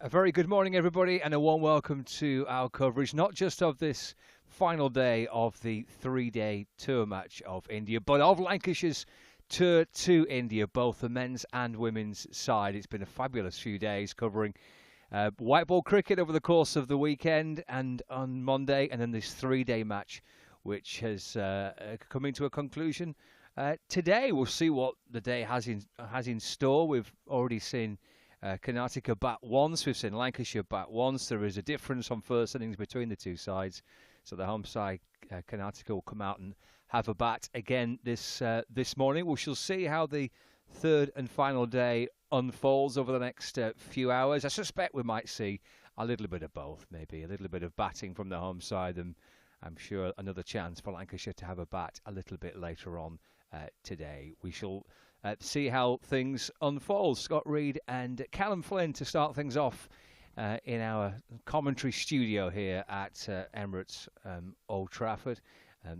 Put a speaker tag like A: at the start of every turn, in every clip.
A: A very good morning, everybody, and a warm welcome to our coverage, not just of this final day of the three-day tour match of India, but of Lancashire's tour to India, both the men's and women's side. It's been a fabulous few days covering white ball cricket over the course of the weekend and on Monday, and then this three-day match, which has coming to a conclusion today. We'll see what the day has in store. We've already seen Karnataka bat once. We've seen Lancashire bat once. There is a difference on first innings between the two sides. So the home side, Karnataka, will come out and have a bat again this morning. We shall see how the third and final day unfolds over the next few hours. I suspect we might see a little bit of both, maybe a little bit of batting from the home side, and I'm sure another chance for Lancashire to have a bat a little bit later on today. We shall see how things unfold. Scott Reed and Callum Flynn to start things off in our commentary studio here at Emirates Old Trafford.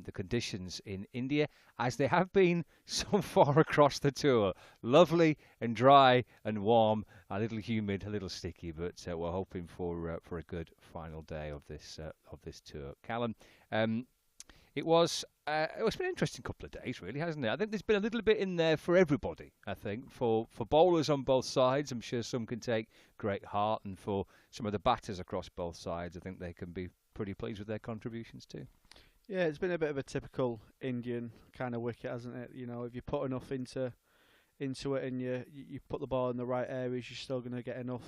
A: The conditions in India, as they have been so far across the tour, lovely and dry and warm, a little humid, a little sticky, but we're hoping for a good final day of this tour. Callum, it's been an interesting couple of days, really, hasn't it? I think there's been a little bit in there for everybody. I think for bowlers on both sides, I'm sure some can take great heart, and for some of the batters across both sides, I think they can be pretty pleased with their contributions too.
B: Yeah, it's been a bit of a typical Indian kind of wicket, hasn't it? You know, if you put enough into it and you put the ball in the right areas, you're still going to get enough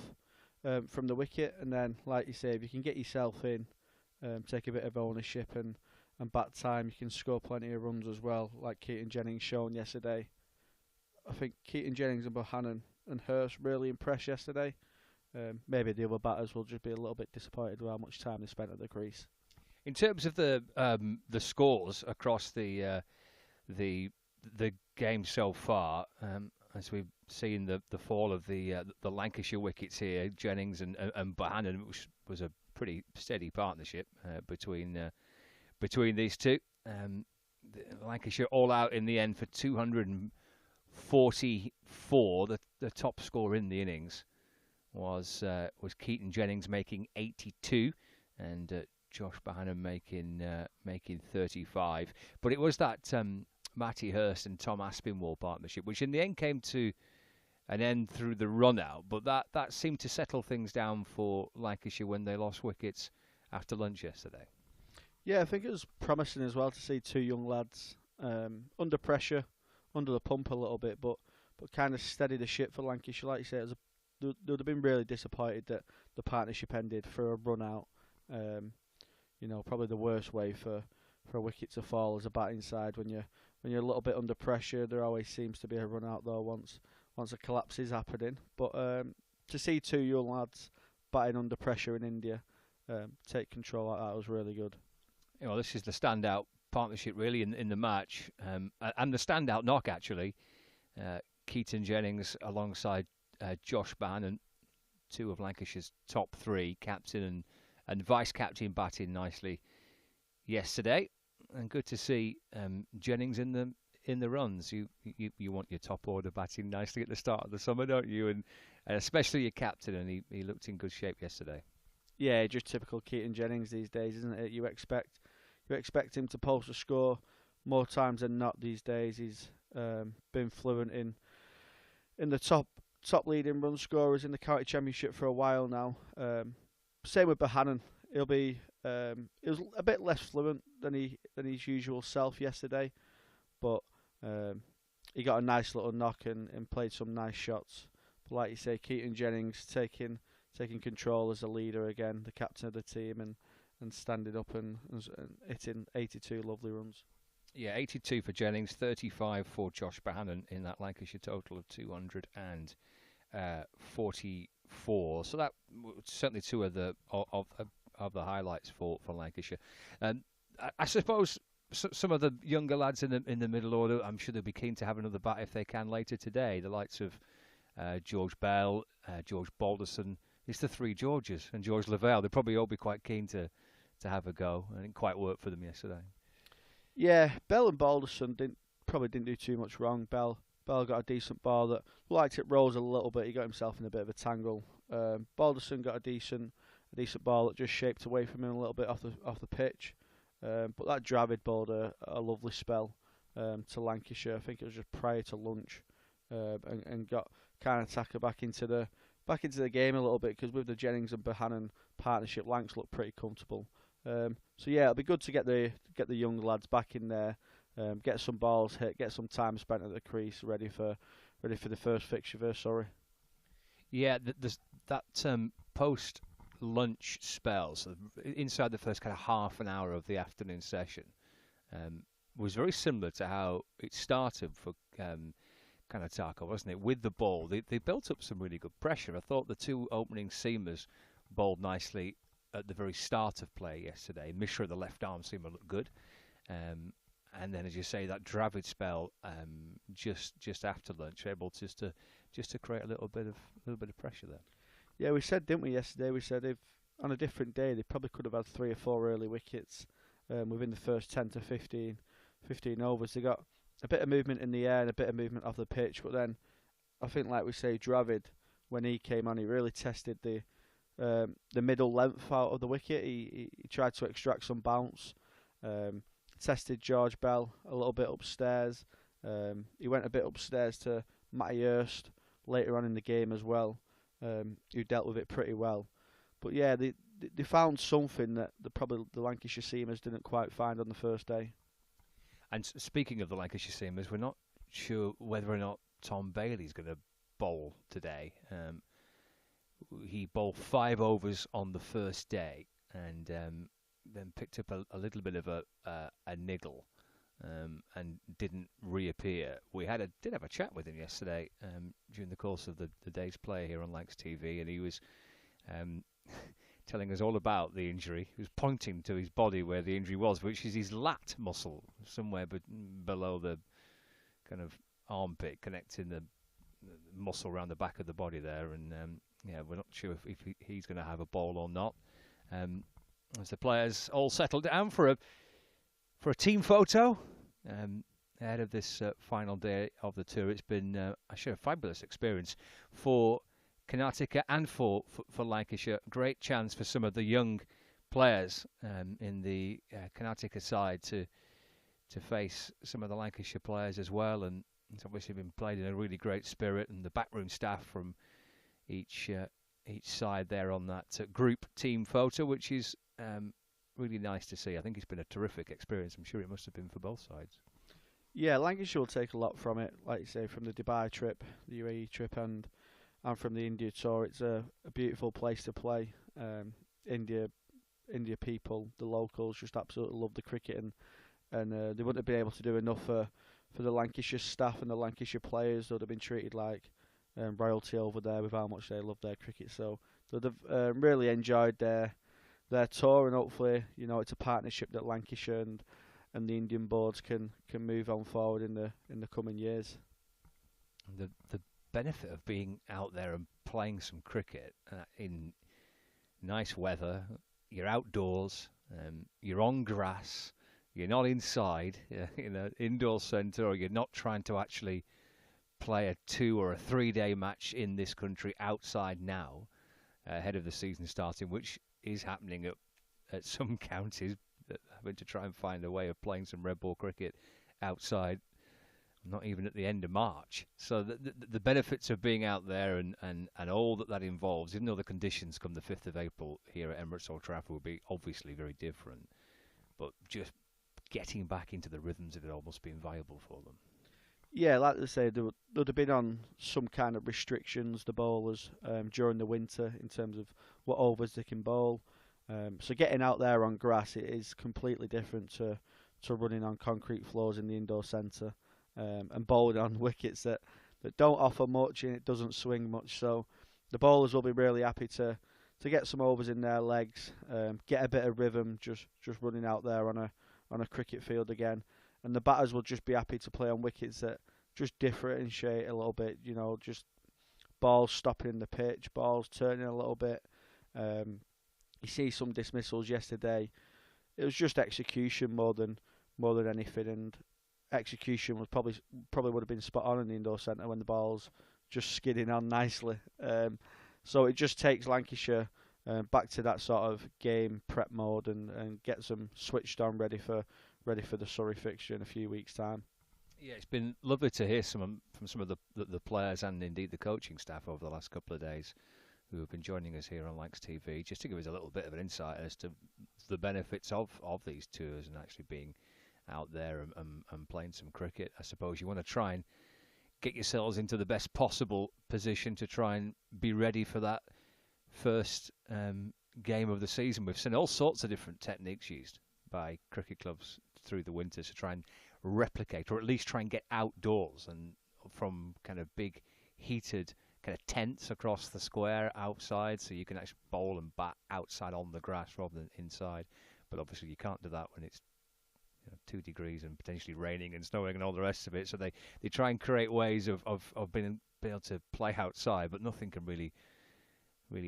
B: from the wicket. And then, like you say, if you can get yourself in, take a bit of ownership and bat time, you can score plenty of runs as well, like Keaton Jennings shown yesterday. I think Keaton Jennings and Bohannon and Hurst really impressed yesterday. Maybe the other batters will just be a little bit disappointed with how much time they spent at the crease.
A: In terms of the scores across the game so far, as we've seen the fall of the Lancashire wickets here, Jennings and Bohannon, which was a pretty steady partnership between these two. Lancashire all out in the end for 244. The top score in the innings was Keaton Jennings making 82, and Josh Bohannon making 35. But it was that Matty Hurst and Tom Aspinwall partnership, which in the end came to an end through the run-out. But that seemed to settle things down for Lancashire when they lost wickets after lunch yesterday.
B: Yeah, I think it was promising as well to see two young lads under pressure, under the pump a little bit, but kind of steady the ship for Lancashire. Like you say, they would have been really disappointed that the partnership ended for a run-out. Probably the worst way for a wicket to fall as a batting side when you're a little bit under pressure. There always seems to be a run out though once a collapse is happening. But to see two young lads batting under pressure in India take control like that was really good.
A: This is the standout partnership really in the match, and the standout knock actually. Keaton Jennings alongside Josh Bohannon, two of Lancashire's top three, captain and vice-captain, batting nicely yesterday, and good to see Jennings in the runs. You want your top order batting nicely at the start of the summer, don't you? And especially your captain, and he looked in good shape yesterday.
B: Yeah, just typical Keaton Jennings these days, isn't it? You expect him to post a score more times than not these days. He's been fluent in the top leading run scorers in the county championship for a while now. Same with Bohannon. He was a bit less fluent than his usual self yesterday, but he got a nice little knock and played some nice shots. But like you say, Keaton Jennings taking control as a leader again, the captain of the team, and standing up and hitting 82 lovely runs.
A: Yeah, 82 for Jennings, 35 for Josh Bohannon in that Lancashire total of 244. So that certainly two of the highlights for Lancashire. I suppose some of the younger lads in the middle order, I'm sure they'll be keen to have another bat if they can later today. The likes of George Bell, George Balderson. It's the three Georges and George Lavelle. They'll probably all be quite keen to have a go. It didn't quite work for them yesterday.
B: Yeah, Bell and Balderson probably didn't do too much wrong. Bell Bell got a decent ball that liked it rose a little bit. He got himself in a bit of a tangle. Balderson got a decent ball that just shaped away from him a little bit off the pitch. But that Dravid bowled a lovely spell to Lancashire. I think it was just prior to lunch, and got Karnataka back into the game a little bit, because with the Jennings and Bohannon partnership, Lancs looked pretty comfortable. So yeah, it'll be good to get the young lads back in there, get some balls hit, get some time spent at the crease, ready for the first fixture.
A: Yeah, that post lunch spell, so inside the first kind of half an hour of the afternoon session, was very similar to how it started for Karnataka, wasn't it? With the ball, they built up some really good pressure. I thought the two opening seamers bowled nicely at the very start of play yesterday. Mishra, the left arm seamer, looked good, and then, as you say, that Dravid spell just after lunch, able just to create a little bit of pressure there.
B: Yeah, we said, didn't we, yesterday? We said if on a different day they probably could have had 3 or 4 early wickets within the first 10 to 15 overs. They got a bit of movement in the air and a bit of movement off the pitch, but then I think, like we say, Dravid, when he came on, he really tested the middle length out of the wicket. He tried to extract some bounce, tested George Bell a little bit upstairs. He went a bit upstairs to Matty Hurst later on in the game as well, who dealt with it pretty well. But yeah, they found something that probably the Lancashire seamers didn't quite find on the first day.
A: And speaking of the Lancashire seamers, we're not sure whether or not Tom Bailey's going to bowl today. He bowled 5 overs on the first day, and then picked up a little bit of a niggle, and didn't reappear. We did have a chat with him yesterday during the course of the day's play here on Lancs TV, and he was telling us all about the injury. He was pointing to his body where the injury was, which is his lat muscle, somewhere below the kind of armpit, connecting the muscle around the back of the body there. And yeah, we're not sure if he's going to have a bowl or not. As the players all settle down for a team photo ahead of this final day of the tour. It's been actually a fabulous experience for Karnataka and for Lancashire. Great chance for some of the young players in the Karnataka side to face some of the Lancashire players as well, and it's obviously been played in a really great spirit, and the backroom staff from each side there on that group team photo, which is really nice to see. I think it's been a terrific experience. I'm sure it must have been for both sides.
B: Yeah, Lancashire will take a lot from it, like you say, from the Dubai trip, the UAE trip, and from the India tour. It's a beautiful place to play. India people, the locals, just absolutely love the cricket, and they wouldn't have been able to do enough for the Lancashire staff and the Lancashire players. They'd have been treated like royalty over there with how much they love their cricket. So they'd have really enjoyed their tour, and hopefully, it's a partnership that Lancashire and the Indian boards can move on forward in the coming years.
A: The benefit of being out there and playing some cricket in nice weather, you're outdoors, you're on grass, you're not inside in an indoor centre, or you're not trying to actually play a 2 or a 3 day match in this country outside now, ahead of the season starting, which is happening at some counties, having to try and find a way of playing some red ball cricket outside, not even at the end of March. So the benefits of being out there and all that involves, even though the conditions come the 5th of April here at Emirates Old Trafford will be obviously very different, but just getting back into the rhythms of it all must be invaluable for them.
B: Yeah, like I say, they'd have been on some kind of restrictions, the bowlers, during the winter in terms of what overs they can bowl. So getting out there on grass, it is completely different to running on concrete floors in the indoor centre, and bowling on wickets that don't offer much and it doesn't swing much. So the bowlers will be really happy to get some overs in their legs, get a bit of rhythm just running out there on a cricket field again. And the batters will just be happy to play on wickets that just differentiate a little bit, just balls stopping in the pitch, balls turning a little bit. You see some dismissals yesterday. It was just execution more than anything, and execution was probably would have been spot on in the indoor centre when the ball's just skidding on nicely. So it just takes Lancashire back to that sort of game prep mode and gets them switched on, ready for the Surrey fixture in a few weeks' time.
A: Yeah, it's been lovely to hear from some of the players and indeed the coaching staff over the last couple of days who have been joining us here on Lancs TV, just to give us a little bit of an insight as to the benefits of these tours and actually being out there and playing some cricket. I suppose you want to try and get yourselves into the best possible position to try and be ready for that first game of the season. We've seen all sorts of different techniques used by cricket clubs through the winter to try and replicate, or at least try and get outdoors and from kind of big heated kind of tents across the square outside, so you can actually bowl and bat outside on the grass rather than inside. But obviously you can't do that when it's 2 degrees and potentially raining and snowing and all the rest of it. So they try and create ways of being able to play outside, but nothing can really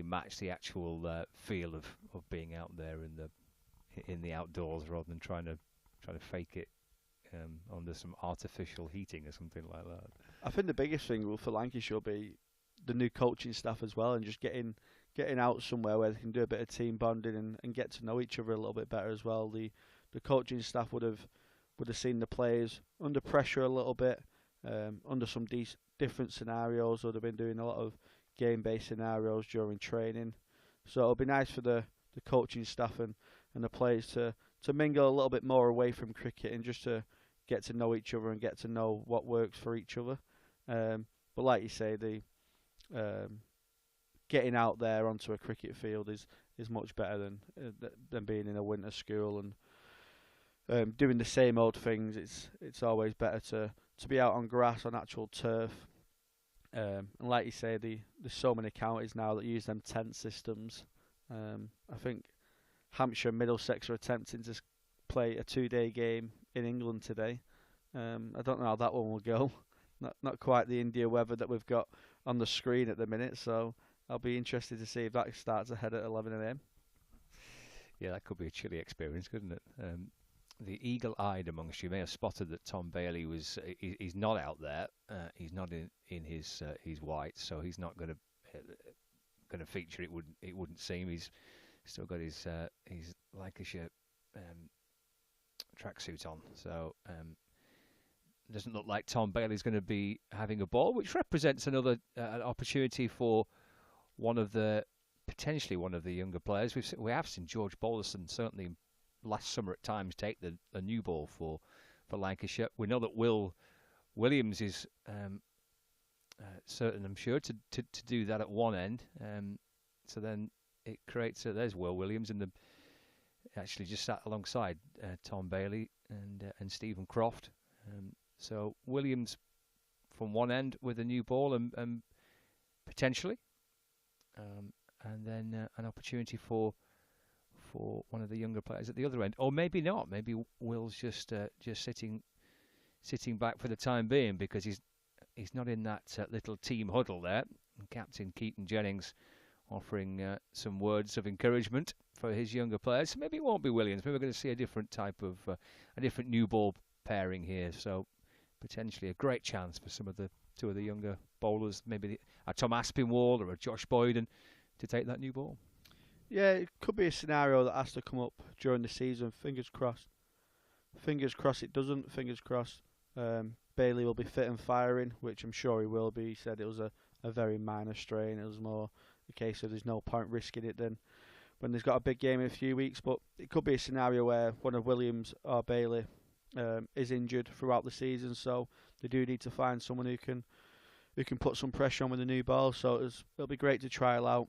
A: match the actual feel of being out there in the outdoors, rather than trying to fake it under some artificial heating or something like that.
B: I think the biggest thing for Lancashire will be the new coaching staff as well, and just getting out somewhere where they can do a bit of team bonding and get to know each other a little bit better as well. The coaching staff would have seen the players under pressure a little bit, under some different scenarios. Would have been doing a lot of game-based scenarios during training. So it'll be nice for the coaching staff and the players to mingle a little bit more away from cricket and just to get to know each other and get to know what works for each other. But like you say, the getting out there onto a cricket field is much better than being in a winter school and doing the same old things. It's always better to be out on grass, on actual turf. And like you say, there's so many counties now that use them tent systems. I think Hampshire and Middlesex are attempting to play a 2-day game in England today. I don't know how that one will go. Not quite the India weather that we've got on the screen at the minute, so I'll be interested to see if that starts ahead at 11 a.m.
A: Yeah, that could be a chilly experience, couldn't it? The eagle-eyed amongst you may have spotted that Tom Bailey he's not out there. He's not in his white, so he's not going to feature. It wouldn't seem. He's still got his Lancashire tracksuit on, so it doesn't look like Tom Bailey's going to be having a ball, which represents another opportunity for potentially one of the younger players. We have seen George Balderson certainly last summer at times take the new ball for Lancashire. We know that Will Williams is certain, I'm sure, to do that at one end. So then it creates there's Will Williams actually just sat alongside Tom Bailey and Stephen Croft. So Williams from one end with a new ball and potentially, and then an opportunity for one of the younger players at the other end, or maybe not. Maybe Will's just sitting back for the time being because he's not in that little team huddle there. And Captain Keaton Jennings offering some words of encouragement for his younger players. So maybe it won't be Williams. Maybe we're going to see a different type of a different new ball pairing here. So potentially a great chance for two of the younger bowlers, maybe a Tom Aspinwall or a Josh Boyden, to take that new ball.
B: Yeah, it could be a scenario that has to come up during the season. Fingers crossed. Fingers crossed it doesn't. Fingers crossed Bailey will be fit and firing, which I'm sure he will be. He said it was a very minor strain. It was more a case of there's no point risking it then when there's got a big game in a few weeks. But it could be a scenario where one of Williams or Bailey is injured throughout the season, so they do need to find someone who can put some pressure on with a new ball. So it'll be great to trial out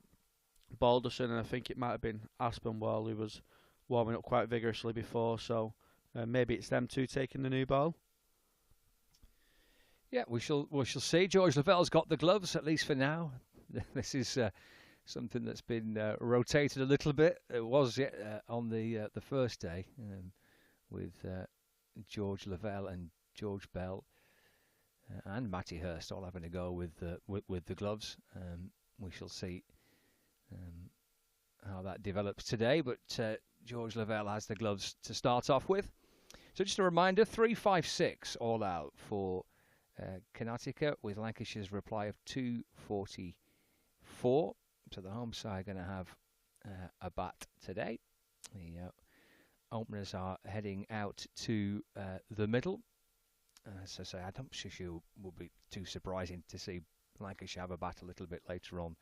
B: Balderson, and I think it might have been Aspinwall who was warming up quite vigorously before. So maybe it's them two taking the new ball.
A: Yeah, we shall see. George Lavelle's got the gloves, at least for now. This is something that's been rotated a little bit. It was on the first day with George Lavelle and George Bell and Matty Hurst all having to go with the gloves. We shall see how that develops today, but George Lavelle has the gloves to start off with. So just a reminder, 356 all out for Karnataka, with Lancashire's reply of 244. So the home side going to have a bat today. The openers are heading out to the middle. As I say, I don't think it will be too surprising to see Lancashire have a bat a little bit later on,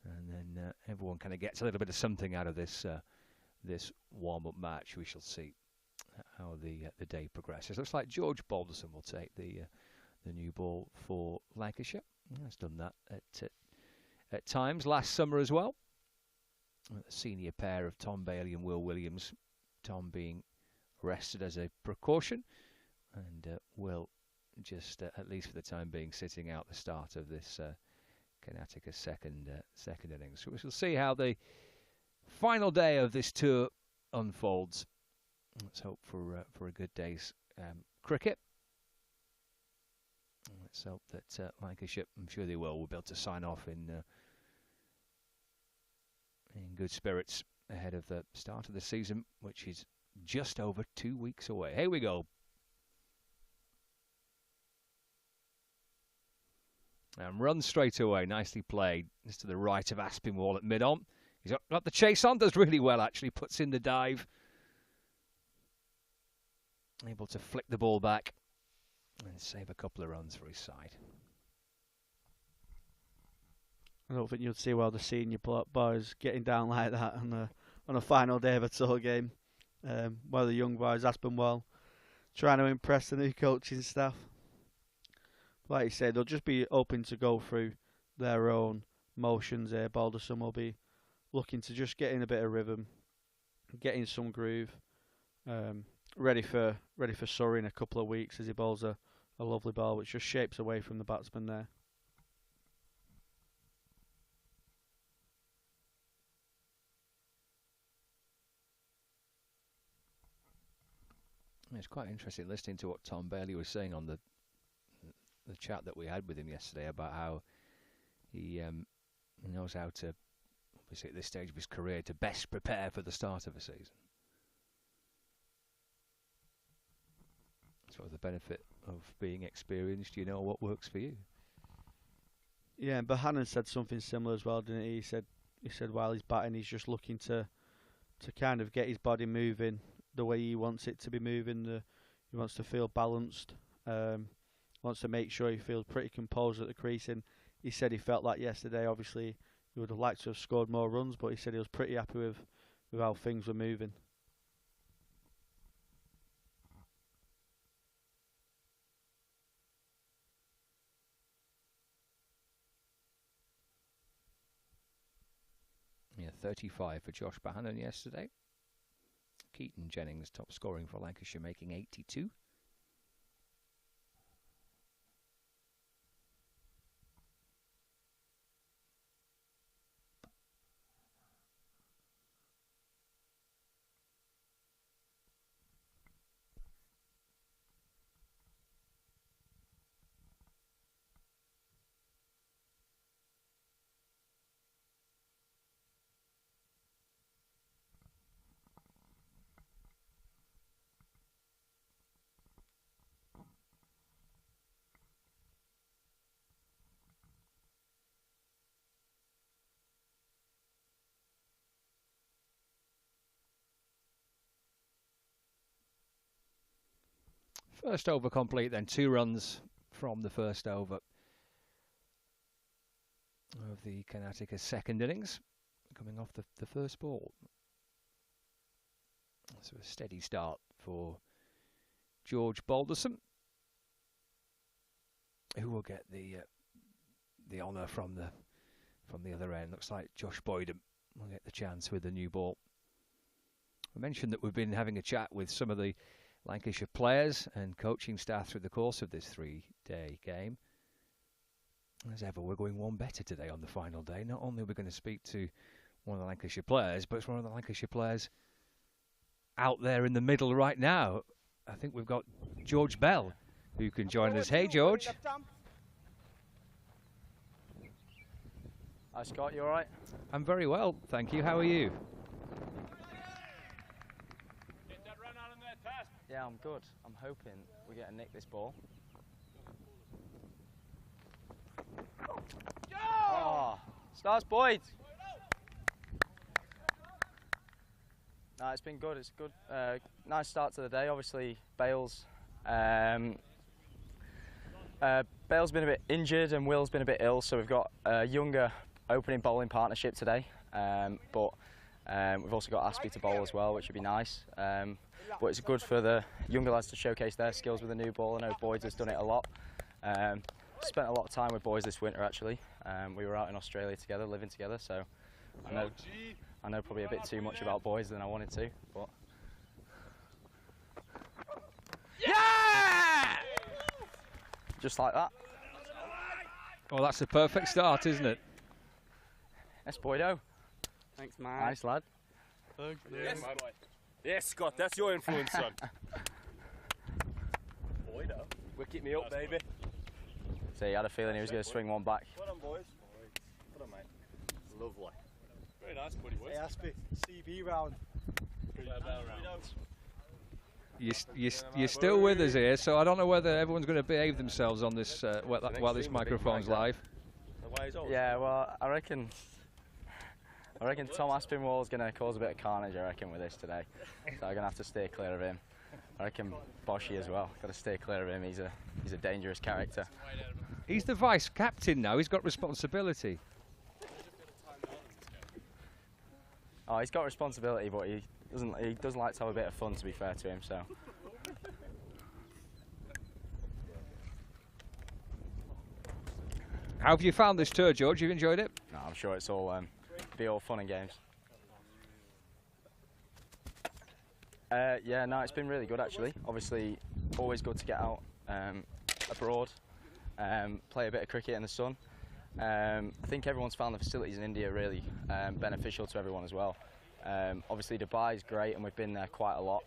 A: and then everyone kind of gets a little bit of something out of this this warm-up match. We shall see how the day progresses. Looks like George Balderson will take the new ball for Lancashire. He's done that at times last summer as well. The senior pair of Tom Bailey and Will Williams. Tom being rested as a precaution, and Will just at least for the time being sitting out the start of this Karnataka second innings. So we shall see how the final day of this tour unfolds. Let's hope for a good day's cricket. Let's hope that Lancashire, I'm sure they will be able to sign off in good spirits ahead of the start of the season, which is just over 2 weeks away. Here we go. And run straight away. Nicely played. Just to the right of Aspinwall at mid-on. He's got the chase on. Does really well, actually. Puts in the dive. Able to flick the ball back and save a couple of runs for his side.
B: I don't think you'd see well the senior boys getting down like that on a final day of a tour game. While the young boys, Aspinwall, trying to impress the new coaching staff. Like you said, they'll just be hoping to go through their own motions here. Balderson will be looking to just get in a bit of rhythm, get in some groove, ready for Surrey in a couple of weeks as he bowls a lovely ball which just shapes away from the batsman there.
A: It's quite interesting listening to what Tom Bailey was saying on the chat that we had with him yesterday about how he knows how to, obviously at this stage of his career, to best prepare for the start of a season. Sort of the benefit of being experienced, you know what works for you.
B: Yeah, and Bohannon said something similar as well, didn't he? He said while he's batting, he's just looking to kind of get his body moving the way he wants it to be moving. He wants to feel balanced. Wants to make sure he feels pretty composed at the crease. And he said he felt that yesterday. Obviously, he would have liked to have scored more runs, but he said he was pretty happy with how things were moving.
A: Yeah, 35 for Josh Bohannon yesterday. Keaton Jennings top scoring for Lancashire, making 82. First over complete, then 2 runs from the first over of the Karnataka second innings, coming off the first ball. So a steady start for George Balderson, who will get the honour from the other end. Looks like Josh Boydham will get the chance with the new ball. I mentioned that we've been having a chat with some of the Lancashire players and coaching staff through the course of this 3-day game. As ever, we're going one better today on the final day. Not only are we going to speak to one of the Lancashire players, but it's one of the Lancashire players out there in the middle right now. I think we've got George Bell, who can join us. Hey, George.
C: Hi, Scott. You all right?
A: I'm very well, thank you. How are you?
C: Yeah, Yeah, I'm good. I'm hoping we get a nick this ball. Oh, stars, Boyd. No, it's been good. It's good. Nice start to the day. Obviously, Bale's been a bit injured and Will's been a bit ill, so we've got a younger opening bowling partnership today. But we've also got Aspie to bowl as well, which would be nice. But it's good for the younger lads to showcase their skills with a new ball. I know Boyd's has done it a lot. Spent a lot of time with boys this winter actually. We were out in Australia together, living together, so I know probably a bit too much about boys than I wanted to, but yeah! Just like that.
A: Well, that's a perfect start, isn't it?
C: Yes, Boydo.
D: Thanks, man.
C: Nice lad.
D: Thanks.
E: Yes. Yes, Scott, that's your influence, son. Boydo. Wicket me up, baby.
C: So you had a feeling he was going to swing one back.
E: Well done, boys. Well done, mate. Lovely. Very nice, buddy.
D: Hey, Aspie, CB round.
A: You're still with us here, so I don't know whether everyone's going to behave themselves on this while this microphone's live.
C: Yeah, well, I reckon Tom Aspinwall's going to cause a bit of carnage, I reckon, with this today. So I'm going to have to stay clear of him. I reckon Boshy as well. Got to stay clear of him. He's a dangerous character.
A: He's the vice captain now. He's got responsibility.
C: Oh, he's got responsibility, but he does like to have a bit of fun, to be fair to him. So.
A: How have you found this tour, George? You've enjoyed it?
C: No, I'm sure it's all be all fun and games. Yeah, no, it's been really good actually. Obviously, always good to get out abroad, play a bit of cricket in the sun. I think everyone's found the facilities in India really beneficial to everyone as well. Obviously, Dubai is great, and we've been there quite a lot.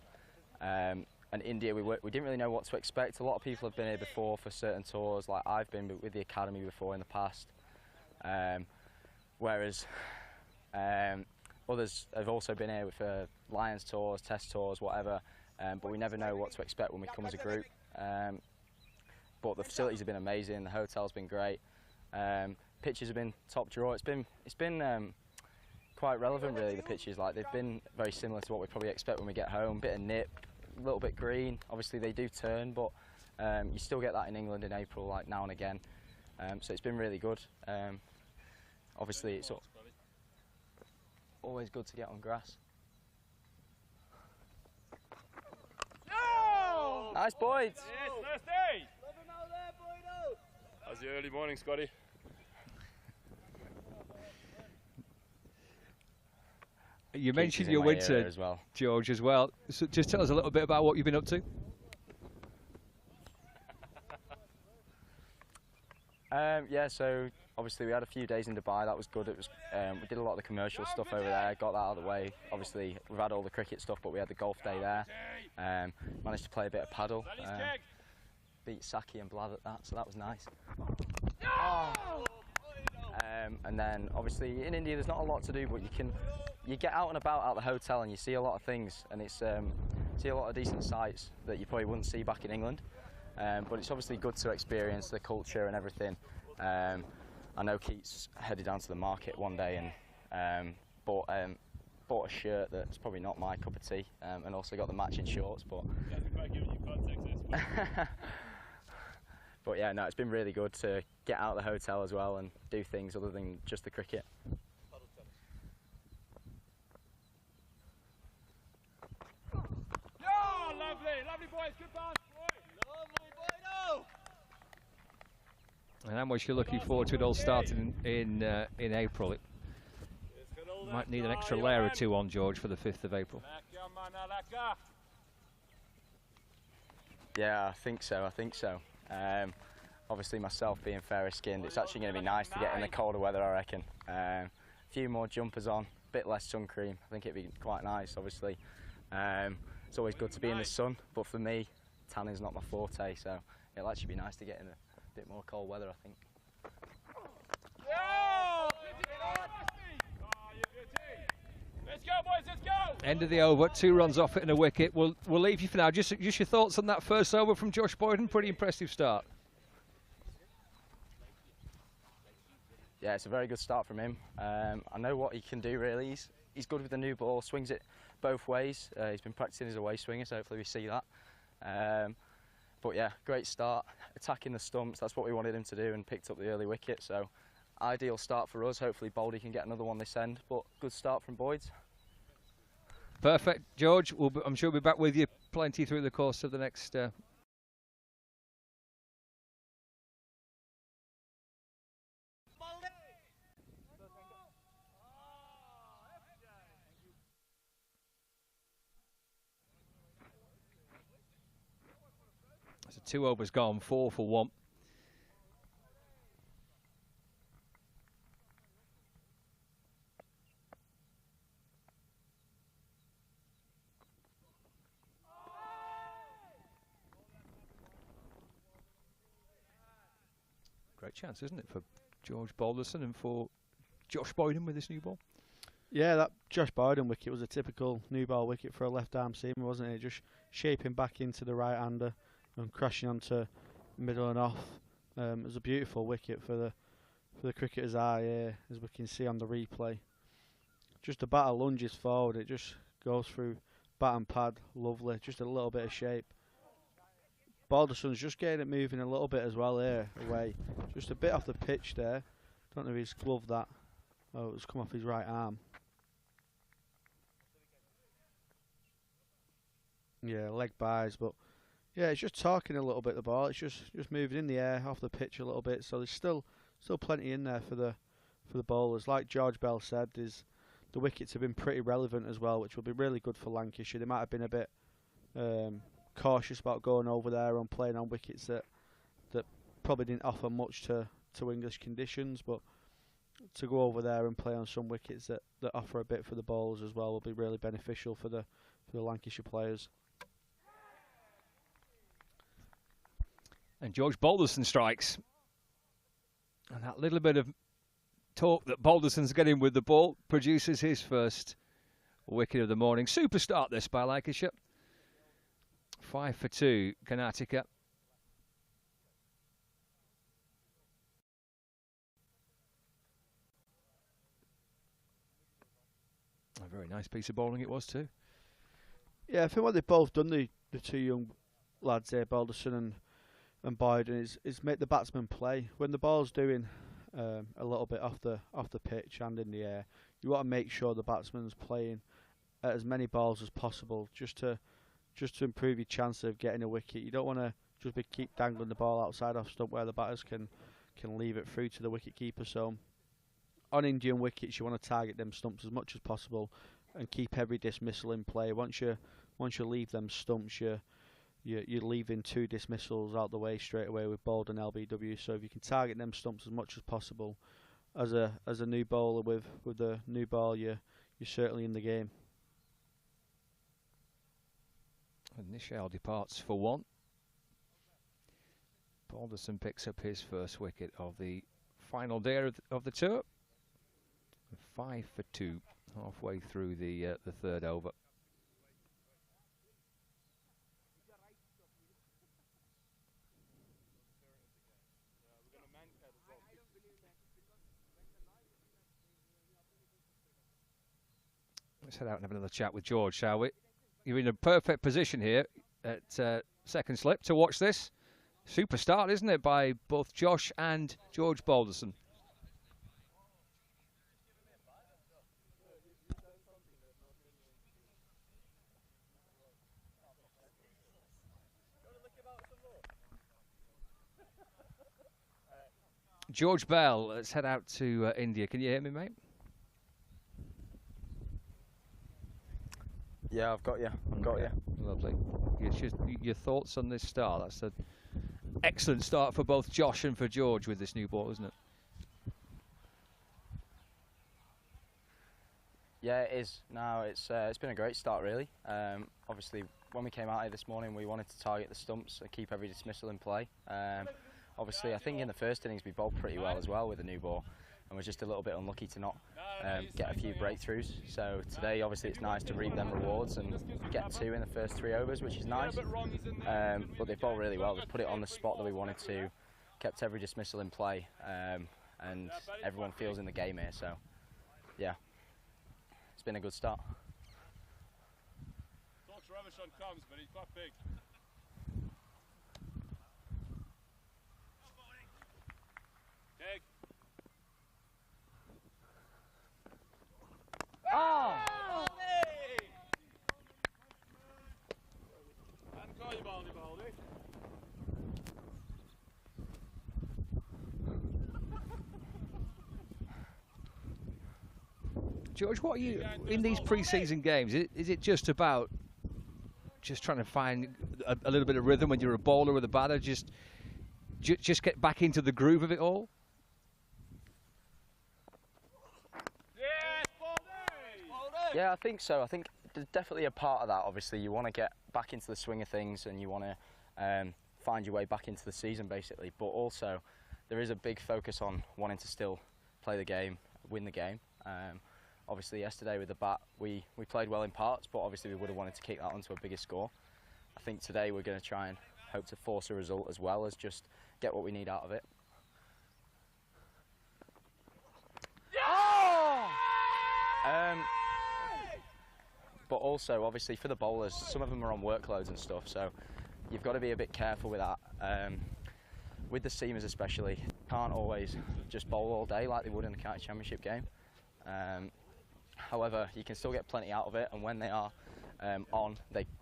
C: And India, we didn't really know what to expect. A lot of people have been here before for certain tours, like I've been with the academy before in the past. Whereas others have also been here for Lions tours, test tours, whatever, but we never know what to expect when we come as a group. But the facilities have been amazing, the hotel's been great, pitches have been top draw. It's been quite relevant really, the pitches, like they've been very similar to what we probably expect when we get home. Bit of nip, a little bit green, obviously they do turn, but you still get that in England in April, like now and again. So it's been really good. Obviously it's always good to get on grass.
E: No!
C: Nice Boyd!
E: Yes, nice day! How's the early morning, Scotty?
A: You mentioned your winter,
C: as well.
A: George, as well. So just tell us a little bit about what you've been up to.
C: Yeah, so obviously we had a few days in Dubai. That was good. It was we did a lot of the commercial stuff over there. Got that out of the way. Obviously we've had all the cricket stuff, but we had the golf day there. Managed to play a bit of paddle. Beat Saki and Blad at that, so that was nice. And then obviously in India there's not a lot to do, but you get out and about out the hotel and you see a lot of things, and it's see a lot of decent sights that you probably wouldn't see back in England. But it's obviously good to experience the culture and everything. I know Keith's headed down to the market one day and bought a shirt that's probably not my cup of tea, and also got the matching shorts. But
E: Yeah, I think I've given you context this.
C: but yeah, no, it's been really good to get out of the hotel as well and do things other than just the cricket.
E: Yeah, lovely boys, good pass.
A: And how much you're looking forward to it all starting in April. It might need an extra layer or two on, George, for the 5th of April.
C: Yeah, I think so. Obviously myself being fairer skinned, it's actually going to be nice to get in the colder weather, I reckon. A few more jumpers on, a bit less sun cream. I think it'd be quite nice, obviously. It's always good to be in the sun, but for me, tanning's not my forte, so it'll actually be nice to get in a bit more cold weather, I think.
E: Let's go, boys, let's go!
A: End of the over, 2 runs off it and a wicket. We'll leave you for now. Just your thoughts on that first over from Josh Boyden. Pretty impressive start.
C: Yeah, it's a very good start from him. I know what he can do really. He's good with the new ball, swings it both ways. He's been practicing his away swinger, so hopefully we see that. But yeah, great start, attacking the stumps. That's what we wanted him to do, and picked up the early wicket. So ideal start for us. Hopefully Baldy can get another one this end, but good start from Boyd's.
A: Perfect, George. I'm sure we'll be back with you plenty through the course of the next So 2 overs gone, 4 for 1. Great chance, isn't it, for George Balderson and for Josh Boyden with this new ball?
B: Yeah, that Josh Boyden wicket was a typical new ball wicket for a left-arm seamer, wasn't it? Just shaping back into the right-hander and crashing onto middle and off. It was a beautiful wicket for the cricketer's eye, as we can see on the replay. Just the batter lunges forward, it just goes through bat and pad, lovely, just a little bit of shape. Balderson's just getting it moving a little bit as well here, away. Just a bit off the pitch there. Don't know if he's gloved that. Oh, it's come off his right arm. Yeah, leg buys, but yeah, it's just talking a little bit the ball. It's just moving in the air, off the pitch a little bit. So there's still plenty in there for the bowlers. Like George Bell said, the wickets have been pretty relevant as well, which will be really good for Lancashire. They might have been a bit cautious about going over there and playing on wickets that probably didn't offer much to English conditions, but to go over there and play on some wickets that offer a bit for the bowlers as well will be really beneficial for the Lancashire players.
A: And George Balderson strikes. And that little bit of talk that Balderson's getting with the ball produces his first wicket of the morning. Super start this by Lancashire. 5 for 2, Karnataka. A very nice piece of bowling it was too.
B: Yeah, I think what they've both done, the two young lads here, Balderson and Boyden, is make the batsman play. When the ball's doing a little bit off the pitch and in the air, you want to make sure the batsman's playing at as many balls as possible, just to improve your chance of getting a wicket. You don't want to just keep dangling the ball outside off stump where the batters can leave it through to the wicket keeper. So on Indian wickets, you want to target them stumps as much as possible and keep every dismissal in play. Once you leave them stumps, you're leaving 2 dismissals out the way straight away with bowled and LBW. So if you can target them stumps as much as possible, as a new bowler with the new ball, you're certainly in the game.
A: And Nishal departs for 1. Balderson picks up his first wicket of the final day of the tour. 5 for 2, halfway through the third over. Let's head out and have another chat with George, shall we? You're in a perfect position here at second slip to watch this. Super start, isn't it, by both Josh and George Balderson? George Bell, let's head out to India. Can you hear me, mate?
C: Yeah, I've got you. I've got you.
A: Lovely. Your thoughts on this start? That's an excellent start for both Josh and for George with this new ball, isn't it?
C: Yeah, it is. No, it's been a great start, really. Obviously, when we came out here this morning, we wanted to target the stumps and keep every dismissal in play. Obviously, I think in the first innings we bowled pretty well as well with the new ball. and we're just a little bit unlucky to not get a few breakthroughs. So today, obviously, it's nice to reap them rewards and get 2 in the first 3 overs, which is nice. But they bowled really well. They put it on the spot that we wanted to, kept every dismissal in play, and everyone feels in the game here. So, yeah, it's been a good start.
E: Thought Trevor comes, but he's quite big. Dig.
C: Oh!
E: And call you Baldy.
A: George, what are you in these pre-season games? Is it just about just trying to find a little bit of rhythm when you're a bowler with a batter? Just get back into the groove of it all.
C: Yeah, I think so. I think there's definitely a part of that. Obviously, you want to get back into the swing of things, and you want to find your way back into the season, basically. But also, there is a big focus on wanting to still play the game, win the game. Obviously, yesterday with the bat, we played well in parts, but obviously we would have wanted to kick that onto a bigger score. I think today we're going to try and hope to force a result as well as just get what we need out of it. Oh! But also, obviously, for the bowlers, some of them are on workloads and stuff, so you've got to be a bit careful with that. With the seamers especially, can't always just bowl all day like they would in the County Championship game. However, you can still get plenty out of it, and when they are on,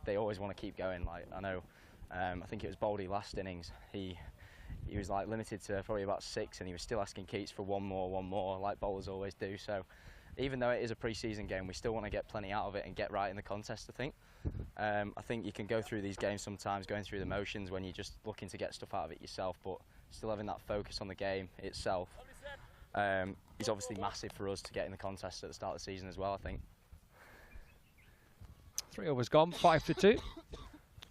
C: they always want to keep going. Like I know, I think it was Baldy last innings. He was like limited to probably about 6, and he was still asking Keats for one more, like bowlers always do. So even though it is a pre-season game, we still want to get plenty out of it and get right in the contest, I think. I think you can go through these games sometimes going through the motions when you're just looking to get stuff out of it yourself, but still having that focus on the game itself is obviously massive for us to get in the contest at the start of the season as well, I think.
A: 3 overs gone, 5 for 2.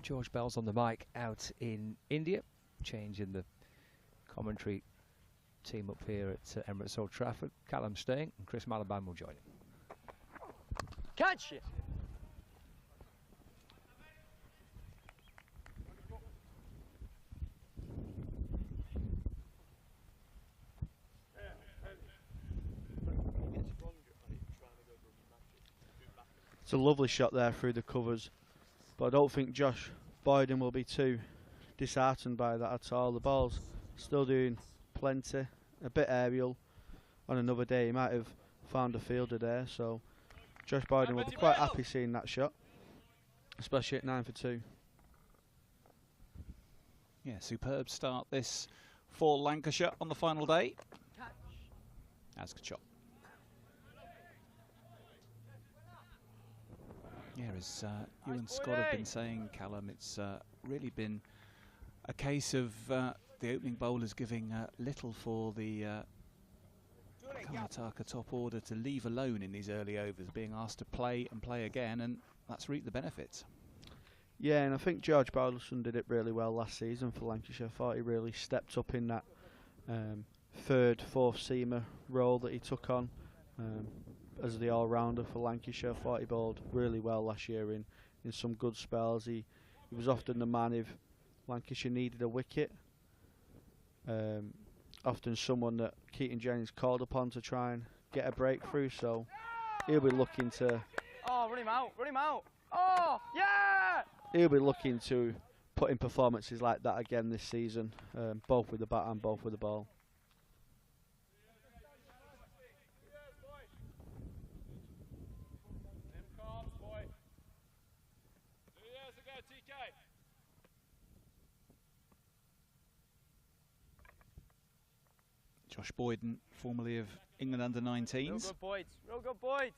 A: George Bell's on the mic out in India, changing the commentary team up here at Emirates Old Trafford. Callum staying, and Chris Malaban will join him.
C: Catch it!
B: It's a lovely shot there through the covers, but I don't think Josh Boyden will be too disheartened by that at all. The ball's still doing plenty, a bit aerial. On another day he might have found a fielder there, so Josh Boyden will be quite happy seeing that shot, especially at 9 for 2.
F: Yeah, superb start this for Lancashire on the final day. That's a good shot. Yeah, as you and Scott have been saying, Callum, it's really been a case of the opening bowlers giving little for the Karnataka top order to leave alone in these early overs, being asked to play and play again, and that's reaped the benefits.
B: Yeah, and I think George Barlison did it really well last season for Lancashire. I thought he really stepped up in that third, fourth seamer role that he took on as the all-rounder for Lancashire. I thought he bowled really well last year in some good spells. He was often the man if Lancashire needed a wicket. Often someone that Keaton Jennings called upon to try and get a breakthrough, so he'll be looking to...
C: Oh, run him out! Oh, yeah!
B: He'll be looking to put in performances like that again this season, both with the bat and both with the ball.
F: Josh Boyden, formerly of England under-19s.
C: Real good boys.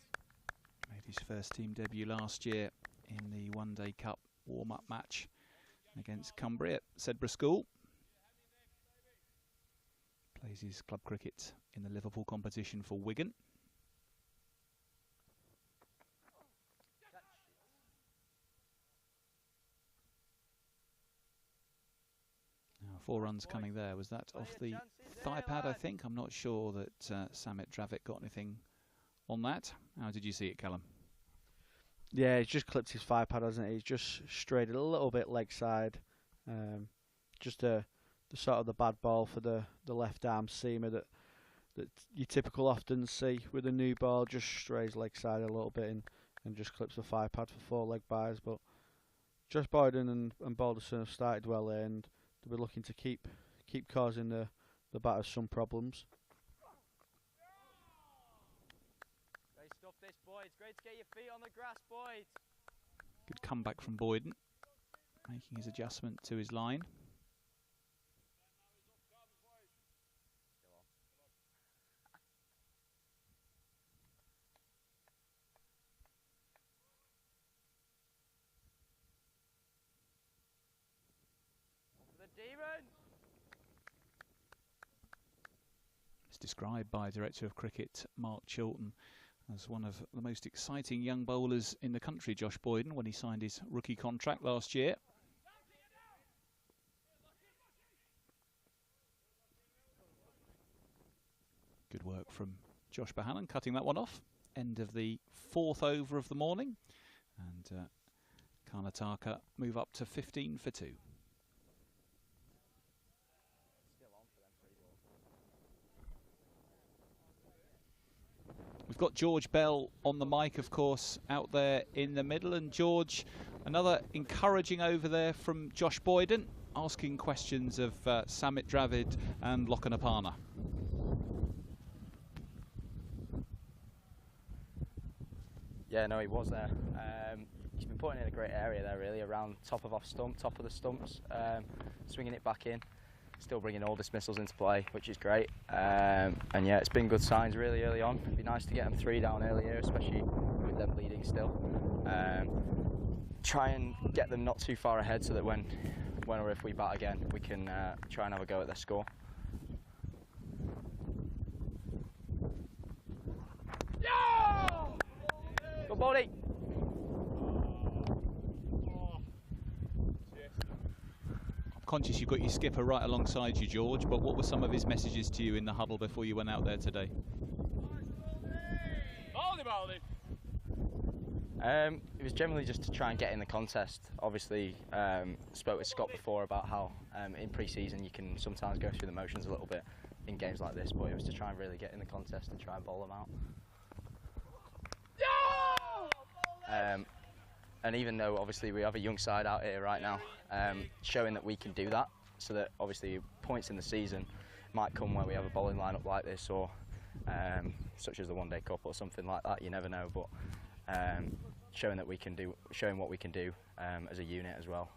F: Made his first team debut last year in the One Day Cup warm-up match against Cumbria at Sedbergh School. Plays his club cricket in the Liverpool competition for Wigan. Now 4 runs coming there. Was that off the thigh pad, I think? I'm not sure that Samit Dravid got anything on that. How did you see it, Callum?
B: Yeah, he's just clipped his thigh pad, hasn't he? He's just strayed a little bit leg side. Just the sort of the bad ball for the left arm seamer that you typical often see with a new ball. Just strays leg side a little bit and just clips the thigh pad for 4 leg byes. But Josh Boyden and Balderson have started well there, and they'll be looking to keep causing the batters some problems.
C: Great stuff this, boys. Great to get your feet on the grass, boys.
F: Good comeback from Boyden, making his adjustment to his line. It's described by Director of Cricket Mark Chilton as one of the most exciting young bowlers in the country, Josh Boyden, when he signed his rookie contract last year. Good work from Josh Bohannon, cutting that one off. End of the 4th over of the morning. And Karnataka move up to 15 for 2. We've got George Bell on the mic, of course, out there in the middle. And George, another encouraging over there from Josh Boyden, asking questions of Samit Dravid and Lokanapana.
C: Yeah, no, he was there. He's been putting in a great area there, really, around top of the stumps, swinging it back in. Still bringing all dismissals into play, which is great. And yeah, it's been good signs really early on. It'd be nice to get them 3 down earlier, especially with them leading still. Try and get them not too far ahead so that when or if we bat again, we can try and have a go at their score. Good body!
F: Conscious you've got your skipper right alongside you, George, but what were some of his messages to you in the huddle before you went out there today?
C: It was generally just to try and get in the contest. Obviously, spoke with Scott before about how in pre-season you can sometimes go through the motions a little bit in games like this, but it was to try and really get in the contest and try and bowl them out. And even though obviously we have a young side out here right now, showing that we can do that, so that obviously points in the season might come where we have a bowling lineup like this, or such as the One Day Cup or something like that. You never know, but showing what we can do as a unit as well.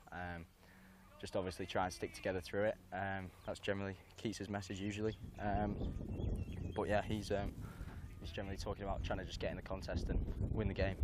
C: Just obviously try and stick together through it. That's generally Keats' message usually. But yeah, he's generally talking about trying to just get in the contest and win the game.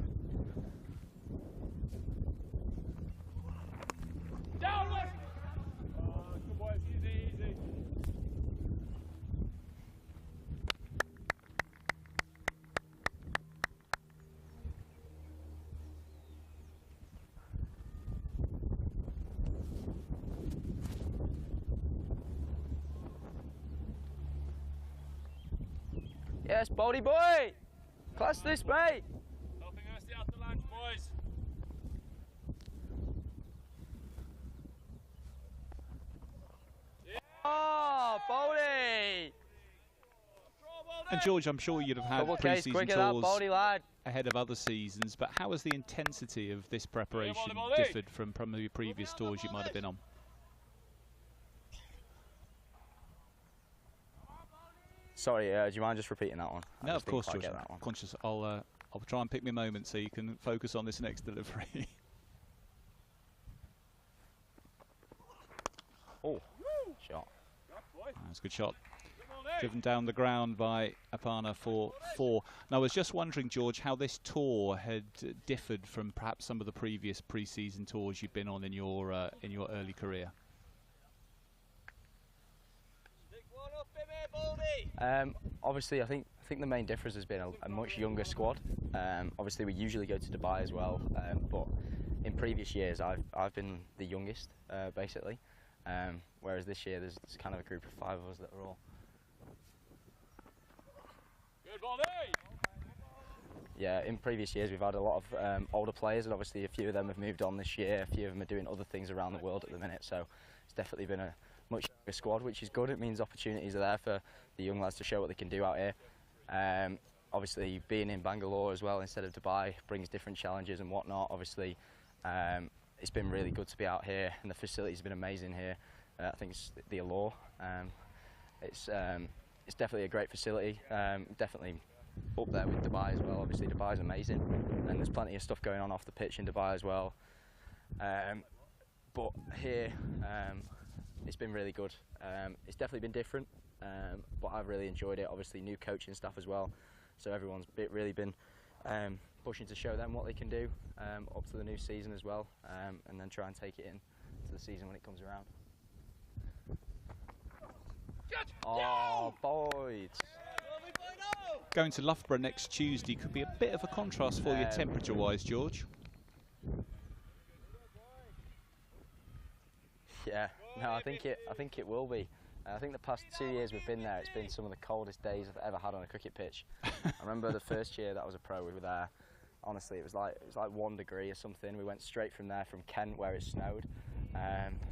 C: Yes, Baldy boy! Class this, mate!
E: Helping us after lunch, boys.
C: Yeah. Oh, Baldy!
F: And George, I'm sure you'd have had pre-season tours ahead of other seasons, but how has the intensity of this preparation differed from the previous tours you might have been on?
C: Sorry, do you mind just repeating that one?
F: No, of course, George. I'm conscious. I'll try and pick my moment so you can focus on this next delivery.
C: Oh, shot.
F: That's a good shot. Driven down the ground by Apana for 4. Now, I was just wondering, George, how this tour had differed from perhaps some of the previous pre-season tours you've been on in your early career.
C: Obviously, I think the main difference has been a much younger squad. Obviously, we usually go to Dubai as well, but in previous years, I've been the youngest, basically. Whereas this year there's kind of a group of 5 of us that are all.
E: Good ball, Nate!
C: Yeah, in previous years we've had a lot of older players, and obviously a few of them have moved on this year. A few of them are doing other things around the world at the minute, so it's definitely been a much younger squad, which is good. It means opportunities are there for the young lads to show what they can do out here. Obviously being in Bangalore as well instead of Dubai brings different challenges and whatnot. Obviously it's been really good to be out here, and the facilities have been amazing here. I think it's the allure. It's definitely a great facility, definitely up there with Dubai as well. Obviously Dubai's amazing, and there's plenty of stuff going on off the pitch in Dubai as well. But here it's been really good. It's definitely been different, but I've really enjoyed it. Obviously new coaching staff as well, so everyone's really been pushing to show them what they can do up to the new season as well, and then try and take it in to the season when it comes around. Oh, Boyd!
F: Going to Loughborough next Tuesday could be a bit of a contrast for you temperature-wise, George.
C: Yeah, no, I think it will be. I think the past 2 years we've been there, it's been some of the coldest days I've ever had on a cricket pitch. I remember the first year that I was a pro, we were there. Honestly, it was like 1 degree or something. We went straight from there from Kent where it snowed.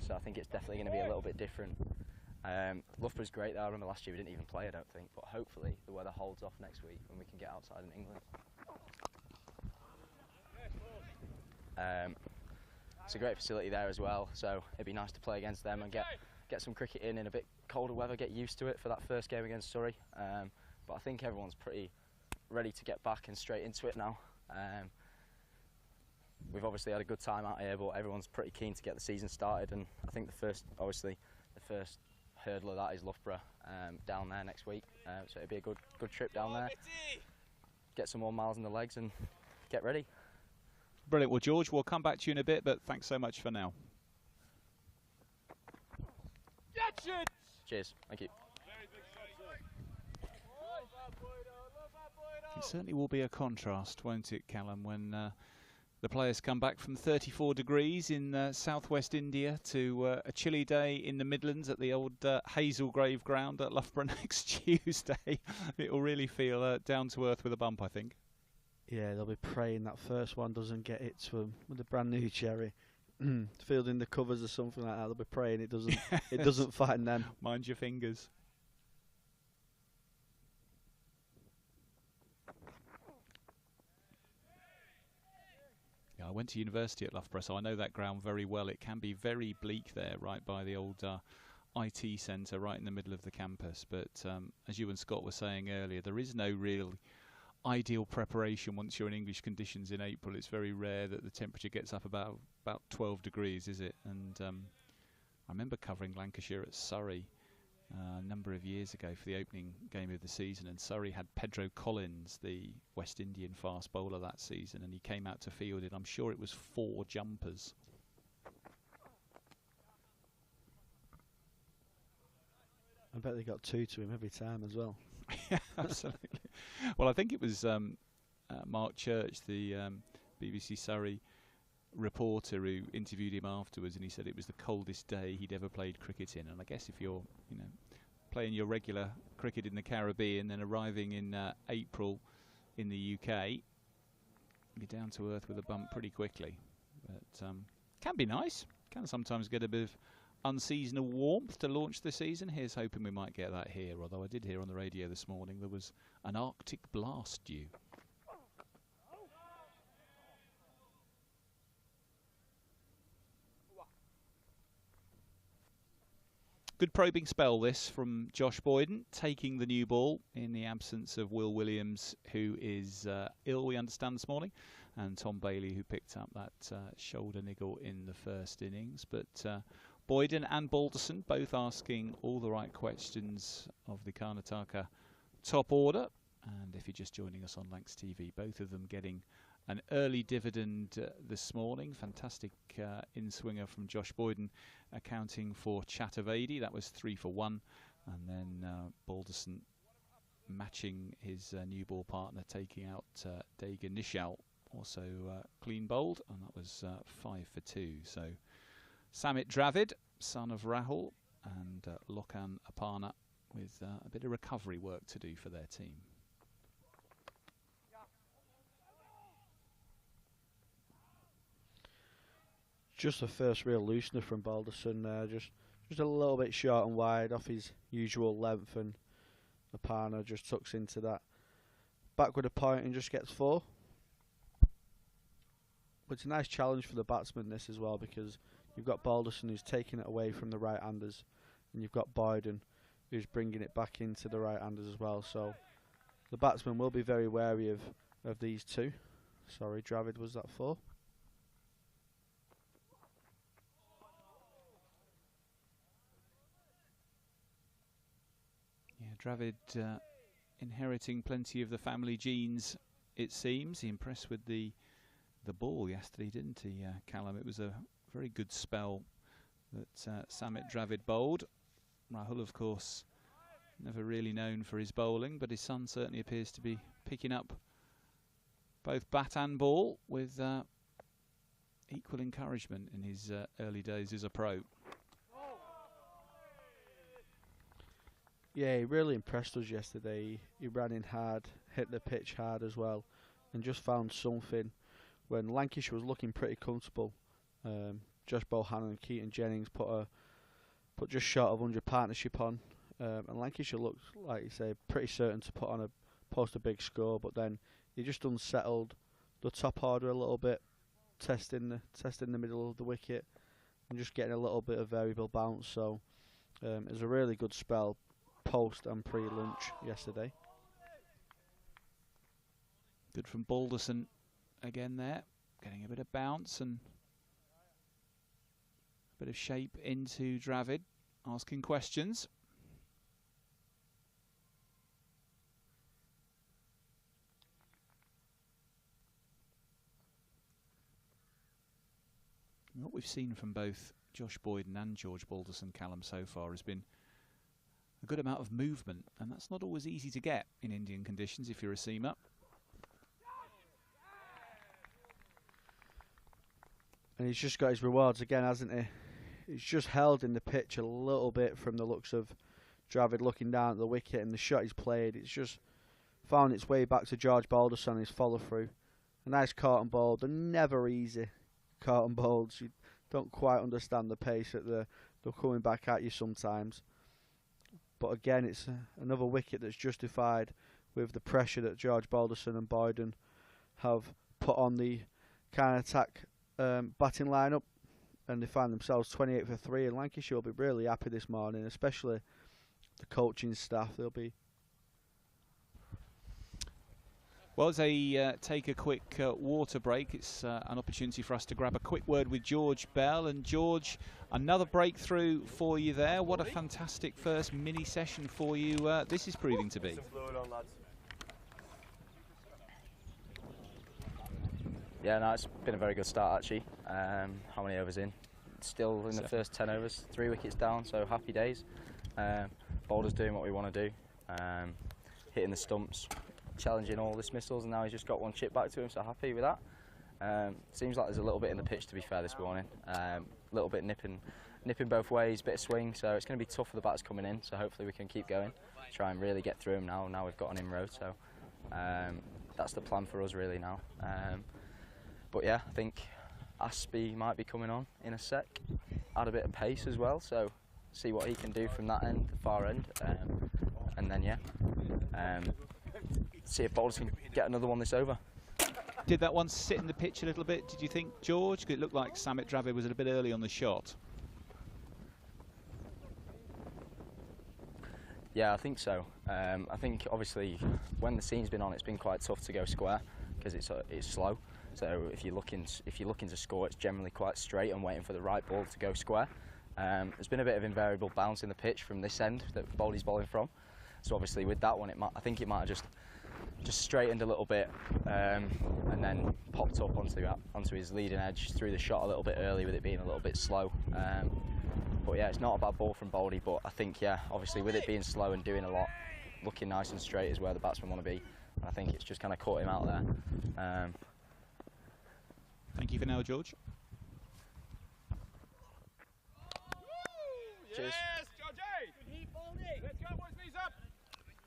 C: So I think it's definitely going to be a little bit different. Loughborough's great there. I remember last year we didn't even play, I don't think, but hopefully the weather holds off next week when we can get outside in England. It's a great facility there as well, so it'd be nice to play against them and get some cricket in a bit colder weather, get used to it for that first game against Surrey. But I think everyone's pretty ready to get back and straight into it now. We've obviously had a good time out here, but everyone's pretty keen to get the season started, and I think the first hurdle of that is Loughborough down there next week. So it'll be a good trip down there, get some more miles in the legs and get ready.
F: Brilliant. Well, George, we'll come back to you in a bit, but thanks so much for now.
C: Cheers. Thank you.
F: It certainly will be a contrast, won't it, Callum, when the players come back from 34 degrees in southwest India to a chilly day in the Midlands at the old Hazelgrave ground at Loughborough next Tuesday. It will really feel down to earth with a bump, I think.
B: Yeah, they'll be praying that first one doesn't get it to them with a brand new cherry. Fielding the covers or something like that. They'll be praying it doesn't it doesn't find them.
F: Mind your fingers. Yeah, I went to university at Loughborough, so I know that ground very well. It can be very bleak there, right by the old IT centre, right in the middle of the campus. But as you and Scott were saying earlier, there is no real ideal preparation once you're in English conditions in April. It's very rare that the temperature gets up about 12 degrees, is it? And I remember covering Lancashire at Surrey a number of years ago for the opening game of the season, and Surrey had Pedro Collins, the West Indian fast bowler that season, and he came out to field in, I'm sure it was 4 jumpers.
B: I bet they got 2 to him every time as well.
F: Yeah, absolutely. Well, I think it was Mark Church, the BBC Surrey reporter, who interviewed him afterwards, and he said it was the coldest day he'd ever played cricket in. And I guess if you're, playing your regular cricket in the Caribbean, then arriving in April in the UK, you're down to earth with a bump pretty quickly. But can be nice. Can sometimes get a bit of unseasonal warmth to launch the season. Here's hoping we might get that here, although I did hear on the radio this morning there was an Arctic blast due. Good probing spell this from Josh Boyden, taking the new ball in the absence of Will Williams, who is ill, we understand, this morning, and Tom Bailey, who picked up that shoulder niggle in the first innings. But Boyden and Balderson both asking all the right questions of the Karnataka top order. And if you're just joining us on Lancs TV, both of them getting an early dividend this morning. Fantastic in-swinger from Josh Boyden, accounting for Chaturvedi. That was 3 for 1. And then Balderson matching his new ball partner, taking out Dega Nishal, also clean bowled, and that was 5 for 2. So Samit Dravid son of Rahul, and Lokan Aparna with a bit of recovery work to do for their team.
B: Just the first real loosener from Balderson there, just a little bit short and wide off his usual length, and Aparna just tucks into that back with a point and just gets 4. But it's a nice challenge for the batsman this as well, because you've got Balderson who's taking it away from the right-handers, and you've got Boyden who's bringing it back into the right-handers as well. So the batsman will be very wary of these two. Sorry, Dravid, was that 4?
F: Yeah, Dravid inheriting plenty of the family genes, it seems. He impressed with the ball yesterday, didn't he, Callum? It was a very good spell that Samit Dravid bowled. Rahul, of course, never really known for his bowling, but his son certainly appears to be picking up both bat and ball with equal encouragement in his early days as a pro.
B: Yeah, he really impressed us yesterday. He ran in hard, hit the pitch hard as well, and just found something when Lancashire was looking pretty comfortable. Josh Bohannon and Keaton Jennings put just short of 100 partnership on, and Lancashire looked, like you say, pretty certain to post a big score. But then he just unsettled the top order a little bit, testing the middle of the wicket, and just getting a little bit of variable bounce. So it was a really good spell post and pre-lunch yesterday.
F: Good from Balderson again there, getting a bit of bounce and a bit of shape into Dravid, asking questions. What we've seen from both Josh Boyden and George Balderson, Callum, so far has been a good amount of movement, and that's not always easy to get in Indian conditions if you're a seamer.
B: And he's just got his rewards again, hasn't he? He's just held in the pitch a little bit from the looks of Dravid looking down at the wicket, and the shot he's played, it's just found its way back to George Balderson and his follow through. A nice caught and bowled, they're never easy caught and bowled. You don't quite understand the pace that they're coming back at you sometimes. But again, it's another wicket that's justified with the pressure that George Balderson and Boyden have put on the Karnataka batting lineup, and they find themselves 28 for 3. And Lancashire will be really happy this morning, especially the coaching staff. They'll be.
F: Well, as they take a quick water break, it's an opportunity for us to grab a quick word with George Bell. And George, another breakthrough for you there. What a fantastic first mini session for you this is proving to be.
C: Yeah, no, it's been a very good start actually. How many overs in? Still in the first 10 overs, 3 wickets down, so happy days. Bowler's doing what we want to do, hitting the stumps, challenging all dismissals, and now he's just got one chip back to him, so happy with that. Seems like there's a little bit in the pitch, to be fair, this morning. A little bit nipping both ways, bit of swing, so it's going to be tough for the batters coming in, so hopefully we can keep going, try and really get through them now. Now we've got an inroad, so that's the plan for us really now. But yeah, I think Aspie might be coming on in a sec, add a bit of pace as well, so see what he can do from that end, the far end, and then yeah, see if bowlers can get another one this over.
F: Did that one sit in the pitch a little bit, did you think, George? It looked like Samit Dravid was a bit early on the shot.
C: Yeah, I think so. I think obviously when the seam's been on, it's been quite tough to go square because it's slow. So if you're looking to score, it's generally quite straight and waiting for the right ball to go square. There's been a bit of invariable bounce in the pitch from this end that Bowley's bowling from. So obviously with that one, I think it might have just straightened a little bit and then popped up onto his leading edge, threw the shot a little bit early with it being a little bit slow. But yeah, it's not a bad ball from Bowley, but I think yeah, obviously with it being slow and doing a lot, looking nice and straight is where the batsmen want to be. And I think it's just kind of caught him out there.
F: Thank you for now, George.
C: Cheers.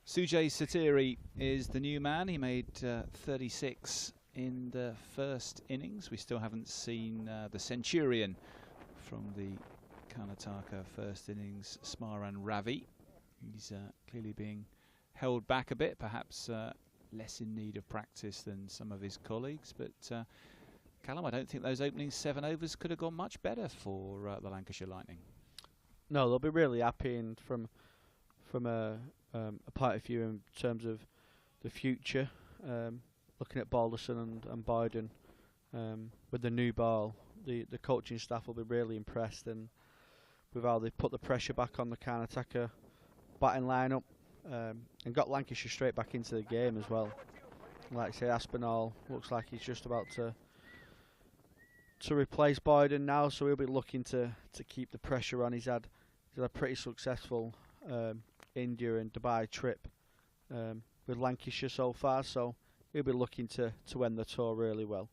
F: Sujay Satiri is the new man. He made 36 in the first innings. We still haven't seen the Centurion from the Karnataka first innings, Smaran Ravi. He's clearly being held back a bit, perhaps less in need of practice than some of his colleagues. But Callum, I don't think those opening 7 overs could have gone much better for the Lancashire Lightning.
B: No, they'll be really happy, and from a point of view in terms of the future, looking at Balderson and Boyden with the new ball, the coaching staff will be really impressed and with how they put the pressure back on the Karnataka batting lineup and got Lancashire straight back into the game as well. Like I say, Aspinall looks like he's just about to replace Boyden now, so he'll be looking to keep the pressure on. He's had a pretty successful India and Dubai trip with Lancashire so far, so he'll be looking to end the tour really well.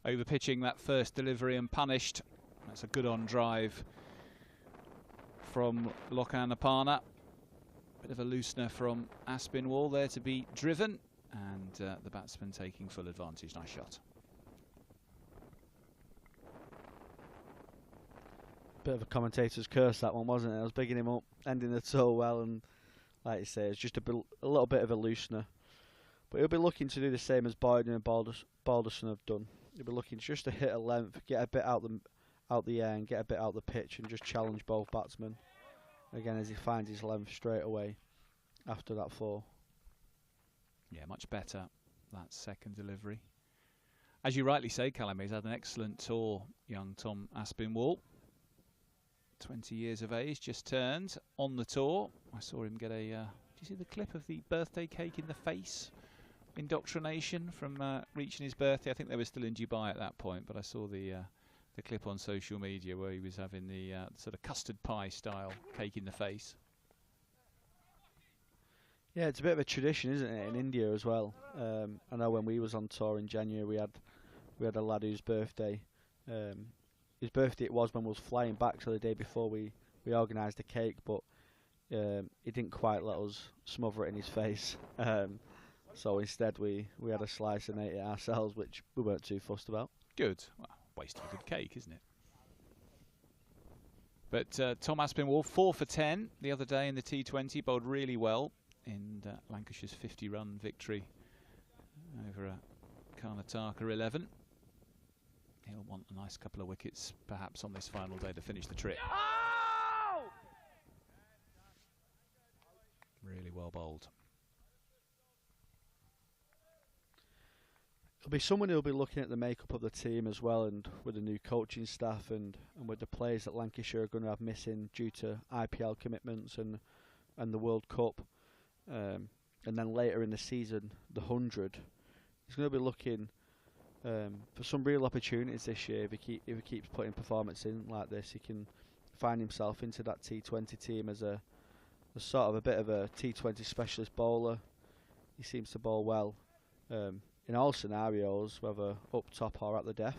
F: Over pitching that first delivery and punished. That's a good on drive from Lokanapana. Bit of a loosener from Aspinwall there to be driven, and the batsman taking full advantage. Nice shot.
B: Bit of a commentator's curse, that one, wasn't it? I was bigging him up, ending the tour well, and like you say, it's just a little bit of a loosener. But he'll be looking to do the same as Boyden and Balderson have done. He'll be looking just to hit a length, get a bit out the air and get a bit out the pitch and just challenge both batsmen. Again, as he finds his length straight away after that 4.
F: Yeah, much better, that second delivery. As you rightly say, Callum, he's had an excellent tour, young Tom Aspinwall. 20 years of age, just turned on the tour. I saw him get a, did you see the clip of the birthday cake in the face indoctrination from reaching his birthday? I think they were still in Dubai at that point, but I saw the clip on social media where he was having the sort of custard pie style cake in the face.
B: Yeah, it's a bit of a tradition, isn't it, in India as well. I know when we was on tour in January, we had a lad whose birthday, his birthday it was when we was flying back, so the day before we organised a cake, but he didn't quite let us smother it in his face. So instead we had a slice and ate it ourselves, which we weren't too fussed about.
F: Good. Well, waste of a good cake, isn't it? But Tom Aspinwall, 4 for 10 the other day in the T20, bowled really well in Lancashire's 50-run victory over Karnataka 11. He'll want a nice couple of wickets, perhaps, on this final day to finish the trip. Oh! Really well bowled.
B: It'll be someone who'll be looking at the makeup of the team as well, and with the new coaching staff and with the players that Lancashire are going to have missing due to IPL commitments and the World Cup, and then later in the season, the 100. He's going to be looking for some real opportunities this year. If he keeps putting performance in like this, he can find himself into that T20 team as a sort of a bit of a T20 specialist bowler. He seems to bowl well in all scenarios, whether up top or at the death.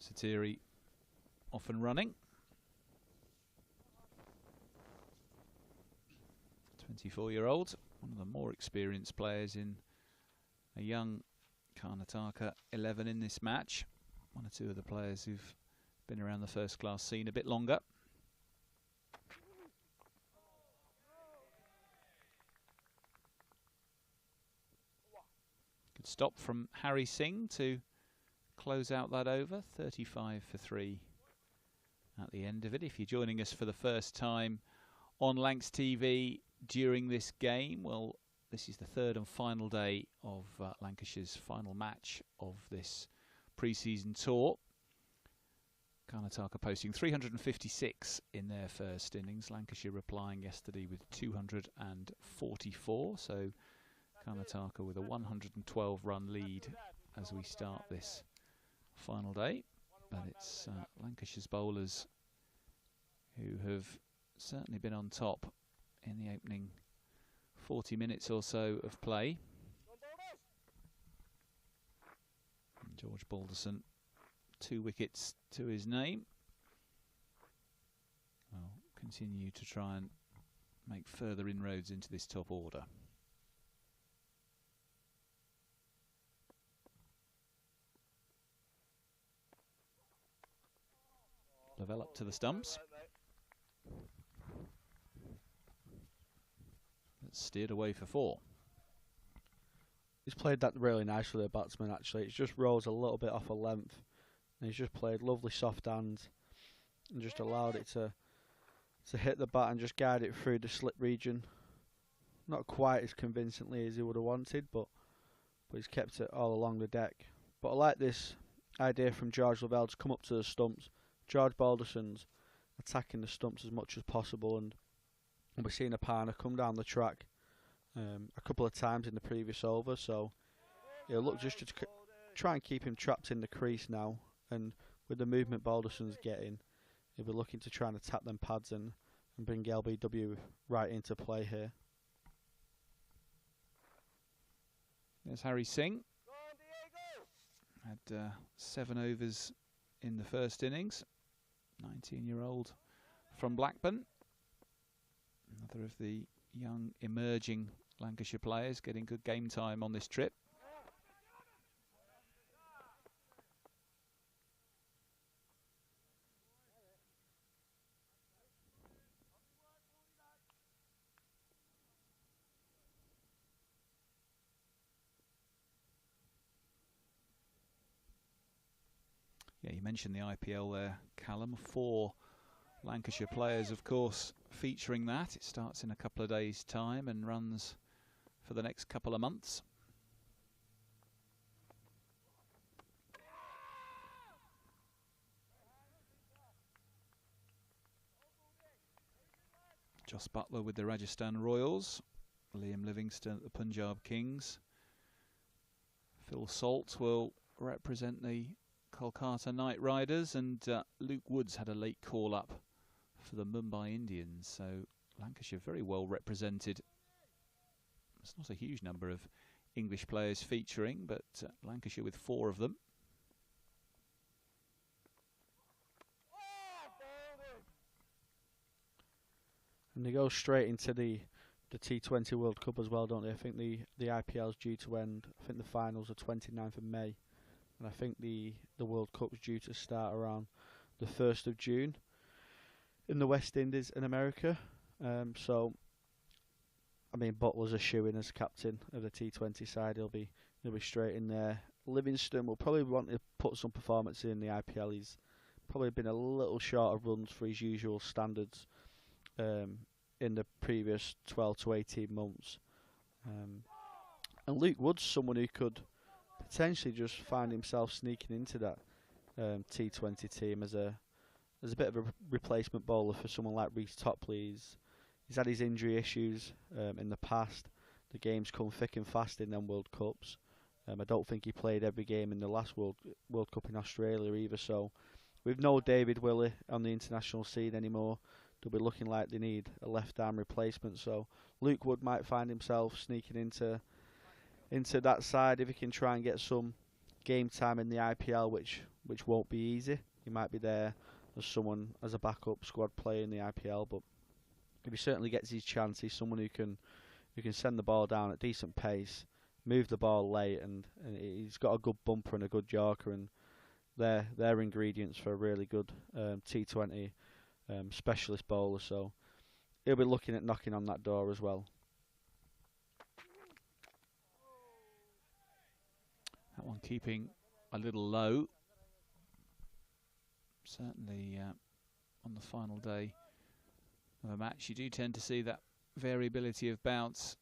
F: Satiri off and running. 24-year-old, one of the more experienced players in a young Karnataka 11 in this match. One or two of the players who've been around the first class scene a bit longer. Good stop from Harry Singh to close out that over. 35 for 3 at the end of it. If you're joining us for the first time on Lancs TV during this game, well, this is the third and final day of Lancashire's final match of this pre-season tour. Karnataka posting 356 in their first innings. Lancashire replying yesterday with 244. So Karnataka with a 112-run lead as we start this final day. But it's Lancashire's bowlers who have certainly been on top in the opening 40 minutes or so of play. And George Balderson, 2 wickets to his name. Will continue to try and make further inroads into this top order. Lavelle up to the stumps. It's steered away for 4.
B: He's played that really nicely, the batsman, actually. It's just rose a little bit off a length. And he's just played lovely soft hands and just allowed it to hit the bat and just guide it through the slip region. Not quite as convincingly as he would have wanted, but he's kept it all along the deck. But I like this idea from George Lavelle to come up to the stumps. George Balderson's attacking the stumps as much as possible, and we're seeing a partner come down the track a couple of times in the previous over, so he'll look just to try and keep him trapped in the crease now, and with the movement Balderson's getting, he'll be looking to try and tap them pads and bring LBW right into play here.
F: There's Harry Singh. Had 7 overs in the first innings. 19-year-old from Blackburn. Another of the young emerging Lancashire players getting good game time on this trip. Yeah, you mentioned the IPL there, Callum. 4 Lancashire players, of course, featuring that. It starts in a couple of days' time and runs for the next couple of months. Jos Buttler with the Rajasthan Royals. Liam Livingstone at the Punjab Kings. Phil Salt will represent the Kolkata Knight Riders, and Luke Woods had a late call-up for the Mumbai Indians, so Lancashire very well represented. It's not a huge number of English players featuring, but Lancashire with 4 of them.
B: And they go straight into the T20 World Cup as well, don't they? I think the IPL's due to end. I think the finals are 29th of May. And I think the World Cup's due to start around the 1st of June in the West Indies in America. So, I mean, Butler's a shoo-in as captain of the T20 side. He'll be straight in there. Livingston will probably want to put some performance in the IPL. He's probably been a little short of runs for his usual standards in the previous 12 to 18 months. And Luke Wood's someone who could potentially just find himself sneaking into that T20 team as a bit of a replacement bowler for someone like Reece Topley. He's had his injury issues in the past. The game's come thick and fast in them World Cups. I don't think he played every game in the last World Cup in Australia either. So, with no David Willey on the international scene anymore, they'll be looking like they need a left-arm replacement. So, Luke Wood might find himself sneaking into that side if he can try and get some game time in the IPL, which won't be easy. He might be there as a backup squad player in the IPL, but if he certainly gets his chance, he's someone who can send the ball down at decent pace, move the ball late, and he's got a good bumper and a good yorker, and they're ingredients for a really good T20 specialist bowler. So he'll be looking at knocking on that door as well.
F: That one keeping a little low. Certainly on the final day of a match, you do tend to see that variability of bounce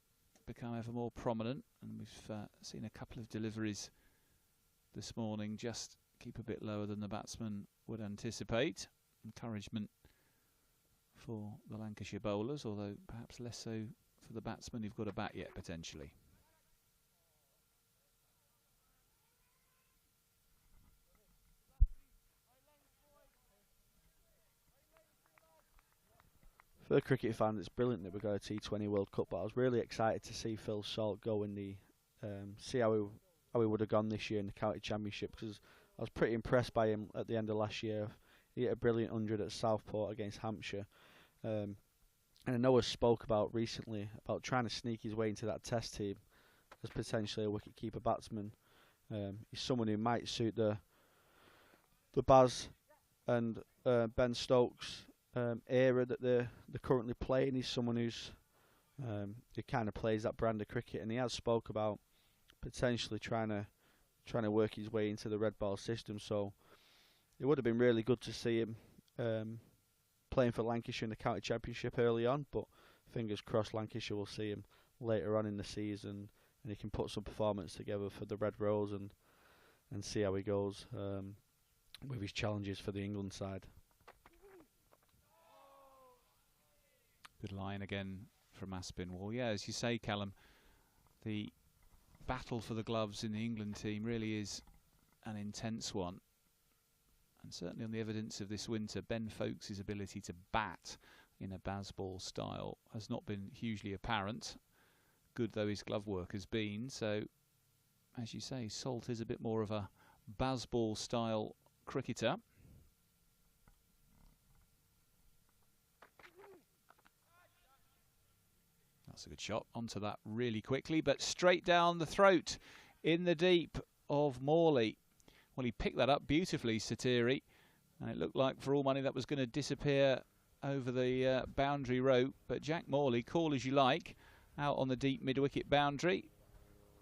F: become ever more prominent, and we've seen a couple of deliveries this morning just keep a bit lower than the batsman would anticipate. Encouragement for the Lancashire bowlers, although perhaps less so for the batsmen who've got a bat yet potentially.
B: for the cricket fans, it's brilliant that we got a T20 World Cup. But I was really excited to see Phil Salt go in the see how he would have gone this year in the county championship, because I was pretty impressed by him at the end of last year. He hit a brilliant 100 at Southport against Hampshire. And I know spoke about recently about trying to sneak his way into that test team as potentially a wicket-keeper batsman. He's someone who might suit the Baz and Ben Stokes era that they're currently playing. He's someone who kind of plays that brand of cricket, and he has spoke about potentially trying to work his way into the red ball system. So it would have been really good to see him playing for Lancashire in the county championship early on, but fingers crossed Lancashire will see him later on in the season and he can put some performance together for the Red Rose and see how he goes with his challenges for the England side.
F: Good line again from Aspinwall. Yeah, as you say, Callum, the battle for the gloves in the England team really is an intense one. And certainly on the evidence of this winter, Ben Foakes' ability to bat in a Bazball style has not been hugely apparent, good though his glove work has been. So, as you say, Salt is a bit more of a Bazball style cricketer. That's a good shot. Onto that really quickly, but straight down the throat in the deep of Morley. Well, he picked that up beautifully, Satiri, and it looked like for all money that was going to disappear over the boundary rope. But Jack Morley, call as you like, out on the deep mid-wicket boundary,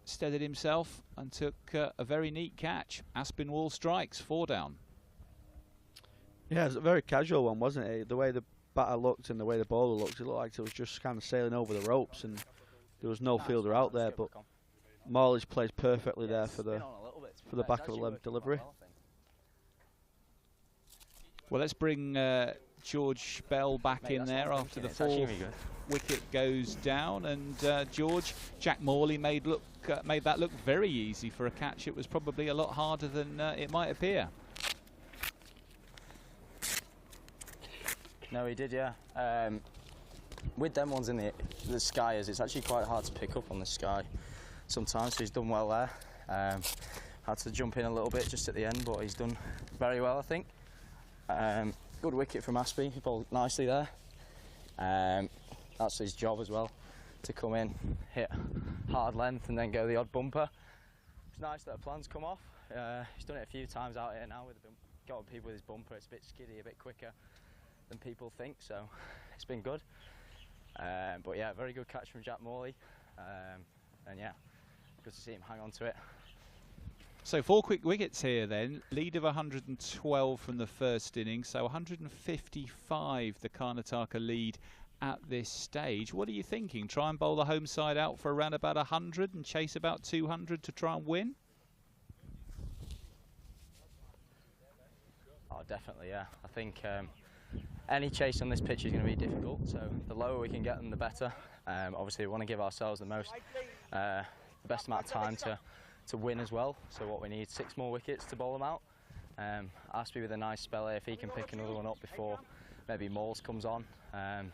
F: steadied himself and took a very neat catch. Aspinwall strikes, 4 down.
B: Yeah, it was a very casual one, wasn't it? The way the batter looked and the way the bowler looked, it looked like it was just kind of sailing over the ropes and there was no fielder out there. But Morley's plays perfectly there for the back of the leg delivery.
F: Well, let's bring George Bell back in there after the 4th wicket goes down. And George, Jack Morley made that look very easy for a catch. It was probably a lot harder than it might appear.
C: No, he did, yeah. With them ones in the Skyers, it's actually quite hard to pick up on the sky sometimes, so he's done well there. Had to jump in a little bit just at the end, but he's done very well, I think. Good wicket from Aspie, he bowled nicely there. That's his job as well, to come in, hit hard length and then go the odd bumper. It's nice that the plan's come off. He's done it a few times out here now, got people with his bumper. It's a bit skiddy, a bit quicker than people think, so it's been good. But yeah, very good catch from Jack Morley, and yeah, good to see him hang on to it.
F: So 4 quick wickets here then, lead of 112 from the first innings, so 155 the Karnataka lead at this stage. What are you thinking? Try and bowl the home side out for around about 100 and chase about 200 to try and win?
C: Oh, definitely, yeah. I think any chase on this pitch is going to be difficult, so the lower we can get them, the better. Obviously, we want to give ourselves the best amount of time to win as well. So what we need, 6 more wickets to bowl them out. Aspie with a nice spell here, if he can pick another one up before maybe Moles comes on.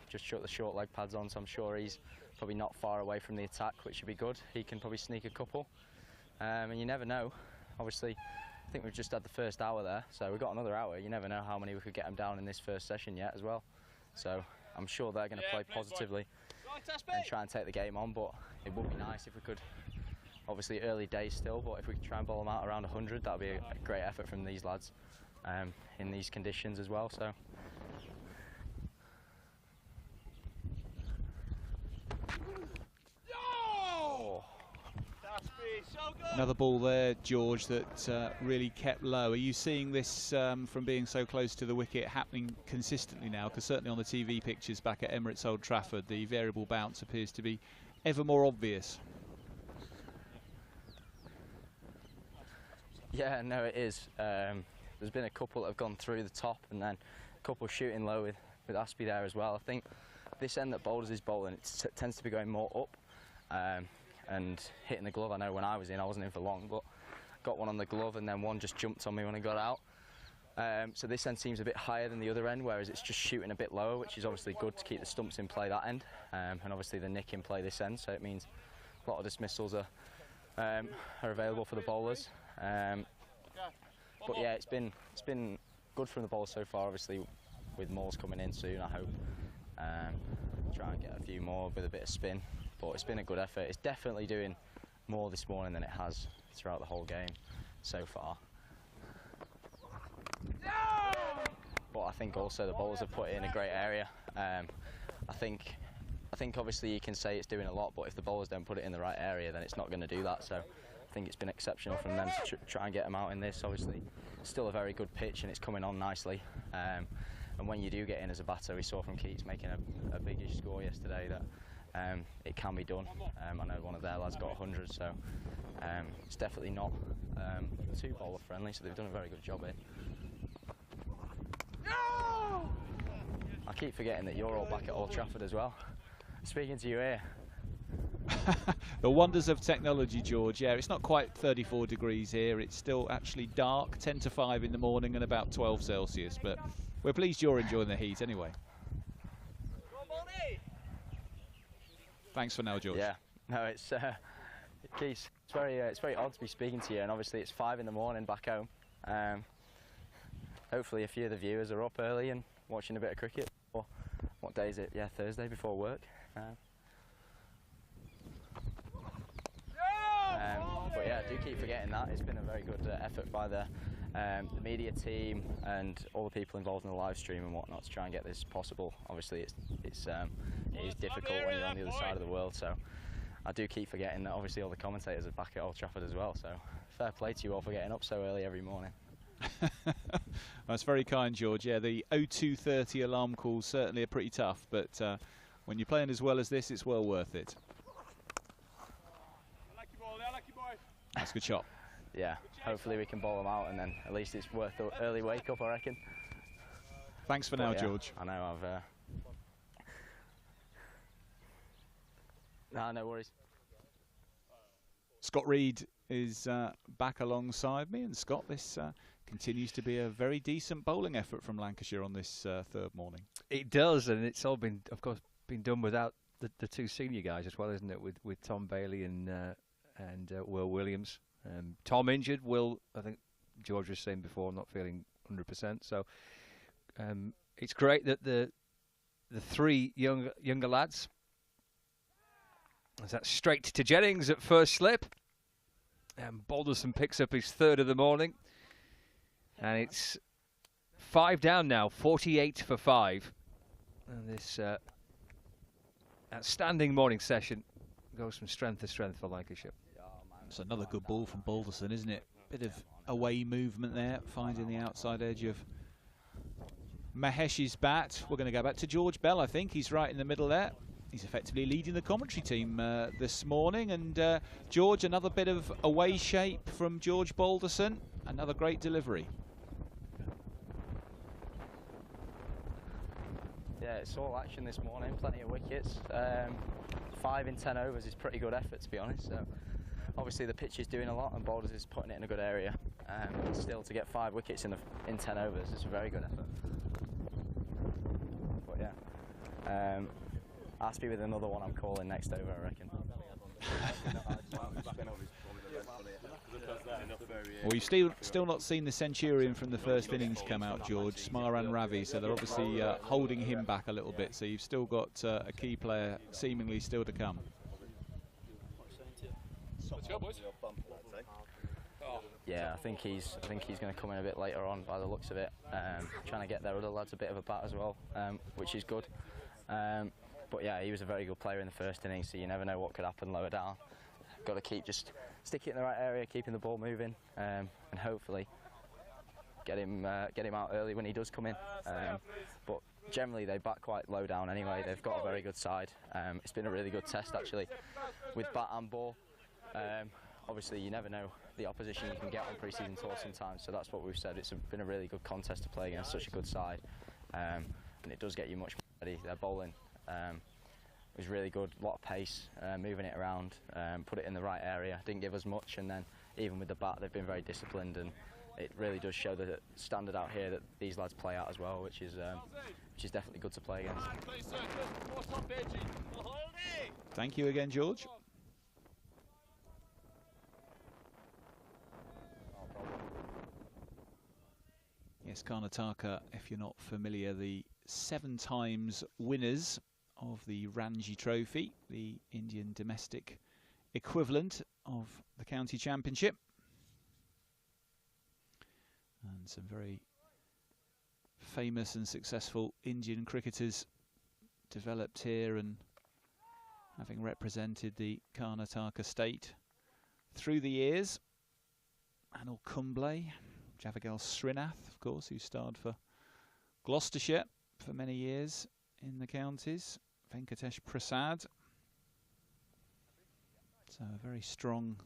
C: Just shut the short leg pads on, so I'm sure he's probably not far away from the attack, which should be good. He can probably sneak a couple. And you never know. Obviously, I think we've just had the first hour there, so we've got another hour. You never know how many we could get them down in this first session yet as well. So I'm sure they're going to play positively and try and take the game on, but it would be nice if we could, obviously early days still, but if we could try and bowl them out around 100, that would be a great effort from these lads in these conditions as well. So.
F: Another ball there, George, that really kept low. Are you seeing this from being so close to the wicket happening consistently now? Because certainly on the TV pictures back at Emirates Old Trafford, the variable bounce appears to be ever more obvious.
C: Yeah, no, it is. There's been a couple that have gone through the top and then a couple shooting low with Aspie there as well. I think this end that bowlers is bowling, it tends to be going more up. And hitting the glove. I know when I was in, I wasn't in for long, but got one on the glove and then one just jumped on me when I got out. So this end seems a bit higher than the other end, whereas it's just shooting a bit lower, which is obviously good to keep the stumps in play that end, and obviously the nick in play this end. So it means a lot of dismissals are available for the bowlers. But yeah, it's been good from the bowlers so far. Obviously, with Moores coming in soon, I hope try and get a few more with a bit of spin. But it's been a good effort. It's definitely doing more this morning than it has throughout the whole game so far. But I think also the bowlers have put it in a great area. I think obviously you can say it's doing a lot, but if the bowlers don't put it in the right area, then it's not going to do that. So I think it's been exceptional from them to try and get them out in this. Obviously, still a very good pitch and it's coming on nicely. And when you do get in as a batter, we saw from Keats making a biggish score yesterday that it can be done. I know one of their lads got 100, so it's definitely not too bowler friendly. So they've done a very good job here. I keep forgetting that you're all back at Old Trafford as well. Speaking to you here.
F: The wonders of technology, George. Yeah, it's not quite 34 degrees here. It's still actually dark, 10 to 5 in the morning and about 12 Celsius. But we're pleased you're enjoying the heat anyway. Thanks for now, George.
C: Yeah, no, it's Keith. It's very odd to be speaking to you, and obviously it's 5 in the morning back home. Hopefully a few of the viewers are up early and watching a bit of cricket. Or what day is it? Yeah, Thursday before work. But yeah, I do keep forgetting that. It's been a very good effort by the media team and all the people involved in the live stream and whatnot to try and get this possible. Obviously, it is difficult when you're on the other side of the world. So I do keep forgetting that. Obviously, all the commentators are back at Old Trafford as well. So fair play to you all for getting up so early every morning.
F: That's very kind, George. Yeah, the 02:30 alarm calls certainly are pretty tough, but when you're playing as well as this, it's well worth it. That's a good shot.
C: Yeah, hopefully we can bowl them out, and then at least it's worth the early wake up, I reckon.
F: Thanks for now, George.
C: I know no worries.
F: Scott Reed is back alongside me, and Scott, this continues to be a very decent bowling effort from Lancashire on this third morning.
A: It does, and it's all been, of course, been done without the two senior guys as well, isn't it? With Tom Bailey and Will Williams. Tom injured. Will, I think George was saying before, not feeling 100%. So it's great that the three younger lads. That's straight to Jennings at first slip. And Balderson picks up his third of the morning. And it's 5 down now, 48 for 5. And this outstanding morning session goes from strength to strength for Lancashire.
F: It's another good ball from Balderson, isn't it? Bit of away movement there, finding the outside edge of Mahesh's bat. We're going to go back to George Bell, I think. He's right in the middle there. He's effectively leading the commentary team this morning. And George, another bit of away shape from George Balderson. Another great delivery.
C: Yeah, it's all action this morning, plenty of wickets. 5 in 10 overs is pretty good effort, to be honest. So obviously the pitch is doing a lot and Boulders is putting it in a good area. Still to get 5 wickets in 10 overs is a very good effort. But yeah, ask me with another one I'm calling next over, I reckon.
F: Well, you've still not seen the Centurion from the first innings come out, George, Smaran Ravi, so they're obviously holding him back a little bit, so you've still got a key player seemingly still to come.
C: Yeah, I think he's going to come in a bit later on by the looks of it. Trying to get their other lads a bit of a bat as well, which is good. But yeah, he was a very good player in the first innings, so you never know what could happen lower down. Got to keep just sticking it in the right area, keeping the ball moving, and hopefully get him out early when he does come in. But generally they bat quite low down anyway. They've got a very good side. It's been a really good test actually with bat and ball. Obviously you never know the opposition you can get on pre-season tour sometimes, so that's what we've said. It's been a really good contest to play against such a good side, and it does get you much more ready. Their bowling was really good, a lot of pace, moving it around, put it in the right area, didn't give us much, and then even with the bat they've been very disciplined and it really does show the standard out here that these lads play at as well, which is definitely good to play against.
F: Thank you again, George. Yes, Karnataka, if you're not familiar, the 7 times winners of the Ranji Trophy, the Indian domestic equivalent of the county championship. And some very famous and successful Indian cricketers developed here, and having represented the Karnataka state through the years. Anil Kumble, Javagal Srinath, of course, who starred for Gloucestershire for many years in the counties. Venkatesh Prasad. So a very strong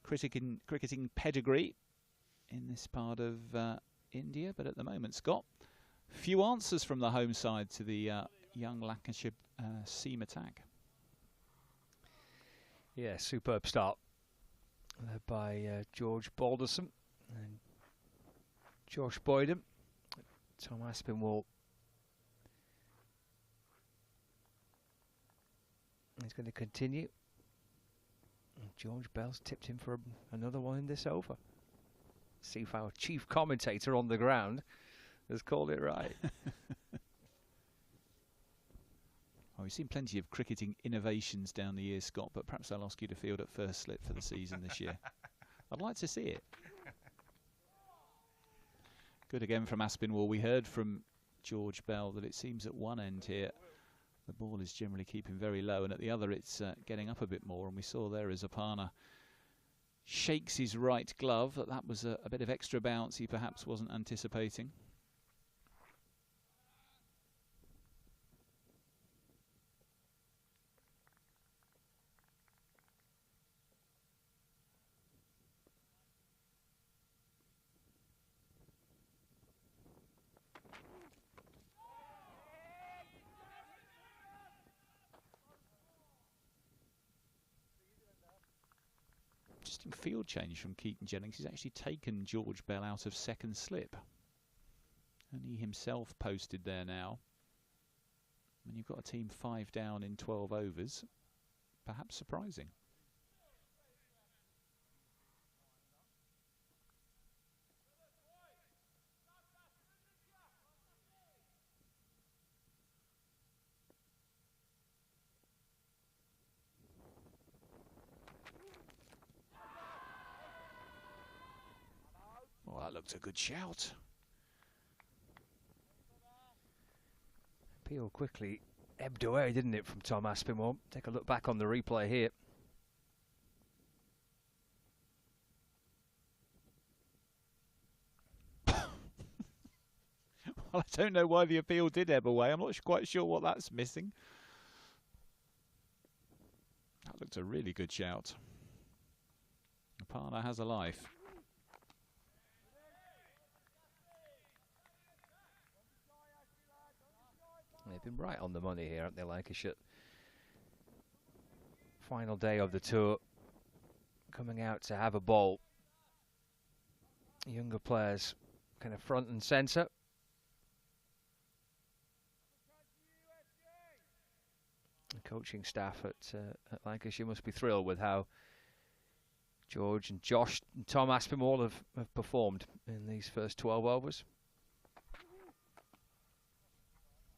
F: cricketing pedigree in this part of India. But at the moment, Scott, few answers from the home side to the young Lancashire seam attack.
A: Yeah, superb start led by George Balderson and Josh Boyden. Tom Aspinwall is going to continue. And George Bell's tipped him for another one in this over. See if our chief commentator on the ground has called it right.
F: Well, we've seen plenty of cricketing innovations down the years, Scott, but perhaps I'll ask you to field at first slip for the season this year. I'd like to see it. Good again from Aspinwall. We heard from George Bell that it seems at one end here the ball is generally keeping very low, and at the other it's getting up a bit more. And we saw there as Apana shakes his right glove that was a bit of extra bounce he perhaps wasn't anticipating. Interesting field change from Keaton Jennings. He's actually taken George Bell out of second slip. And he himself posted there now. When you've got a team 5 down in 12 overs, perhaps surprising. Well, that looked a good shout.
A: Peel quickly ebbed away, didn't it, from Tom Aspinwall? Take a look back on the replay here.
F: Well, I don't know why the appeal did ebb away. I'm not quite sure what that's missing. That looked a really good shout. Apana has a life.
A: They've been right on the money here, haven't they, Lancashire? Final day of the tour, coming out to have a bowl. Younger players kind of front and centre. The coaching staff at Lancashire must be thrilled with how George and Josh and Tom Aspinwall have performed in these first 12 overs.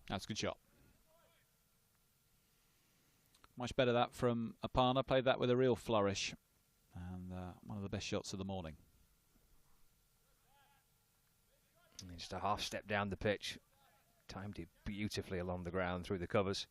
F: That's a good shot. Much better that from Apana. Played that with a real flourish. And one of the best shots of the morning.
A: Just a half step down the pitch. Timed it beautifully along the ground through the covers.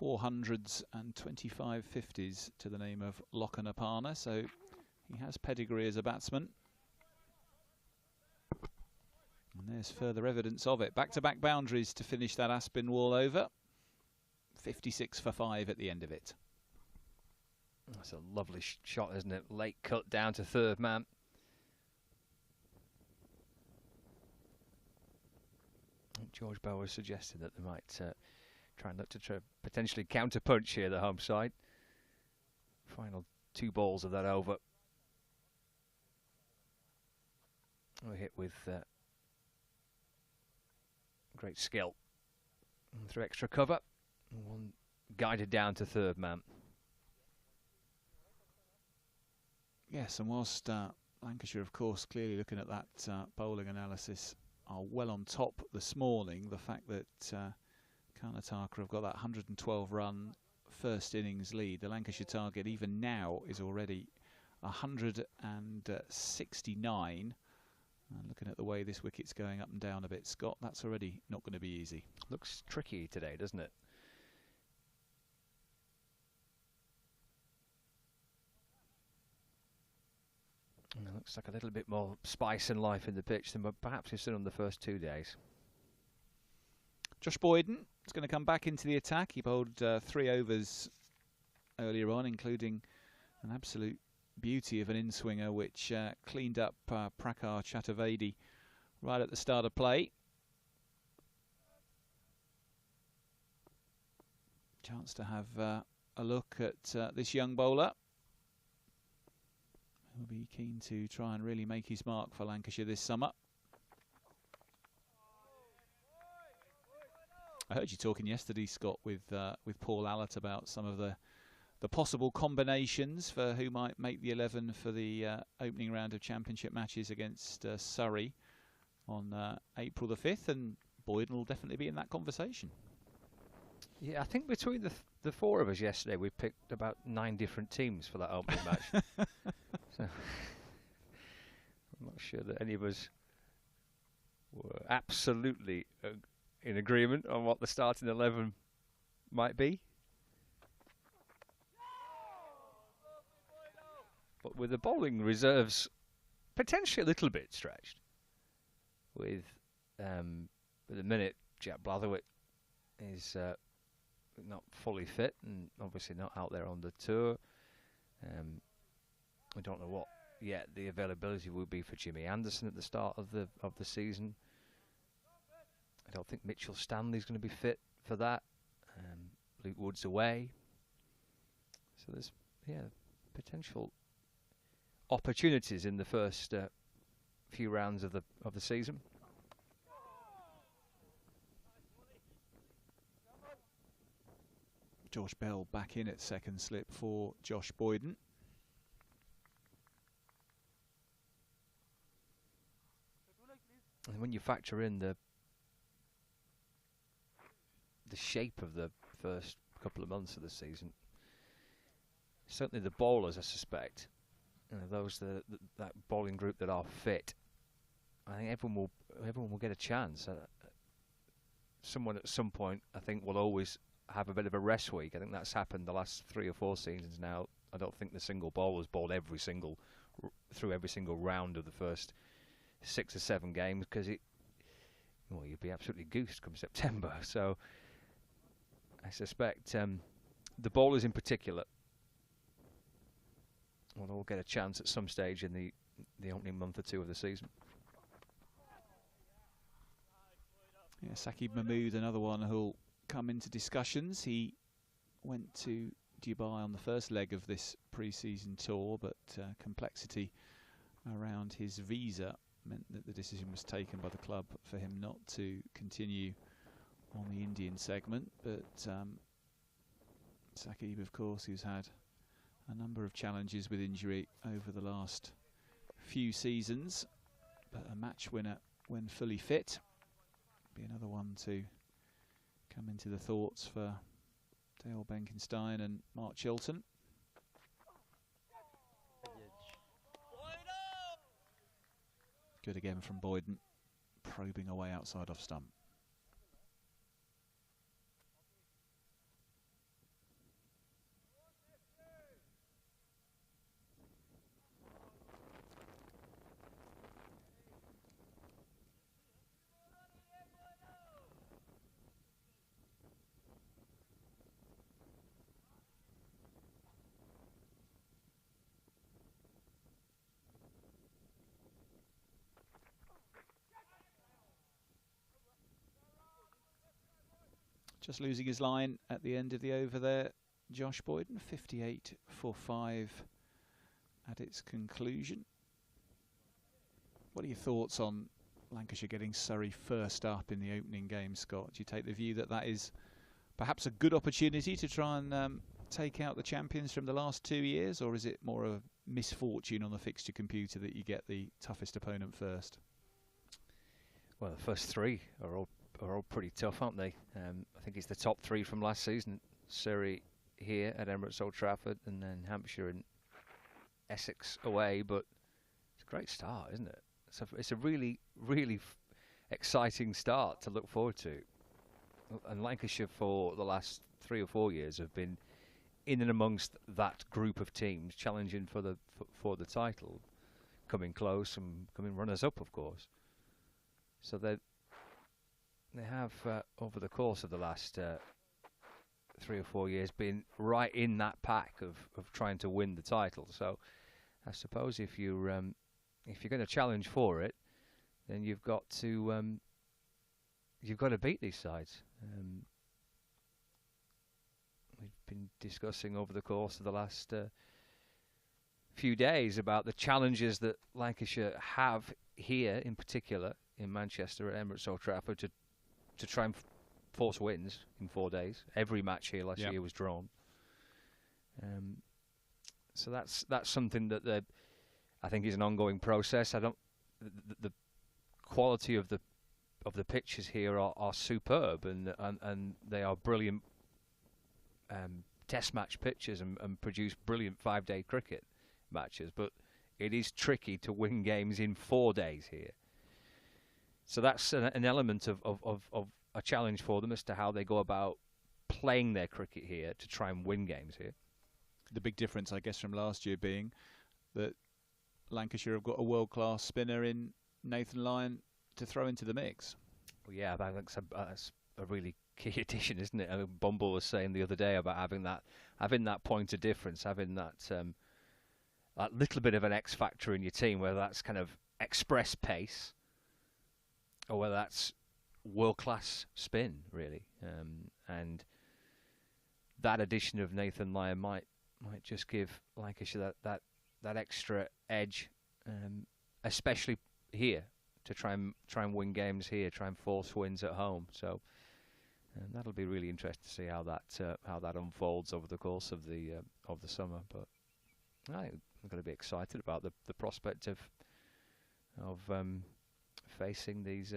F: .400s and 25 50s to the name of Lochan Apana, so he has pedigree as a batsman. And there's further evidence of it. Back-to-back boundaries to finish that Aspinwall over. 56 for 5 at the end of it.
A: That's a lovely shot, isn't it? Late cut down to third man. George Bell was suggesting that they might try and look to potentially counter-punch here, the home side. Final 2 balls of that over. We hit with great skill. And through extra cover. One guided down to third man.
F: Yes, and whilst Lancashire, of course, clearly looking at that bowling analysis, are well on top this morning, the fact that Karnataka have got that 112-run first innings lead. The Lancashire target, even now, is already 169. And looking at the way this wicket's going up and down a bit, Scott, that's already not going to be easy.
A: Looks tricky today, doesn't it? And it looks like a little bit more spice and life in the pitch than perhaps we've seen on the first 2 days.
F: Josh Boyden is going to come back into the attack. He bowled 3 overs earlier on, including an absolute beauty of an in-swinger, which cleaned up Prakar Chaturvedi right at the start of play. Chance to have a look at this young bowler. He'll be keen to try and really make his mark for Lancashire this summer. I heard you talking yesterday, Scott, with Paul Allott about some of the possible combinations for who might make the 11 for the opening round of championship matches against Surrey on April the 5th, and Boyden will definitely be in that conversation.
A: Yeah, I think between the 4 of us yesterday, we picked about 9 different teams for that opening match. So I'm not sure that any of us were absolutely in agreement on what the starting 11 might be. But with the bowling reserves potentially a little bit stretched, with at the minute Jack Blatherwick is not fully fit and obviously not out there on the tour. We don't know what yet the availability will be for Jimmy Anderson at the start of the season. I don't think Mitchell Stanley's going to be fit for that. Luke Wood's away, so there's potential opportunities in the first few rounds of the season.
F: George Bell back in at second slip for Josh Boyden.
A: And when you factor in the shape of the first couple of months of the season, certainly the bowlers, I suspect, those that bowling group that are fit, I think everyone will get a chance. Someone at some point, I think, will always have a bit of a rest week. I think that's happened the last 3 or 4 seasons now. I don't think the single bowler's bowled through every single round of the first 6 or 7 games, because you'd be absolutely goosed come September. So I suspect the bowlers in particular will all get a chance at some stage in the opening month or 2 of the season.
F: Yeah, Saqib Mahmood, another one who'll come into discussions. He went to Dubai on the first leg of this pre-season tour, but complexity around his visa meant that the decision was taken by the club for him not to continue on the Indian segment. But Saqib, of course, who's had a number of challenges with injury over the last few seasons, but a match winner when fully fit. Be another one to come into the thoughts for Dale Benkenstein and Mark Chilton. Good again from Boyden, probing away outside off stump. Just losing his line at the end of the over there. Josh Boyden, 58 for 5 at its conclusion. What are your thoughts on Lancashire getting Surrey first up in the opening game, Scott? Do you take the view that that is perhaps a good opportunity to try and take out the champions from the last 2 years, or is it more a misfortune on the fixture computer that you get the toughest opponent first?
A: Well, the first 3 are all pretty tough, aren't they? I think it's the top 3 from last season. Surrey here at Emirates Old Trafford, and then Hampshire and Essex away. But it's a great start, isn't it? It's a really, really exciting start to look forward to. And Lancashire for the last 3 or 4 years have been in and amongst that group of teams challenging for the title, coming close and coming runners-up, of course. So they have, over the course of the last 3 or 4 years, been right in that pack of trying to win the title. So I suppose if you're going to challenge for it, then you've got to beat these sides. We've been discussing over the course of the last few days about the challenges that Lancashire have here, in particular in Manchester at Emirates Old Trafford, to try and force wins in 4 days. Every match here last year was drawn. So that's something that I think is an ongoing process. The quality of the pitches here are superb, and they are brilliant test match pitches and produce brilliant 5-day cricket matches. But it is tricky to win games in 4 days here. So that's an element of a challenge for them as to how they go about playing their cricket here to try and win games here.
F: The big difference, I guess, from last year being that Lancashire have got a world-class spinner in Nathan Lyon to throw into the mix.
A: Well, yeah, that's a really key addition, isn't it? Bumble was saying the other day about having that point of difference, having that little bit of an X factor in your team, whether that's kind of express pace or whether that's world-class spin, really. And that addition of Nathan Lyon might just give Lancashire that extra edge, especially here, to try and win games here, try and force wins at home. So that'll be really interesting to see how that unfolds over the course of the summer. But I'm going to be excited about the prospect of facing these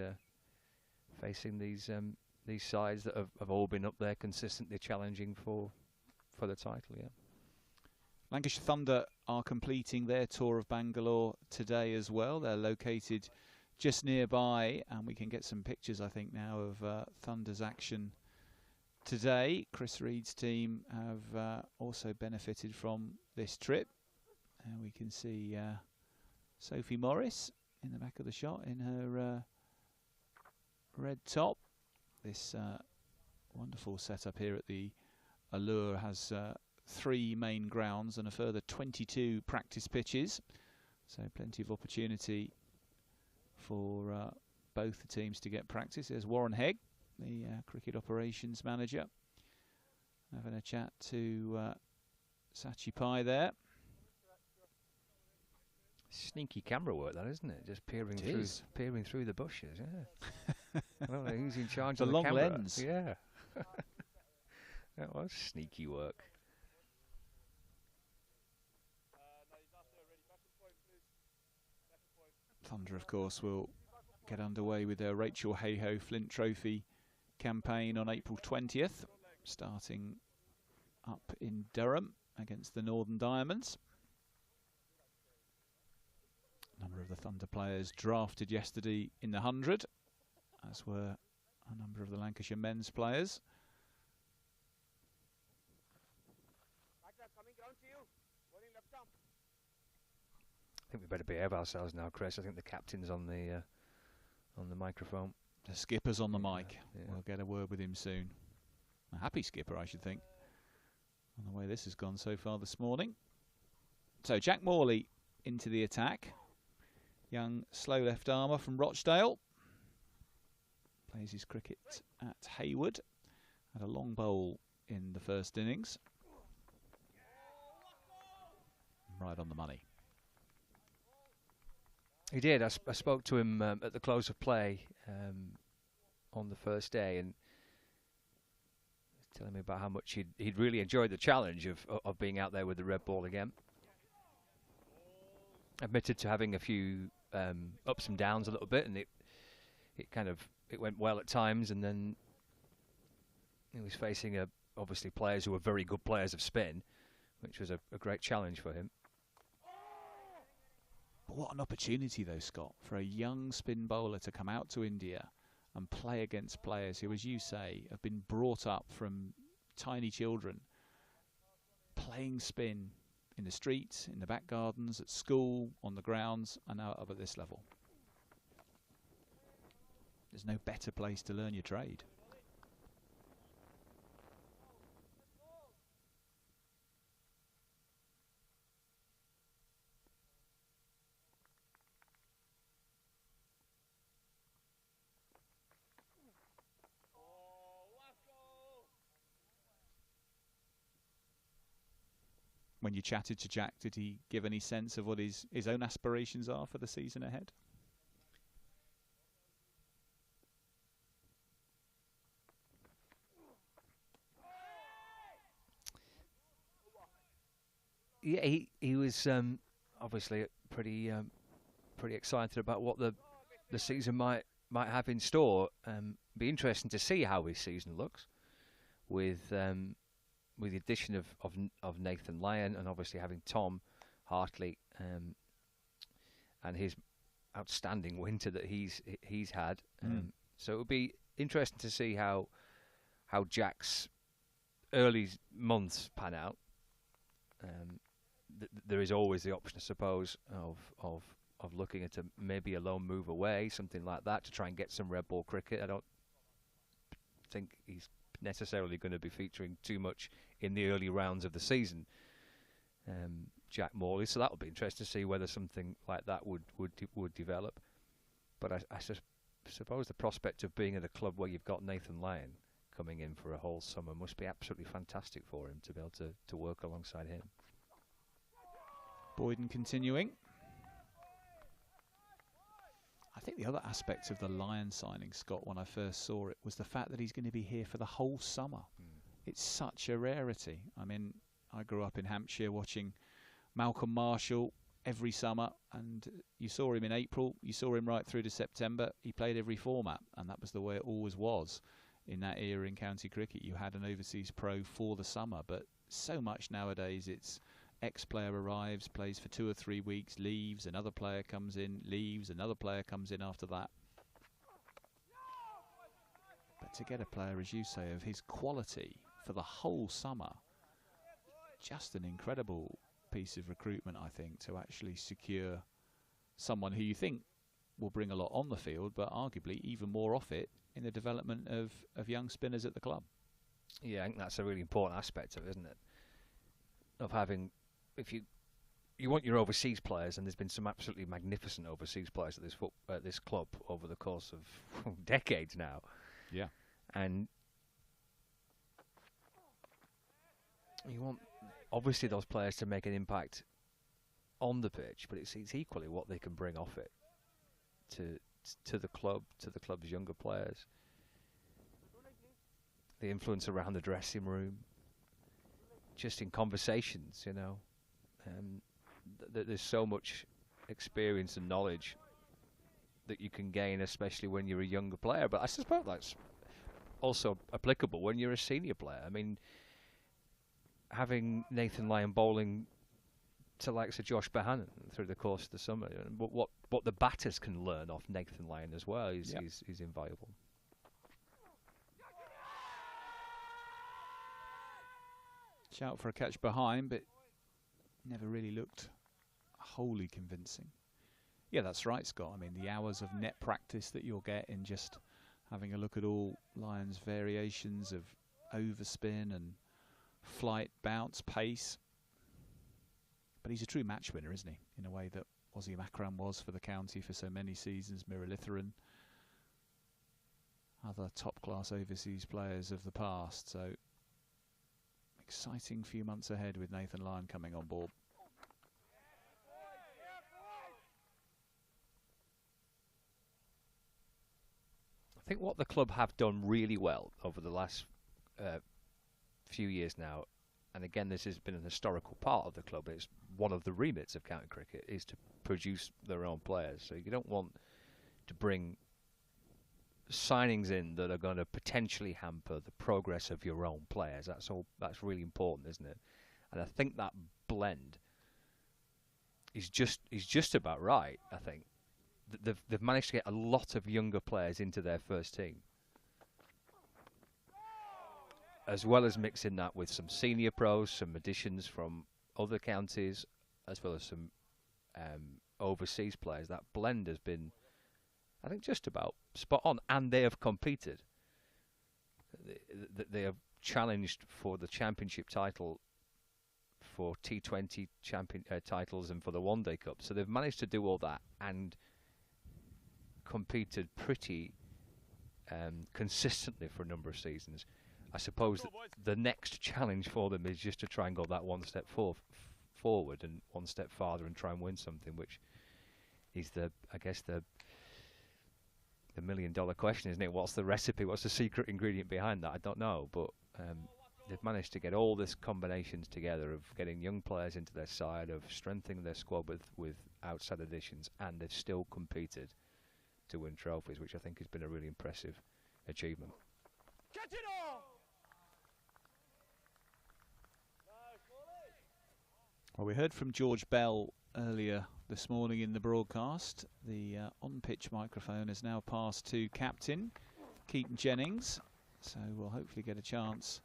A: sides that have all been up there consistently challenging for the title. Yeah.
F: Lancashire Thunder are completing their tour of Bangalore today as well. They're located just nearby, and we can get some pictures, I think, now of Thunder's action today. Chris Reed's team have also benefited from this trip. And we can see Sophie Morris in the back of the shot in her red top. This wonderful setup here at the Allure has 3 main grounds and a further 22 practice pitches, so plenty of opportunity for both the teams to get practice. There's Warren Hegg, the cricket operations manager, having a chat to Sachi Pai there.
A: Sneaky camera work, that, isn't it? Just peering through the bushes. Yeah. I don't know who's in charge of the
F: long
A: camera.
F: lens.
A: Yeah. That was sneaky work.
F: Thunder, of course, will get underway with their Rachel Hayhoe Flint Trophy campaign on April 20th, starting up in Durham against the Northern Diamonds. A number of the Thunder players drafted yesterday in the 100, as were a number of the Lancashire men's players.
A: I think we better behave ourselves now, Chris. I think the captain's on the microphone.
F: The skipper's on the mic.
A: Yeah.
F: We'll get a word with him soon. A happy skipper, I should think, on the way this has gone so far this morning. So Jack Morley into the attack. Young slow left armour from Rochdale. Plays his cricket at Hayward. Had a long bowl in the first innings. Right on the money.
A: He did. I spoke to him at the close of play on the first day, and telling me about how much he'd really enjoyed the challenge of being out there with the red ball again. Admitted to having a few ups and downs a little bit, and it went well at times, and then he was facing obviously players who were very good players of spin, which was a great challenge for him.
F: But what an opportunity, though, Scott, for a young spin bowler to come out to India and play against players who, as you say, have been brought up from tiny children, playing spin in the streets, in the back gardens, at school, on the grounds, and now up at this level. There's no better place to learn your trade. When you chatted to Jack, did he give any sense of what his own aspirations are for the season ahead?
A: Yeah, he was obviously pretty excited about what the season might have in store. Be interesting to see how his season looks with the addition of Nathan Lyon, and obviously having Tom Hartley and his outstanding winter that he's had. So it would be interesting to see how Jack's early months pan out. There is always the option, I suppose, of looking at maybe a loan move away, something like that, to try and get some red ball cricket. I don't think he's necessarily going to be featuring too much in the early rounds of the season, Jack Morley. So that will be interesting to see whether something like that would develop. But I suppose the prospect of being at a club where you've got Nathan Lyon coming in for a whole summer must be absolutely fantastic for him to be able to work alongside him.
F: Boyden continuing. I think the other aspect of the Lyon signing, Scott, when I first saw it, was the fact that he's going to be here for the whole summer. It's such a rarity. I mean, I grew up in Hampshire watching Malcolm Marshall every summer, and you saw him in April, you saw him right through to September. He played every format, and that was the way it always was in that era in county cricket. You had an overseas pro for the summer, but so much nowadays it's ex-player arrives, plays for 2 or 3 weeks, leaves, another player comes in, leaves, another player comes in after that. But to get a player, as you say, of his quality for the whole summer, just an incredible piece of recruitment, I think, to actually secure someone who you think will bring a lot on the field, but arguably even more off it in the development of young spinners at the club.
A: Yeah, I think that's a really important aspect of it, isn't it? Of having, if you want your overseas players, and there's been some absolutely magnificent overseas players at this club over the course of decades now.
F: Yeah.
A: And you want, obviously, those players to make an impact on the pitch, but it's equally what they can bring off it to the club, to the club's younger players. The influence around the dressing room, just in conversations, you know. There's so much experience and knowledge that you can gain, especially when you're a younger player. But I suppose that's also applicable when you're a senior player. I mean, having Nathan Lyon bowling to likes of Josh Bohannon through the course of the summer, and what the batters can learn off Nathan Lyon as well is invaluable.
F: Shout for a catch behind, but never really looked wholly convincing. Yeah, that's right, Scott. I mean, the hours of net practice that you'll get in just having a look at all Lyon's variations of overspin and flight, bounce, pace. But he's a true match winner, isn't he? In a way that Ozzy Makram was for the county for so many seasons, Miralitharan. other top-class overseas players of the past. So exciting few months ahead with Nathan Lyon coming on board.
A: I think what the club have done really well over the last few years now, and again this has been an historical part of the club, it's one of the remits of county cricket, is to produce their own players. So you don't want to bring signings in that are going to potentially hamper the progress of your own players. That's really important, isn't it? And I think that blend is just about right. I think they've managed to get a lot of younger players into their first team, as well as mixing that with some senior pros, some additions from other counties, as well as some overseas players. That blend has been, I think, just about spot on, and they have competed. They have challenged for the championship title, for T20 titles, and for the One Day Cup. So they've managed to do all that and competed pretty consistently for a number of seasons. I suppose that the next challenge for them is just to try and go that one step forward and one step farther and try and win something, which is I guess the $1 million question, isn't it? What's the recipe? What's the secret ingredient behind that? I don't know, but they've managed to get all these combinations together of getting young players into their side, of strengthening their squad with outside additions, and they've still competed to win trophies, which I think has been a really impressive achievement.
E: Catch it all!
F: Well, we heard from George Bell earlier this morning in the broadcast. The on-pitch microphone has now passed to captain Keaton Jennings, so we'll hopefully get a chance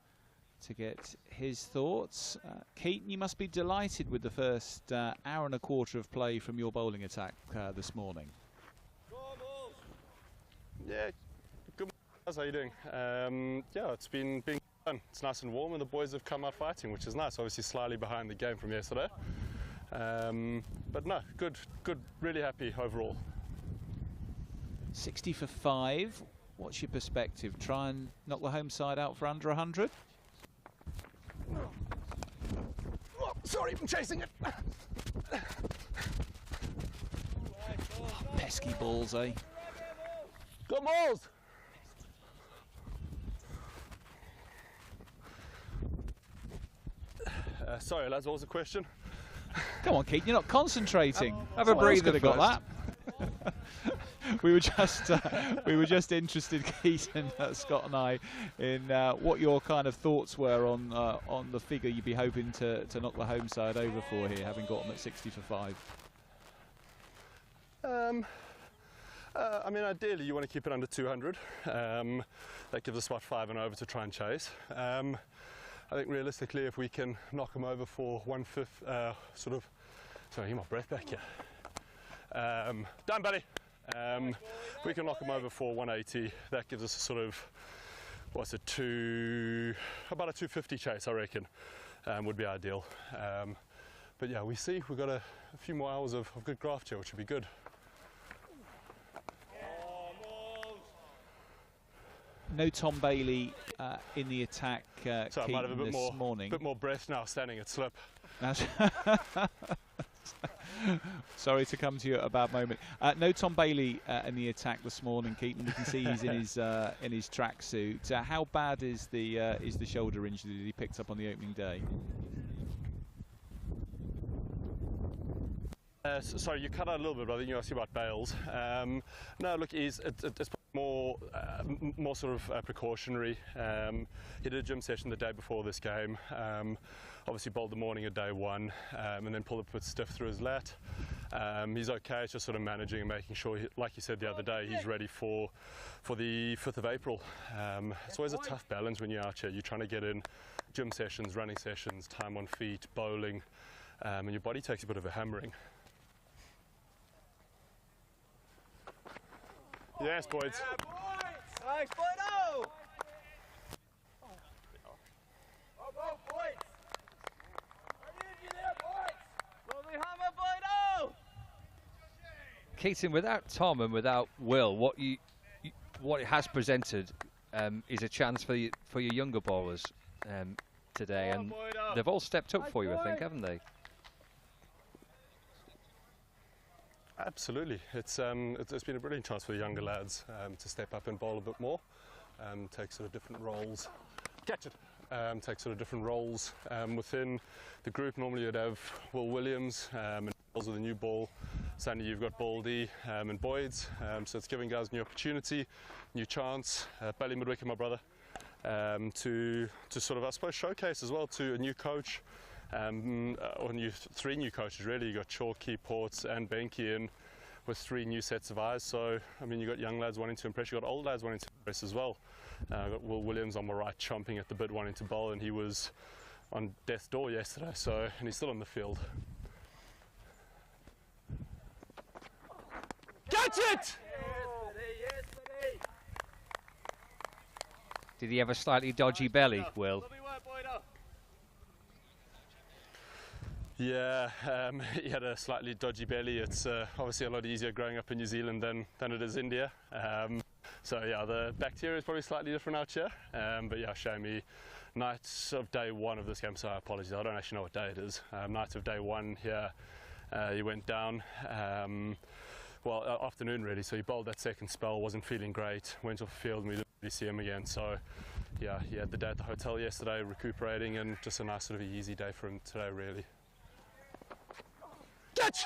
F: to get his thoughts. Keaton, you must be delighted with the first hour and a quarter of play from your bowling attack this morning.
E: Yeah, good morning, guys. How are you doing? Yeah, it's been fun. It's nice and warm, and the boys have come out fighting, which is nice. Obviously, slightly behind the game from yesterday. But no, good, really happy overall.
F: 60 for 5. What's your perspective? Try and knock the home side out for under 100?
E: Oh, sorry, I'm chasing it.
F: Pesky balls, eh?
E: Good balls! Sorry, lads, what was the question?
F: Come on, Keaton, you're not concentrating.
A: Have a breather
F: Could have got that. we were just interested, Keaton, Scott and I, in what your kind of thoughts were on the figure you'd be hoping to knock the home side over for here, having got them at 60 for 5.
E: I mean, ideally you want to keep it under 200. That gives us about 5 and over to try and chase. I think realistically, if we can knock them over for 1/5, sort of, sorry, get my breath back here. Done, buddy. If we can knock them over for 180, that gives us a sort of, what's it, about a 250 chase, I reckon, would be ideal. But yeah, we see we've got a few more hours of good graft here, which would be good.
F: No Tom Bailey in the attack,
E: So I might have a bit
F: morning.
E: more breath now, standing at slip.
F: Sorry to come to you at a bad moment. No Tom Bailey in the attack this morning, Keaton. We can see he's in his tracksuit. How bad is the shoulder injury that he picked up on the opening day?
E: Sorry, you cut out a little bit, but I think you asked about Bales. No, look, it's more sort of precautionary. He did a gym session the day before this game. Obviously bowled the morning of day one, and then pulled a bit stiff through his lat. He's okay. It's just sort of managing and making sure, like you said the other day, he's ready for the 5th of April. It's always a tough balance when you're out here. You're trying to get in gym sessions, running sessions, time on feet, bowling, and your body takes a bit of a hammering. Yes, boys.
D: Yeah, boys! Nice, Boydo! Oh, boys! I need you there, boys! Lovely hammer, Boydo!
A: Keaton, without Tom and without Will, what you what it has presented is a chance for your younger bowlers today, and they've all stepped up for you, I think, haven't they?
E: Absolutely. It's been a brilliant chance for the younger lads to step up and bowl a bit more, take sort of different roles. Catch it. Take sort of different roles within the group. Normally you'd have Will Williams and bowls with a new ball. Suddenly you've got Baldy and Boyd's, so it's giving guys new opportunity, new chance. Bailey Midwick and my brother to sort of, I suppose, showcase as well to a new coach. Or three new coaches really. You got Chalky, Ports and Benke in with 3 new sets of eyes. So I mean, you got young lads wanting to impress, you got old lads wanting to impress as well. Got Will Williams on my right chomping at the bit wanting to bowl, and he was on death's door yesterday, so, and he's still on the field. Catch it!
A: Did he have a slightly dodgy belly, Will?
E: Yeah, he had a slightly dodgy belly. It's obviously a lot easier growing up in New Zealand than it is India. So yeah, the bacteria is probably slightly different out here. But yeah, shame night of day 1 of this game, so I apologize, I don't actually know what day it is. Night of day 1 here, he went down. Well, afternoon really, so he bowled that second spell, wasn't feeling great, went off the field and we didn't really see him again. So yeah, he had the day at the hotel yesterday recuperating, and just a nice sort of easy day for him today really. Catch!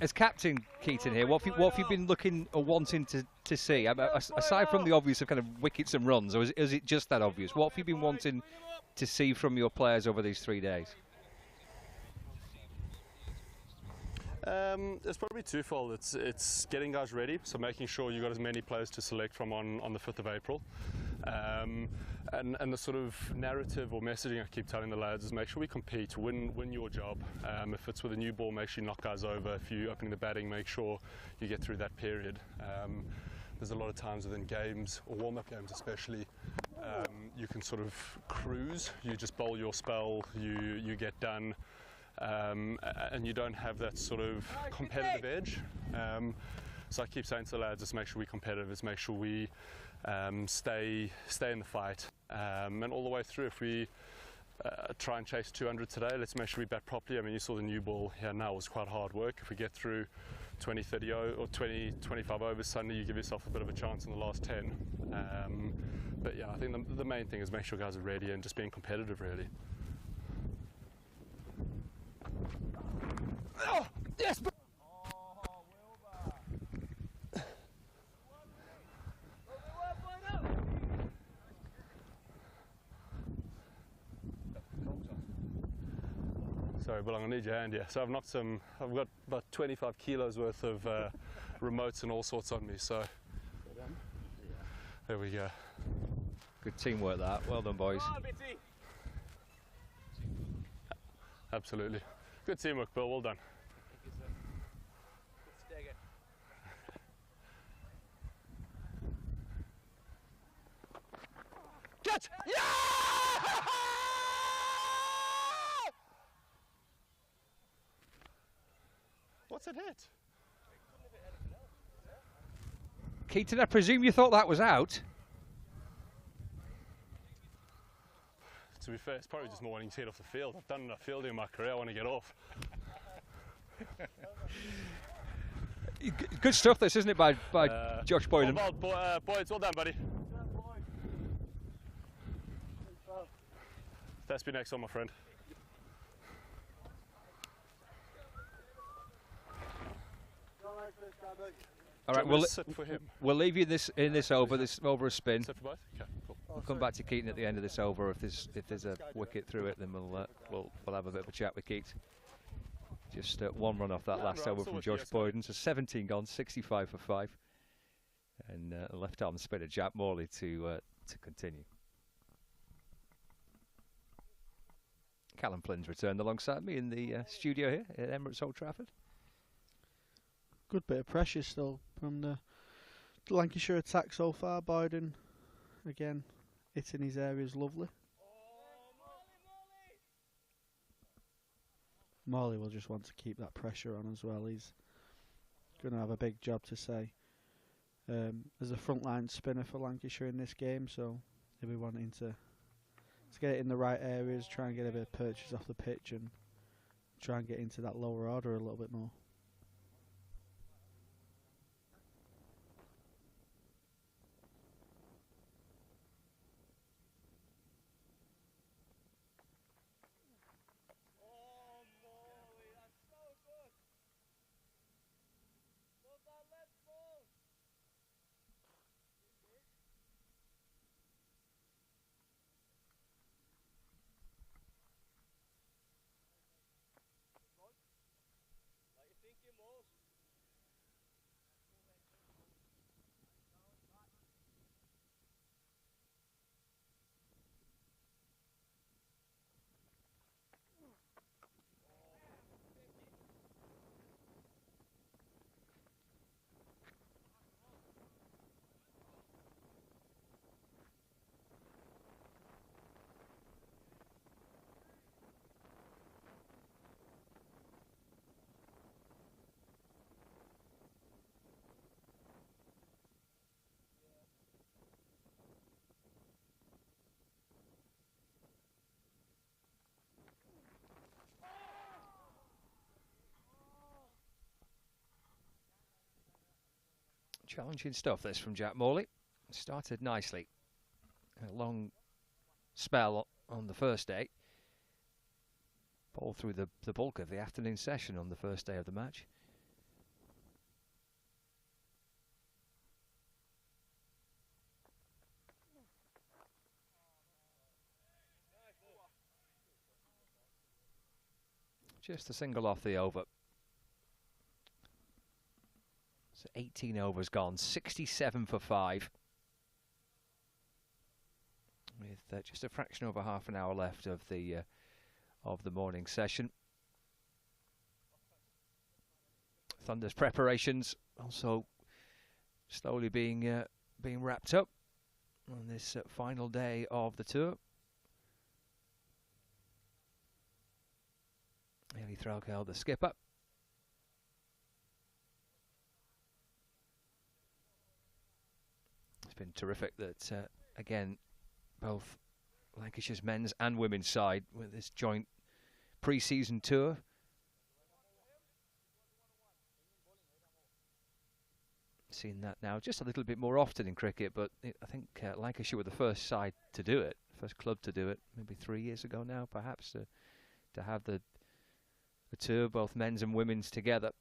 A: As captain, Keaton here, what have you been looking or wanting to see? Aside from the obvious of kind of wickets and runs, or is it just that obvious? What have you been wanting to see from your players over these 3 days?
E: It's probably twofold. It's getting guys ready, so making sure you've got as many players to select from on the 5th of April. And the sort of narrative or messaging I keep telling the lads is make sure we compete, win your job. If it's with a new ball, make sure you knock guys over. If you're opening the batting, make sure you get through that period. There's a lot of times within games, or warm-up games especially, you can sort of cruise. You just bowl your spell, you get done. And you don't have that sort of competitive edge. So I keep saying to the lads, let's make sure we're competitive, let's make sure we stay in the fight. And all the way through, if we try and chase 200 today, let's make sure we bat properly. I mean, you saw the new ball here now, it was quite hard work. If we get through 20, 30 or 20, 25 overs, suddenly you give yourself a bit of a chance in the last 10. But yeah, I think the main thing is make sure guys are ready and just being competitive really.
A: Oh, yes!
E: Sorry, but I'm gonna need your hand here. So I've got about 25 kilos worth of remotes and all sorts on me. So there we go.
A: Good teamwork that. Well done, boys.
E: Absolutely. Good teamwork, Bill. Well done. Catch! Yeah! What's it hit?
A: Keaton, I presume you thought that was out?
E: To be fair, it's probably just more wanting to hit off the field. I've done enough fielding in my career, I want to get off.
A: Good stuff this, isn't it, by Josh Boyden?
E: Boyd's, well done, buddy. That's been next on, my friend.
A: All right, we'll leave you in this over a spin.
E: Sit for both? Okay, cool.
A: We'll come back to Keaton at the end of this over. If there's a wicket through it, then we'll have a bit of a chat with Keaton. Just 1 run off that last over from Josh Boyden. So 17 gone, 65 for 5, and left arm spinner Jack Morley to continue. Callum Plynn's returned alongside me in the studio here at Emirates Old Trafford.
B: Good bit of pressure still from the Lancashire attack so far. Boyden, again, hitting his area is lovely. Morley will just want to keep that pressure on as well. He's going to have a big job to say as a frontline spinner for Lancashire in this game. So he'll be wanting to get it in the right areas, try and get a bit of purchase off the pitch, and try and get into that lower order a little bit more.
A: Challenging stuff, this from Jack Morley. Started nicely. A long spell on the first day. Ball through the bulk of the afternoon session on the first day of the match. Just a single off the over. So 18 overs gone, 67 for 5. With just a fraction over half an hour left of the morning session. Thunder's preparations also slowly being wrapped up on this final day of the tour. Eli Threlkel, the skipper. It's been terrific that, again, both Lancashire's men's and women's side with this joint pre-season tour. Seen that now just a little bit more often in cricket, but I think Lancashire were the first side to do it, first club to do it, maybe 3 years ago now, perhaps, to have the tour, both men's and women's together.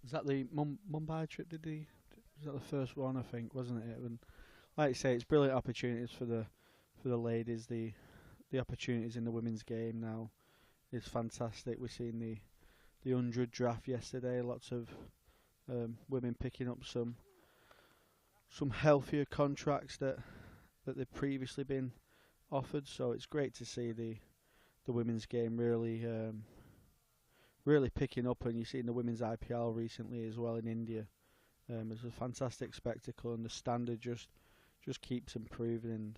B: Was that the Mumbai trip? Was that the first one? I think, wasn't it? And like you say, it's brilliant opportunities for the ladies. The opportunities in the women's game now is fantastic. We've seen the 100 draft yesterday. Lots of women picking up some healthier contracts that they've previously been offered. So it's great to see the women's game really picking up, and you've seen the women's IPL recently as well in India. It's a fantastic spectacle, and the standard just keeps improving,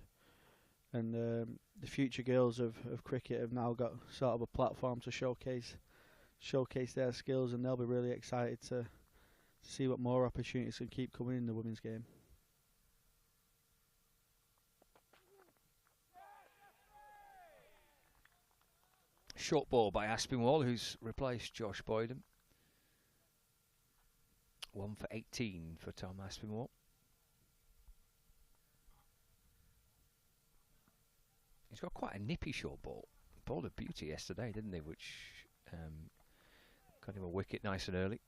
B: and the future girls of cricket have now got sort of a platform to showcase their skills, and they'll be really excited to see what more opportunities can keep coming in the women's game.
A: Short ball by Aspinwall, who's replaced Josh Boyden. 1 for 18 for Tom Aspinwall. He's got quite a nippy short ball. Bowled a beauty yesterday, didn't he? Which got him a wicket nice and early.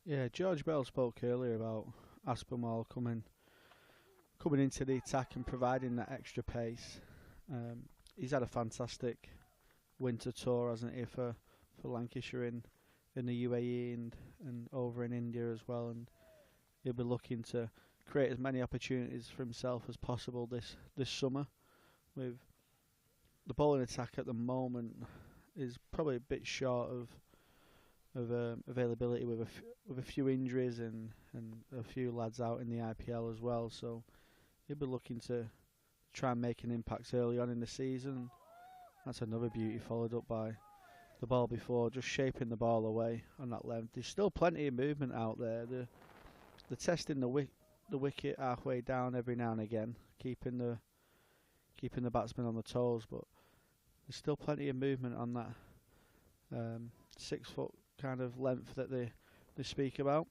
B: Yeah, George Bell spoke earlier about Aspinwall coming into the attack and providing that extra pace. He's had a fantastic winter tour, hasn't he, for Lancashire in the UAE and over in India as well, and he'll be looking to create as many opportunities for himself as possible this summer. With the bowling attack at the moment is probably a bit short of availability with a few injuries and a few lads out in the IPL as well, so he'll be looking to try and make an impact early on in the season. That's another beauty, followed up by the ball before, just shaping the ball away on that length. There's still plenty of movement out there. They're testing the wicket halfway down every now and again, keeping the batsman on the toes, but there's still plenty of movement on that 6 foot kind of length that they speak about.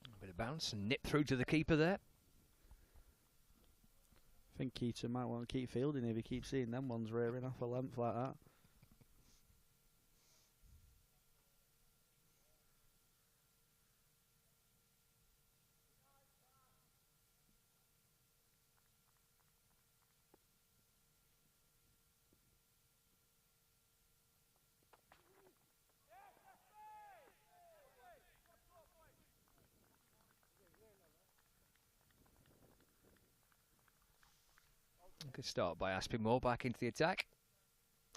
A: A bit of bounce and nip through to the keeper there.
B: I think Keaton might want to keep fielding if he keeps seeing them ones rearing off a length like that.
A: Good start by Aspinwall, back into the attack.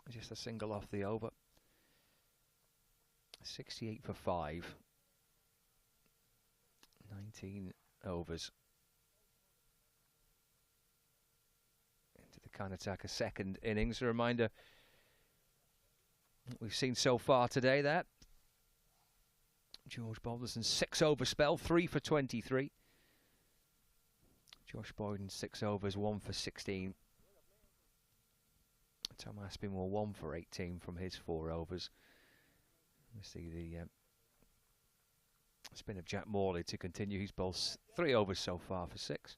A: Just a single off the over. 68 for 5. 19 overs. Into the Karnataka second innings. A reminder what we've seen so far today that George Balderson's 6 over spell, 3 for 23. Josh Boyden 6 overs, 1 for 16. Tom Aspinwall 1 for 18 from his 4 overs. We see the spin of Jack Morley to continue. He's bowled 3 overs so far for 6.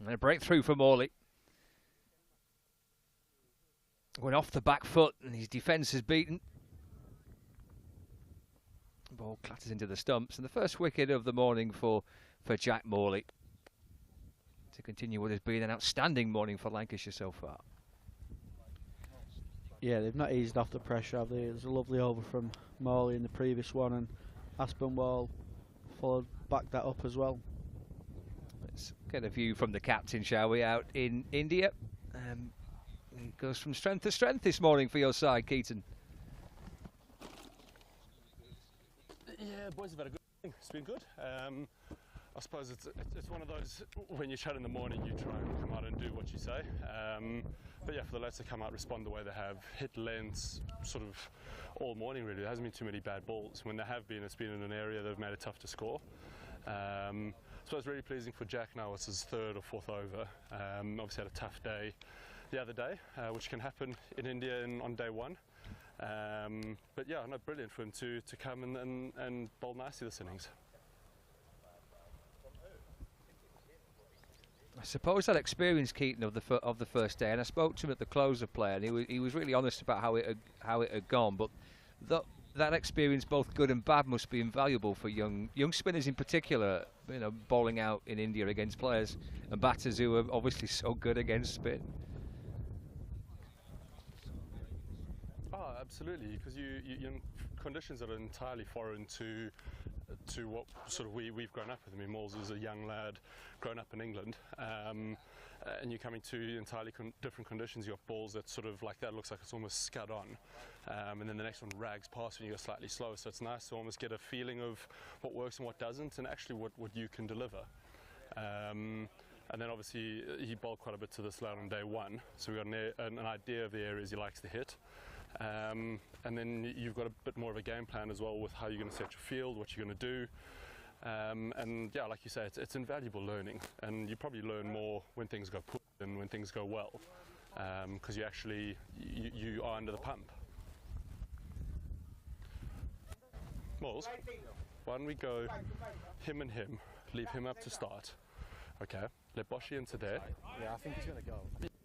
A: And a breakthrough for Morley. Went off the back foot and his defence is beaten. The ball clatters into the stumps. And the first wicket of the morning for Jack Morley. To continue what has been an outstanding morning for Lancashire so far.
B: Yeah, they've not eased off the pressure, have they? It was a lovely over from Morley in the previous one, and Aspinwall backed that up as well.
A: Let's get a view from the captain, shall we, out in India. It goes from strength to strength this morning for your side, Keaton.
E: Yeah, boys have had a good thing. It's been good. I suppose it's one of those, when you chat in the morning, you try and come out and do what you say. But yeah, for the lads to come out, respond the way they have, hit lengths sort of all morning really. There hasn't been too many bad balls. When there have been, it's been in an area that have made it tough to score. So it's really pleasing for Jack now. It's his 3rd or 4th over. Obviously had a tough day the other day, which can happen in India on day 1. But yeah, no, brilliant for him to come and bowl nicely this innings.
A: I suppose that experience, Keaton, of the first day, and I spoke to him at the close of play, and he was really honest about how it had gone. But that experience, both good and bad, must be invaluable for young spinners in particular. You know, bowling out in India against players and batters who are obviously so good against spin.
E: Oh, absolutely, because you're in conditions that are entirely foreign to what sort of we've grown up with. I mean, Moles is a young lad, grown up in England, and you're coming to entirely different conditions. You have balls that sort of like that, looks like it's almost scud on, and then the next one rags past when you go slightly slower. So it's nice to almost get a feeling of what works and what doesn't, and actually what you can deliver. And then obviously he bowled quite a bit to this lad on day 1, so we got an idea of the areas he likes to hit. And then you've got a bit more of a game plan as well with how you're going to set your field, what you're going to do. And yeah, like you say, it's invaluable learning, and you probably learn more when things go poorly than when things go well, because you actually you are under the pump. Moles, why don't we go him and him, leave him up to start, Okay, let Boshi into there.
G: Yeah, I think he's going to go.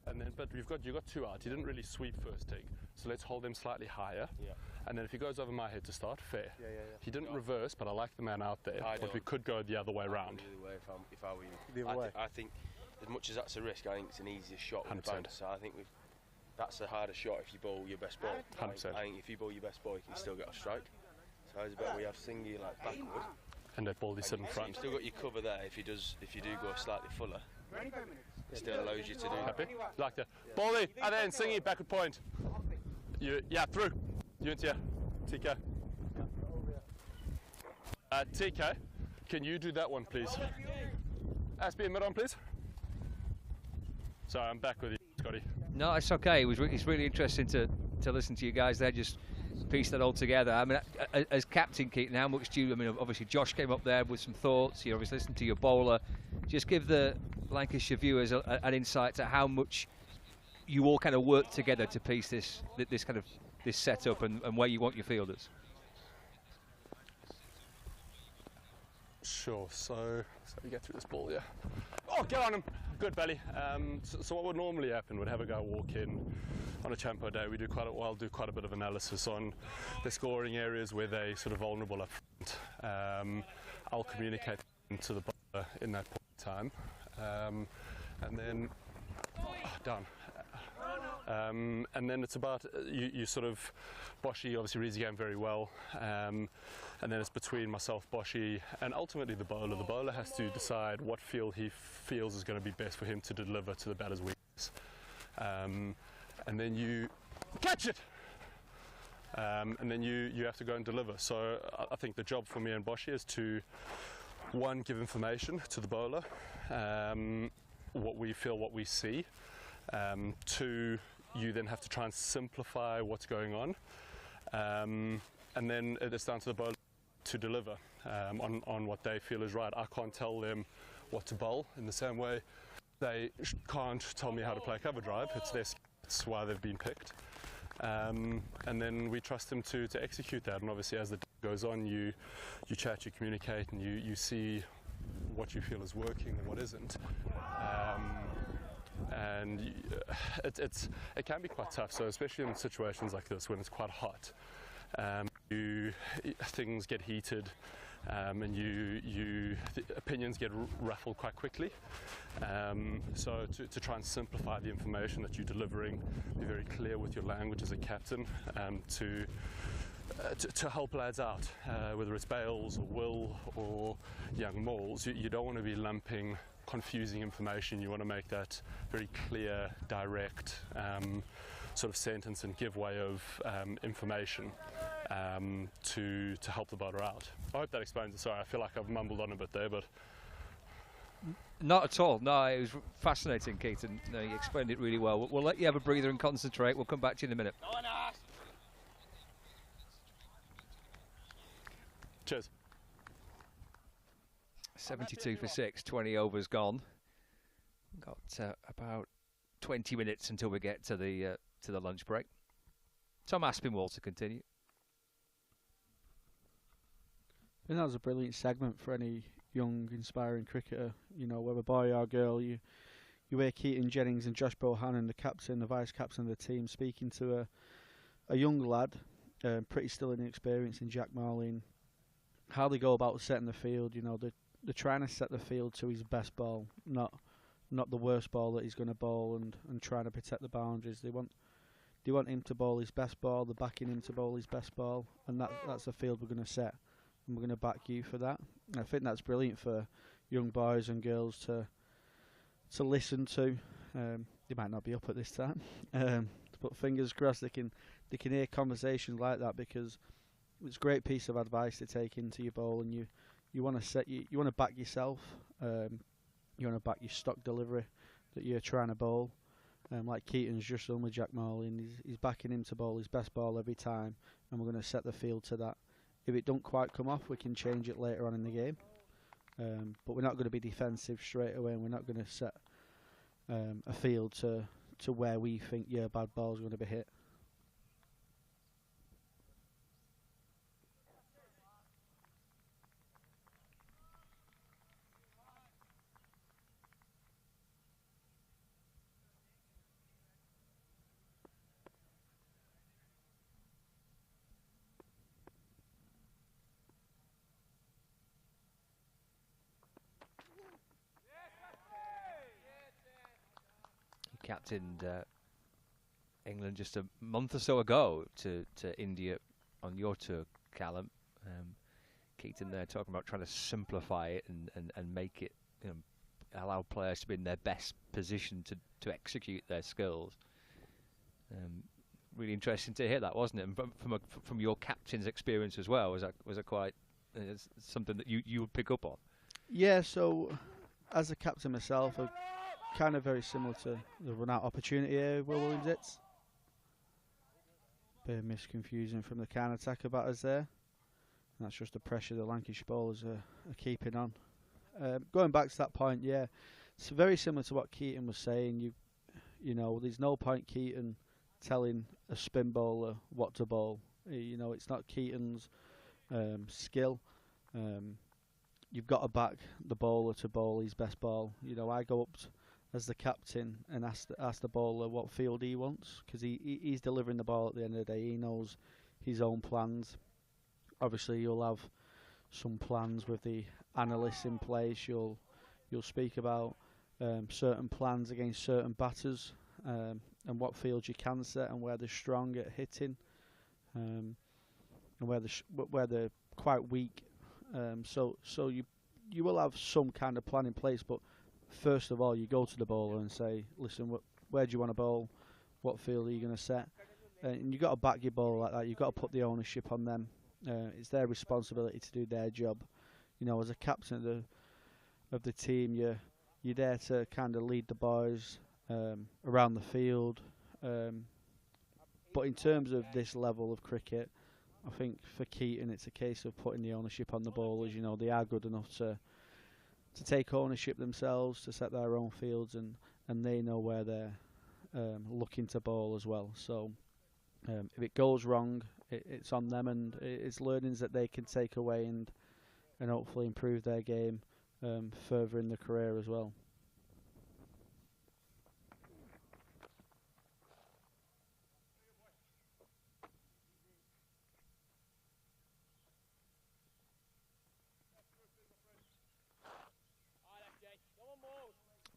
E: And then, but you've got 2 out. He didn't really sweep first Tig, so let's hold him slightly higher.
G: Yeah.
E: And then if he goes over my head to start, fair.
G: Yeah.
E: He didn't reverse, but I like the man out there. But we could go the other way round.
G: If I were you.
B: The other way.
G: I think as much as that's a risk, I think it's an easier shot with the
E: 100%.
G: bounce. So I think that's a harder shot if you bowl your best ball.
E: 100%.
G: I think if you bowl your best ball, you can still get a strike. So it's about we have Singy like backward.
E: And let Baldy sit in
G: So
E: front.
G: you've still got your cover there if you do go slightly fuller. It still allows you to do that.
E: Happy? Like that. Baldy, and then Singy, backward point. Yeah, through. You into here. TK. TK, can you do that one, please? SB mid on, please. Sorry, I'm back with you, Scotty.
A: No, it's okay. It's really interesting to listen to you guys there just piece that all together. I mean, as captain, Keaton, how much do you? I mean, obviously Josh came up there with some thoughts. You obviously listened to your bowler. Just give the Lancashire viewers an insight to how much you all kind of work together to piece this setup and where you want your fielders.
E: Sure, so we get through this ball, yeah. Oh, get on him. Good belly. So what would normally happen would have a guy walk in on a champo day. We do quite a bit of analysis on the scoring areas where they're sort of vulnerable up front. I'll communicate to the bowler in that point in time, and then down. And then it's about you sort of Boshi obviously reads the game very well, and then it's between myself, Boshi, and ultimately the bowler. The bowler has to decide what field he feels is going to be best for him to deliver to the batter's weakness, and then you catch it, and then you have to go and deliver. So I think the job for me and Boshi is to, one, give information to the bowler, what we feel, what we see. Two, you then have to try and simplify what's going on, and then it's down to the bowler to deliver on what they feel is right. I can't tell them what to bowl in the same way they can't tell me how to play cover drive. It's their skill. It's why they've been picked, and then we trust them to execute that. And obviously, as the day goes on, you chat, you communicate, and you see what you feel is working and what isn't. And it can be quite tough, so especially in situations like this when it's quite hot, things get heated, and the opinions get ruffled quite quickly. So to try and simplify the information that you're delivering, be very clear with your language as a captain, to help lads out, whether it's Bales or Will or young Moles, you don't want to be lumping confusing information. You want to make that very clear, direct sort of sentence and giveaway of information to help the bowler out. I hope that explains it. Sorry, I feel like I've mumbled on a bit there, but
A: Not at all. No, it was fascinating, Keaton. No, you explained it really well. We'll let you have a breather and concentrate. We'll come back to you in a minute.
E: cheers.
A: 72 for 6, 20 overs gone. Got about 20 minutes until we get to the lunch break. Tom Aspinwall to continue.
B: I think that was a brilliant segment for any young, inspiring cricketer. You know, whether boy or girl, you hear Keaton Jennings and Josh Bohannon, the captain, the vice captain of the team, speaking to a young lad, pretty still inexperienced in Jack Marlin, how they go about setting the field. You know, they're trying to set the field to his best ball, not the worst ball that he's going to bowl, and trying to protect the boundaries. They want him to bowl his best ball. They're backing him to bowl his best ball, and that's the field we're going to set, and we're going to back you for that. And I think that's brilliant for young boys and girls to listen to. They might not be up at this time, but fingers crossed they can hear conversations like that, because it's a great piece of advice to take into your bowl, and you want to back yourself. You want to back your stock delivery that you're trying to bowl. Like Keaton's just done with Jack Marlin, he's backing him to bowl his best ball every time, and we're going to set the field to that. If it don't quite come off, we can change it later on in the game. But we're not going to be defensive straight away, and we're not going to set a field to where we think your bad ball is going to be hit.
A: captained England just a month or so ago to India on your tour, Callum. Keaton there talking about trying to simplify it and make it, allow players to be in their best position to execute their skills. Really interesting to hear that, wasn't it? And from your captain's experience as well, was that quite something that you would pick up on?
B: Yeah, so as a captain myself, I'm kind of very similar to the run-out opportunity here, Will Williams. Bit of misconfusion from the Karnataka batters there. That's just the pressure the Lancashire bowlers are keeping on. Going back to that point, yeah, it's very similar to what Keaton was saying. There's no point Keaton telling a spin bowler what to bowl. It's not Keaton's skill. You've got to back the bowler to bowl his best ball. I go up as the captain and ask the bowler what field he wants, because he's delivering the ball at the end of the day. He knows his own plans. Obviously, you'll have some plans with the analysts in place. You'll speak about certain plans against certain batters, and what fields you can set and where they're strong at hitting, and where they're quite weak. So you will have some kind of plan in place, but first of all, you go to the bowler and say, listen, where do you want to bowl? What field are you going to set? And you've got to back your bowler like that. You've got to put the ownership on them. It's their responsibility to do their job. As a captain of the team, you're there to kind of lead the boys around the field. But in terms of this level of cricket, I think for Keaton, it's a case of putting the ownership on the bowlers. They are good enough to take ownership themselves, to set their own fields, and they know where they're looking to bowl as well. So if it goes wrong, it's on them, and it's learnings that they can take away and hopefully improve their game further in the career as well.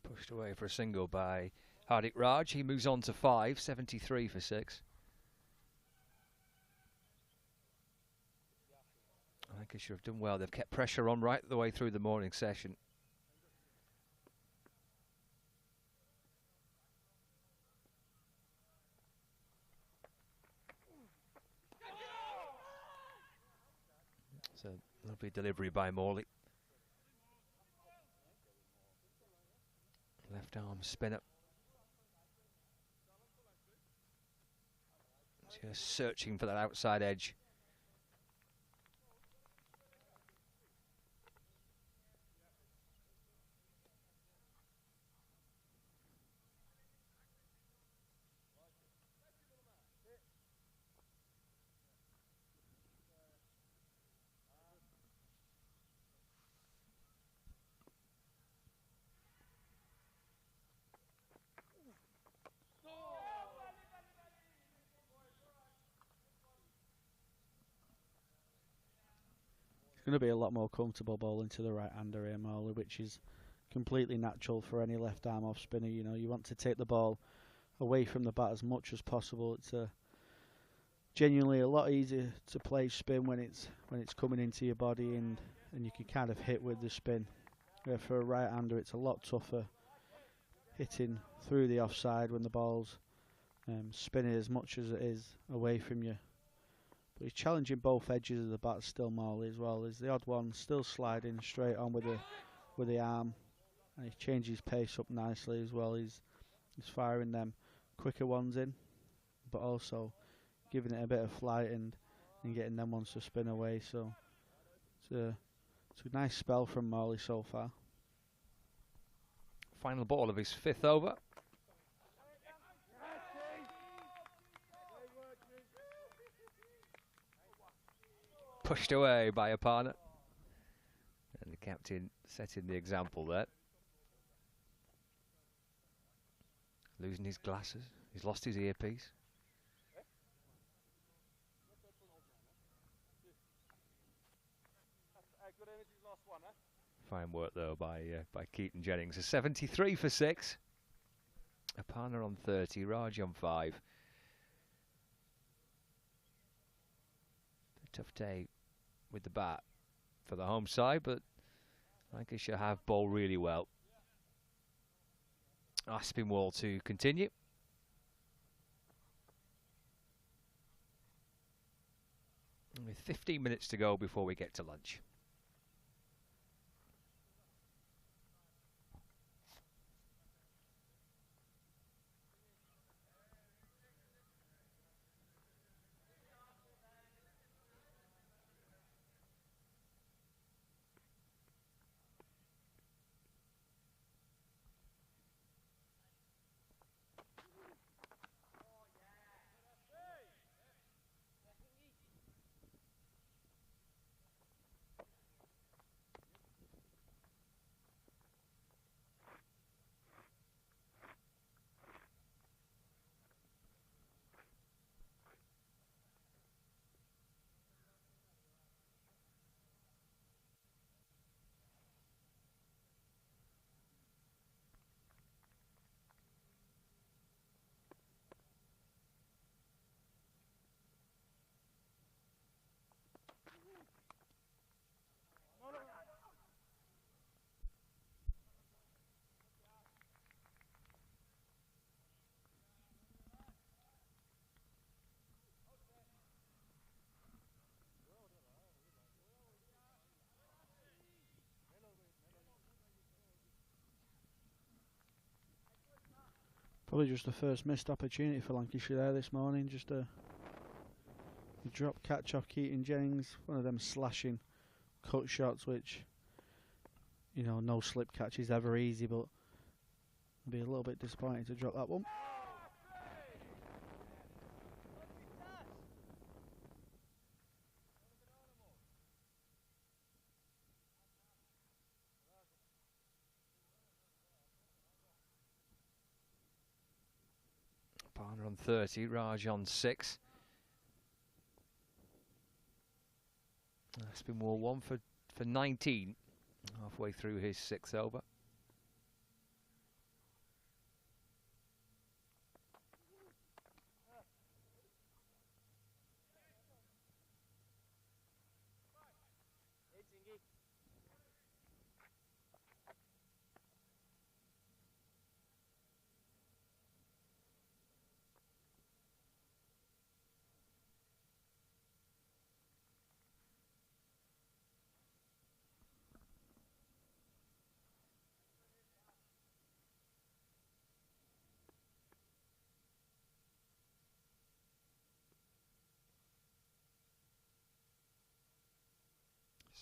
A: Pushed away for a single by Hardik Raj. He moves on to 5, 73 for 6. Lancashire have done well. They've kept pressure on right the way through the morning session. So lovely delivery by Morley. Left arm spinner. Just searching for that outside edge.
B: Going to be a lot more comfortable bowling to the right-hander here, Morley, which is completely natural for any left-arm off-spinner. You want to take the ball away from the bat as much as possible. It's genuinely a lot easier to play spin when it's coming into your body and you can kind of hit with the spin. For a right-hander, it's a lot tougher hitting through the offside when the ball's spinning as much as it is away from you. But he's challenging both edges of the bat still, Morley, as well. There's the odd one still sliding straight on with the arm, and he changes pace up nicely as well. He's firing them quicker ones in, but also giving it a bit of flight and getting them ones to spin away. So it's a nice spell from Morley so far.
A: Final ball of his 5th over. Pushed away by Aparna. And the captain setting the example there. Losing his glasses. He's lost his earpiece. Fine work though by Keaton Jennings. A 73 for 6. Aparna on 30, Raj on 5. A tough day with the bat for the home side, but Lancashire have bowled really well. Aspinwall to continue. With 15 minutes to go before we get to lunch.
B: Probably just the first missed opportunity for Lancashire there this morning. Just a drop catch off Keaton Jennings. One of them slashing cut shots, which, you know, no slip catch is ever easy, but I'd be a little bit disappointed to drop that one.
A: Aparna on 30, Raj on 6. Aspinwall 1 for 19, halfway through his 6th over.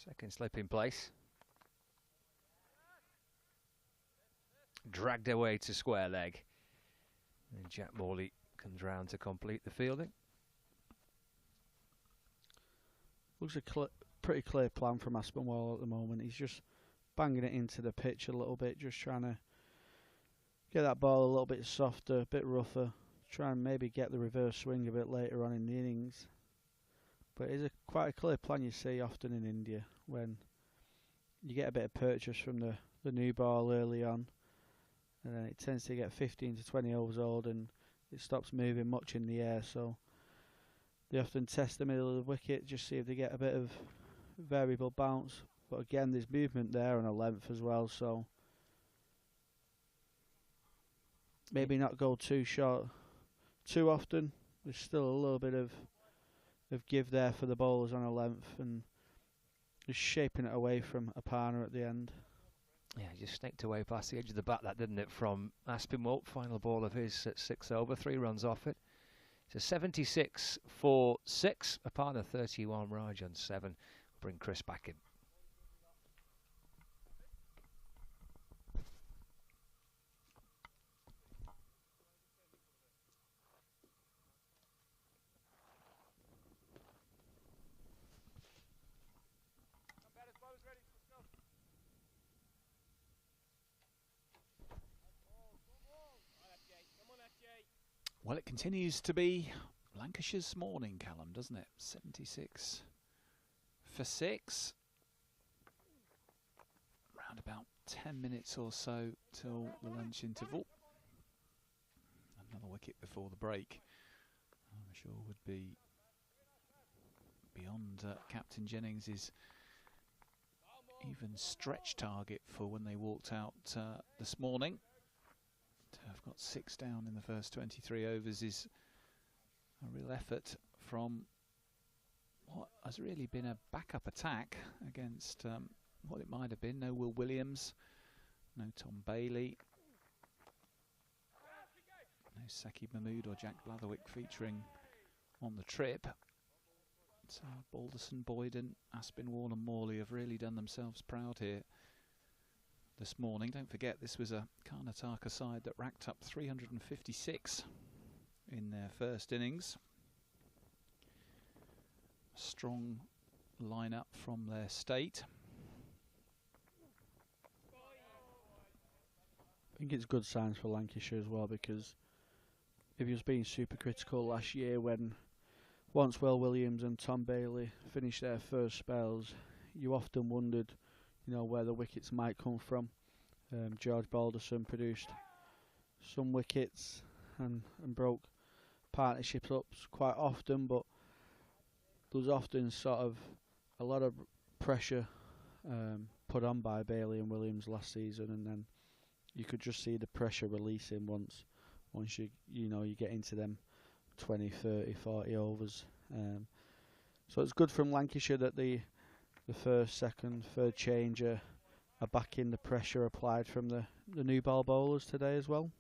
A: Second slip in place. Dragged away to square leg. And Jack Morley comes round to complete the fielding.
B: Looks a pretty clear plan from Aspinwall at the moment. He's just banging it into the pitch a little bit, just trying to get that ball a little bit softer, a bit rougher, try and maybe get the reverse swing a bit later on in the innings. But it's quite a clear plan you see often in India when you get a bit of purchase from the new ball early on, and then it tends to get 15 to 20 overs old and it stops moving much in the air. So they often test the middle of the wicket, just see if they get a bit of variable bounce. But again, there's movement there on a length as well, so maybe not go too short too often. There's still a little bit of give there for the bowlers on a length, and just shaping it away from Aparna at the end.
A: Yeah, just snaked away past the edge of the bat, that didn't it, from Aspinwall. Final ball of his at 6 over, 3 runs off it. It's a 76 for 6. Aparna 31, Raj on 7. Bring Chris back in.
F: Well, it continues to be Lancashire's morning, Callum, doesn't it? 76 for 6. Around about 10 minutes or so till the lunch interval. Another wicket before the break, I'm sure would be beyond Captain Jennings' even stretch target for when they walked out this morning. To have got 6 down in the first 23 overs is a real effort from what has really been a backup attack against what it might have been. No Will Williams, no Tom Bailey, no Saqib Mahmood or Jack Blatherwick featuring on the trip. So Balderson, Boyden, Aspinwall and Morley have really done themselves proud here this morning. Don't forget, this was a Karnataka side that racked up 356 in their first innings. Strong line-up from their state.
B: I think it's good signs for Lancashire as well, because if he was being super critical last year when once Will Williams and Tom Bailey finished their first spells, you often wondered, you know, where the wickets might come from. George Balderson produced some wickets and broke partnerships up quite often, but there was often sort of a lot of pressure put on by Bailey and Williams last season, and then you could just see the pressure releasing once you get into them 20, 30, 40 overs. So it's good from Lancashire that the first, second, third changer are back in the pressure applied from the new ball bowlers today as well.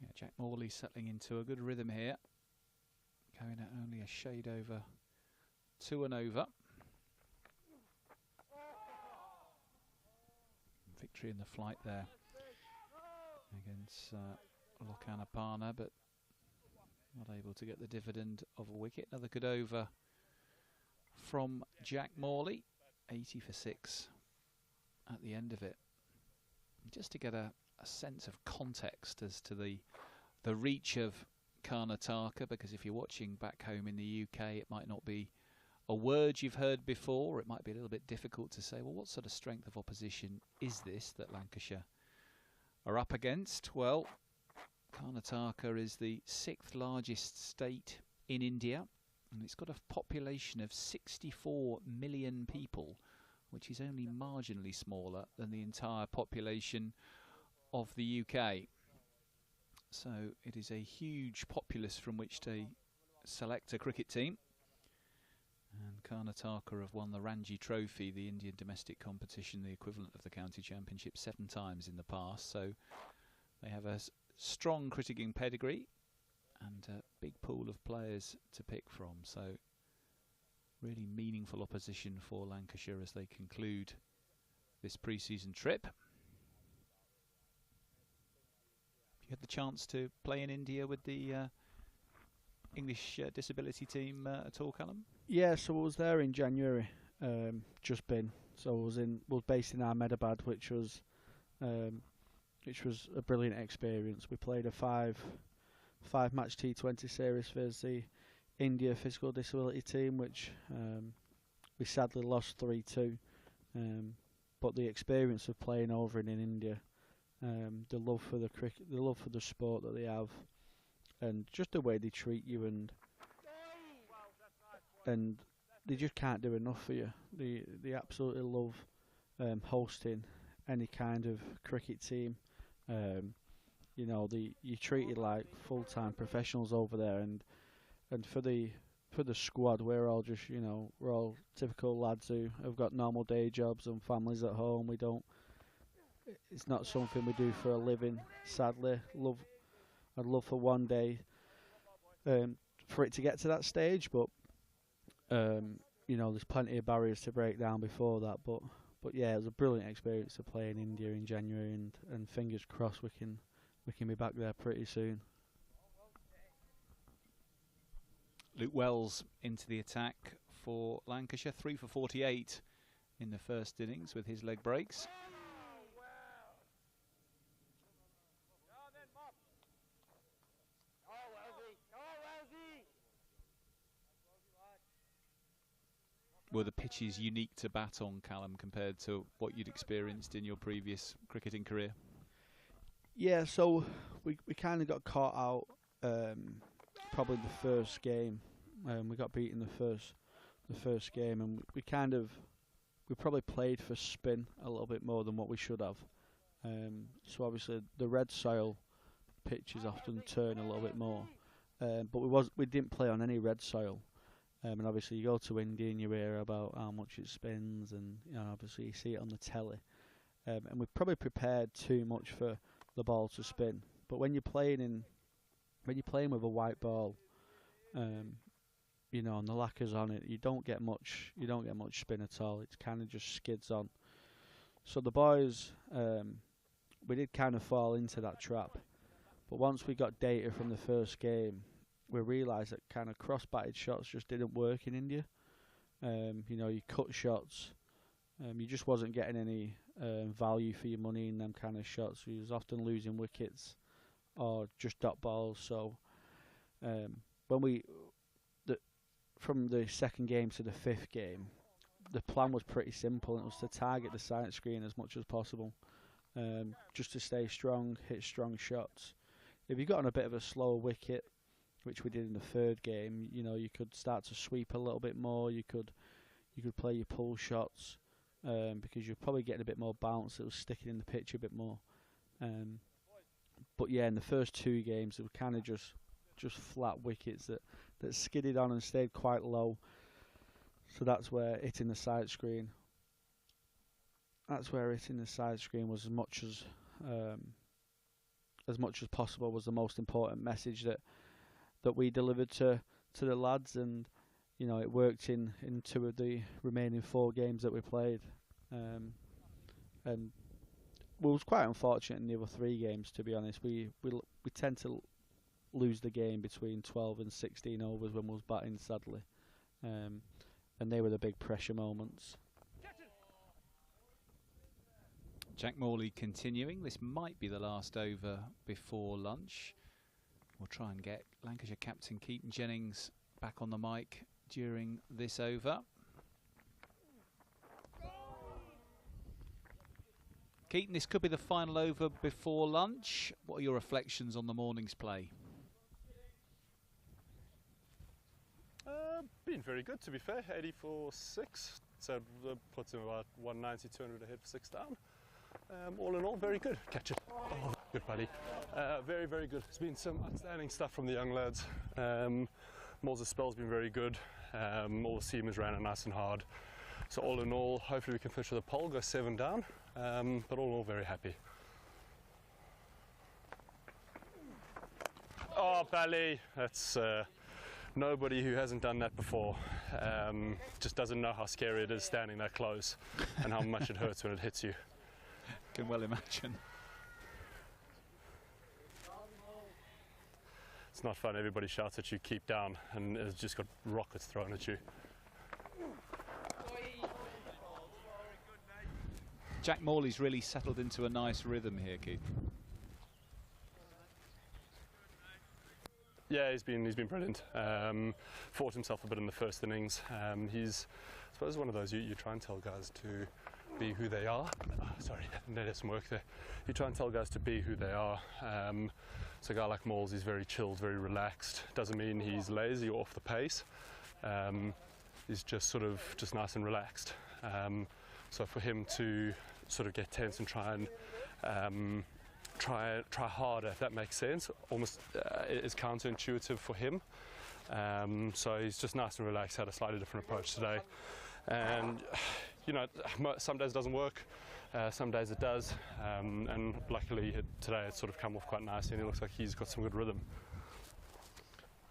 F: Yeah, Jack Morley settling into a good rhythm here, going at only a shade over 2 and over. Victory in the flight there against Lokanapana, but not able to get the dividend of a wicket. Another good over from Jack Morley, 80 for 6 at the end of it. Just to get a sense of context as to the reach of Karnataka, because if you're watching back home in the UK, it might not be a word you've heard before. It might be a little bit difficult to say, well, what sort of strength of opposition is this that Lancashire are up against? Well, Karnataka is the 6th largest state in India, and it's got a population of 64 million people, which is only marginally smaller than the entire population of the UK. So it is a huge populace from which to select a cricket team. And Karnataka have won the Ranji Trophy, the Indian domestic competition, the equivalent of the county championship, 7 times in the past. So they have a strong cricketing pedigree and a big pool of players to pick from. So really meaningful opposition for Lancashire as they conclude this pre-season trip. You had the chance to play in India with the English disability team at all, Callum?
B: Yeah, so I was there in January, just been. So I was based in Ahmedabad, which was a brilliant experience. We played a five match T20 series versus the India physical disability team, which we sadly lost 3-2. But the experience of playing over in India, the love for the cricket, the love for the sport that they have, and just the way they treat you, and they just can't do enough for you. They absolutely love hosting any kind of cricket team. You're treated like full-time professionals over there, and for the squad, we're all just, we're all typical lads who have got normal day jobs and families at home. It's not something we do for a living, sadly. I'd love for one day for it to get to that stage, but there's plenty of barriers to break down before that. But yeah, it was a brilliant experience to play in India in January, and fingers crossed we can be back there pretty soon.
F: Luke Wells into the attack for Lancashire, 3 for 48 in the first innings with his leg breaks. were the pitches unique to bat on, Callum, compared to what you'd experienced in your previous cricketing career?
B: Yeah, so we kind of got caught out probably the first game. We got beaten the first game, and we probably played for spin a little bit more than what we should have. So obviously the red soil pitches often turn a little bit more, but we didn't play on any red soil. And obviously you go to India and you hear about how much it spins, and obviously you see it on the telly. And we probably prepared too much for the ball to spin. But when you're playing with a white ball, and the lacquer's on it, you don't get much spin at all. It kind of just skids on. So the boys, we did kind of fall into that trap. But once we got data from the first game, we realised that kind of cross-batted shots just didn't work in India. You cut shots, you just wasn't getting any value for your money in them kind of shots. You was often losing wickets or just dot balls. So from the second game to the fifth game, the plan was pretty simple. It was to target the side screen as much as possible, just to stay strong, hit strong shots. If you got on a bit of a slower wicket, which we did in the third game, you could start to sweep a little bit more. You could play your pull shots, because you're probably getting a bit more bounce. It was sticking in the pitch a bit more. But yeah, in the first two games, it were kind of just flat wickets that skidded on and stayed quite low. So that's where hitting the side screen. Was as much as possible was the most important message that we delivered to the lads, and it worked in 2 of the remaining 4 games that we played, and we was quite unfortunate in the other 3 games, to be honest. We tend to lose the game between 12 and 16 overs when we was batting, sadly, and they were the big pressure moments.
F: Jack Morley continuing. This might be the last over before lunch. We'll try and get Lancashire captain Keaton Jennings back on the mic during this over. Keaton, this could be the final over before lunch. What are your reflections on the morning's play?
E: Been very good, to be fair. 80 for 6, so that puts him about 190, 200 ahead for 6 down. All in all, very good. Catch it. Oh, good, buddy. Very, very good. There's been some outstanding stuff from the young lads. Moles' spell's been very good. All the seamers ran it nice and hard. So all in all, hopefully we can finish with a pole, go 7 down. But all in all, very happy. Oh, Bally. That's nobody who hasn't done that before just doesn't know how scary it is standing that close and how much it hurts when it hits you.
F: Can well imagine.
E: It's not fun. Everybody shouts at you, keep down, and it's just got rockets thrown at you.
F: Jack Morley's really settled into a nice rhythm here, Keith.
E: Yeah, he's been brilliant. Fought himself a bit in the first innings. He's, I suppose, one of those you try and tell guys to be who they are. Sorry, there's some work there. You try and tell guys to be who they are. So a guy like Moles, he's very chilled, very relaxed. Doesn't mean he's lazy or off the pace. He's just just nice and relaxed. So for him to sort of get tense and try and try harder, if that makes sense, almost is counterintuitive for him. So he's just nice and relaxed, had a slightly different approach today. And some days it doesn't work, some days it does, and luckily today it's sort of come off quite nicely, and it looks like he's got some good rhythm.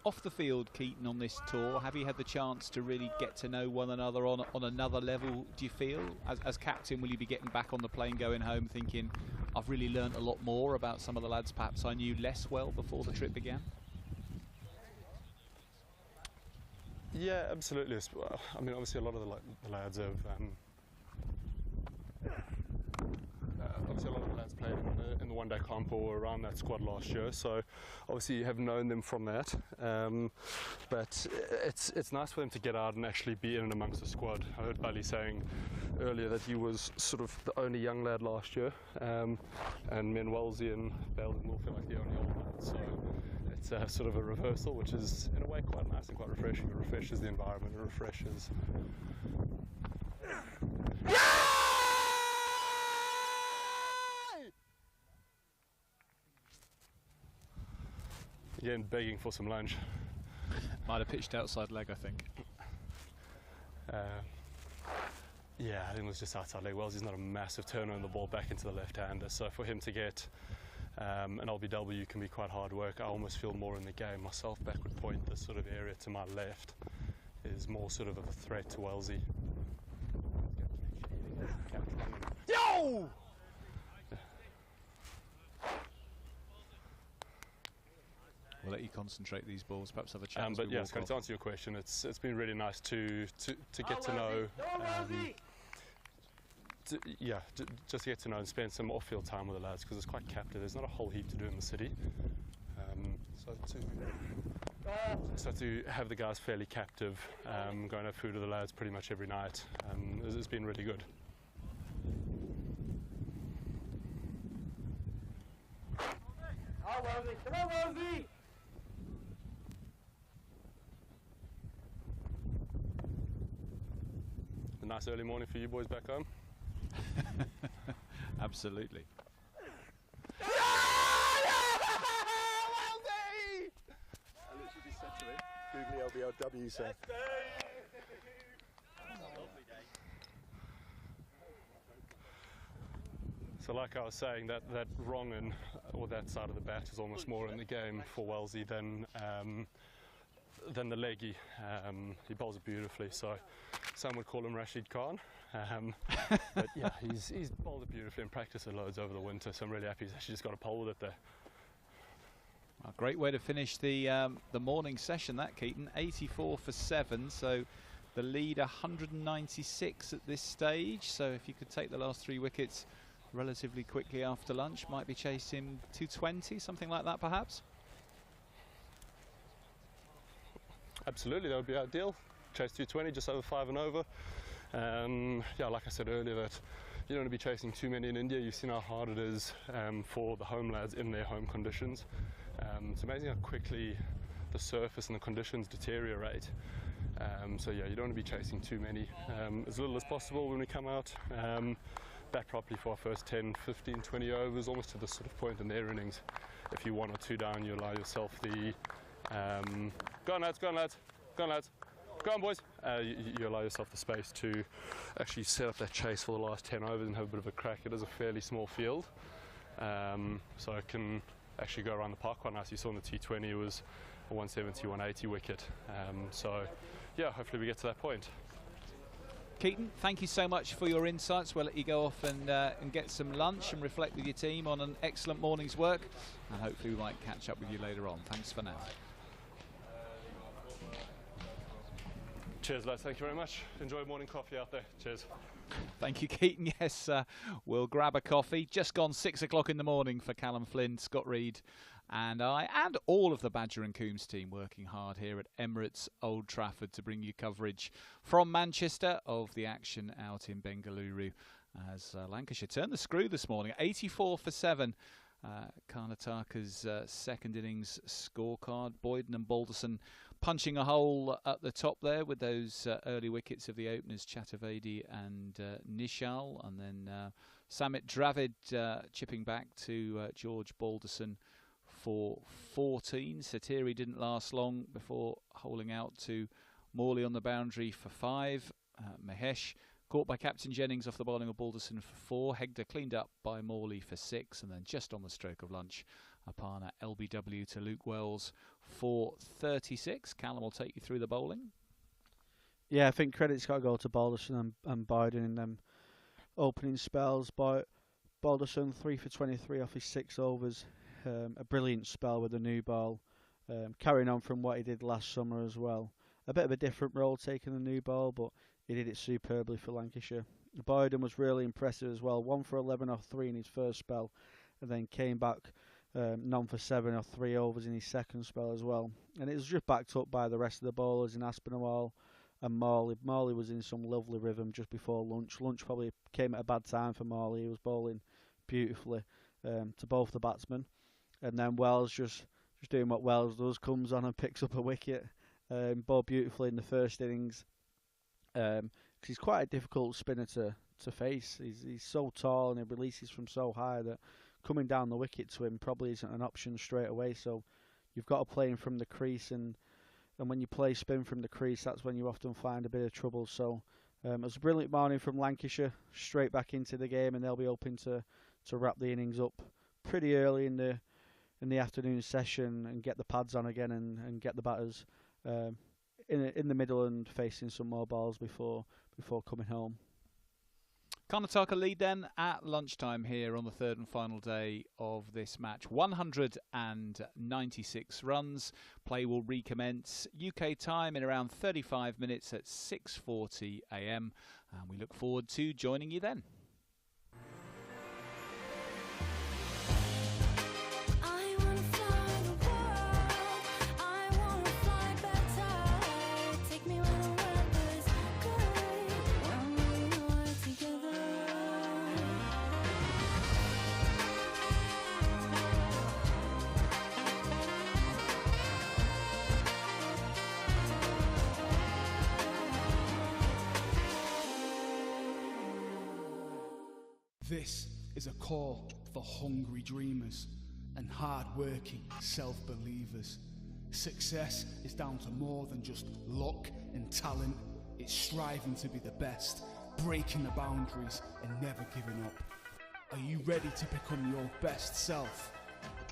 F: Off the field, Keaton, on this tour, have you had the chance to really get to know one another on another level, do you feel? As captain, will you be getting back on the plane going home thinking, I've really learnt a lot more about some of the lads perhaps I knew less well before the trip began?
E: Yeah, absolutely. I mean, obviously a lot of the lads have... obviously a lot of the lads played in the one-day comp or around that squad last year, so obviously you have known them from that. But it's nice for them to get out and actually be in and amongst the squad. I heard Bally saying earlier that he was sort of the only young lad last year, and Wellesley and Bale will feel like the only old lads. So it's sort of a reversal, which is in a way quite nice and quite refreshing. It refreshes the environment, it refreshes. Again, begging for some lunch.
F: Might have pitched outside leg, I think.
E: Yeah, I think it was just outside leg. Wellesley's not a massive turner on the ball back into the left-hander, so for him to get an LBW can be quite hard work. I almost feel more in the game myself. Backward point, this sort of area to my left is more sort of a threat to Wellesley. Yo!
F: We'll let you concentrate these balls, perhaps have a chance.
E: But yes, to answer your question, it's been really nice to get to know. Just to get to know and spend some off-field time with the lads, because it's quite captive. There's not a whole heap to do in the city, so to have the guys fairly captive, go and have food with the lads pretty much every night, it's been really good.
D: Oh, Wellesley. Come on, Wellesley.
E: A nice early morning for you boys back home.
F: Absolutely.
D: Wellesley!
H: I literally just said to him, Google LBLW, sir.
E: So like I was saying, that wrong or that side of the bat is almost more in the game for Wellesley than the leggy. He bowls it beautifully, so some would call him Rashid Khan. But yeah, he's bowled it beautifully and practiced it loads over the winter, so I'm really happy he's actually just got a pole with it there.
F: A great way to finish the morning session, that, Keaton. 84 for 7, so the lead 196 at this stage. So if you could take the last 3 wickets relatively quickly after lunch, might be chasing 220, something like that perhaps?
E: Absolutely, that would be ideal. Chase 220, just over 5 and over. Yeah, like I said earlier, that you don't want to be chasing too many in India. You've seen how hard it is for the home lads in their home conditions. It's amazing how quickly the surface and the conditions deteriorate. So yeah, you don't want to be chasing too many. As little as possible when we come out. Bat properly for our first 10, 15, 20 overs, almost to this sort of point in their innings. If you're 1 or 2 down, you allow yourself the go on lads, go on lads, go on lads, go on boys. You allow yourself the space to actually set up that chase for the last 10 overs and have a bit of a crack. It is a fairly small field, so it can actually go around the park quite nice. You saw in the T20 it was a 170, 180 wicket. So yeah, hopefully we get to that point.
F: Keaton, thank you so much for your insights. We'll let you go off and get some lunch and reflect with your team on an excellent morning's work, and hopefully we might catch up with you later on. Thanks for now.
E: Cheers lads, thank you very much. Enjoy morning coffee out there. Cheers.
F: Thank you, Keaton. Yes, we'll grab a coffee. Just gone 6 o'clock in the morning for Callum Flynn, Scott Reed and I, and all of the Badger and Coombs team working hard here at Emirates Old Trafford to bring you coverage from Manchester of the action out in Bengaluru as Lancashire turned the screw this morning. 84 for 7. Karnataka's second innings scorecard. Boyden and Balderson punching a hole at the top there with those early wickets of the openers Chaturvedi and Nishal, and then Samit Dravid chipping back to George Balderson for 14. Satiri didn't last long before holing out to Morley on the boundary for 5. Mahesh caught by Captain Jennings off the bowling of Balderson for 4. Hegde cleaned up by Morley for 6. And then just on the stroke of lunch, Aparna LBW to Luke Wells for 36. Callum will take you through the bowling.
B: Yeah, I think credit's got to go to Balderson and Biden in them opening spells. But Balderson 3 for 23 off his 6 overs. A brilliant spell with the new ball, carrying on from what he did last summer as well. A bit of a different role taking the new ball, but he did it superbly for Lancashire. Boyden was really impressive as well. 1 for 11 off 3 in his first spell, and then came back none for 7 off 3 overs in his second spell as well. And it was just backed up by the rest of the bowlers in Aspinwall and Morley. Morley was in some lovely rhythm just before lunch. Lunch probably came at a bad time for Morley. He was bowling beautifully to both the batsmen. And then Wells just doing what Wells does, comes on and picks up a wicket. Bowled beautifully in the first innings. Because he's quite a difficult spinner to face. He's so tall and he releases from so high that coming down the wicket to him probably isn't an option straight away. So you've got to play him from the crease, and when you play spin from the crease, that's when you often find a bit of trouble. So it was a brilliant morning from Lancashire, straight back into the game, and they'll be hoping to wrap the innings up pretty early in the afternoon session and get the pads on again and get the batters in the middle and facing some more balls before coming home.
F: Karnataka lead then at lunchtime here on the third and final day of this match. 196 runs. Play will recommence UK time in around 35 minutes at 6:40 AM. And we look forward to joining you then.
I: This is a call for hungry dreamers and hard-working self-believers. Success is down to more than just luck and talent. It's striving to be the best, breaking the boundaries and never giving up. Are you ready to become your best self?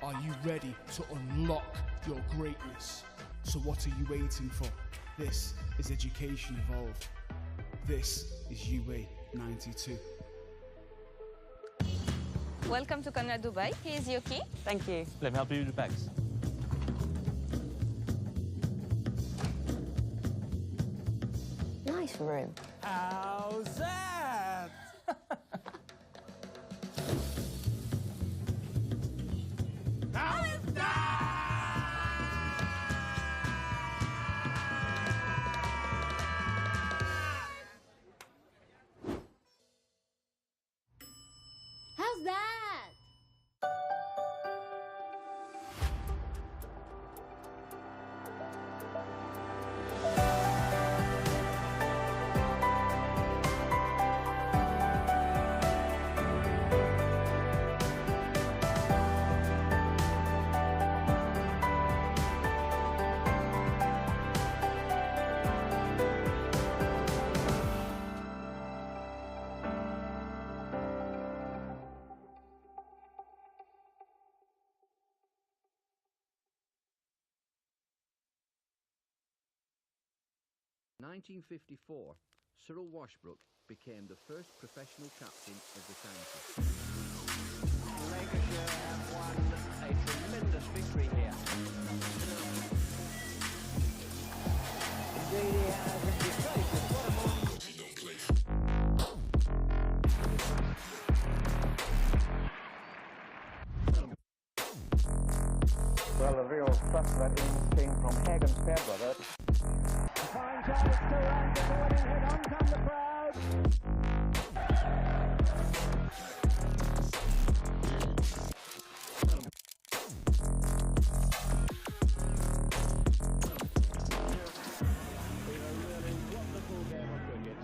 I: Are you ready to unlock your greatness? So what are you waiting for? This is Education Evolved. This is UA 92.
J: Welcome to Conrad Dubai. Here's your key.
K: Thank you.
L: Let me help you with the bags.
K: Nice room.
L: How's that? How's that?
J: How's that?
M: In 1954, Cyril Washbrook became the first professional captain of the county.
N: Lancashire have won a tremendous victory here. Indeed he has, and decisive. What a moment.
O: Well, the real thrust of that innings came from Hagen's Fairbrother.
N: Fine chance, 2 runs and the winning hit. On come the crowd. Been a really wonderful game of cricket.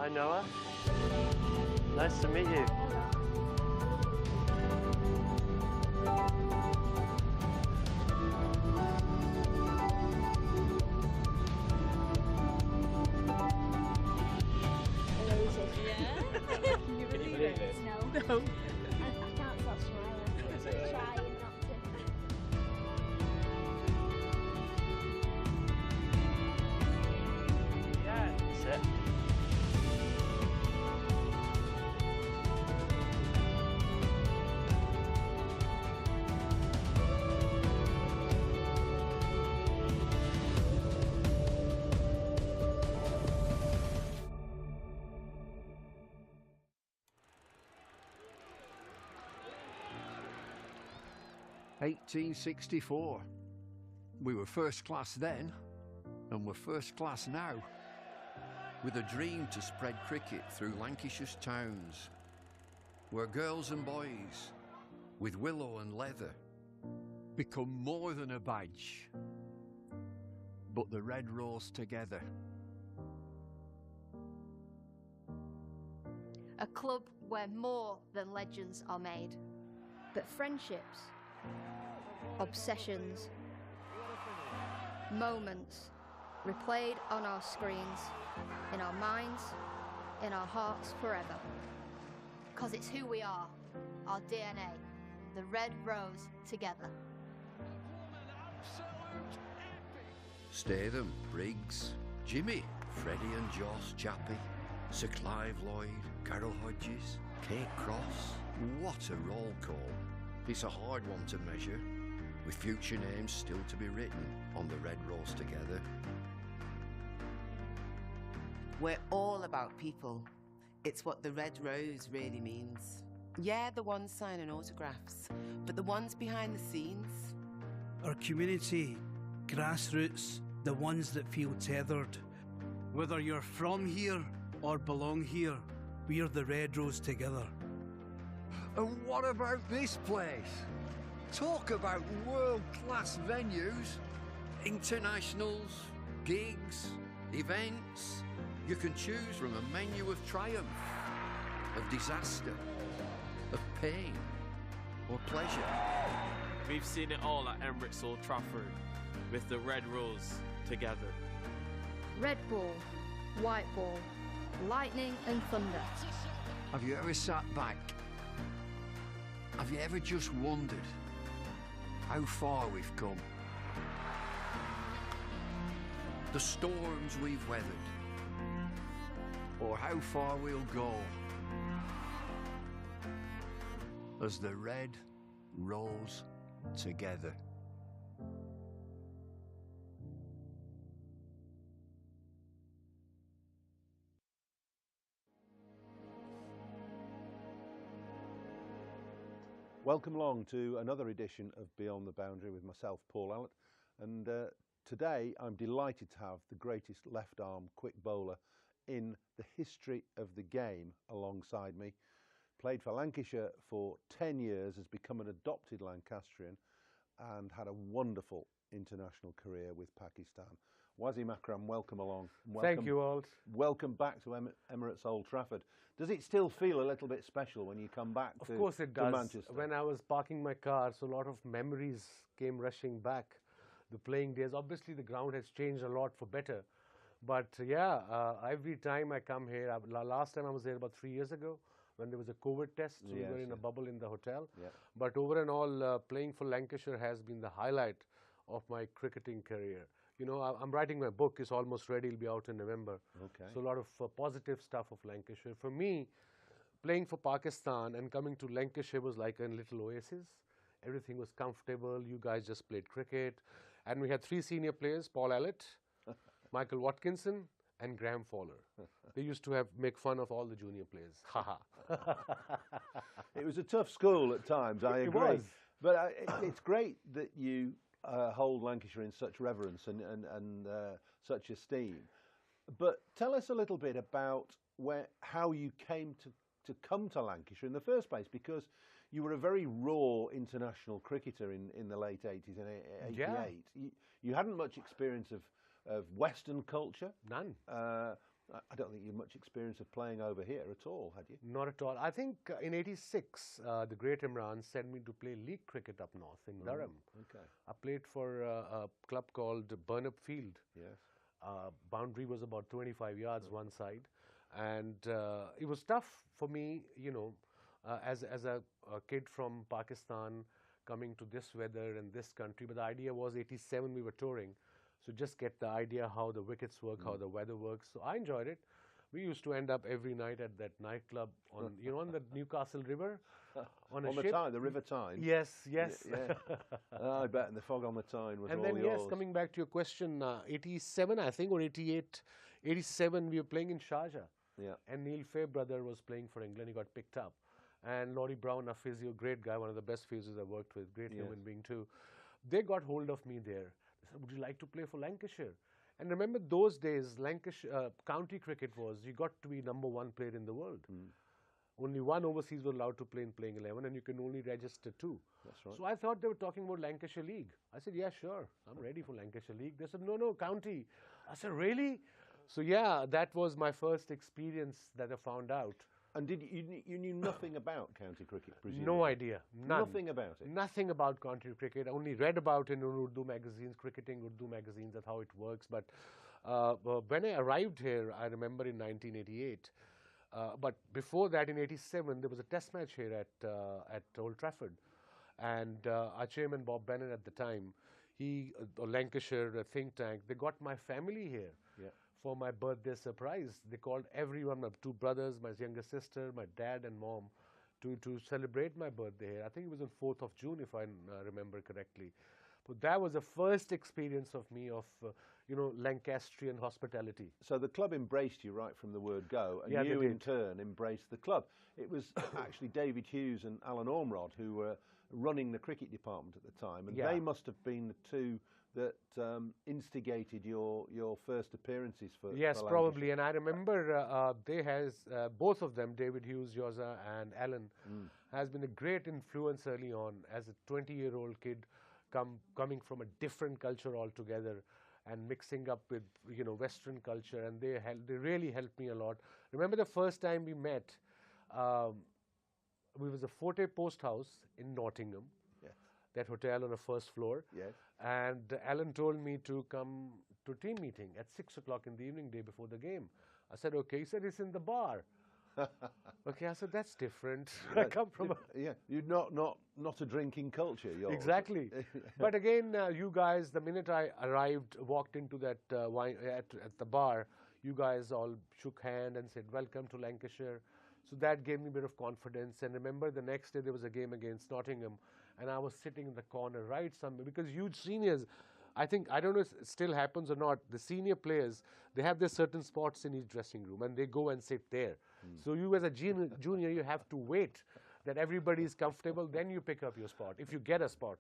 K: Hi Noah. Nice to meet you.
P: Can you believe it?
Q: No.
P: No.
Q: I can't stop smiling. I'm just trying not to.
K: Yeah. That's it.
M: "1864. We were first class then, and we're first class now. With a dream to spread cricket through Lancashire's towns, where girls and boys, with willow and leather, become more than a badge, but the red rose together."
R: A club where more than legends are made, but friendships, obsessions, moments replayed on our screens, in our minds, in our hearts forever. 'Cause it's who we are, our DNA, the red rose together.
M: Statham, Briggs, Jimmy, Freddie and Joss Chappie, Sir Clive Lloyd, Carol Hodges, Kate Cross. What a roll call. It's a hard one to measure, with future names still to be written on the red rose together.
S: We're all about people. It's what the red rose really means. Yeah, the ones signing autographs, but the ones behind the scenes.
T: Our community, grassroots, the ones that feel tethered. Whether you're from here or belong here, we're the red rose together.
M: And what about this place? Talk about world-class venues, internationals, gigs, events. You can choose from a menu of triumph, of disaster, of pain, or pleasure.
U: We've seen it all at Emirates Old Trafford, with the red rose together.
R: Red ball, white ball, lightning and thunder.
M: Have you ever sat back? Have you ever just wondered how far we've come? The storms we've weathered, or how far we'll go as the red rose together.
V: Welcome along to another edition of Beyond the Boundary with myself, Paul Allett, and today I'm delighted to have the greatest left-arm quick bowler in the history of the game alongside me. Played for Lancashire for 10 years, has become an adopted Lancastrian and had a wonderful international career with Pakistan. Wasim Akram, welcome along.
W: Thank you, Alt.
V: Welcome back to Emirates Old Trafford. Does it still feel a little bit special when you come back
W: Of course it
V: to
W: does.
V: Manchester?
W: When I was parking my car, so a lot of memories came rushing back. The playing days, obviously the ground has changed a lot for better. But yeah, every time I come here, last time I was there about 3 years ago when there was a COVID test, so we were in a bubble in the hotel.
V: Yeah.
W: But over and all, playing for Lancashire has been the highlight of my cricketing career. You know, I'm writing my book, it's almost ready, it'll be out in November.
V: Okay.
W: So a lot of positive stuff of Lancashire. For me, playing for Pakistan and coming to Lancashire was like a little oasis. Everything was comfortable, you guys just played cricket. And we had 3 senior players, Paul Allett, Michael Watkinson, and Graham Fowler. They used to make fun of all the junior players. Haha.
V: It was a tough school at times, I agree.
W: It was.
V: But it's great that you hold Lancashire in such reverence and such esteem. But tell us a little bit about how you came to come to Lancashire in the first place, because you were a very raw international cricketer in the late 80s and 88.
W: Yeah.
V: You hadn't much experience of Western culture.
W: None.
V: I don't think you had much experience of playing over here at all, had you?
W: Not at all. I think in '86, the great Imran sent me to play league cricket up north in Durham.
V: Okay.
W: I played for a club called Burnup Field.
V: Yes.
W: Boundary was about 25 yards one side, and it was tough for me, you know, as a kid from Pakistan coming to this weather and this country. But the idea was '87 we were touring, so just get the idea how the wickets work, how the weather works. So I enjoyed it. We used to end up every night at that nightclub on, you know, on the Newcastle River, on a ship.
V: The River Tyne.
W: Yes, yes.
V: Yeah. I bet, and the fog on the Tyne was
W: and
V: all
W: then,
V: yours.
W: yes, coming back to your question, '87, I think, or '88, '87, we were playing in Sharjah.
V: Yeah.
W: And Neil Fairbrother was playing for England. He got picked up. And Laurie Brown, a physio, great guy, one of the best physios I've worked with, great human being too. They got hold of me there. They said, would you like to play for Lancashire? And remember those days, Lancashire, county cricket was, you got to be #1 player in the world. Only one overseas was allowed to play in playing 11, and you can only register 2.
V: That's right.
W: So I thought they were talking about Lancashire League. I said, yeah, sure, I'm ready for Lancashire League. They said, no, county. I said, really? So yeah, that was my first experience that I found out.
V: And did you knew nothing about county cricket, presumably?
W: No idea. None.
V: Nothing about it?
W: Nothing about county cricket. I only read about it in Urdu magazines, cricketing Urdu magazines, that's how it works. But when I arrived here, I remember in 1988, but before that in '87, there was a test match here at Old Trafford. And our chairman, Bob Bennett at the time, Lancashire think tank, they got my family here.
V: Yeah.
W: For my birthday surprise. They called everyone, my 2 brothers, my younger sister, my dad and mom, to celebrate my birthday here. I think it was on 4th of June, if I remember correctly. But that was the first experience of me of, Lancastrian hospitality.
V: So the club embraced you right from the word go, and you in turn embraced the club. It was actually David Hughes and Alan Ormrod who were running the cricket department at the time, and they must have been the 2 that instigated your first appearances for
W: Yes,
V: for
W: probably. And I remember both of them, David Hughes, Yoza and Alan, has been a great influence early on as a 20-year-old kid coming from a different culture altogether and mixing up with, Western culture. And they really helped me a lot. Remember the first time we met, we was a Forte Post House in Nottingham. That hotel on the first floor.
V: Yes.
W: And Alan told me to come to team meeting at 6 o'clock in the evening, day before the game. I said, okay. He said, it's in the bar. Okay, I said, that's different. I come from
V: you're not a drinking culture. Yours.
W: Exactly. But again, you guys, the minute I walked into that wine at the bar, you guys all shook hand and said, welcome to Lancashire. So that gave me a bit of confidence. And remember, the next day there was a game against Nottingham, and I was sitting in the corner right somewhere, because huge seniors, I don't know if it still happens or not, the senior players, they have their certain spots in each dressing room, and they go and sit there. So you as a junior, you have to wait that everybody is comfortable, then you pick up your spot, if you get a spot.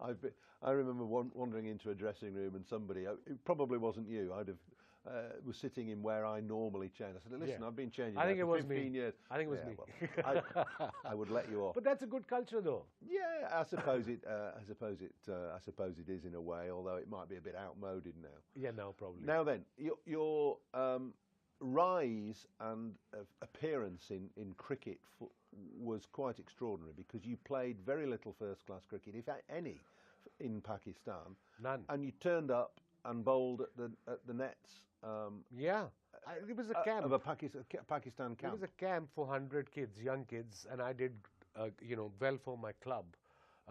V: I remember wandering into a dressing room, and somebody, it probably wasn't you, was sitting in where I normally change. I said, listen, I've been changing for 15 years.
W: I think it was me.
V: Well, I would let you off.
W: But that's a good culture, though.
V: Yeah, I suppose it is in a way, although it might be a bit outmoded now.
W: Yeah, no, probably.
V: Now then, your rise and appearance in cricket was quite extraordinary, because you played very little first-class cricket, if any, in Pakistan.
W: None.
V: And you turned up and bowled at the nets.
W: It was a camp
V: of a Pakistan camp.
W: It was a camp for 100 kids, young kids, and I did, well for my club,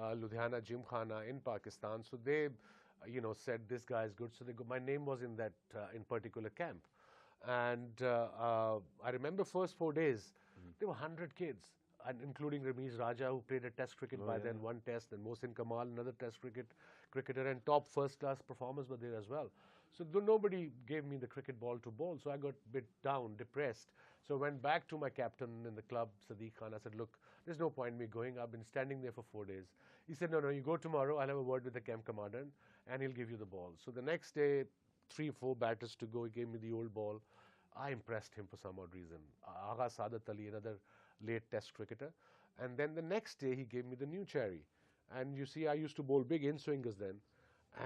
W: Ludhiana Gymkhana in Pakistan. So they, said this guy is good. So my name was in that in particular camp, and I remember first 4 days there were 100 kids, and including Ramesh Raja, who played a Test cricket by then, 1 Test, and Mohsin Kamal, another Test cricketer, and top first-class performers were there as well. So nobody gave me the cricket ball to bowl, so I got a bit down, depressed. So I went back to my captain in the club, Sadiq Khan. I said, look, there's no point in me going. I've been standing there for 4 days. He said, no, you go tomorrow. I'll have a word with the camp commander, and he'll give you the ball. So the next day, 3 or 4 batters to go, he gave me the old ball. I impressed him for some odd reason. Agha Saadat Ali, another late Test cricketer. And then the next day, he gave me the new cherry. And you see, I used to bowl big in-swingers then.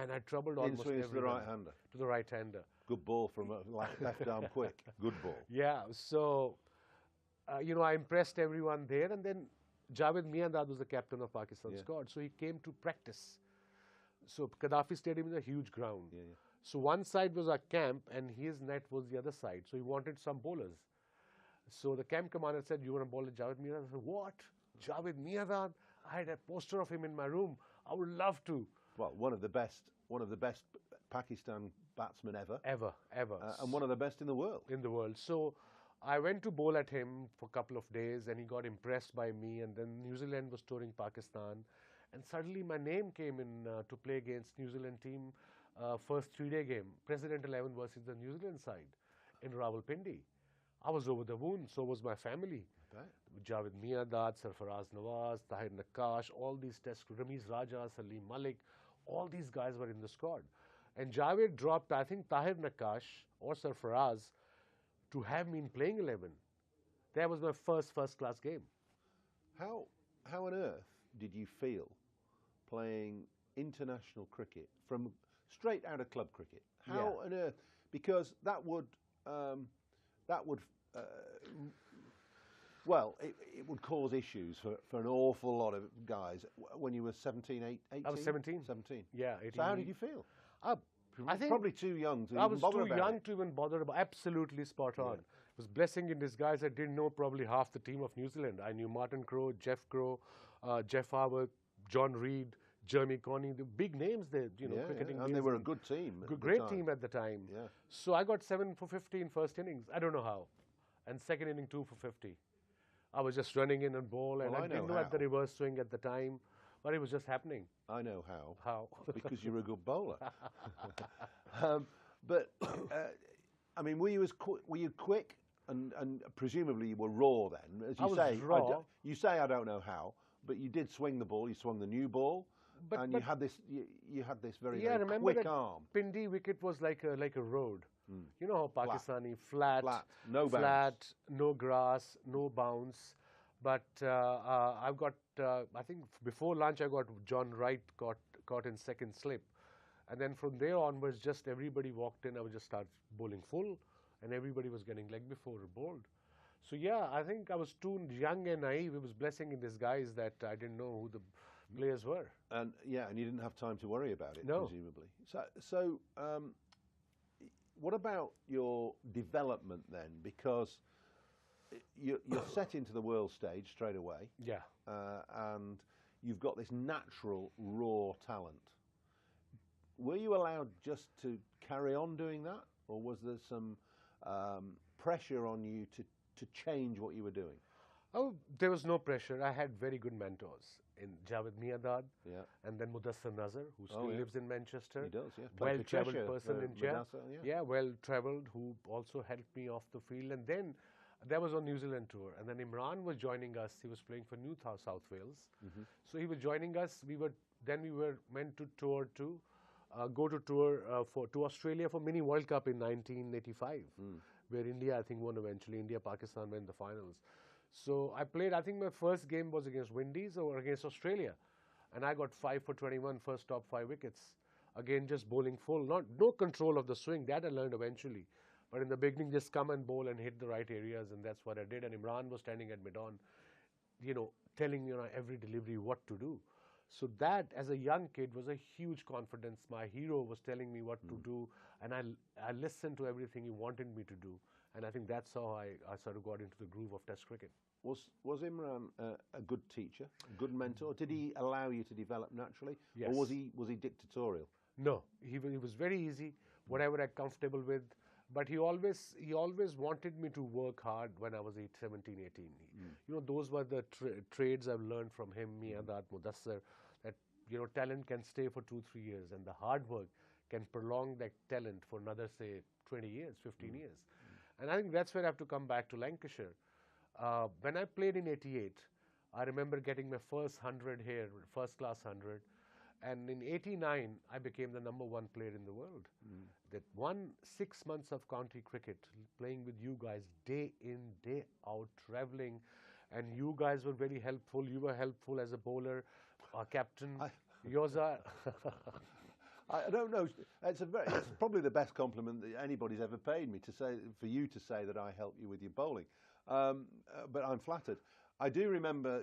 W: And I troubled almost everyone.
V: In-swingers to the right-hander?
W: To the right-hander.
V: Good ball from a left arm quick. Good ball.
W: Yeah, so, you know, I impressed everyone there. And then Javed Miandad was the captain of Pakistan squad. So he came to practice. So Gaddafi Stadium is a huge ground. So one side was our camp and his net was the other side. So he wanted some bowlers. So the camp commander said, you want to bowl at Javed Miandad? I said, what? Javed Miandad? I had a poster of him in my room. I would love to.
V: Well, one of the best Pakistan batsmen ever.
W: Ever.
V: And one of the best in the world.
W: So I went to bowl at him for a couple of days and he got impressed by me, and then New Zealand was touring Pakistan and suddenly my name came in to play against New Zealand team first 3-day game, President 11 versus the New Zealand side in Rawalpindi. I was over the moon, so was my family. Javed Miandad, Sarfaraz Nawaz, Tahir Nakash, all these test, Ramiz Raja, Salim Malik, all these guys were in the squad. And Javed dropped, I think, Tahir Nakash or Sarfaraz to have me in playing 11. That was my first class game.
V: How on earth did you feel playing international cricket from straight out of club cricket? How on earth? Because that would well, it would cause issues for an awful lot of guys when you were 17, 18?
W: I was 17.
V: 17.
W: Yeah, 18.
V: So how did you feel?
W: I think
V: probably too young to
W: I
V: even
W: was
V: bother
W: too
V: about
W: young
V: it.
W: to even bother about. Absolutely spot on. It was blessing in disguise. I didn't know probably half the team of New Zealand. I knew Martin Crowe, Jeff Crowe, Jeff Harwood, John Reid, Jeremy Coney, the big names there, you know, cricketing.
V: And they were a good team.
W: Great team at the time.
V: Yeah.
W: So I got 7 for 50 in first innings. I don't know how. And second inning 2 for 50. I was just running in and ball, and I didn't know at the reverse swing at the time, but it was just happening.
V: I know how.
W: How?
V: Because you're a good bowler. But I mean, were you quick? And presumably you were raw then, as you say.
W: Raw.
V: You say I don't know how, but you did swing the ball. You swung the new ball, and you had this very quick arm.
W: Pindi wicket was like a road. You know how Pakistani flat,
V: no bounce,
W: no grass, no bounce. But I've got I think before lunch I got John Wright caught in second slip, and then from there onwards just everybody walked in. I would just start bowling full, and everybody was getting leg before bowled. So yeah, I think I was too young and naive. It was blessing in disguise that I didn't know who the players were.
V: And and you didn't have time to worry about it,
W: no.
V: presumably. So what about your development then? Because you're set into the world stage straight away.
W: Yeah.
V: And you've got this natural raw talent. Were you allowed just to carry on doing that, or was there some pressure on you to change what you were doing?
W: Oh, there was no pressure. I had very good mentors in Javed Miandad, and then Mudassar Nazar, who still lives in Manchester.
V: He does, yeah.
W: Well-travelled person in India.
V: Yeah,
W: well-travelled, who also helped me off the field. And then that was on New Zealand tour. And then Imran was joining us. He was playing for New South Wales. So he was joining us. We were meant to tour to go to tour to Australia for Mini World Cup in 1985, where India, I think, won eventually. India, Pakistan went the finals. So I played, I think my first game was against Windies or against Australia. And I got 5 for 21, first top 5 wickets. Again, just bowling full, no control of the swing. That I learned eventually. But in the beginning, just come and bowl and hit the right areas, and that's what I did. And Imran was standing at mid-on, you know, telling me on every delivery what to do. So that, as a young kid, was a huge confidence. My hero was telling me what to do, and I listened to everything he wanted me to do. And I think that's how I sort of got into the groove of Test cricket.
V: Was Imran a good teacher, a good mentor? Did he allow you to develop naturally,
W: Yes.
V: or was he dictatorial?
W: No, he was very easy, whatever I'm comfortable with. But he always wanted me to work hard when I was 17, 18. You know, those were the trades I've learned from him, Miandad, Mudassar, that, you know, talent can stay for 2-3 years, and the hard work can prolong that talent for another, say, 20 years, 15 years. And I think that's where I have to come back to Lancashire. When I played in 88, I remember getting my first 100 here, first class 100. And in 89, I became the #1 player in the world. That 6 months of county cricket, playing with you guys day in, day out, traveling. And you guys were very helpful. You were helpful as a bowler, captain. Yours are.
V: I don't know. It's probably the best compliment that anybody's ever paid me, for you to say that I help you with your bowling. But I'm flattered. I do remember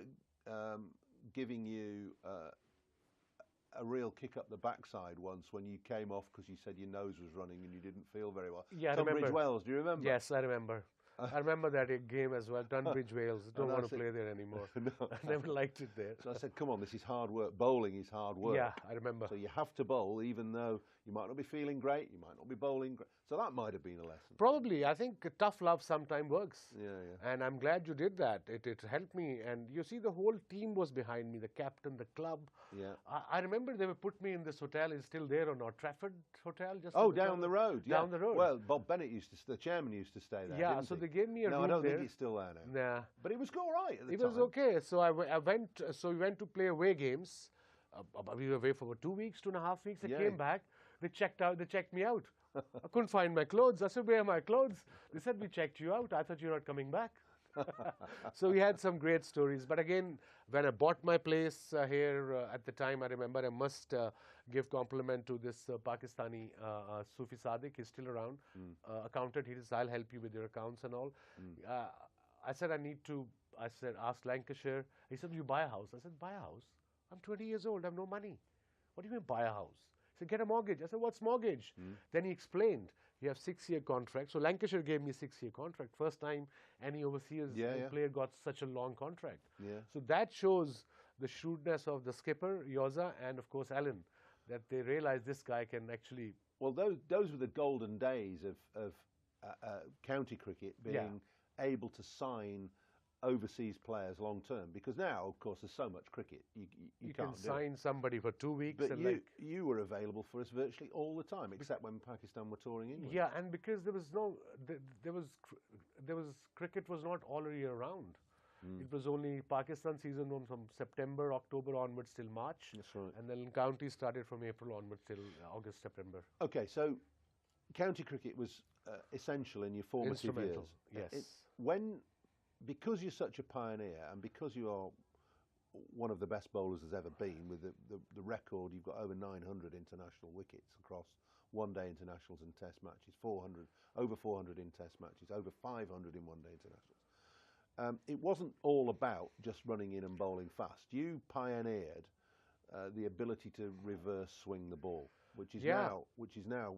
V: giving you a real kick up the backside once when you came off because you said your nose was running and you didn't feel very well.
W: Yeah, I remember.
V: Tunbridge Wells, do you remember?
W: Yes, I remember. I remember that game as well, Tunbridge Wales. Don't want to play there anymore.
V: No.
W: I never liked it there.
V: So I said, come on, this is hard work. Bowling is hard work.
W: Yeah, I remember.
V: So you have to bowl even though you might not be feeling great, you might not be bowling great. So that might have been a lesson.
W: Probably. I think tough love sometimes works.
V: Yeah, yeah.
W: And I'm glad you did that. It helped me. And you see, the whole team was behind me, the captain, the club.
V: Yeah.
W: I remember they would put me in this hotel. It's still there or not? Trafford Hotel? Just
V: down the road. Yeah.
W: Down the road.
V: Well, Bob Bennett the chairman used to stay there.
W: Yeah,
V: didn't
W: so
V: he?
W: they gave me a room
V: No, I don't
W: there.
V: think it's still there now.
W: Nah.
V: But it was all right at the
W: It
V: time.
W: was okay. So I went. So we went to play away games. We were away for 2 weeks, 2.5 weeks. I came back. They checked me out. I couldn't find my clothes. I said, "Where are my clothes?" They said, "We checked you out. I thought you were not coming back." So we had some great stories. But again, when I bought my place here at the time, I remember I must give compliment to this Pakistani Sufi Sadiq. He's still around. Accountant. He says, "I'll help you with your accounts and all." I said, ask Lancashire. He said, "You buy a house." I said, "Buy a house? I'm 20 years old. I have no money." "What do you mean buy a house?" He said, "Get a mortgage." I said, "What's mortgage?" Then he explained, "You have 6-year contract." So Lancashire gave me 6-year contract. First time any overseas player got such a long contract.
V: Yeah.
W: So that shows the shrewdness of the skipper, Yoza, and of course Alan, that they realized this guy can actually...
V: Well, those were the golden days of county cricket being able to sign overseas players long term, because now, of course, there's so much cricket you can't
W: can sign somebody for 2 weeks.
V: But
W: and
V: you were available for us virtually all the time, except when Pakistan were touring England.
W: Yeah, and because there was no, cricket was not all year round. It was only Pakistan season from September, October onwards till March.
V: That's right.
W: And then county started from April onwards till August, September.
V: Okay, so county cricket was essential in your formative years.
W: Yes.
V: Because you're such a pioneer and because you are one of the best bowlers there's ever been, with the record, you've got over 900 international wickets across one-day internationals and test matches, over 400 in test matches, over 500 in one-day internationals. It wasn't all about just running in and bowling fast. You pioneered the ability to reverse swing the ball, which is now.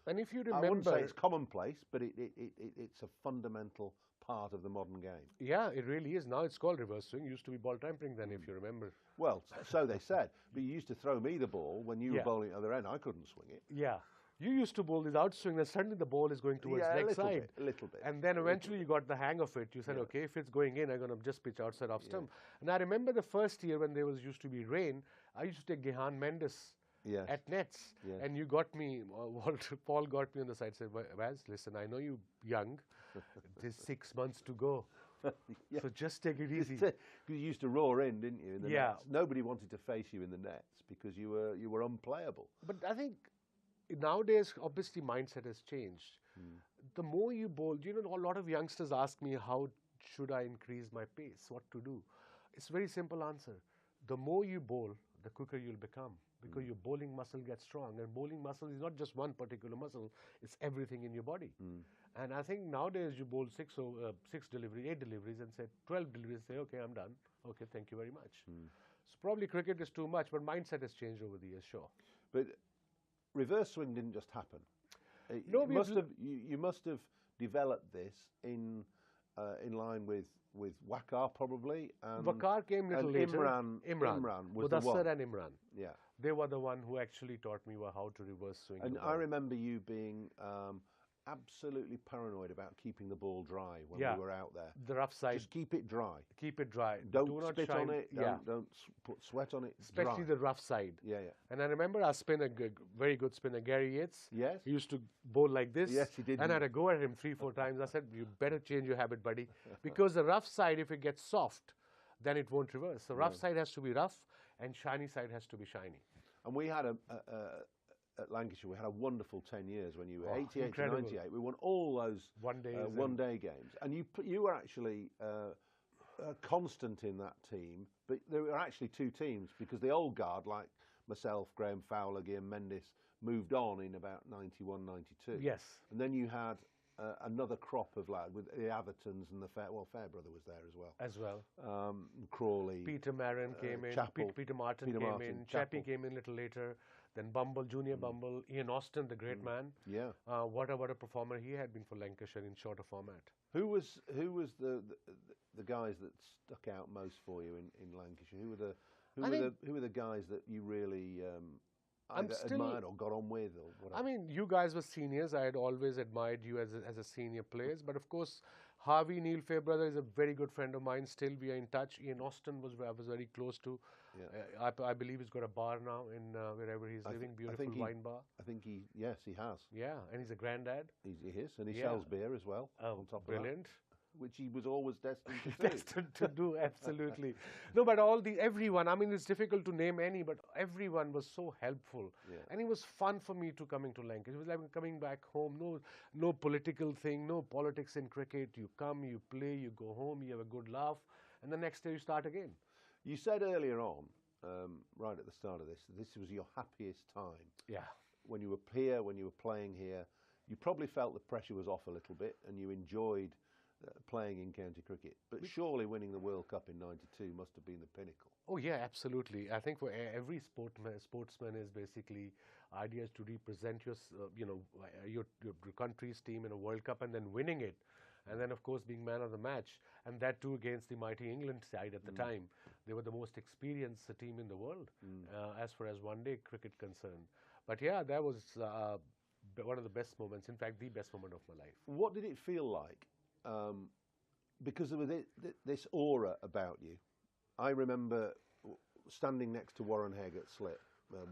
W: And if you remember,
V: I wouldn't say it's commonplace, but it's a fundamental part of the modern game.
W: Yeah, it really is. Now it's called reverse swing. It used to be ball tampering then, if you remember.
V: Well, so they said. But you used to throw me the ball when you were bowling at the other end. I couldn't swing it.
W: Yeah. You used to bowl this outswing, and suddenly the ball is going towards leg side.
V: A little bit.
W: And then eventually you got the hang of it. You said, okay, if it's going in, I'm going to just pitch outside off stump. And I remember the first year when there used to be rain, I used to take Gehan Mendes at nets.
V: Yes.
W: And you got me, Paul got me on the side, said, Vaz, listen, I know you're young. There's 6 months to go. So just take it easy.
V: You used to roar in, didn't you? In the
W: Yeah.
V: nets. Nobody wanted to face you in the nets because you were unplayable.
W: But I think nowadays, obviously, mindset has changed. The more you bowl, a lot of youngsters ask me, how should I increase my pace? What to do? It's a very simple answer. The more you bowl, the quicker you'll become, because your bowling muscle gets strong. And bowling muscle is not just one particular muscle, it's everything in your body. And I think nowadays you bowl 8 deliveries and say 12 deliveries, say, okay, I'm done. Okay, thank you very much. So probably cricket is too much, but mindset has changed over the years, sure.
V: But reverse swing didn't just happen.
W: No,
V: you must have developed this in line with Waqar probably.
W: Waqar came a little later.
V: Imran was the one.
W: Mudassar and Imran.
V: Yeah.
W: They were the one who actually taught me how to reverse swing.
V: And I remember you being absolutely paranoid about keeping the ball dry when we were out there.
W: The rough side.
V: Just keep it dry.
W: Keep it dry.
V: Don't
W: Do not
V: spit
W: shine.
V: on it. Don't put sweat on it.
W: Especially the rough side.
V: Yeah.
W: And I remember our spinner, very good spinner, Gary Yates.
V: Yes.
W: He used to bowl like this.
V: Yes, he did.
W: And I had to go at him 3-4 times. I said, you better change your habit, buddy. Because the rough side, if it gets soft, then it won't reverse. The rough side has to be rough and shiny side has to be shiny.
V: And we had at Lancashire, we had a wonderful 10 years when you were 88 to 98. We won all those one-day games. And you were actually constant in that team, but there were actually two teams because the old guard, like myself, Graham Fowler, Guillaume Mendes, moved on in about 91, 92.
W: Yes.
V: And then you had another crop of lads with the Athertons and the Fairbrother was there as well.
W: As well.
V: Crawley.
W: Peter Marin came in.
V: Chappell.
W: Peter Martin came in. Chappie came in a little later. Then Bumble, Junior Bumble. Ian Austin, the great man.
V: Yeah.
W: What a performer he had been for Lancashire in shorter format.
V: Who was the guys that stuck out most for you in Lancashire? Who were the guys that you really either admired or got on with or whatever?
W: I mean, you guys were seniors. I had always admired you as a senior players. But of course, Harvey Neil Fairbrother is a very good friend of mine. Still, we are in touch. Ian Austin I was very close to.
V: Yeah.
W: I believe he's got a bar now in wherever he's living. Beautiful wine bar.
V: I think he has.
W: Yeah, and he's a granddad.
V: He is, and he sells beer as well.
W: Oh,
V: on top
W: brilliant.
V: Of that, which he was always destined to do.
W: Destined to do, absolutely. No, but everyone, I mean, it's difficult to name any, but everyone was so helpful.
V: Yeah.
W: And it was fun for me to coming to Lancashire. It was like coming back home. No political thing, no politics in cricket. You come, you play, you go home, you have a good laugh, and the next day you start again.
V: You said earlier on, right at the start of this was your happiest time.
W: Yeah.
V: When you were here, when you were playing here, you probably felt the pressure was off a little bit and you enjoyed playing in county cricket. But surely winning the World Cup in '92 must have been the pinnacle.
W: Oh, yeah, absolutely. I think for every sportsman is basically idea is to represent your country's team in a World Cup and then winning it. And then, of course, being man of the match. And that too against the mighty England side at the time. They were the most experienced team in the world as far as one-day cricket concerned. But yeah, that was one of the best moments. In fact, the best moment of my life.
V: What did it feel like? Because there was this aura about you. I remember standing next to Warren Hegg at slip.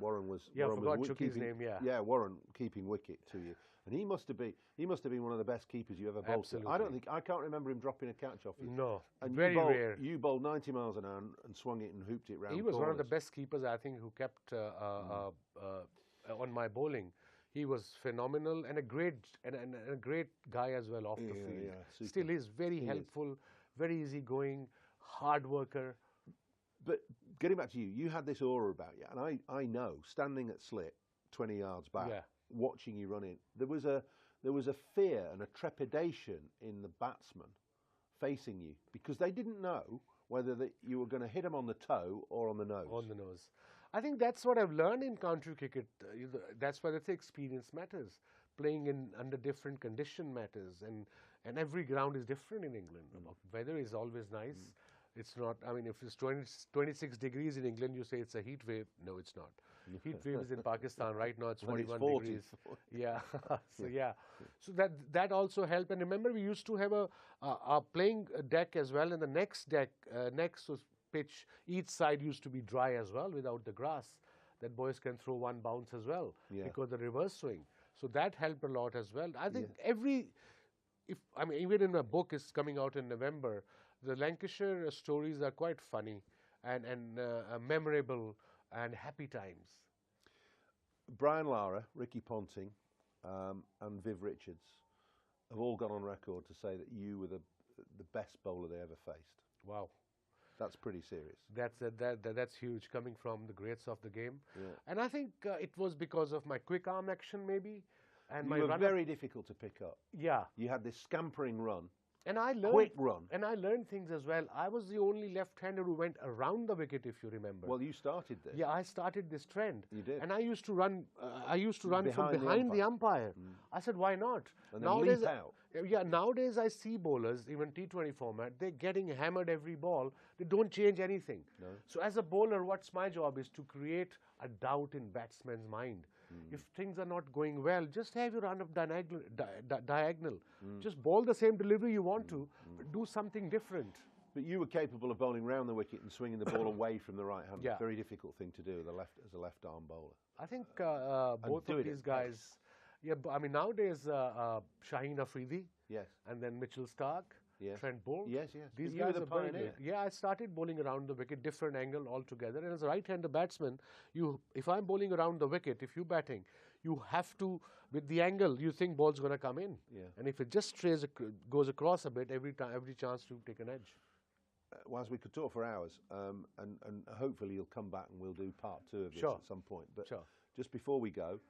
V: Warren was
W: I forgot Chucky's name.
V: Yeah, Warren keeping wicket to you, and he must have been one of the best keepers you ever bowled.
W: Absolutely.
V: I can't remember him dropping a catch off you.
W: No,
V: and
W: very rare.
V: You bowled 90 miles an hour and swung it and hooped it round.
W: He was
V: corners.
W: one of the best keepers, I think, who kept on my bowling. He was phenomenal and a great guy as well off the field.
V: Yeah,
W: Still is very helpful, very easygoing, hard worker.
V: But getting back to you, you had this aura about you, and I know standing at slip 20 yards back, watching you run in, there was a fear and a trepidation in the batsman facing you because they didn't know whether you were going to hit them on the toe or on the nose.
W: On the nose. I think that's what I've learned in county cricket. That's why the experience matters. Playing under different condition matters, and every ground is different in England. Weather is always nice. It's not, I mean, if it's 26 degrees in England, you say it's a heat wave. No, it's not. Heat wave is in Pakistan. Right now it's 41 degrees. Yeah. So that also helped. And remember, we used to have a playing deck as well. And the next deck, next was pitch, each side used to be dry as well without the grass. That boys can throw one bounce as well because the reverse swing. So that helped a lot as well. I think even in my book is coming out in November, the Lancashire stories are quite funny and memorable and happy times.
V: Brian Lara, Ricky Ponting, and Viv Richards have all gone on record to say that you were the best bowler they ever faced.
W: Wow.
V: That's pretty serious.
W: That's huge, coming from the greats of the game. Yeah. And I think it was because of my quick arm action, maybe. And
V: you were very difficult to pick up.
W: Yeah.
V: You had this scampering run.
W: And I learned
V: quick run.
W: And I learned things as well. I was the only left-hander who went around the wicket, if you remember.
V: Well, you started this.
W: Yeah, I started this trend.
V: You did.
W: And I used to run. From behind the umpire. I said, why not?
V: And then leap out.
W: Yeah, nowadays I see bowlers, even T20 format, they're getting hammered every ball. They don't change anything.
V: No.
W: So as a bowler, what's my job is to create a doubt in batsman's mind. If things are not going well, just have your run of diagonal. Just bowl the same delivery you want to, but do something different.
V: But you were capable of bowling round the wicket and swinging the ball away from the right hand. Yeah. Very difficult thing to do as a left arm bowler.
W: I think both of these guys. Yeah, I mean nowadays Shaheen Afridi.
V: Yes.
W: And then Mitchell Stark.
V: Yes.
W: Trent Bolt.
V: Yes.
W: These
V: you
W: guys
V: were the
W: are very
V: pioneer.
W: good. Yeah, I started bowling around the wicket, different angle altogether. And as a right-hander batsman, if I'm bowling around the wicket, if you're batting, you have to, with the angle, you think ball's going to come in.
V: Yeah.
W: And if it just goes across a bit, every chance to take an edge.
V: Whilst we could talk for hours, and hopefully you'll come back and we'll do part 2 of this at some point. But just before we go,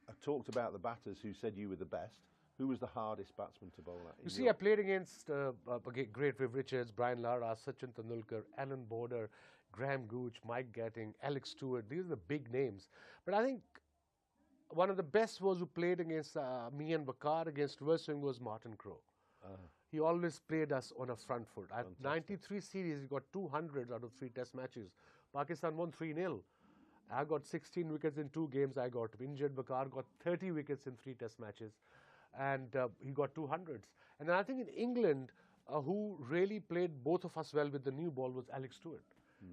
V: I talked about the batters who said you were the best. Who was the hardest batsman to bowl at?
W: You see, I played against great Viv Richards, Brian Lara, Sachin Tendulkar, Alan Border, Graham Gooch, Mike Gatting, Alex Stewart. These are the big names. But I think one of the best was who played against me and Bakar against reverse swing was Martin Crowe. He always played us on a front foot. At 93 series, he got 200 out of 3 test matches. Pakistan won 3-0. I got 16 wickets in 2 games. I got injured. Bakar got 30 wickets in 3 test matches. And he got 200s. And then I think in England, who really played both of us well with the new ball was Alex Stewart.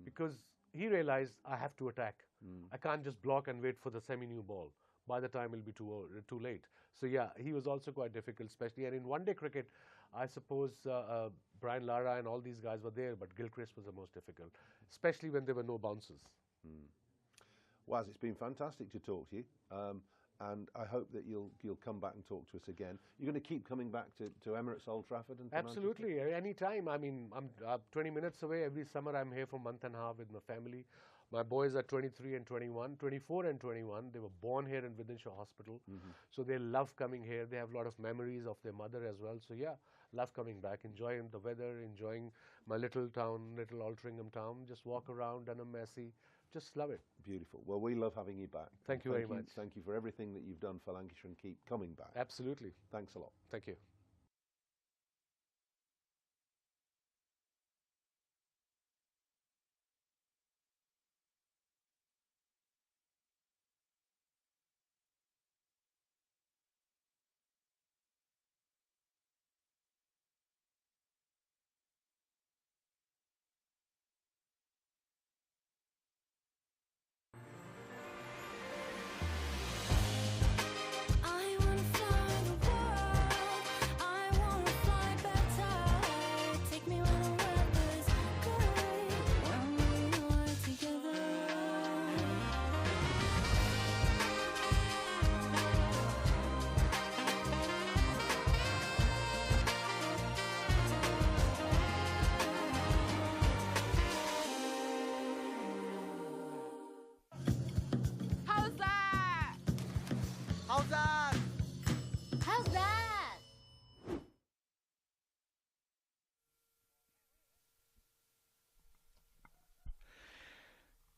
W: Because he realized I have to attack. I can't just block and wait for the semi-new ball. By the time it'll be too late. So yeah, he was also quite difficult, especially. And in one-day cricket, I suppose Brian Lara and all these guys were there, but Gilchrist was the most difficult, especially when there were no bounces.
V: Waz, it's been fantastic to talk to you. And I hope that you'll come back and talk to us again. You're going to keep coming back to Emirates Old Trafford? And
W: Absolutely, any time. I mean, I'm 20 minutes away. Every summer I'm here for a month and a half with my family. My boys are 23 and 21, 24 and 21. They were born here in Wythenshawe Hospital. So they love coming here. They have a lot of memories of their mother as well. So yeah, love coming back, enjoying the weather, enjoying my little town, little Altrincham town. Just walk around, Dunham Massey. Just love it.
V: Beautiful. Well, we love having you back.
W: Thank you very much.
V: Thank you for everything that you've done for Lancashire and keep coming back.
W: Absolutely.
V: Thanks a lot.
W: Thank you.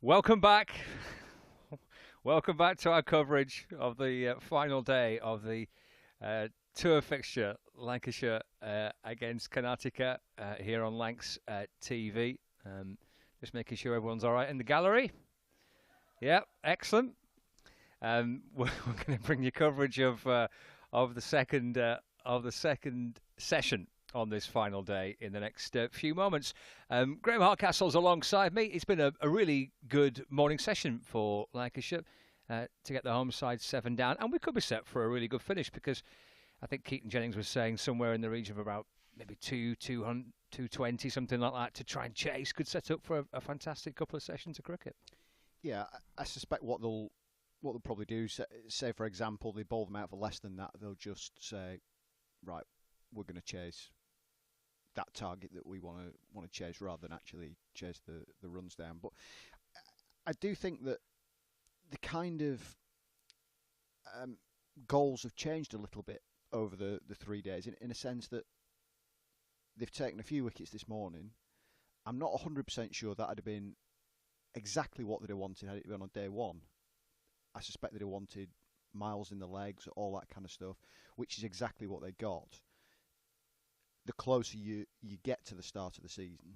A: Welcome back. Welcome back to our coverage of the final day of the tour fixture, Lancashire against Karnataka here on Lancs TV. Just making sure everyone's all right in the gallery. Yeah, excellent. We're going to bring you coverage of the second session on this final day in the next few moments. Graham Hardcastle's alongside me. It's been a really good morning session for Lancashire to get the home side 7 down, and we could be set for a really good finish because I think Keaton Jennings was saying somewhere in the region of about maybe 220, something like that, to try and chase. Could set up for a fantastic couple of sessions of cricket.
C: Yeah, I suspect what they'll probably do, say for example, they bowl them out for less than that, they'll just say, right, we're going to chase that target that we want to chase rather than actually chase the runs down. But I do think that the kind of goals have changed a little bit over the 3 days in a sense that they've taken a few wickets this morning. I'm not 100% sure that would have been exactly what they'd have wanted had it been on day one. I suspect they'd have wanted miles in the legs, all that kind of stuff, which is exactly what they got. The closer you get to the start of the season,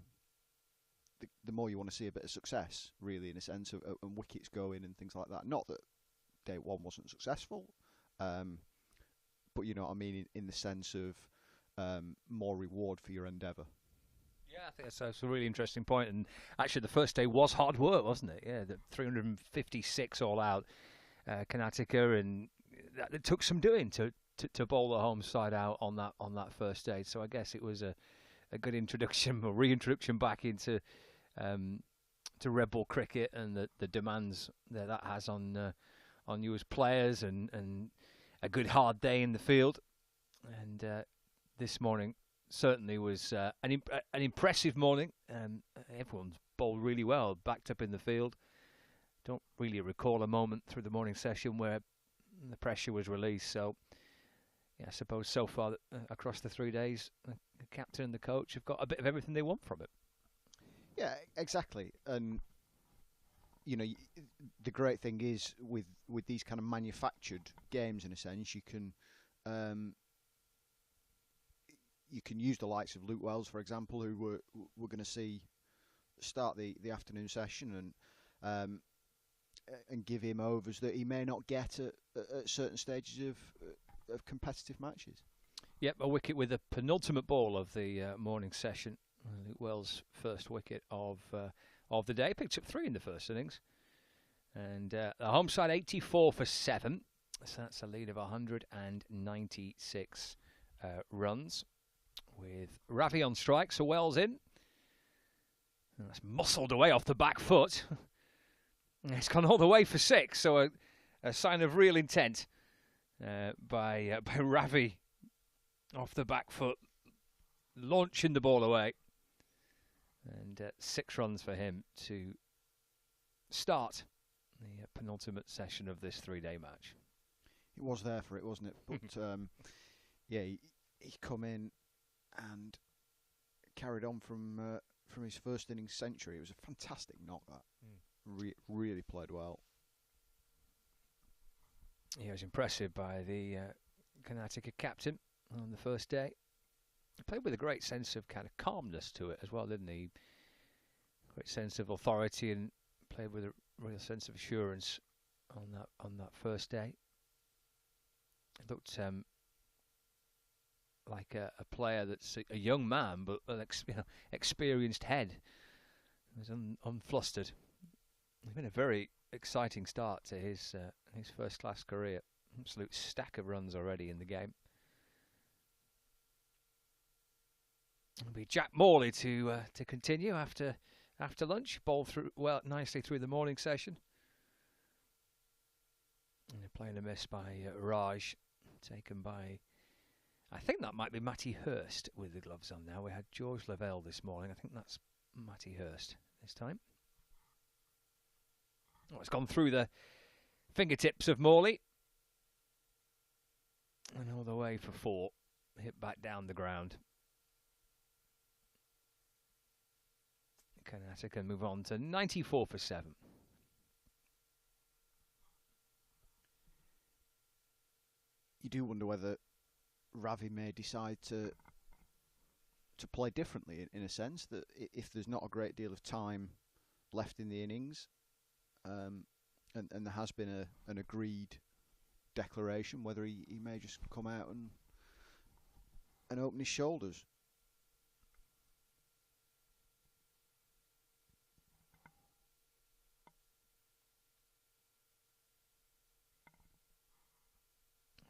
C: the more you want to see a bit of success, really, in a sense, and wickets going and things like that. Not that day one wasn't successful, but you know what I mean, in the sense of more reward for your endeavour.
A: Yeah, I think that's a really interesting point. And actually, the first day was hard work, wasn't it? Yeah, the 356 all out, Karnataka, and it took some doing to bowl the home side out on that first day. So I guess it was a good introduction or reintroduction back into to red ball cricket and the demands that has on you as players, and a good hard day in the field. And this morning certainly was an impressive morning. Everyone's bowled really well, backed up in the field. Don't really recall a moment through the morning session where the pressure was released. So, yeah, I suppose so far across the 3 days, the captain and the coach have got a bit of everything they want from it.
C: Yeah, exactly. And you know, the great thing is with these kind of manufactured games, in a sense, you can use the likes of Luke Wells, for example, who we're going to see start the afternoon session, and give him overs that he may not get at certain stages of competitive matches.
A: Yep, a wicket with the penultimate ball of the morning session. Luke Wells' first wicket of the day. Picked up 3 in the first innings. And the home side 84 for 7. So that's a lead of 196 runs. With Ravi on strike, so Wells in. And that's muscled away off the back foot. It's gone all the way for 6, so a sign of real intent by Ravi off the back foot, launching the ball away. And 6 runs for him to start the penultimate session of this 3-day match.
C: It was there for it, wasn't it? But yeah, he come in and carried on from his first innings century. It was a fantastic knock, that. Really played well.
A: He was impressive by the Karnataka captain on the first day. He played with a great sense of kind of calmness to it as well, didn't he? Great sense of authority, and played with a real sense of assurance on that first day. It looked like a player that's a young man, but an experienced head. He was unflustered. It's been a very exciting start to his first-class career. Absolute stack of runs already in the game. It'll be Jack Morley to continue after lunch. Ball through nicely through the morning session. And they're playing a miss by Raj, taken by, I think that might be Matty Hurst with the gloves on now. We had George Lavelle this morning. I think that's Matty Hurst this time. Oh, it's gone through the fingertips of Morley. And all the way for 4. Hit back down the ground. Karnataka move on to 94 for 7.
C: You do wonder whether Ravi may decide to play differently, in a sense, that if there's not a great deal of time left in the innings, and there has been an agreed declaration, whether he may just come out and open his shoulders.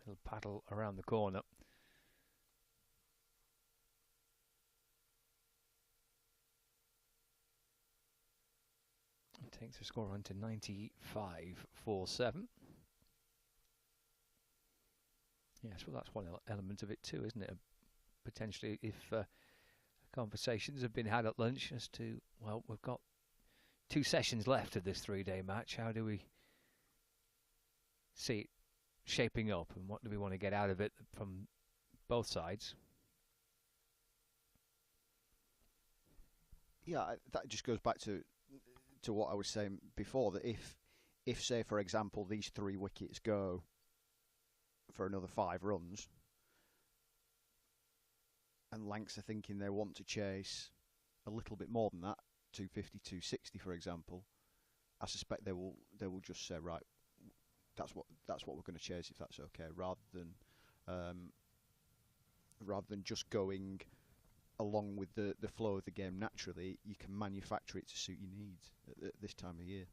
A: He'll paddle around the corner. Takes the score on to 95 for 7. Yes, well, that's one element of it too, isn't it? Potentially, if conversations have been had at lunch as to, well, we've got 2 sessions left of this 3-day match. How do we see it shaping up, and what do we want to get out of it from both sides?
C: Yeah, that just goes back to what I was saying before, that if say, for example, these 3 wickets go for another 5 runs, and Lancs are thinking they want to chase a little bit more than that, 250, 260, for example, I suspect they will just say, right, that's what we're going to chase, if that's okay, rather than just going along with the flow of the game naturally. You can manufacture it to suit your needs at this time of year.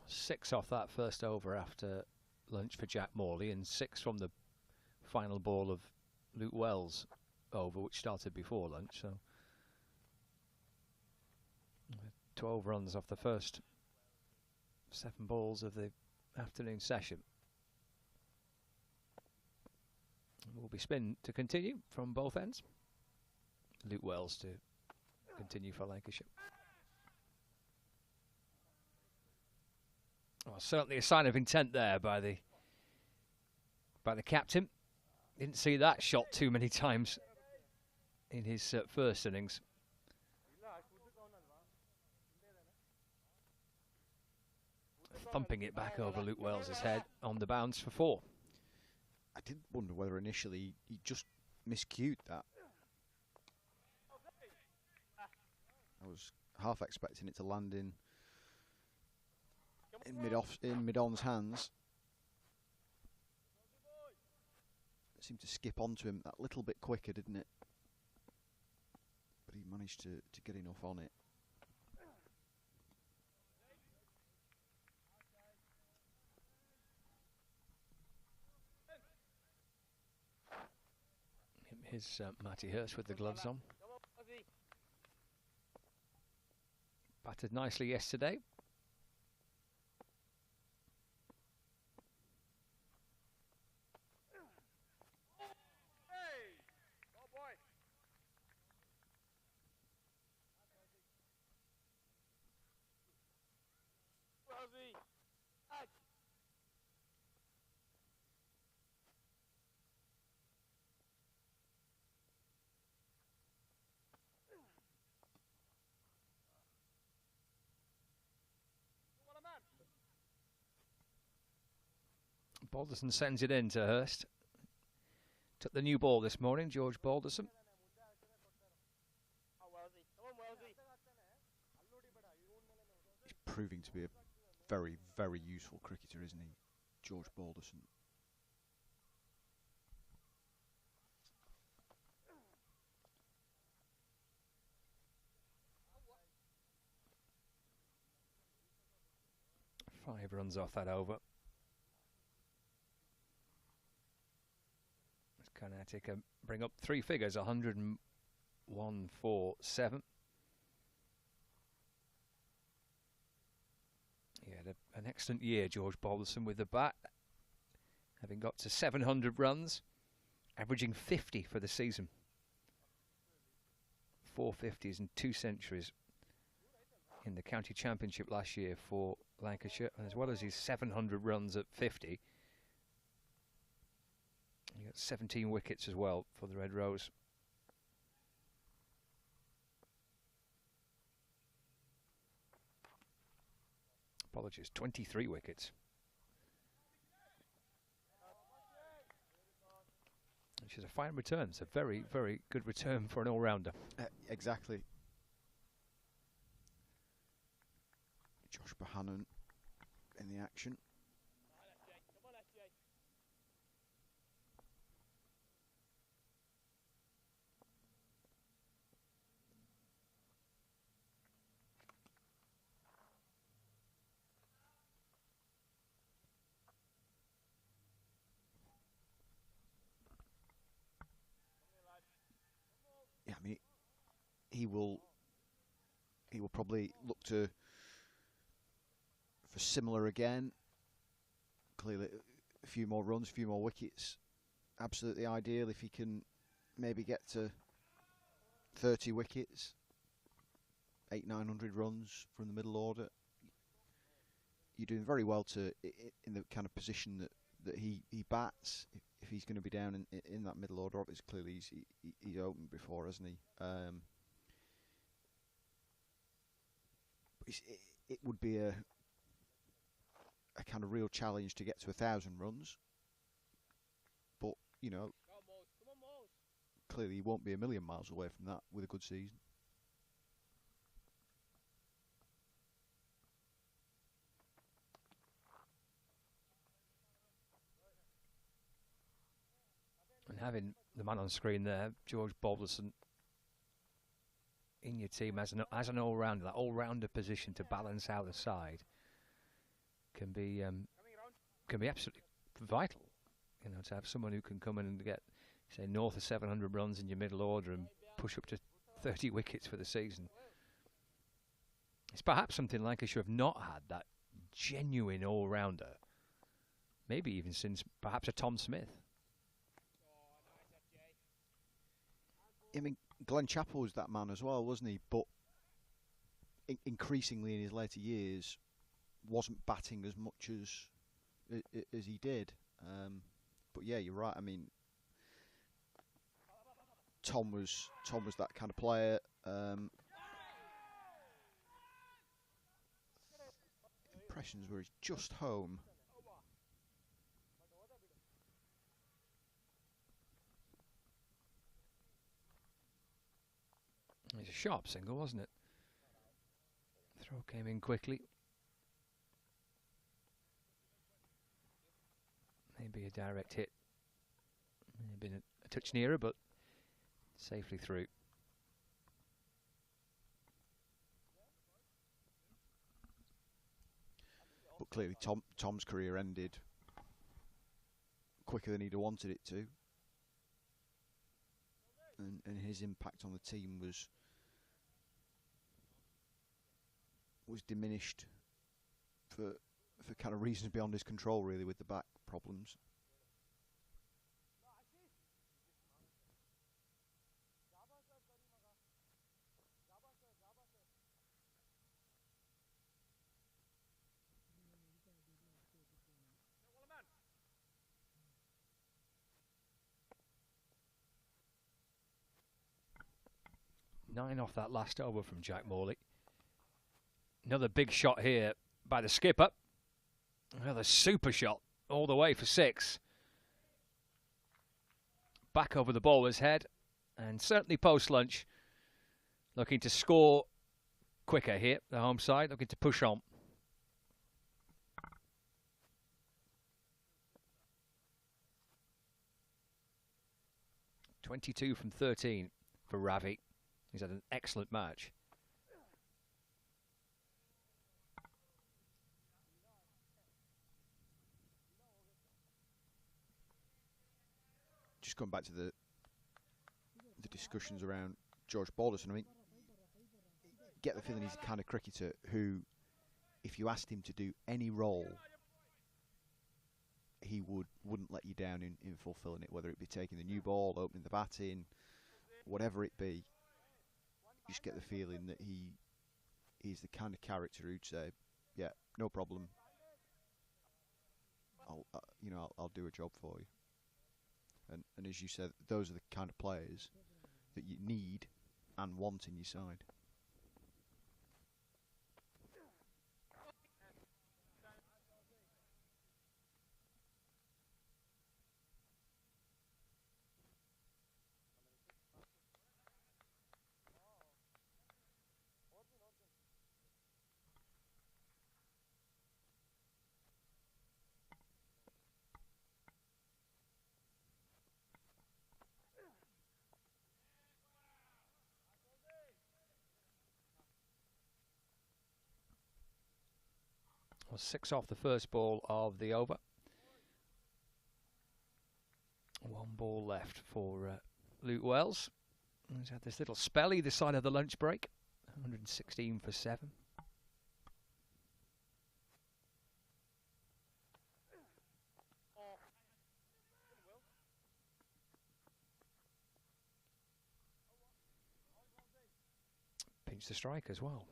A: 6 off that first over after lunch for Jack Morley, and 6 from the final ball of Luke Wells over, which started before lunch. So 12 runs off the first 7 balls of the afternoon session. Will be spin to continue from both ends. Luke Wells to continue for Lancashire. Well, certainly a sign of intent there by the captain. Didn't see that shot too many times in his first innings. Thumping it back over Luke Wells's head on the bounce for 4.
C: I did wonder whether initially he just miscued that. I was half expecting it to land in mid-on's hands. It seemed to skip onto him that little bit quicker, didn't it? But he managed to get enough on it.
A: Here's Matty Hurst with the gloves on. Batted nicely yesterday. Balderson sends it in to Hurst. Took the new ball this morning, George Balderson.
C: He's proving to be a very, very useful cricketer, isn't he, George Balderson?
A: Five runs off that over. Karnataka bring up 3 figures, 101 for 7. He had an excellent year, George Balderson, with the bat, having got to 700 runs, averaging 50 for the season. 4 50s and 2 centuries in the county championship last year for Lancashire, as well as his 700 runs at 50. He got 17 wickets as well for the Red Rose. Apologies, 23 wickets. Which is a fine return. It's a very, very good return for an all-rounder.
C: Exactly. Josh Bohannon in the action. Yeah, I mean, he will probably look for similar again. Clearly, a few more runs, a few more wickets. Absolutely ideal if he can maybe get to 30 wickets, 800-900 runs from the middle order. You're doing very well in the kind of position that he bats. If he's going to be down in that middle order, obviously clearly he's opened before, hasn't he? But it would be a kind of real challenge to get to 1,000 runs. But you know, clearly he won't be a million miles away from that with a good season.
A: And having the man on screen there, George Balderson, in your team as an all-rounder, that all-rounder position to balance out the side can be absolutely vital. You know, to have someone who can come in and get, say, north of 700 runs in your middle order and push up to 30 wickets for the season. It's perhaps something Lancashire have not had, that genuine all-rounder. Maybe even since perhaps a Tom Smith.
C: I mean, Glenn Chappell was that man as well, wasn't he? But increasingly in his later years, wasn't batting as much as he did. But yeah, you're right. I mean, Tom was that kind of player. Impressions where he's just home.
A: It was a sharp single, wasn't it? Throw came in quickly. Maybe a direct hit. Maybe a touch nearer, but safely through.
C: But clearly Tom's career ended quicker than he'd have wanted it to. And his impact on the team was diminished for kind of reasons beyond his control, really, with the back problems.
A: Nine off that last over from Jack Morley. Another big shot here by the skipper. Another super shot all the way for 6. Back over the bowler's head, and certainly post-lunch looking to score quicker here. The home side looking to push on. .22 from 13 for Ravi. He's had an excellent match.
C: Just going back to the discussions around George Balderson, I mean, get the feeling he's the kind of cricketer who, if you asked him to do any role, he wouldn't let you down in fulfilling it, whether it be taking the new ball, opening the batting, whatever it be. You just get the feeling that he's the kind of character who'd say, yeah, no problem, I'll do a job for you. And as you said, those are the kind of players that you need and want in your side.
A: Well, 6 off the first ball of the over. 1 ball left for Luke Wells. He's had this little spell either side of the lunch break. 116 for 7. Pinch the strike as well.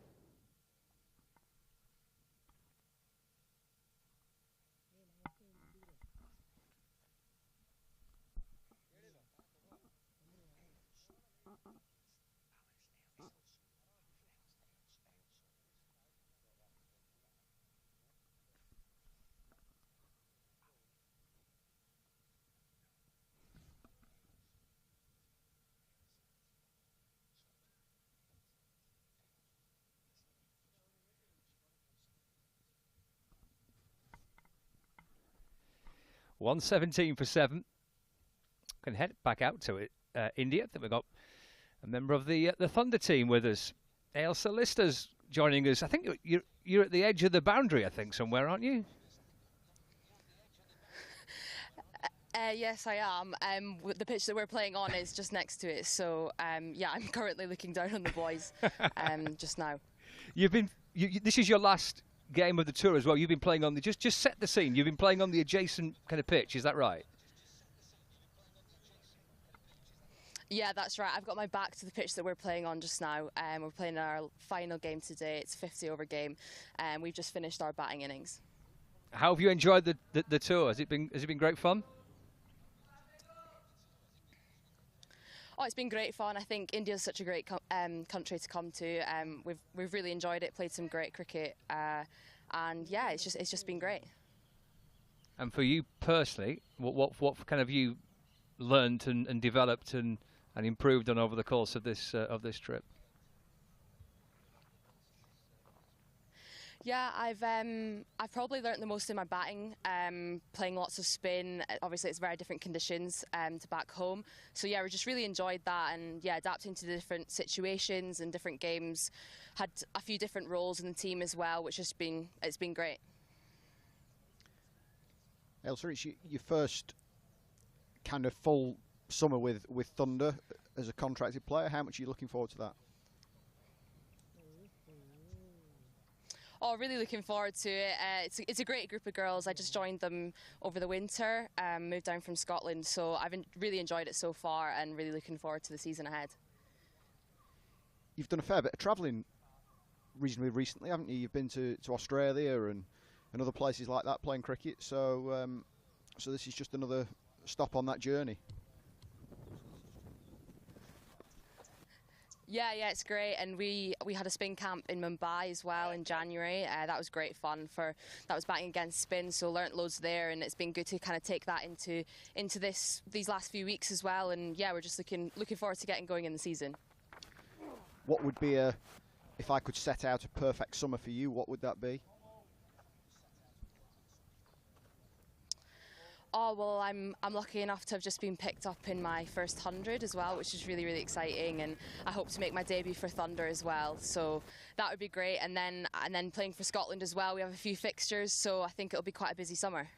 A: $117 for 7. Can head back out to it. India. I think we've got a member of the Thunder team with us. Ailsa Lister's joining us. I think you're at the edge of the boundary, I think, somewhere, aren't you?
D: Yes, I am. The pitch that we're playing on is just next to it. So, yeah, I'm currently looking down on the boys just now.
A: This is your last game of the tour as well. You've been playing on the just set the scene. You've been playing on the adjacent kind of pitch. Is that right?
D: Yeah, that's right. I've got my back to the pitch that we're playing on just now. We're playing our final game today. It's a 50-over game, and we've just finished our batting innings.
A: How have you enjoyed the tour? Has it been great fun?
D: Oh, it's been great fun. I think India's such a great country to come to. We've really enjoyed it. Played some great cricket, and yeah, it's just been great.
A: And for you personally, what kind of you learned and developed and improved on over the course of this trip?
D: Yeah, I've probably learnt the most in my batting, playing lots of spin. Obviously, it's very different conditions to back home. So yeah, we just really enjoyed that, and yeah, adapting to the different situations and different games. Had a few different roles in the team as well, which it's been great.
C: Ailsa, it's your first kind of full summer with Thunder as a contracted player. How much are you looking forward to that?
D: Oh, really looking forward to it. It's a great group of girls. I just joined them over the winter, moved down from Scotland, so I've really enjoyed it so far and really looking forward to the season ahead.
C: You've done a fair bit of travelling reasonably recently, haven't you? You've been to Australia and other places like that playing cricket, so so this is just another stop on that journey.
D: Yeah, it's great, and we had a spin camp in Mumbai as well in January. That was great fun. That was batting against spin, so learnt loads there, and it's been good to kind of take that into these last few weeks as well. And yeah, we're just looking forward to getting going in the season.
C: What would be if I could set out a perfect summer for you, what would that be?
D: Oh, well, I'm lucky enough to have just been picked up in my first 100 as well, which is really, really exciting, and I hope to make my debut for Thunder as well, so that would be great. And then playing for Scotland as well, we have a few fixtures, so I think it'll be quite a busy summer.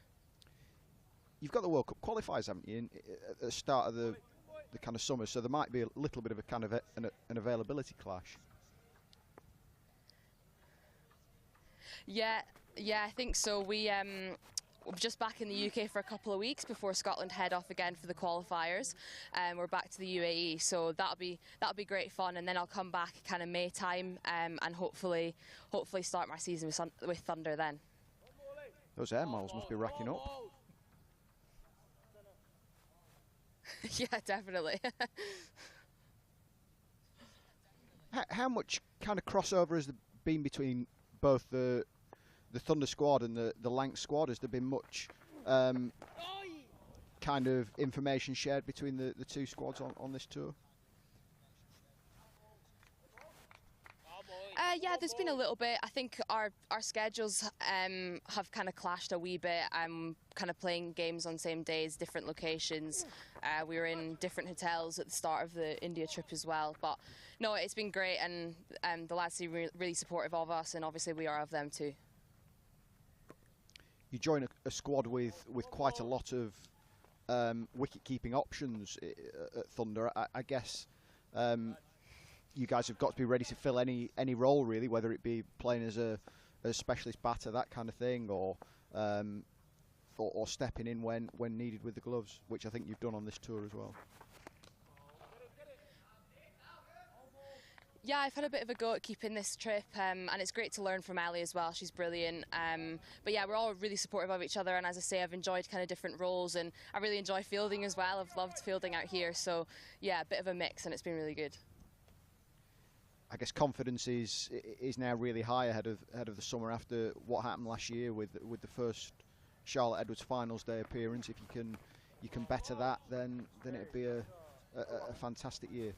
C: You've got the World Cup qualifiers, haven't you, at the start of the kind of summer, so there might be a little bit of a kind of an availability clash.
D: Yeah, I think so. We're just back in the UK for a couple of weeks before Scotland head off again for the qualifiers. We're back to the UAE, so that'll be great fun. And then I'll come back kind of May time, and hopefully start my season with Thunder then.
C: Those air miles must be racking up.
D: Yeah, definitely.
C: How much kind of crossover has there been between both the Thunder squad and the Lanc squad? Has there been much kind of information shared between the two squads on this tour?
D: Yeah, there's been a little bit. I think our schedules have kind of clashed a wee bit. I'm kind of playing games on same days, different locations. We were in different hotels at the start of the India trip as well. But no, it's been great, and the lads are really supportive of us, and obviously we are of them too.
C: You join a squad with quite a lot of wicket-keeping options at Thunder. I guess you guys have got to be ready to fill any role, really, whether it be playing as a specialist batter, that kind of thing, or stepping in when needed with the gloves, which I think you've done on this tour as well.
D: Yeah, I've had a bit of a go at keeping this trip, and it's great to learn from Ellie as well. She's brilliant. But yeah, we're all really supportive of each other, and as I say, I've enjoyed kind of different roles, and I really enjoy fielding as well. I've loved fielding out here, so yeah, a bit of a mix, and it's been really good.
C: I guess confidence is now really high ahead of the summer after what happened last year with the first Charlotte Edwards Finals Day appearance. If you can better that, then it'd be a fantastic year.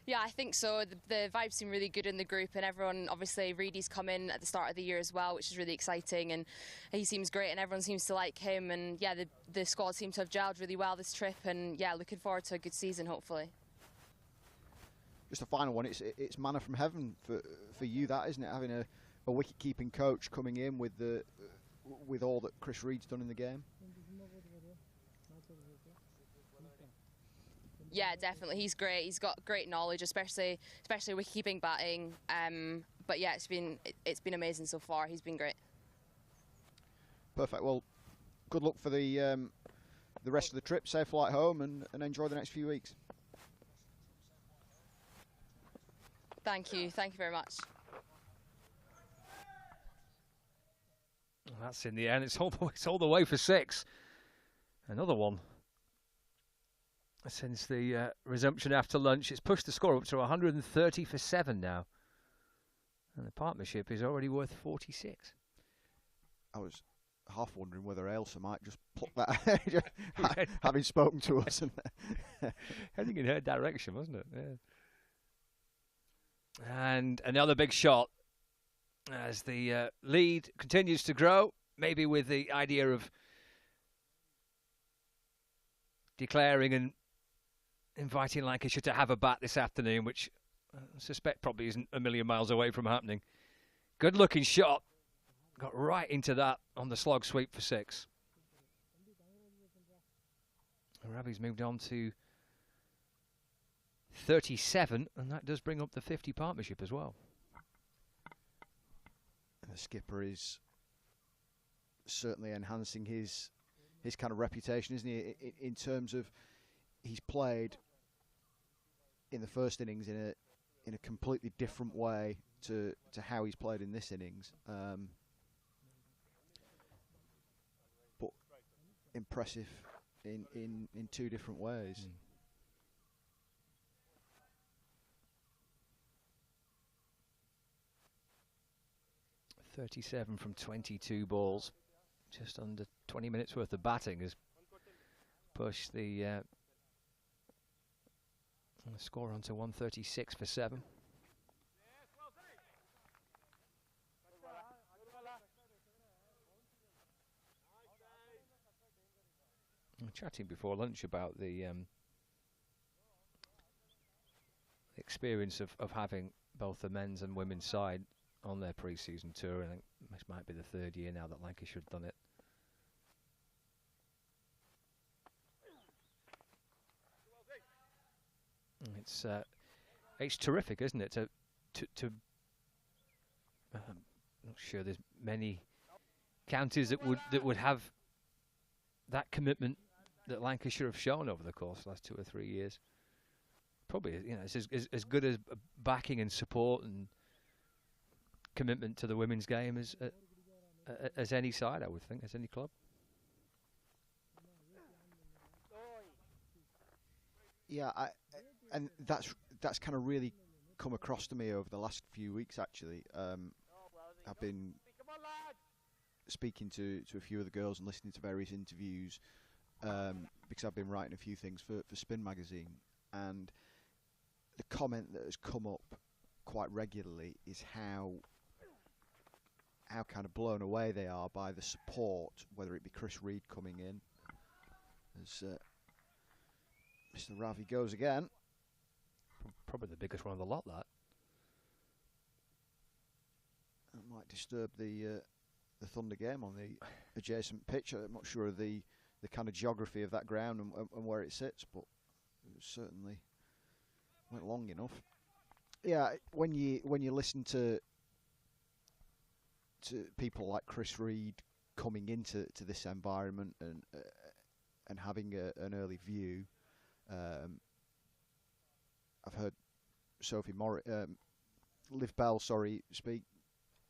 D: Yeah, I think so. The vibes seem really good in the group, and everyone, obviously, Reedy's come in at the start of the year as well, which is really exciting, and he seems great, and everyone seems to like him, and yeah, the squad seems to have gelled really well this trip, and yeah, looking forward to a good season, hopefully.
C: Just a final one. It's manna from heaven for you, that, isn't it? Having a wicket-keeping coach coming in with all that Chris Reed's done in the game.
D: Yeah, definitely. He's great. He's got great knowledge, especially with keeping batting. But yeah, it's been amazing so far. He's been great.
C: Perfect. Well, good luck for the the rest of the trip, safe flight home, and enjoy the next few weeks.
D: Thank you very much.
A: That's in the end. It's all the way for 6. Another one. Since the resumption after lunch, it's pushed the score up to 130 for 7 now. And the partnership is already worth 46.
C: I was half wondering whether Ailsa might just pluck that, having spoken to us.
A: Heading in her direction, wasn't it? Yeah. And another big shot as the lead continues to grow, maybe with the idea of declaring and inviting Lancashire to have a bat this afternoon, which I suspect probably isn't a million miles away from happening. Good looking shot. Got right into that on the slog sweep for 6. Ravi's moved on to 37, and that does bring up the 50 partnership as well.
C: And the skipper is certainly enhancing his kind of reputation, isn't he? In terms of he's played in the first innings in a completely different way to how he's played in this innings. But impressive in 2 different ways.
A: 37 from 22 balls. Just under 20 minutes worth of batting has pushed the score on to 136 for 7. We were chatting before lunch about the experience of having both the men's and women's side on their pre-season tour, and I think this might be the 3rd year now that Lancashire have done it. It's terrific, isn't it? I'm not sure there's many counties that would have that commitment that Lancashire have shown over the course of the last 2 or 3 years. Probably, it's as good as backing and support and commitment to the women's game as any side, I would think, as any club.
C: Yeah, and that's kind of really come across to me over the last few weeks. Actually, I've been speaking to a few of the girls and listening to various interviews because I've been writing a few things for Spin magazine, and the comment that has come up quite regularly is how kind of blown away they are by the support, whether it be Chris Reed coming in as Mr. Ravi goes again.
A: Probably the biggest one of the lot, that.
C: That might disturb the Thunder game on the adjacent pitch. I'm not sure of the kind of geography of that ground and where it sits, but it certainly went long enough. Yeah, when you listen to people like Chris Reed coming into this environment and having an early view, I've heard Sophie Liv Bell, speak,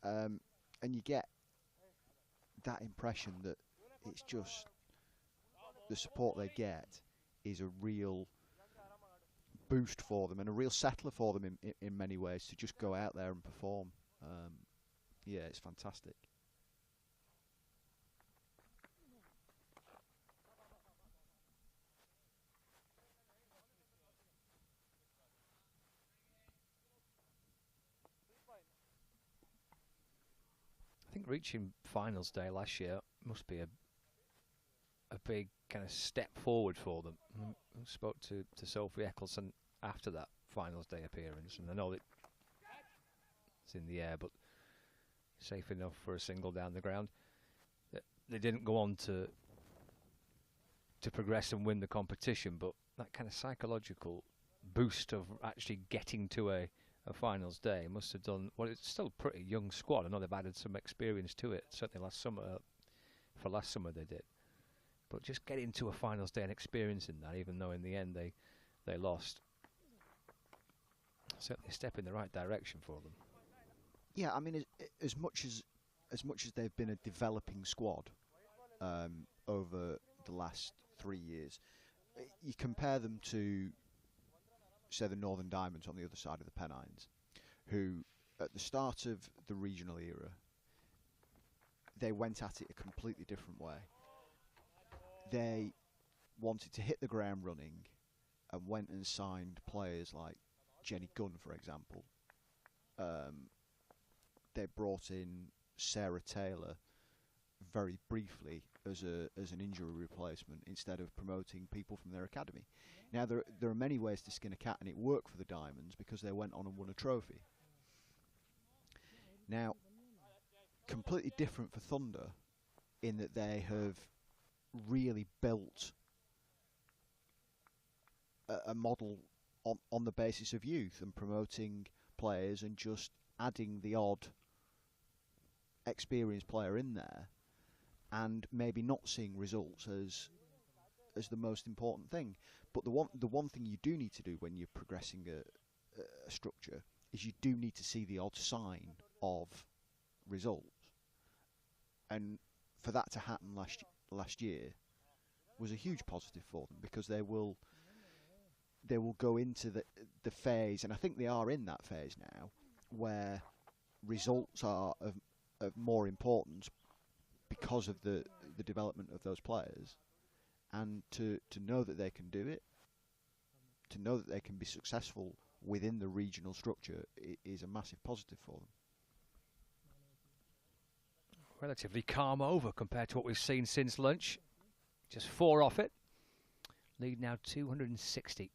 C: and you get that impression that it's just the support they get is a real boost for them and a real settler for them in many ways to just go out there and perform. Yeah, it's fantastic.
A: I think reaching finals day last year must be a big kind of step forward for them. I spoke to Sophie Eccleston after that finals day appearance, and I know that it's in the air, but safe enough for a single down the ground. They didn't go on to progress and win the competition, but that kind of psychological boost of actually getting to a finals day must have done. Well, it's still a pretty young squad. I know they've added some experience to it. Certainly last summer they did. But just getting to a finals day and experiencing that, even though in the end they lost, certainly a step in the right direction for them.
C: Yeah, I mean, as much as they've been a developing squad over the last 3 years, you compare them to, say, the Northern Diamonds on the other side of the Pennines, who at the start of the regional era, they went at it a completely different way. They wanted to hit the ground running and went and signed players like Jenny Gunn, for example. They brought in Sarah Taylor very briefly as an injury replacement instead of promoting people from their academy. Now, there are many ways to skin a cat, and it worked for the Diamonds because they went on and won a trophy. Now, completely different for Thunder in that they have really built a model on the basis of youth and promoting players and just adding the odd experienced player in there, and maybe not seeing results as the most important thing. But the one thing you do need to do when you're progressing a structure is you do need to see the odd sign of results, and for that to happen last year was a huge positive for them, because they will go into the phase, and I think they are in that phase now, where results are of more importance because of the development of those players, and to know that they can do it, to know that they can be successful within the regional structure is a massive positive for them.
A: Relatively calm over compared to what we've seen since lunch. Just 4 off it. Lead now 260.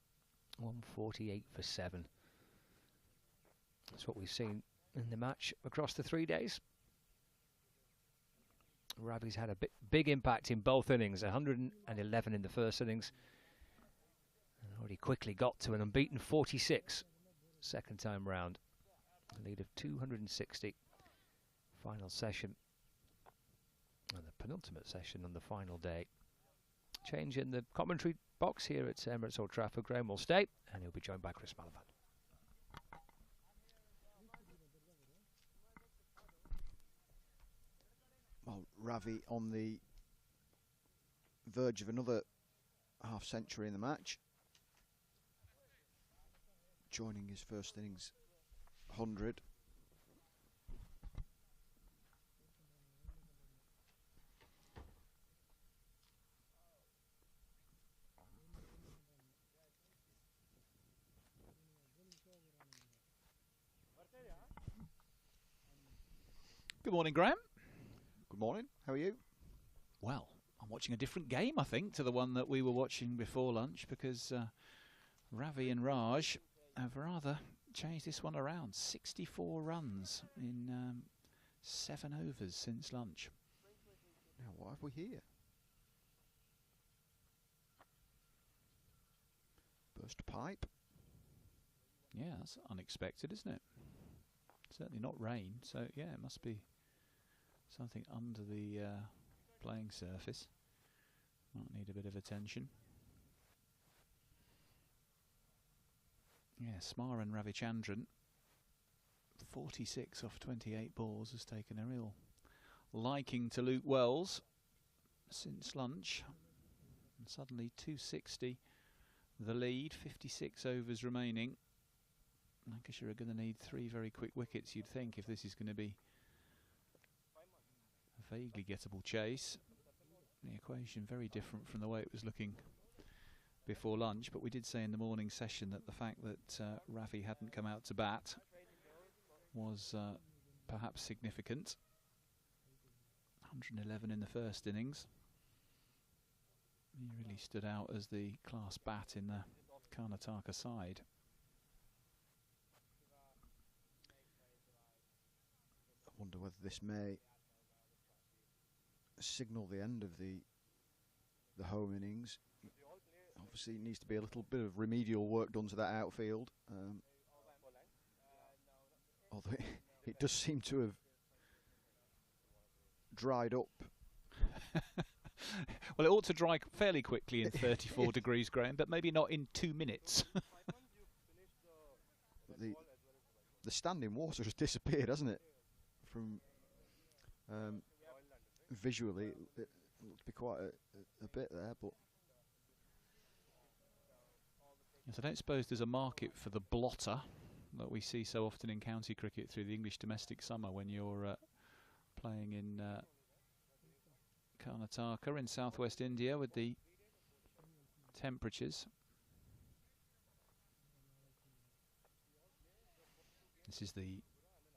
A: 148 for 7. That's what we've seen in the match across the 3 days. Ravi's had a big impact in both innings. 111 in the first innings. And already quickly got to an unbeaten 46 second time round. A lead of 260. Final session. And the penultimate session on the final day. Change in the commentary box here at Emirates Old Trafford. Graham will stay, and he'll be joined by Chris Malavan.
C: Well, Ravi on the verge of another half century in the match, joining his first innings 100.
F: Good morning, Graham.
C: Good morning. How are you?
F: Well, I'm watching a different game, I think, to the one that we were watching before lunch, because Ravi and Raj have rather changed this one around. 64 runs in 7 overs since lunch.
C: Now, what have we here? Burst pipe.
F: Yeah, that's unexpected, isn't it? Certainly not rain, so yeah, it must be something under the playing surface. Might need a bit of attention. Yeah, Smaran Ravichandran, 46 off 28 balls, has taken a real liking to Luke Wells since lunch. And suddenly 260 the lead, 56 overs remaining. Lancashire are going to need 3 very quick wickets, you'd think, if this is going to be a vaguely gettable chase. The equation very different from the way it was looking before lunch, but we did say in the morning session that the fact that Ravi hadn't come out to bat was perhaps significant. 111 in the first innings. He really stood out as the class bat in the Karnataka side.
C: I wonder whether this may signal the end of the home innings. Obviously, it needs to be a little bit of remedial work done to that outfield. Although it does seem to have dried up
F: Well, it ought to dry fairly quickly in 34 degrees, Graham, but maybe not in 2 minutes.
C: The standing water has disappeared, hasn't it? From visually, it looked to be quite a bit there, but
F: yes, I don't suppose there's a market for the blotter that we see so often in county cricket through the English domestic summer when you're playing in Karnataka in southwest India with the temperatures. This is the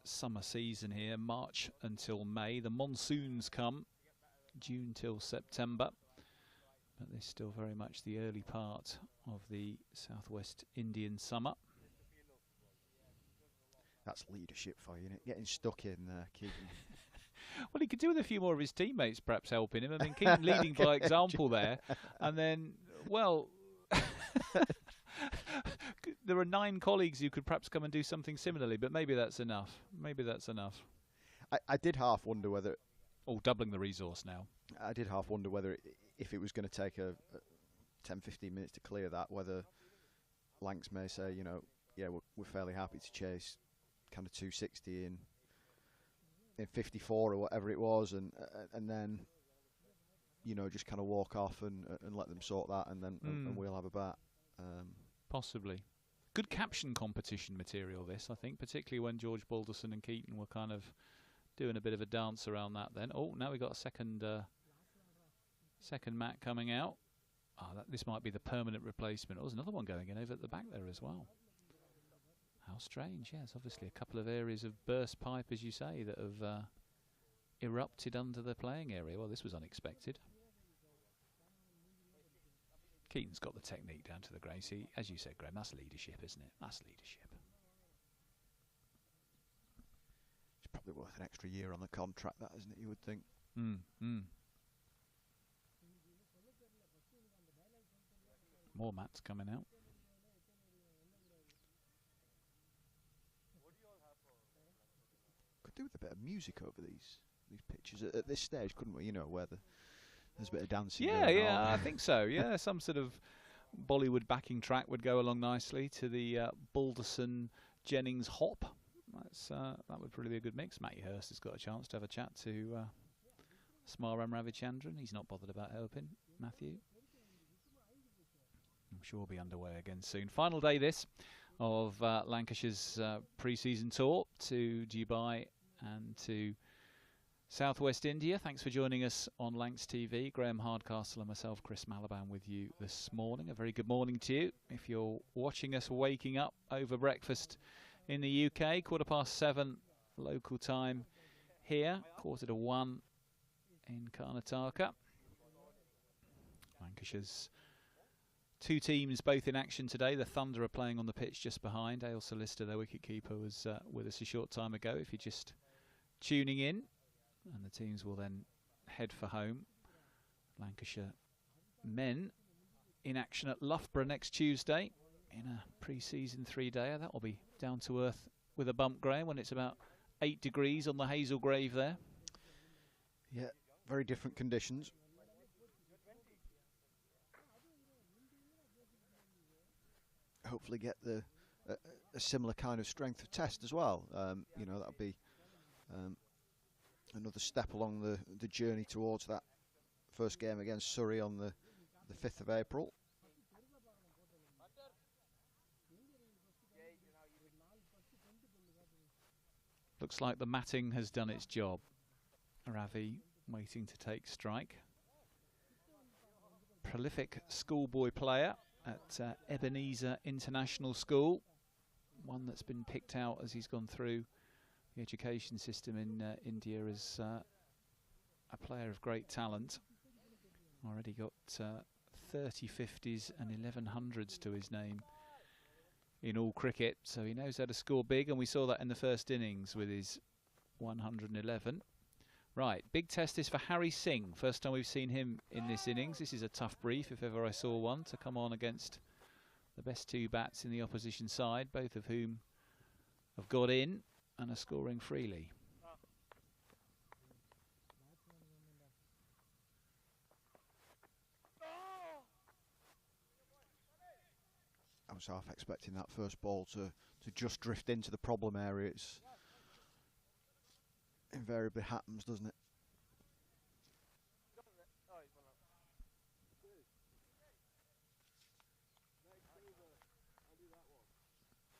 F: summer season here, March until May. The monsoons come June till September, but this is still very much the early part of the southwest Indian summer.
C: that's leadership for you, isn't it? Getting stuck in there, Keaton.
F: Well, he could do with a few more of his teammates perhaps helping him. I mean, Keaton leading by example there, and then, well, there are 9 colleagues who could perhaps come and do something similarly, but maybe that's enough. Maybe that's enough.
C: I did half wonder whether...
F: Oh, doubling the resource now.
C: I did half wonder whether, if it was going to take a 10-15 minutes to clear that, whether Lancs may say, you know, yeah, we're fairly happy to chase kind of 260 in 54 or whatever it was, and then, you know, just kind of walk off and let them sort that, and then and we'll have a bat.
F: Possibly. Good caption competition material, this, I think, particularly when George Balderson and Keaton were kind of doing a bit of a dance around that then. Oh, now we've got a second mat coming out. Oh, this might be the permanent replacement. Oh, there's another one going in over at the back there as well. How strange, yes. Obviously a couple of areas of burst pipe, as you say, that have erupted under the playing area. Well, this was unexpected. Keaton's got the technique down to the grain. See, as you said, Graham, that's leadership, isn't it? That's leadership.
C: It's probably worth an extra year on the contract, that, isn't it, you would think?
F: More mats coming out.
C: Could do with a bit of music over these pictures at this stage, couldn't we? You know, where there's a bit of dancing.
F: Yeah, I think so. Yeah, some sort of Bollywood backing track would go along nicely to the Balderson Jennings hop. That would probably be a good mix. Matty Hurst has got a chance to have a chat to Smaram Ravichandran. He's not bothered about helping Matthew. I'm sure we'll be underway again soon. Final day this of Lancashire's pre-season tour to Dubai and to Southwest India. Thanks for joining us on Lancs TV. Graham Hardcastle and myself, Chris Malaban, with you this morning. A very good morning to you. If you're watching us waking up over breakfast in the UK, 7:15 local time here, 1:45 in Karnataka. Lancashire's 2 teams both in action today. The Thunder are playing on the pitch just behind. Ailsa Lister, their wicketkeeper, was with us a short time ago, if you're just tuning in. And the teams will then head for home. Lancashire men in action at Loughborough next Tuesday in a pre-season 3-dayer. That will be down to earth with a bump, Graham, when it's about 8 degrees on the Hazelgrave there.
C: Yeah, very different conditions. Hopefully get a similar kind of strength of test as well. You know, that'll be another step along the journey towards that first game against Surrey on the 5th of April.
F: Looks like the matting has done its job. Ravi waiting to take strike. Prolific schoolboy player at Ebenezer International School. One that's been picked out as he's gone through the education system in India as a player of great talent. Already got 30 50s and 1100s to his name in all cricket, so he knows how to score big, and we saw that in the first innings with his 111. Right, big test is for Harry Singh. First time we've seen him in this innings. This is a tough brief, if ever I saw one, to come on against the best 2 bats in the opposition side, both of whom have got in and are scoring freely.
C: was half expecting that first ball to just drift into the problem area. It's invariably happens, doesn't it?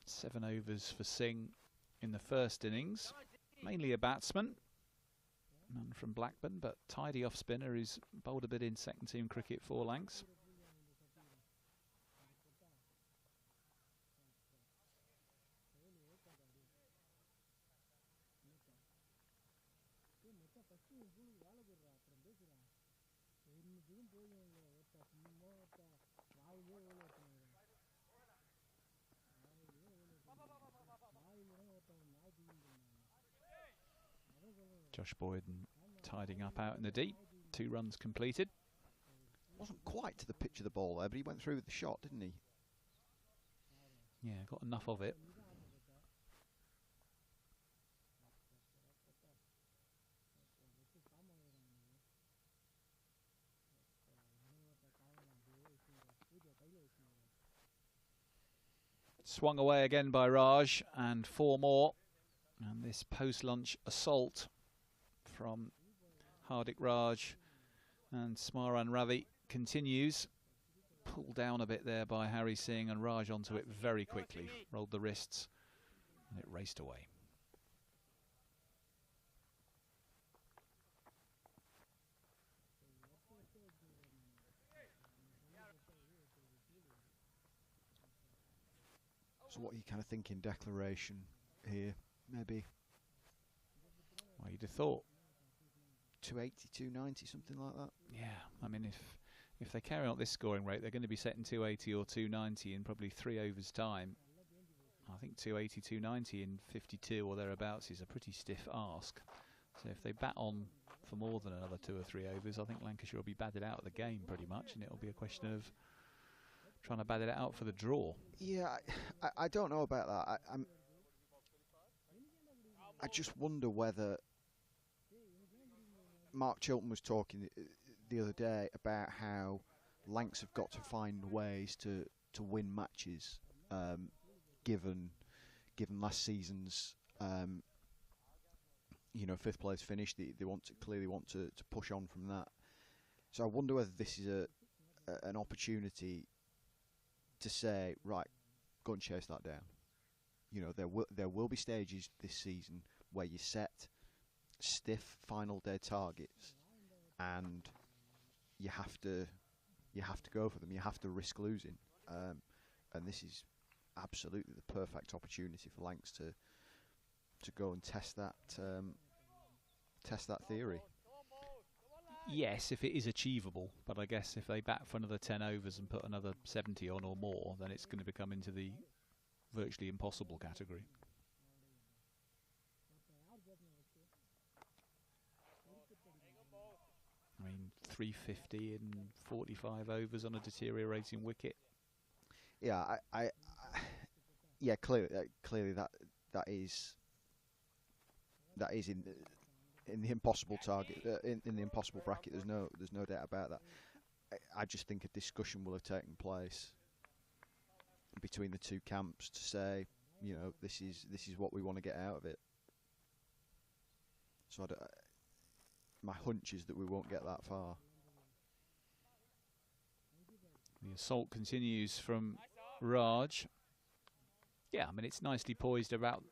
F: Seven overs for Singh in the first innings. Mainly a batsman. None from Blackburn, but tidy off spinner who's bowled a bit in second team cricket for Lancs. Josh Boyden tidying up out in the deep. 2 runs completed.
C: Wasn't quite to the pitch of the ball there, but he went through with the shot, didn't he?
F: Yeah, got enough of it. Swung away again by Raj, and 4 more. And this post-lunch assault from Hardik Raj and Smaran Ravi continues. Pulled down a bit there by Harry Singh, and Raj onto it very quickly. Rolled the wrists and it raced away.
C: So what are you kind of thinking declaration here, maybe?
F: Well, you'd have thought
C: 280, 290, something like that.
F: Yeah, I mean, if they carry on at this scoring rate, they're going to be setting 280 or 290 in probably 3 overs' time. I think 280, 290 in 52 or thereabouts is a pretty stiff ask. So if they bat on for more than another 2 or 3 overs, I think Lancashire will be batted out of the game pretty much, and it'll be a question of trying to bat it out for the draw.
C: Yeah, I don't know about that. I just wonder whether Mark Chilton was talking the other day about how Lancs have got to find ways to win matches, given last season's 5th place finish. They clearly want to push on from that. So I wonder whether this is an opportunity to say, right, go and chase that down. There will be stages this season where you set stiff final day targets, and you have to go for them. You have to risk losing, and this is absolutely the perfect opportunity for Lancs to go and test that theory.
F: Yes, if it is achievable, but I guess if they bat for another 10 overs and put another 70 on or more, then it's going to become into the virtually impossible category. I mean, 350 in 45 overs on a deteriorating wicket.
C: Yeah, clearly that is in the impossible target, in the impossible bracket. There's no doubt about that. I just think a discussion will have taken place between the two camps to say, this is what we want to get out of it. So my hunch is that we won't get that far.
F: The assault continues from Raj. Yeah, I mean, it's nicely poised about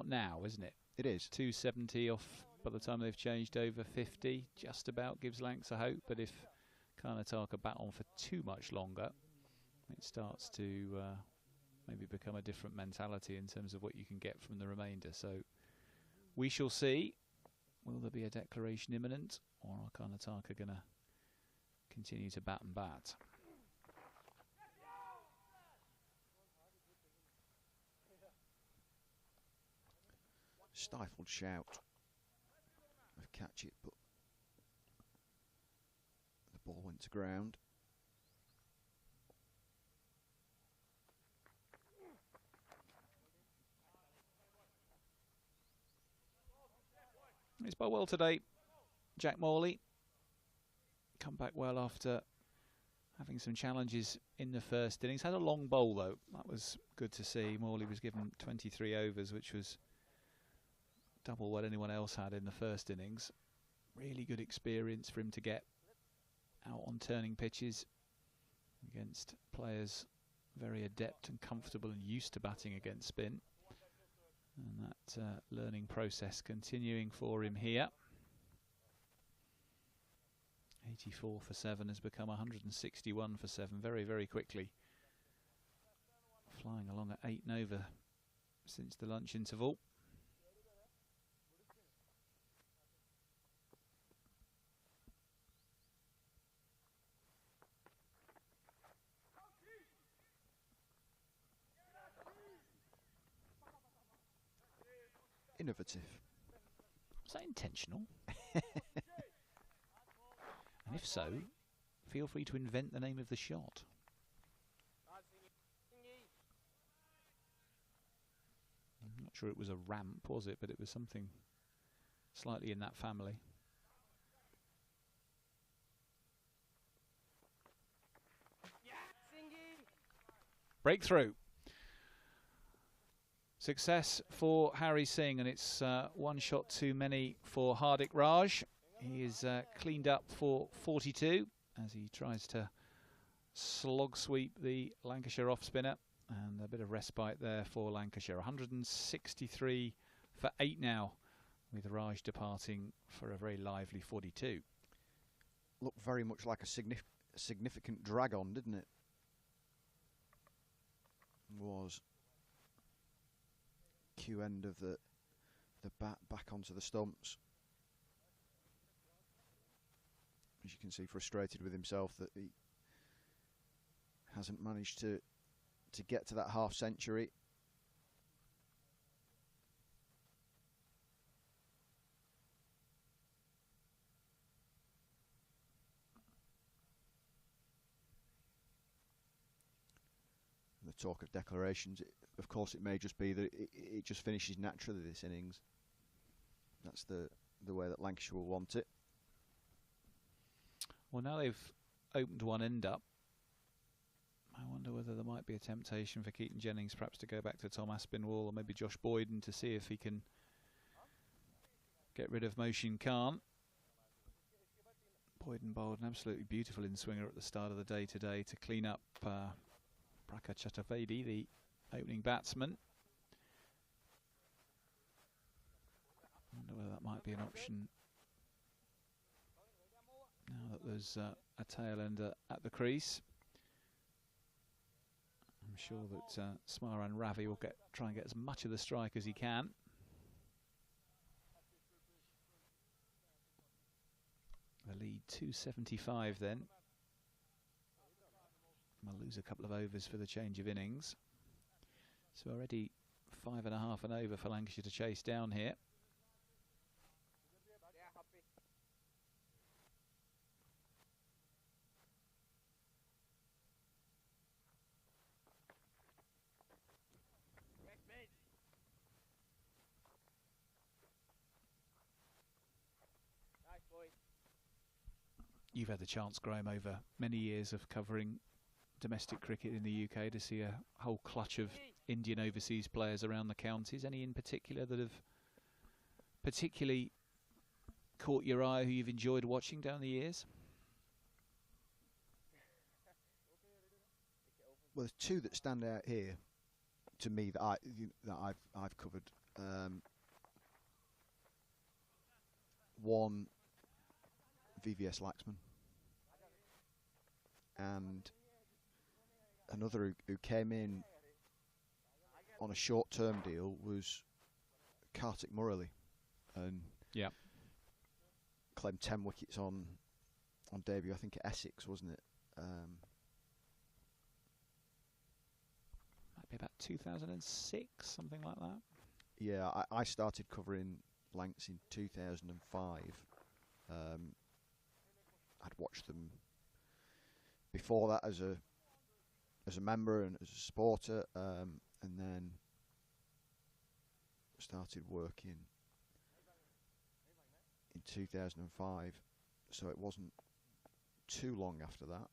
F: now, isn't it?
C: It is.
F: 270 off by the time they've changed over 50. Just about gives Lancs a hope, but if Karnataka bat on for too much longer, it starts to maybe become a different mentality in terms of what you can get from the remainder. So we shall see. Will there be a declaration imminent, or are Karnataka going to continue to bat and bat?
C: Stifled shout of catch it, but the ball went to ground.
F: It's bowled well today. Jack Morley come back well after having some challenges in the first innings. Had a long bowl though, that was good to see. Morley was given 23 overs, which was double what anyone else had in the first innings. Really good experience for him to get out on turning pitches against players very adept and comfortable and used to batting against spin. And that learning process continuing for him here. 84 for 7 has become 161 for 7 very, very quickly. Flying along at 8 and over since the lunch interval.
C: Innovative.
F: Was that intentional? And if so, feel free to invent the name of the shot. I'm not sure it was a ramp, was it? But it was something slightly in that family. Breakthrough. Success for Harry Singh, and it's one shot too many for Hardik Raj. He is cleaned up for 42 as he tries to slog sweep the Lancashire off-spinner, and a bit of respite there for Lancashire. 163 for 8 now, with Raj departing for a very lively 42.
C: Looked very much like a significant drag on, didn't it? Was Q end of the bat back onto the stumps. As you can see, frustrated with himself that he hasn't managed to get to that half century. The talk of declarations, of course, it may just be that it just finishes naturally this innings. That's the way that Lancashire will want it.
F: Well, now they've opened one end up, I wonder whether there might be a temptation for Keaton Jennings perhaps to go back to Tom Aspinwall or maybe Josh Boyden to see if he can get rid of Moshin Khan. Boyden bowled an absolutely beautiful in-swinger at the start of the day today to clean up Praka Chaturvedi, the opening batsman. I wonder whether that might be an option now that there's a tail ender at the crease. I'm sure that Smaran Ravi will try and get as much of the strike as he can. The lead 275 then. We'll lose a couple of overs for the change of innings. So already 5.5 and over for Lancashire to chase down here. You've had the chance, Graham, over many years of covering domestic cricket in the UK to see a whole clutch of Indian overseas players around the counties. Any in particular that have particularly caught your eye, who you've enjoyed watching down the years?
C: Well, there's two that stand out here to me that I've covered. One, VVS Laxman, and another who came in on a short-term deal was Kartik Murali, and claimed 10 wickets on debut. I think at Essex, wasn't it?
F: Might be about 2006, something like that.
C: Yeah, I started covering Lancs in 2005. I'd watched them before that as a member and as a supporter, and then started working in 2005. So it wasn't too long after that.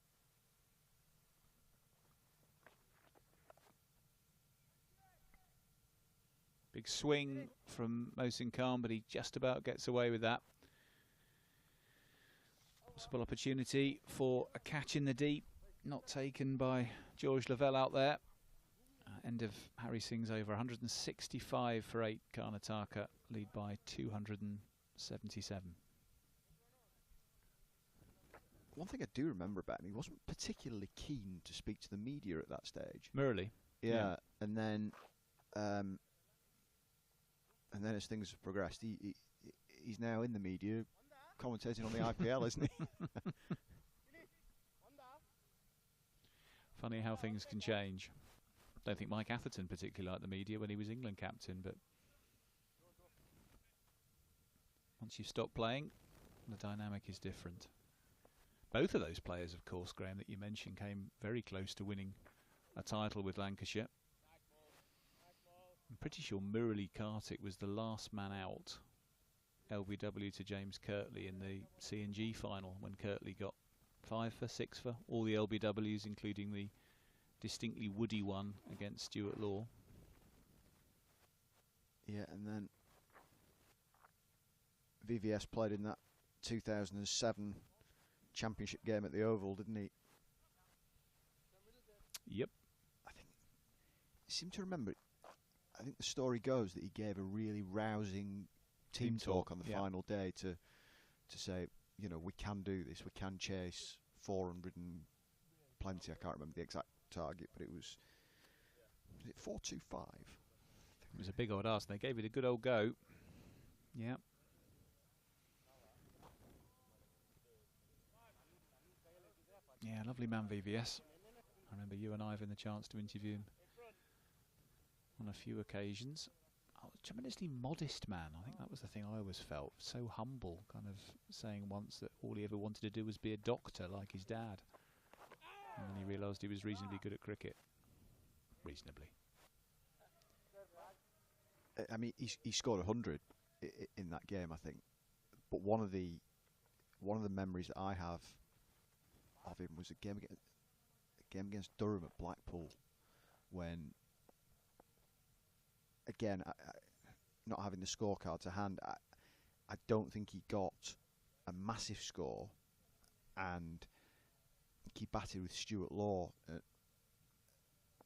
F: Big swing from Mohsin Khan, but he just about gets away with that. Possible opportunity for a catch in the deep, not taken by George Lavelle out there. End of Harry Singh's over, 165 for 8. Karnataka lead by 277.
C: One thing I do remember about him, he wasn't particularly keen to speak to the media at that stage.
F: Murali?
C: Yeah, and then as things have progressed, he's now in the media, commentating on the IPL, isn't he?
F: Funny how things can change. Don't think Mike Atherton particularly liked the media when he was England captain, but once you stop playing, the dynamic is different. Both of those players, of course, Graham, that you mentioned, came very close to winning a title with Lancashire. I'm pretty sure Murali Kartik was the last man out, LBW to James Kirtley in the C&G final, when Kirtley got 5 for, 6 for, all the LBWs, including the distinctly woody one against Stuart Law.
C: Yeah, and then VVS played in that 2007 championship game at the Oval, didn't he?
F: Yep.
C: I seem to remember, I think the story goes that he gave a really rousing team talk on the final day to say, you know, we can do this, we can chase 400 and plenty. I can't remember the exact target, but it was it 425?
F: It was a big old ask. They gave it a good old go. Yeah. Yeah, lovely man, VVS. I remember you and I having the chance to interview him on a few occasions. Oh, tremendously modest man. I think that was the thing I always felt. So humble, kind of saying once that all he ever wanted to do was be a doctor like his dad. And then he realised he was reasonably good at cricket. Reasonably.
C: I mean, he scored 100 in that game, I think. But one of the memories that I have of him was a game against Durham at Blackpool, when, again, not having the scorecard to hand, I don't think he got a massive score, and he batted with Stuart Law,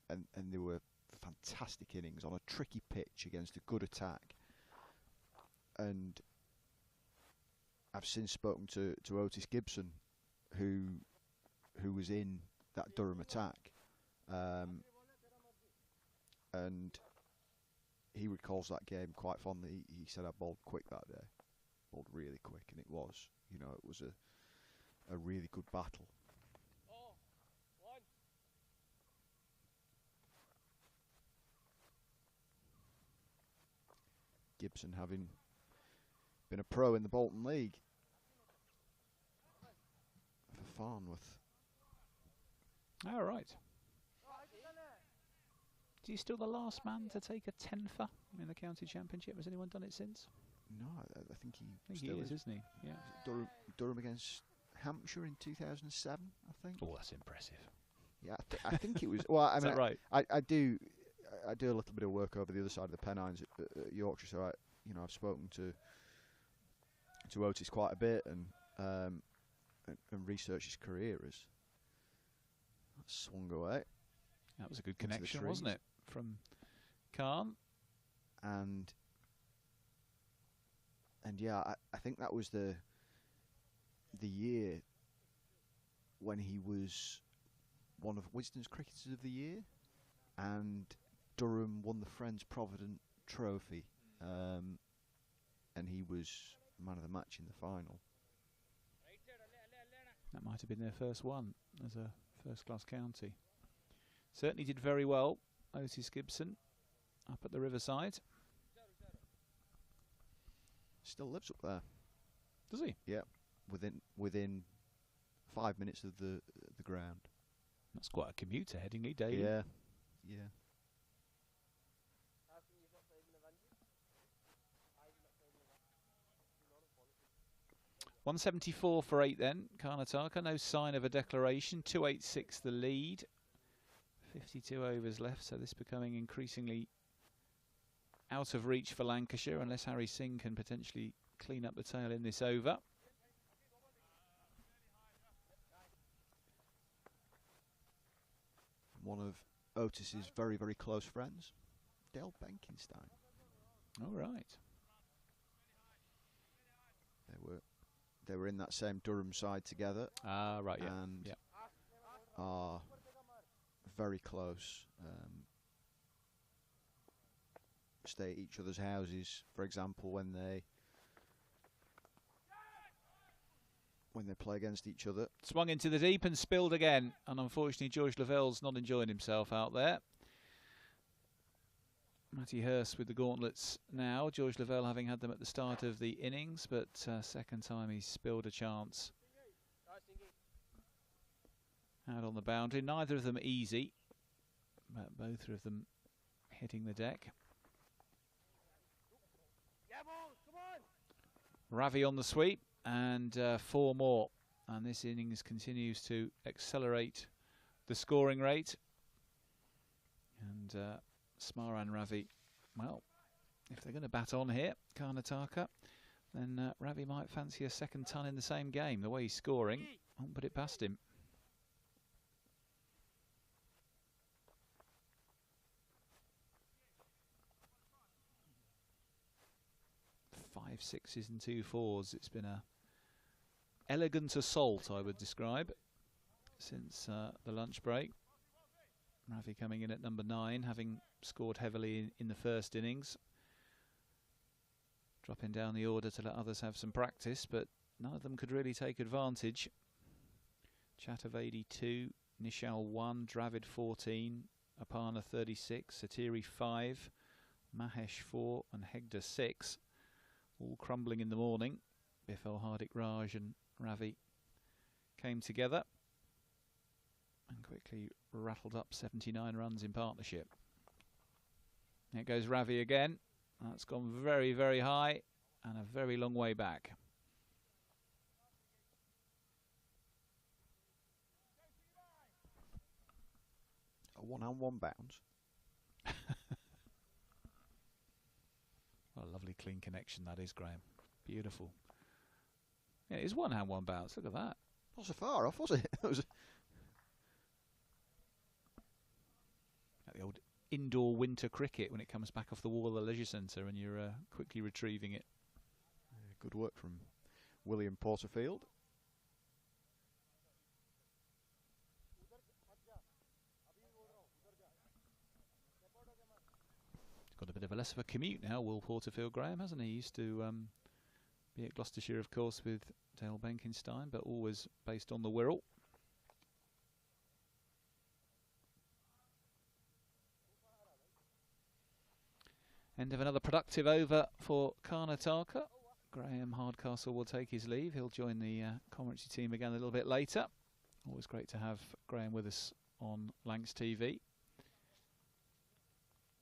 C: and they were fantastic innings on a tricky pitch against a good attack. And I've since spoken to Otis Gibson, who was in that Durham attack, and he recalls that game quite fondly. He said I bowled quick that day, bowled really quick, and it was, you know, it was a really good battle. Gibson having been a pro in the Bolton League for Farnworth.
F: All right. Is he still the last man to take a 10-fer in the county championship? Has anyone done it since?
C: No, I think he
F: still is, isn't he? Yeah.
C: Durham against Hampshire in 2007, I think.
F: Oh, that's impressive.
C: Yeah, I think it was. Well, I mean,
F: that right?
C: I do a little bit of work over the other side of the Pennines at Yorkshire, so I've spoken to Otis quite a bit and researched his career as swung away.
F: That was a good connection, wasn't it, from Khan?
C: And yeah, I think that was the year when he was one of Wisden's Cricketers of the Year, and Durham won the Friends Provident Trophy, and he was man of the match in the final.
F: That might have been their first one as a first-class county. Certainly did very well, Otis Gibson, up at the Riverside.
C: Still lives up there.
F: Does he?
C: Yeah, within 5 minutes of the ground.
F: That's quite a commute to Headingley daily.
C: Yeah.
F: 174 for 8 then, Karnataka. No sign of a declaration. 286 the lead. 52 overs left, so this becoming increasingly out of reach for Lancashire, unless Harry Singh can potentially clean up the tail in this over.
C: One of Otis's very, very close friends, Dale Benkenstein.
F: All right.
C: They were in that same Durham side together.
F: Ah, right, yeah.
C: And are very close. Stay at each other's houses, for example, when they play against each other.
F: Swung into the deep and spilled again, and unfortunately George Lavelle's not enjoying himself out there. Matty Hurst with the gauntlets now. George Lavelle having had them at the start of the innings, but second time he's spilled a chance. Out on the boundary, neither of them easy, but both of them hitting the deck. Ravi on the sweep, and 4 more, and this innings continues to accelerate the scoring rate. And Smaran Ravi, well, if they're going to bat on here, Karnataka, then Ravi might fancy a second ton in the same game. The way he's scoring, I won't put it past him. Five sixes and 2 fours. It's been a elegant assault, I would describe, since the lunch break. Ravi coming in at number 9, having scored heavily in the first innings. Dropping down the order to let others have some practice, but none of them could really take advantage. Chaturvedi 2, Nishal 1, Dravid 14, Aparna 36, Satiri 5, Mahesh 4 and Hegde 6. All crumbling in the morning. Bifel, Hardik, Raj and Ravi came together and quickly rattled up 79 runs in partnership. There goes Ravi again. That's gone very, very high and a very long way back.
C: A 1-on-1 bounce.
F: What a lovely clean connection that is, Graham. Beautiful. Yeah, it's 1-hand, 1 bounce. Look at that.
C: Not so far off, was it? It was
F: the old indoor winter cricket when it comes back off the wall of the leisure centre and you're quickly retrieving it.
C: Good work from William Porterfield.
F: Got a bit of a less of a commute now, Will Porterfield, Graham, hasn't he? He used to be at Gloucestershire, of course, with Dale Benkenstein, but always based on the Wirral. End of another productive over for Karnataka. Graham Hardcastle will take his leave. He'll join the commentary team again a little bit later. Always great to have Graham with us on Lancs TV.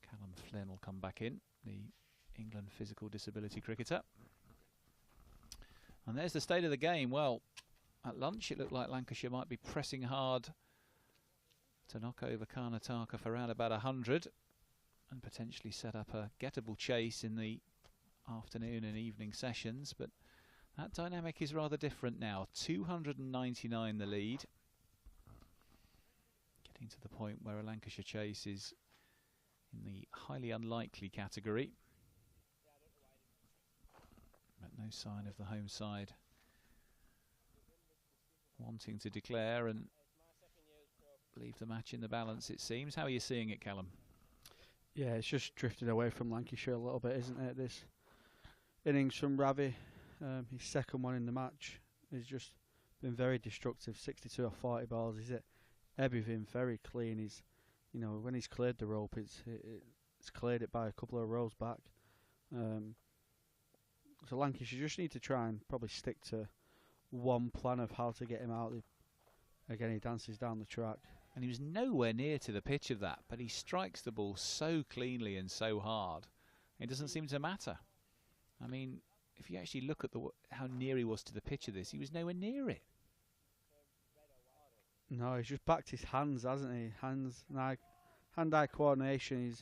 F: Callum Flynn will come back in, the England physical disability cricketer. And there's the state of the game. Well, at lunch it looked like Lancashire might be pressing hard to knock over Karnataka for around about 100 and potentially set up a gettable chase in the afternoon and evening sessions, but that dynamic is rather different now. 299 the lead, getting to the point where a Lancashire chase is in the highly unlikely category, but no sign of the home side wanting to declare and leave the match in the balance, it seems. How are you seeing it, Callum?
B: Yeah, it's just drifted away from Lancashire a little bit, isn't it? This innings from Ravi, his second one in the match, has just been very destructive. 62 or 40 balls. He's hit everything very clean. He's, you know, when he's cleared the rope, it's cleared it by a couple of rows back. So Lancashire just need to try and probably stick to one plan of how to get him out. Again, he dances down the track.
F: And he was nowhere near to the pitch of that, but he strikes the ball so cleanly and so hard, it doesn't seem to matter. I mean, if you actually look at how near he was to the pitch of this, he was nowhere near it.
B: No, he's just backed his hands, hasn't he? Hand-eye coordination.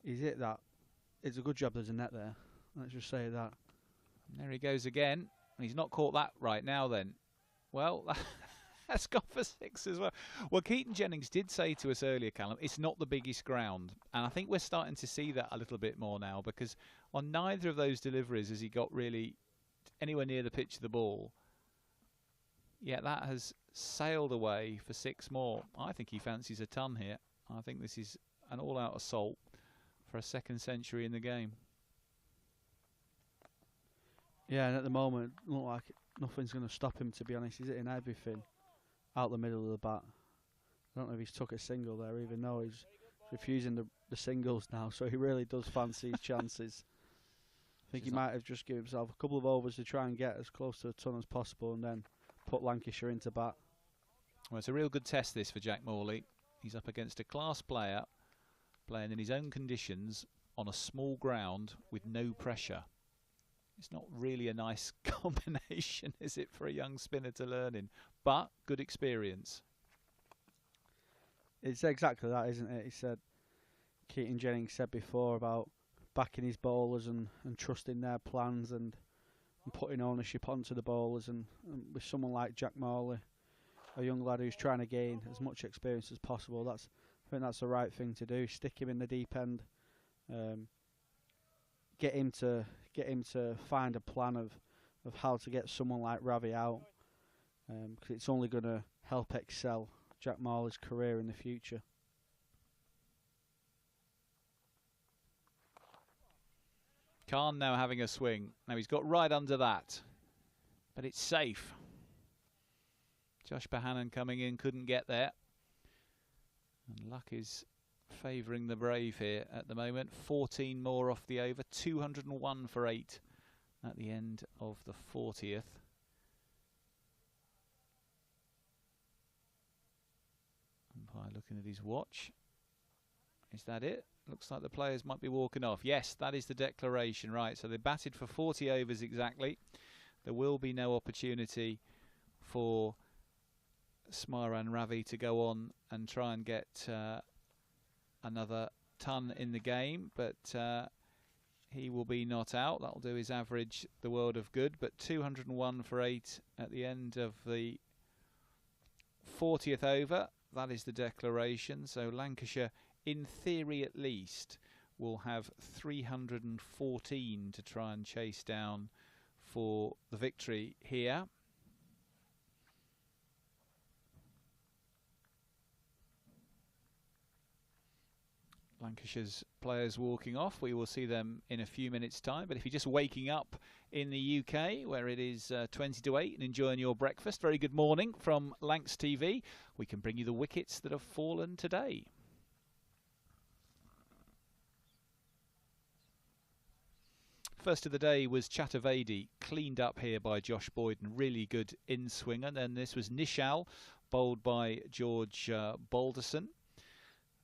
B: he's hit that. It's a good job there's a net there. Let's just say that.
F: There he goes again. He's not caught that right now then. Well, that's gone for 6 as well. Well, Keaton Jennings did say to us earlier, Callum, it's not the biggest ground. And I think we're starting to see that a little bit more now, because on neither of those deliveries has he got really anywhere near the pitch of the ball. Yet that has sailed away for 6 more. I think he fancies a ton here. I think this is an all-out assault for a second century in the game.
B: Yeah, and at the moment, look like nothing's going to stop him, to be honest. He's hitting everything out the middle of the bat. I don't know if he's took a single there, even though he's refusing the singles now, so he really does fancy his chances. I think he might have just given himself a couple of overs to try and get as close to a ton as possible and then put Lancashire into bat.
F: Well, it's a real good test, this, for Jack Morley. He's up against a class player playing in his own conditions on a small ground with no pressure. It's not really a nice combination, is it, for a young spinner to learn in? But good experience.
B: It's exactly that, isn't it? He said, Keaton Jennings said before about backing his bowlers and trusting their plans and putting ownership onto the bowlers. And with someone like Jack Morley, a young lad who's trying to gain as much experience as possible, I think that's the right thing to do. Stick him in the deep end. Get him to find a plan of how to get someone like Ravi out, because it's only going to help excel Jack Morley's career in the future.
F: Khan now having a swing. Now he's got right under that, but it's safe. Josh Bohannon coming in, couldn't get there. And luck is favouring the brave here at the moment. 14 more off the over, 201 for 8 at the end of the 40th. Umpire looking at his watch. Is that it? Looks like the players might be walking off. Yes, that is the declaration. Right, so they batted for 40 overs exactly. There will be no opportunity for Smaran Ravi to go on and try and get another ton in the game, but he will be not out. That'll do his average the world of good, but 201 for 8 at the end of the 40th over. That is the declaration. So Lancashire, in theory at least, will have 314 to try and chase down for the victory here. Lancashire's players walking off. We will see them in a few minutes' time. But if you're just waking up in the UK, where it is 20 to 8 and enjoying your breakfast, very good morning from Lancs TV. We can bring you the wickets that have fallen today. First of the day was Chaturvedi, cleaned up here by Josh Boyden. Really good in-swinger. And then this was Nishal, bowled by George Balderson.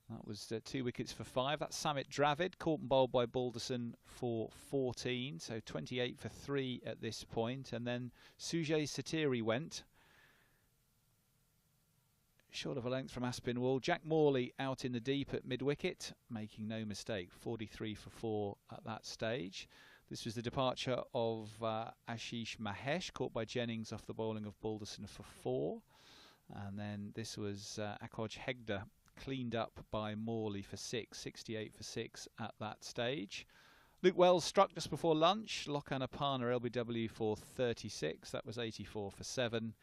F: That was 2 wickets for 5. That's Samit Dravid, caught and bowled by Balderson for 14. So 28 for 3 at this point. And then Sujay Satiri went short of a length from Aspinwall. Jack Morley out in the deep at mid-wicket, making no mistake. 43 for 4 at that stage. This was the departure of Ashish Mahesh, caught by Jennings off the bowling of Balderson for 4. And then this was Akoj Hegde, cleaned up by Morley for 6, 68 for 6 at that stage. Luke Wells struck just before lunch. Lokan Apana LBW for 36. That was 84 for 7.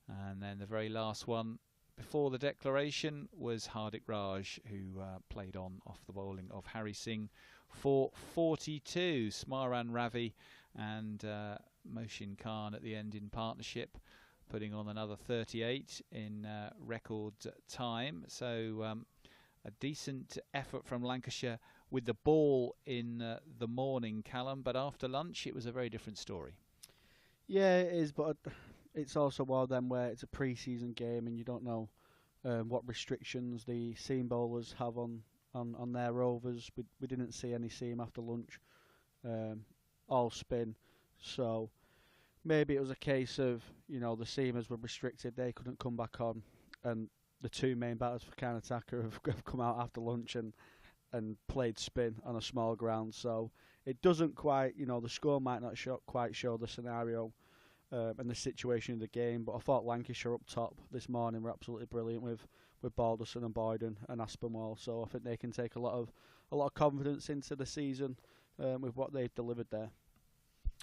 F: And then the very last one before the declaration was Hardik Raj, who played on off the bowling of Harry Singh for 42. Smaran Ravi and Mohsin Khan at the end in partnership, putting on another 38 in record time. So a decent effort from Lancashire with the ball in the morning, Callum, but after lunch it was a very different story.
B: Yeah, it is, but it's also one of them where it's a pre-season game and you don't know what restrictions the seam bowlers have on their overs. We didn't see any seam after lunch, all spin, so maybe it was a case of, you know, the seamers were restricted, they couldn't come back on, and the 2 main batters for Karnataka have come out after lunch and and played spin on a small ground. So it doesn't quite, the score might not quite show the scenario and the situation of the game. But I thought Lancashire up top this morning were absolutely brilliant with Balderson and Boyden and Aspinwall. So I think they can take a lot of confidence into the season with what they've delivered there.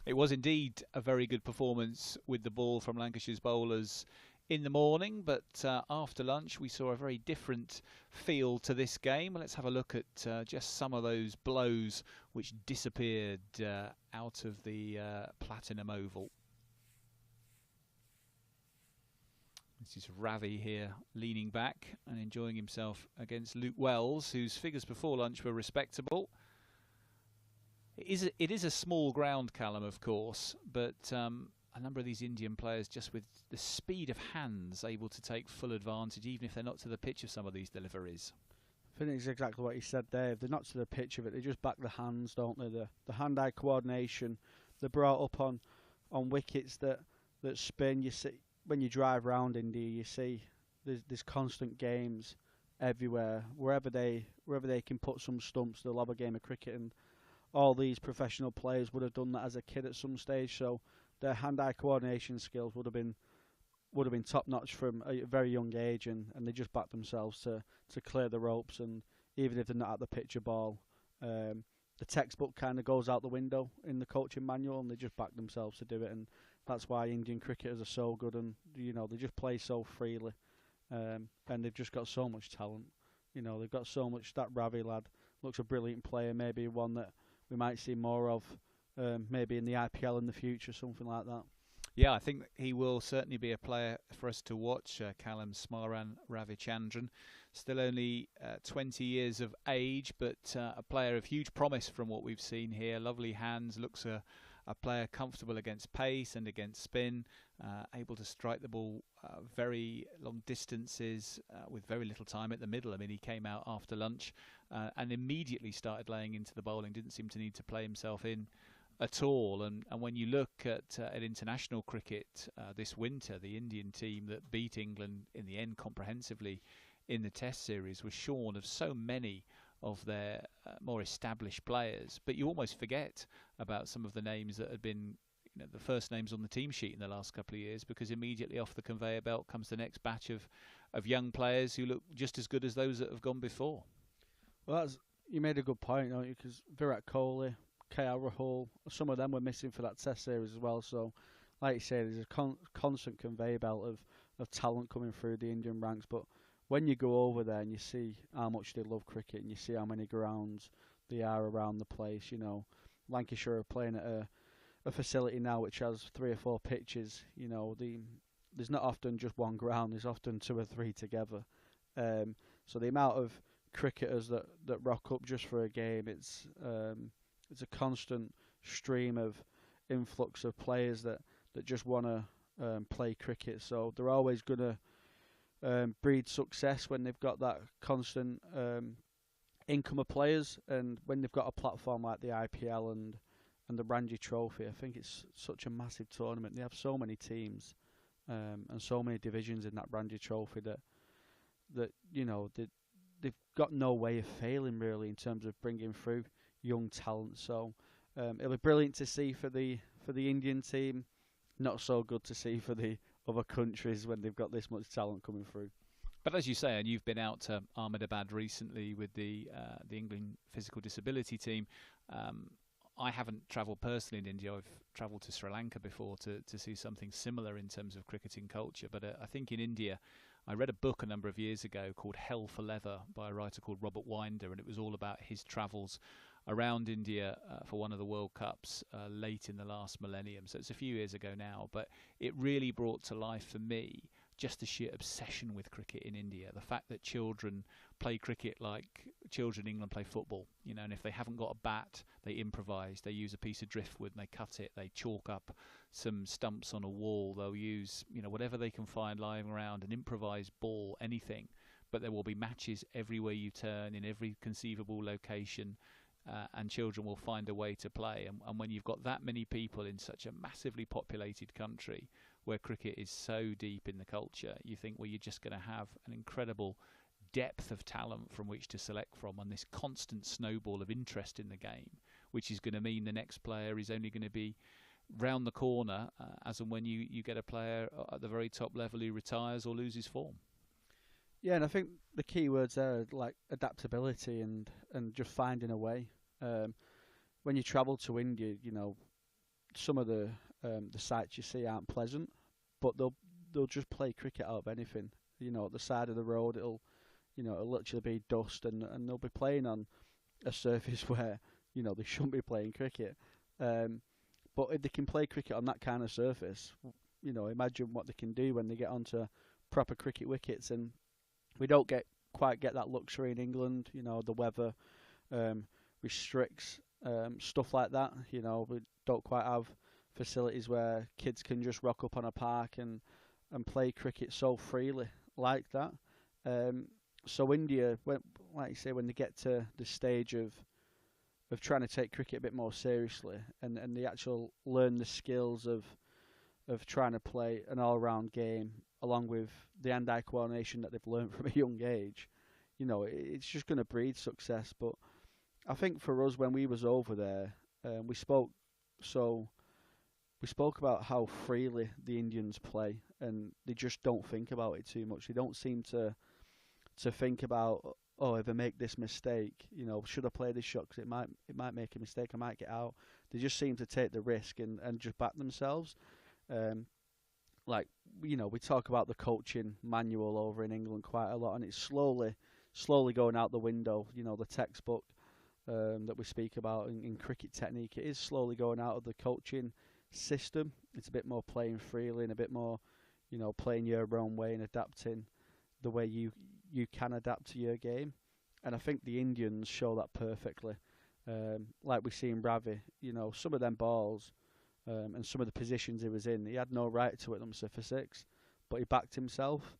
F: It was indeed a very good performance with the ball from Lancashire's bowlers in the morning, but after lunch we saw a very different feel to this game. Let's have a look at just some of those blows which disappeared out of the Platinum Oval. This is Ravi here leaning back and enjoying himself against Luke Wells, whose figures before lunch were respectable. It is a small ground, Callum, of course, but a number of these Indian players, just with the speed of hands, able to take full advantage, even if they're not to the pitch of some of these deliveries.
B: I think it's exactly what you said there. If they're not to the pitch of it, they just back the hands, don't they? The hand-eye coordination they're brought up on wickets that spin. You see when you drive round India, you see there's constant games everywhere. Wherever they can put some stumps, they'll have a game of cricket, and all these professional players would have done that as a kid at some stage. So their hand-eye coordination skills would have been top-notch from a very young age, and they just back themselves to clear the ropes. And even if they're not at the pitch of ball, the textbook kind of goes out the window in the coaching manual, and they just back themselves to do it. And that's why Indian cricketers are so good, and they just play so freely, and they've just got so much talent. They've got so much. That Ravi lad looks a brilliant player, maybe one that we might see more of, maybe in the IPL in the future, something like that.
F: Yeah, I think he will certainly be a player for us to watch, Callum Smaran Ravichandran. Still only 20 years of age, but a player of huge promise from what we've seen here. Lovely hands, looks a player comfortable against pace and against spin, able to strike the ball very long distances with very little time at the middle. I mean, he came out after lunch and immediately started laying into the bowling, didn't seem to need to play himself in at all. And when you look at international cricket this winter, the Indian team that beat England in the end comprehensively in the Test series was shorn of so many of their more established players. But you almost forget about some of the names that had been the first names on the team sheet in the last couple of years, because immediately off the conveyor belt comes the next batch of young players who look just as good as those that have gone before.
B: Well, you made a good point, don't you? Because Virat Kohli, KL Rahul, some of them were missing for that Test series as well. So, like you say, there's a constant conveyor belt of talent coming through the Indian ranks. But when you go over there and you see how much they love cricket, and you see how many grounds there are around the place, Lancashire are playing at a facility now which has 3 or 4 pitches. There's not often just one ground. There's often 2 or 3 together. So the amount of cricketers that rock up just for a game, it's a constant stream of influx of players that just want to play cricket. So they're always going to breed success when they've got that constant income of players, and when they've got a platform like the IPL and the Ranji Trophy. I think it's such a massive tournament. They have so many teams and so many divisions in that Ranji Trophy that they've got no way of failing really in terms of bringing through young talent. So it'll be brilliant to see for the Indian team. Not so good to see for the other countries when they've got this much talent coming through.
F: But as you say, and you've been out to Ahmedabad recently with the England physical disability team. I haven't travelled personally in India. I've travelled to Sri Lanka before to see something similar in terms of cricketing culture. But I think in India, I read a book a number of years ago called Hell for Leather by a writer called Robert Winder, and it was all about his travels around India for one of the World Cups late in the last millennium. So it's a few years ago now, but it really brought to life for me just the sheer obsession with cricket in India. The fact that children play cricket like children in England play football, and if they haven't got a bat, they improvise. They use a piece of driftwood and they cut it. They chalk up some stumps on a wall. They'll use, whatever they can find lying around, an improvised ball, anything. But there will be matches everywhere you turn, in every conceivable location, and children will find a way to play. And when you've got that many people in such a massively populated country where cricket is so deep in the culture, you think, well, you're just going to have an incredible depth of talent from which to select from, and this constant snowball of interest in the game, which is going to mean the next player is only going to be round the corner as and when you get a player at the very top level who retires or loses form.
B: Yeah, and I think the key words there are like adaptability and just finding a way. When you travel to India, you know, some of the sights you see aren't pleasant, but they'll just play cricket out of anything. You know, at the side of the road, it'll literally be dust, and they'll be playing on a surface where, you know, they shouldn't be playing cricket. But if they can play cricket on that kind of surface, you know, imagine what they can do when they get onto proper cricket wickets. And we don't quite get that luxury in England. You know, the weather restricts stuff like that. You know, we don't quite have facilities where kids can just rock up on a park and play cricket so freely like that. So India, like you say, when they get to the stage of trying to take cricket a bit more seriously and they actually learn the skills of trying to play an all-round game along with the hand-eye coordination that they've learned from a young age, you know, it's just going to breed success. But I think for us, when we was over there, we spoke about how freely the Indians play, and they just don't think about it too much. They don't seem to think about, oh, if I make this mistake, you know, should I play this shot? Because it might make a mistake, I might get out. They just seem to take the risk and just back themselves. Like, you know, we talk about the coaching manual over in England quite a lot, and it's slowly going out the window. You know, the textbook that we speak about in cricket technique, it is slowly going out of the coaching system. It's a bit more playing freely and a bit more, you know, playing your own way and adapting the way you can adapt to your game. And I think the Indians show that perfectly. Like we see in Ravi, you know, some of them balls and some of the positions he was in, he had no right to hit them for six, but he backed himself,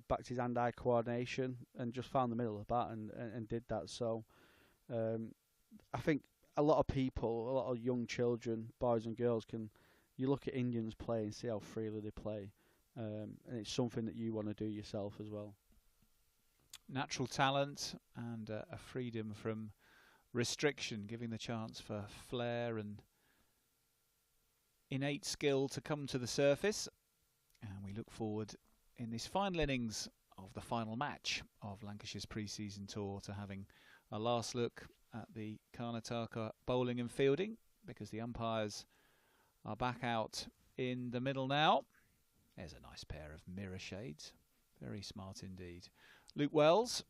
B: backed his hand-eye coordination, and just found the middle of the bat and did that. So I think a lot of people, a lot of young children, boys and girls, you look at Indians play and see how freely they play, and it's something that you want to do yourself as well.
F: Natural talent and a freedom from restriction, giving the chance for flair and innate skill to come to the surface. And we look forward in this final innings of the final match of Lancashire's pre-season tour to having a last look at the Karnataka bowling and fielding, because the umpires are back out in the middle now. There's a nice pair of mirror shades. Very smart indeed. Luke Wells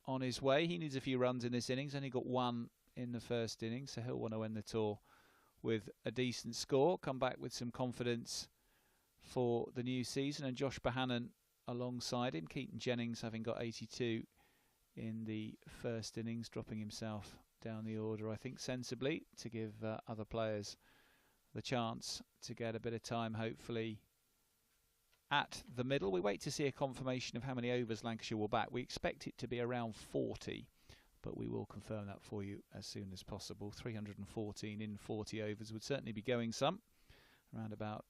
F: on his way. He needs a few runs in this innings. Only got one in the first innings, so he'll want to end the tour with a decent score. Come back with some confidence for the new season. And Josh Bohannon alongside him. Keaton Jennings having got 82 in the first innings, dropping himself down the order, I think, sensibly to give other players the chance to get a bit of time, hopefully, at the middle. We wait to see a confirmation of how many overs Lancashire will bat. We expect it to be around 40, but we will confirm that for you as soon as possible. 314 in 40 overs would certainly be going some, around about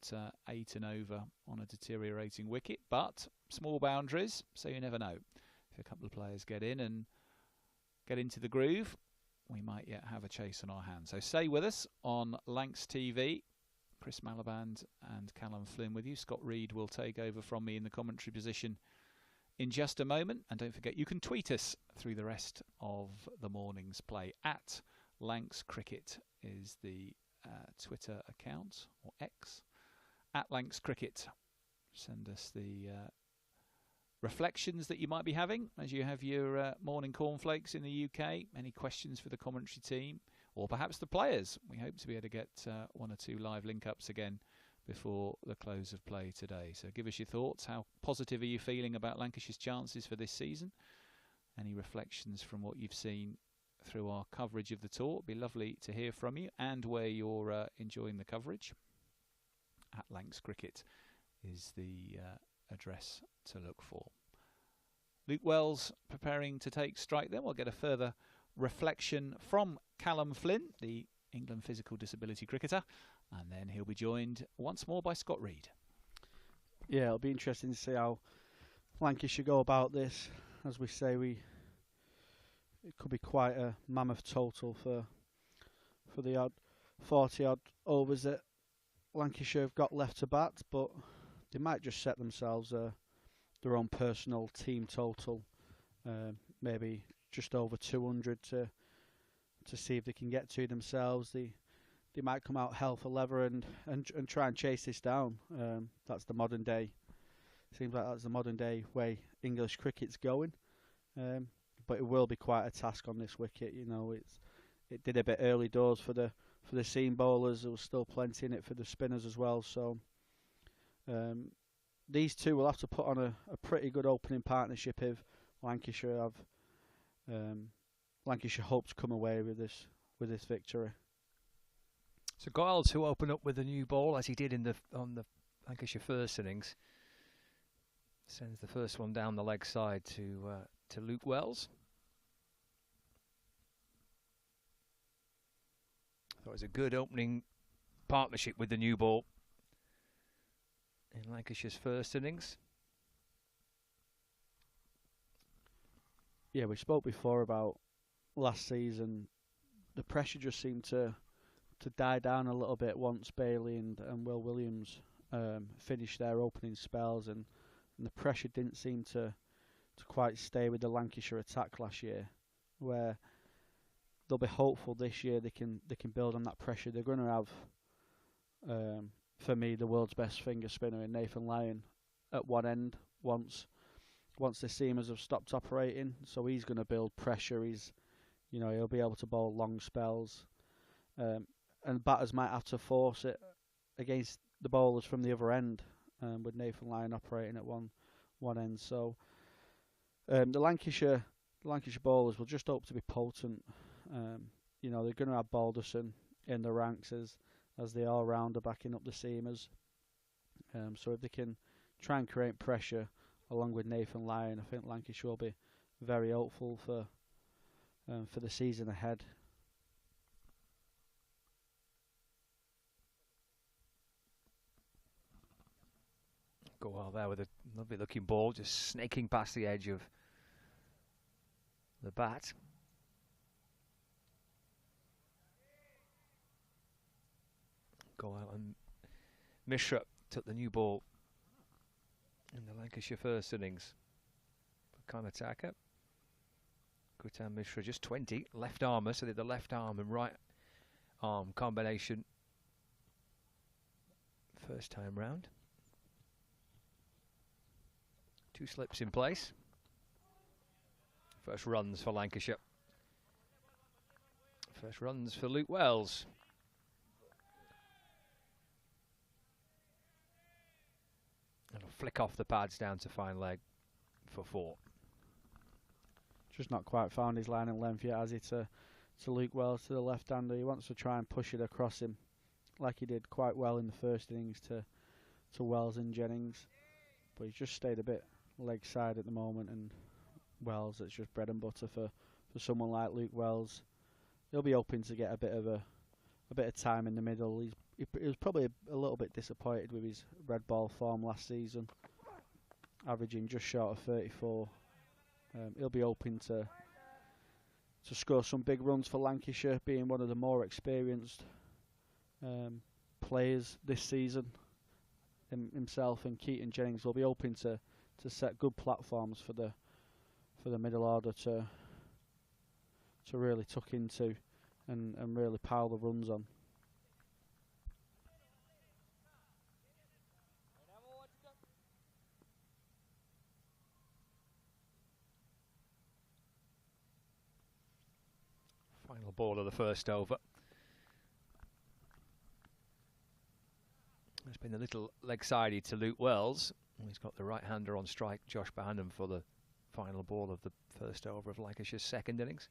F: 8 and over on a deteriorating wicket, but small boundaries, so you never know. If a couple of players get in and get into the groove, we might yet have a chase on our hands. So stay with us on Lancs TV. Chris Malaband and Callum Flynn with you. Scott Reed will take over from me in the commentary position in just a moment. And don't forget, you can tweet us through the rest of the morning's play. At Lancs Cricket is the Twitter account, or X. At Lancs Cricket. Send us the reflections that you might be having as you have your morning cornflakes in the UK. Any questions for the commentary team? Or perhaps the players. We hope to be able to get one or two live link-ups again before the close of play today. So give us your thoughts. How positive are you feeling about Lancashire's chances for this season? Any reflections from what you've seen through our coverage of the tour? It'd be lovely to hear from you, and where you're enjoying the coverage. At Lancs Cricket is the address to look for. Luke Wells preparing to take strike then. We'll get a further reflection from Callum Flynn, the England physical disability cricketer, and then he'll be joined once more by Scott Reed.
B: Yeah, it'll be interesting to see how Lancashire go about this. as we say, it could be quite a mammoth total for the odd 40 odd overs that Lancashire have got left to bat, but they might just set themselves their own personal team total, maybe just over 200 to see if they can get to themselves. They might come out hell for leather and try and chase this down. That's the modern day. Seems like that's the modern day way English cricket's going. But it will be quite a task on this wicket. You know, it did a bit early doors for the seam bowlers. There was still plenty in it for the spinners as well. So these two will have to put on a pretty good opening partnership if Lancashire hope to come away with this victory.
A: So Giles, who opened up with a new ball as he did on the Lancashire first innings, sends the first one down the leg side to Luke Wells. I thought it was a good opening partnership with the new ball in Lancashire's first innings.
B: Yeah, we spoke before about last season. The pressure just seemed to die down a little bit once Bailey and Will Williams finished their opening spells, and the pressure didn't seem to quite stay with the Lancashire attack last year, where they'll be hopeful this year they can build on that pressure. They're going to have, for me, the world's best finger spinner in Nathan Lyon at one end once the seamers have stopped operating. So he's going to build pressure. He'll be able to bowl long spells, and batters might have to force it against the bowlers from the other end, with Nathan Lyon operating at one end. So the Lancashire bowlers will just hope to be potent. They're going to have Balderson in the ranks as the all-rounder backing up the seamers. So if they can try and create pressure along with Nathan Lyon, I think Lancashire will be very hopeful for the season ahead.
A: Go out there with a lovely looking ball, just snaking past the edge of the bat. Go out, and Mishra took the new ball in the Lancashire first innings for Karnataka. Gutam Mishra, just 20, left armour, so they had the left arm and right arm combination first time round. 2 slips in place. First runs for Lancashire. First runs for Luke Wells. And a flick off the pads down to fine leg for 4.
B: Just not quite found his line and length yet, has he, to Luke Wells, to the left-hander. He wants to try and push it across him, like he did quite well in the first innings to Wells and Jennings. But he's just stayed a bit leg side at the moment, and Wells, it's just bread and butter for someone like Luke Wells. He'll be hoping to get a bit of time in the middle. He was probably a little bit disappointed with his red ball form last season, averaging just short of 34. He'll be hoping to score some big runs for Lancashire, being one of the more experienced players this season. Himself and Keaton Jennings will be hoping to set good platforms for the middle order to really tuck into and really pile the runs on.
A: Final ball of the first over. It's been a little leg-sided to Luke Wells. He's got the right-hander on strike, Josh Bohannon, for the final ball of the first over of Lancashire's second innings.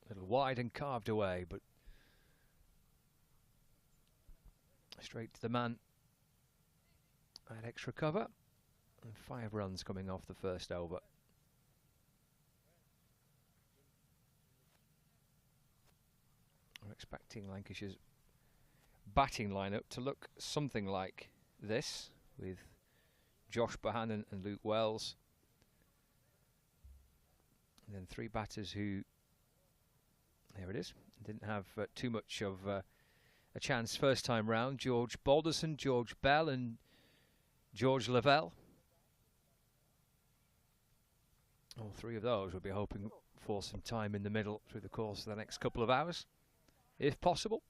A: A little wide and carved away, but straight to the man. Had extra cover, and 5 runs coming off the first over. expecting Lancashire's batting lineup to look something like this, with Josh Bohannon and Luke Wells. And then three batters who, there it is, didn't have too much of a chance first time round. George Balderson, George Bell and George Lavelle. All three of those will be hoping for some time in the middle through the course of the next couple of hours, if possible.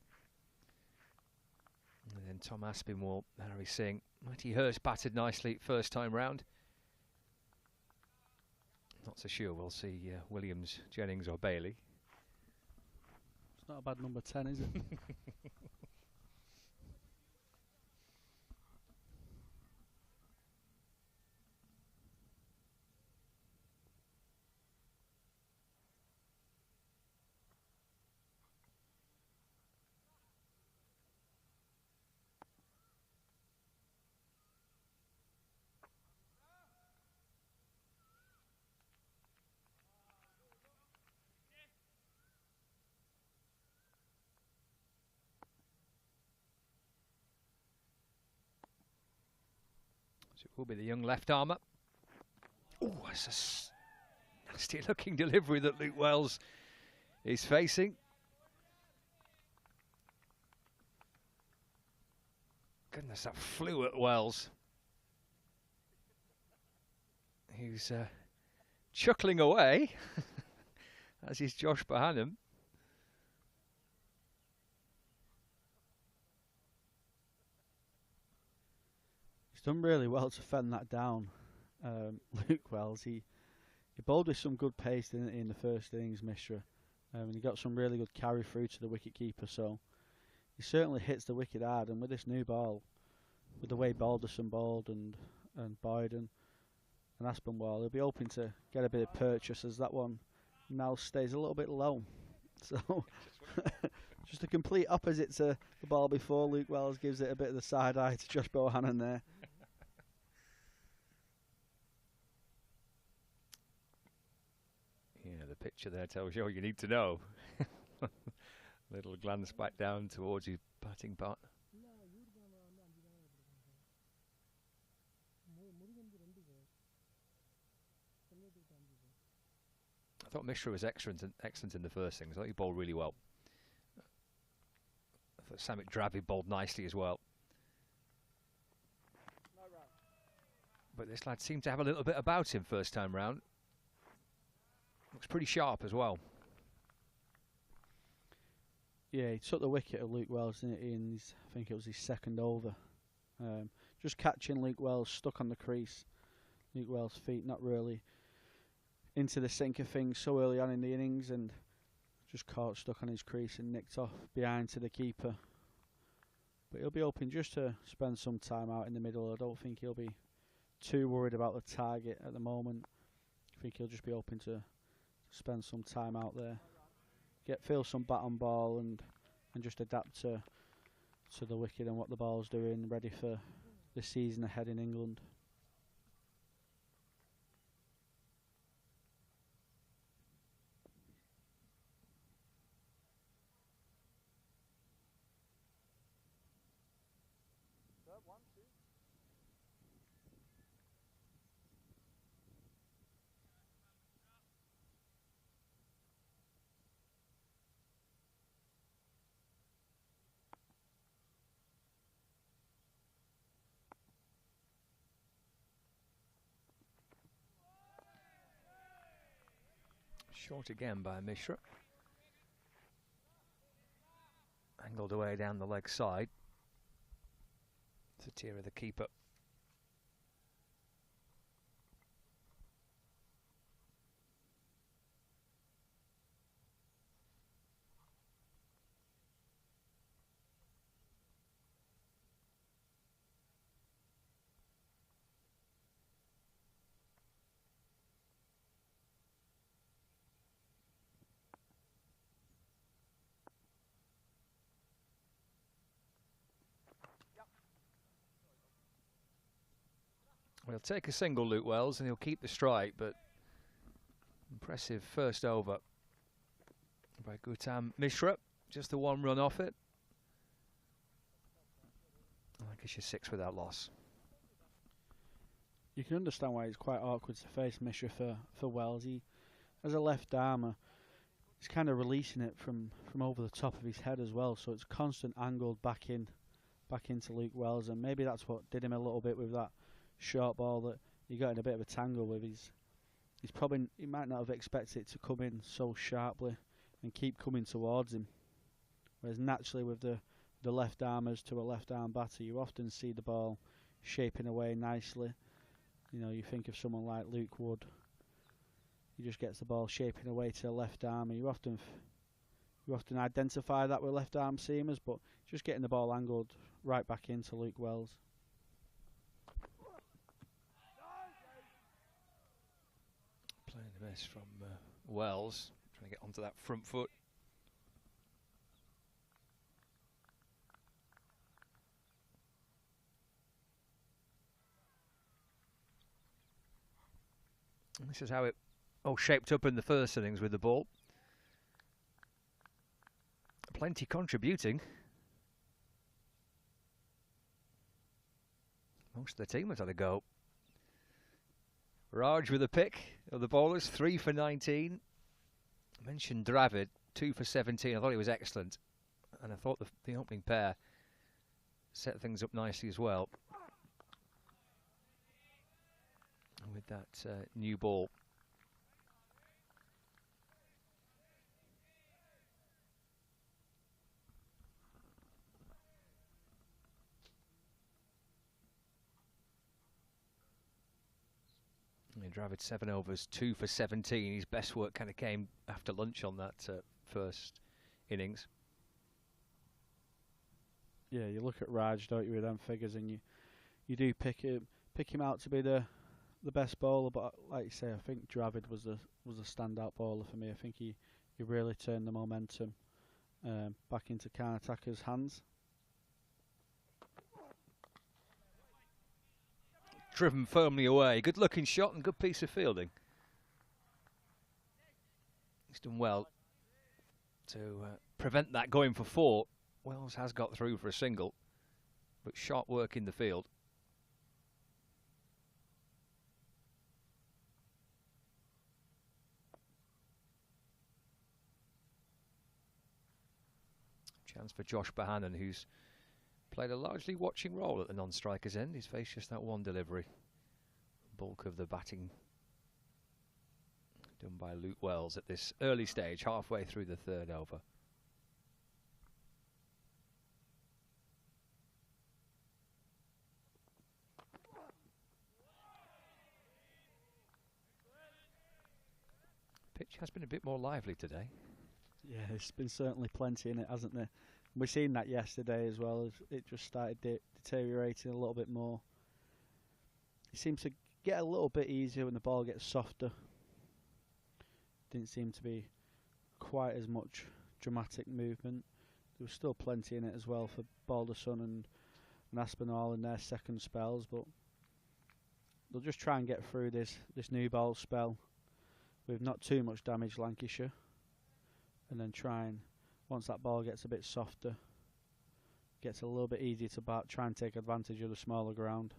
A: And then Tom Aspinwall, Harry Singh. Matty Hurst batted nicely first time round. Not so sure we'll see Williams, Jennings or Bailey.
B: It's not a bad number 10, is it?
A: So it will be the young left armour. Oh, that's a nasty looking delivery that Luke Wells is facing. Goodness, that flew at Wells. He's chuckling away, as is Josh Bohannon.
B: He's done really well to fend that down, Luke Wells. He bowled with some good pace in the first innings, Mishra, and he got some really good carry through to the wicket-keeper, so he certainly hits the wicket hard. And with this new ball, with the way Balderson bowled and Boyden and Aspinwall, he'll be hoping to get a bit of purchase as that one now stays a little bit low. So just a complete opposite to the ball before. Luke Wells gives it a bit of the side eye to Josh Bohannon there.
A: Yeah, the picture there tells you all you need to know. Little glance back down towards his batting partner. I thought Mishra was excellent in the first innings. I thought he bowled really well. I thought Samit Dravid bowled nicely as well. But this lad seemed to have a little bit about him first time round. Looks pretty sharp as well.
B: Yeah, he took the wicket of Luke Wells in his, I think it was his second over. Just catching Luke Wells stuck on the crease. Luke Wells' feet not really into the sink of things so early on in the innings, and just caught stuck on his crease and nicked off behind to the keeper. But he'll be hoping just to spend some time out in the middle. I don't think he'll be too worried about the target at the moment. I think he'll just be hoping to spend some time out there, feel some bat on ball, and just adapt to the wicket and what the ball's doing, ready for the season ahead in England.
A: Short again by Mishra. Angled away down the leg side. Satira the keeper. He'll take a single, Luke Wells, and he'll keep the strike, but impressive first over by Gautam Mishra. Just the one run off it. Lancashire 6 without loss.
B: You can understand why it's quite awkward to face Mishra for Wells. He, as a left armer, he's kind of releasing it from over the top of his head as well, so it's constant angled back into Luke Wells, and maybe that's what did him a little bit with that short ball that he got in a bit of a tangle with. He might not have expected it to come in so sharply and keep coming towards him. Whereas naturally with the left armers to a left arm batter, you often see the ball shaping away nicely. You know, you think of someone like Luke Wood. He just gets the ball shaping away to the left arm. You often identify that with left arm seamers, but just getting the ball angled right back into Luke Wells.
A: Playing the miss from Wells, trying to get onto that front foot. And this is how it all shaped up in the first innings with the ball. Plenty contributing. Most of the team has had a go. Raj with a pick of the bowlers, 3 for 19. I mentioned Dravid, 2 for 17. I thought he was excellent. And I thought the opening pair set things up nicely as well. With that new ball. Dravid 7 overs, 2 for 17. His best work kind of came after lunch on that first innings.
B: Yeah, you look at Raj, don't you, with them figures, and you do pick him out to be the best bowler. But like you say, I think Dravid was a standout bowler for me. I think he really turned the momentum back into Karnataka's hands.
A: Driven firmly away. Good looking shot and good piece of fielding. He's done well to prevent that going for 4. Wells has got through for a single, but sharp work in the field. Chance for Josh Bohannon, who's played a largely watching role at the non-striker's end. He's faced just that one delivery. Bulk of the batting done by Luke Wells at this early stage, halfway through the third over. Pitch has been a bit more lively today.
B: Yeah, there's been certainly plenty in it, hasn't there? We've seen that yesterday as well. It just started deteriorating a little bit more. It seems to get a little bit easier when the ball gets softer. Didn't seem to be quite as much dramatic movement. There was still plenty in it as well for Balderson and Aspinall in their second spells, but they'll just try and get through this new ball spell with not too much damage Lancashire, and then try and, once that ball gets a bit softer, gets a little bit easier to bat, try and take advantage of the smaller ground.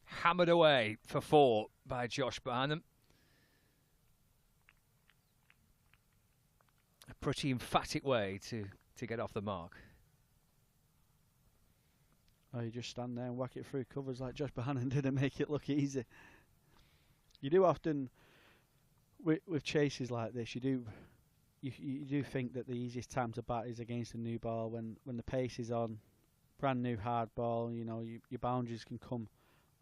A: Hammered away for 4 by Josh Bohannon. A pretty emphatic way to get off the mark.
B: Oh, you just stand there and whack it through covers like Josh Bohannon did and make it look easy. You do often, with chases like this, you do think that the easiest time to bat is against a new ball when the pace is on, brand new hard ball. You know, your boundaries can come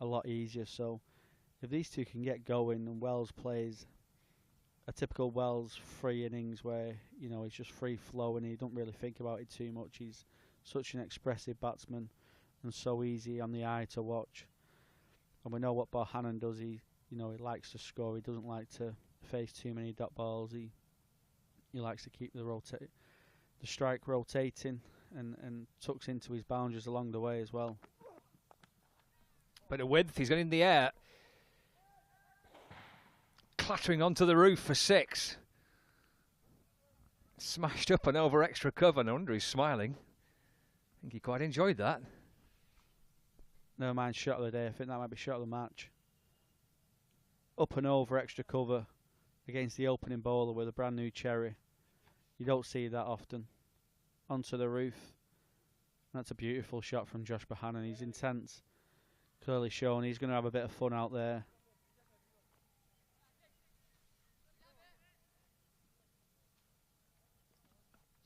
B: a lot easier. So if these two can get going and Wells plays a typical Wells 3 innings where, you know, he's just free flowing, he don't really think about it too much. He's such an expressive batsman and so easy on the eye to watch. And we know what Bohannon does. He likes to score. He doesn't like to face too many dot balls. He likes to keep the strike rotating and tucks into his boundaries along the way as well.
A: Bit of width, he's got in the air. Clattering onto the roof for 6. Smashed up and over extra cover. No wonder he's smiling. I think he quite enjoyed that.
B: Never mind shot of the day. I think that might be shot of the match. Up and over extra cover against the opening bowler with a brand new cherry. You don't see that often. Onto the roof. That's a beautiful shot from Josh Bohannon. He's intense. Clearly shown he's going to have a bit of fun out there.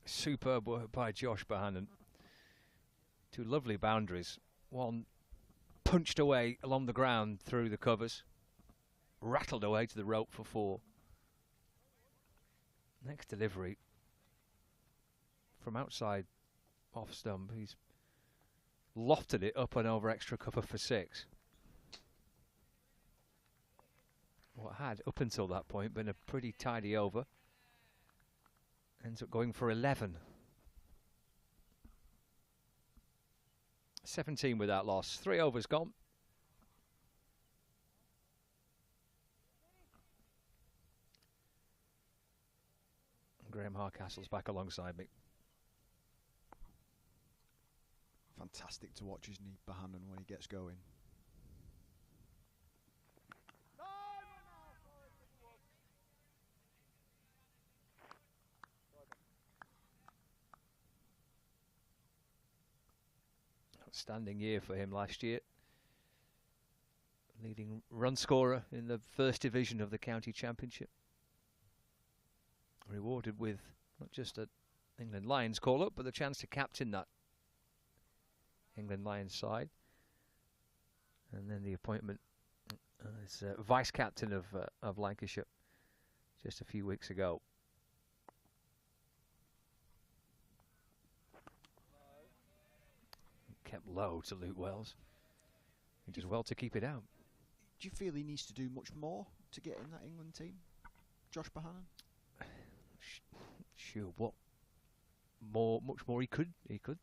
A: Superb work by Josh Bohannon. Two lovely boundaries. One punched away along the ground through the covers. Rattled away to the rope for 4. Next delivery from outside off stump. He's lofted it up and over extra cover for 6. What had, up until that point, been a pretty tidy over. Ends up going for 11. 17 without loss. 3 overs gone. Graham Hardcastle's back alongside me.
C: Fantastic to watch, isn't he, Bohannon, when he gets going.
A: Outstanding year for him last year. Leading run scorer in the first division of the county championship. Rewarded with not just an England Lions call-up, but the chance to captain that England Lions side. And then the appointment as vice-captain of Lancashire just a few weeks ago. Kept low to Luke Wells. He does well to keep it out.
C: Do you feel he needs to do much more to get in that England team, Josh Bohannon?
A: Sure, what much more he could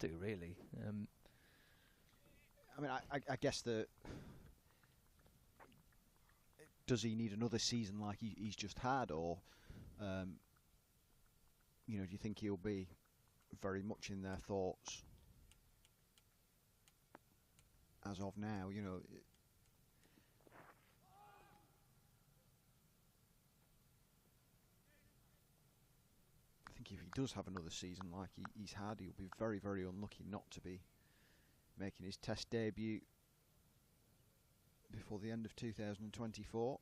A: do, really.
C: I mean, I guess does he need another season like he's just had, or do you think he'll be very much in their thoughts as of now? I think if he does have another season like he's had, he'll be very, very unlucky not to be making his Test debut before the end of 2024.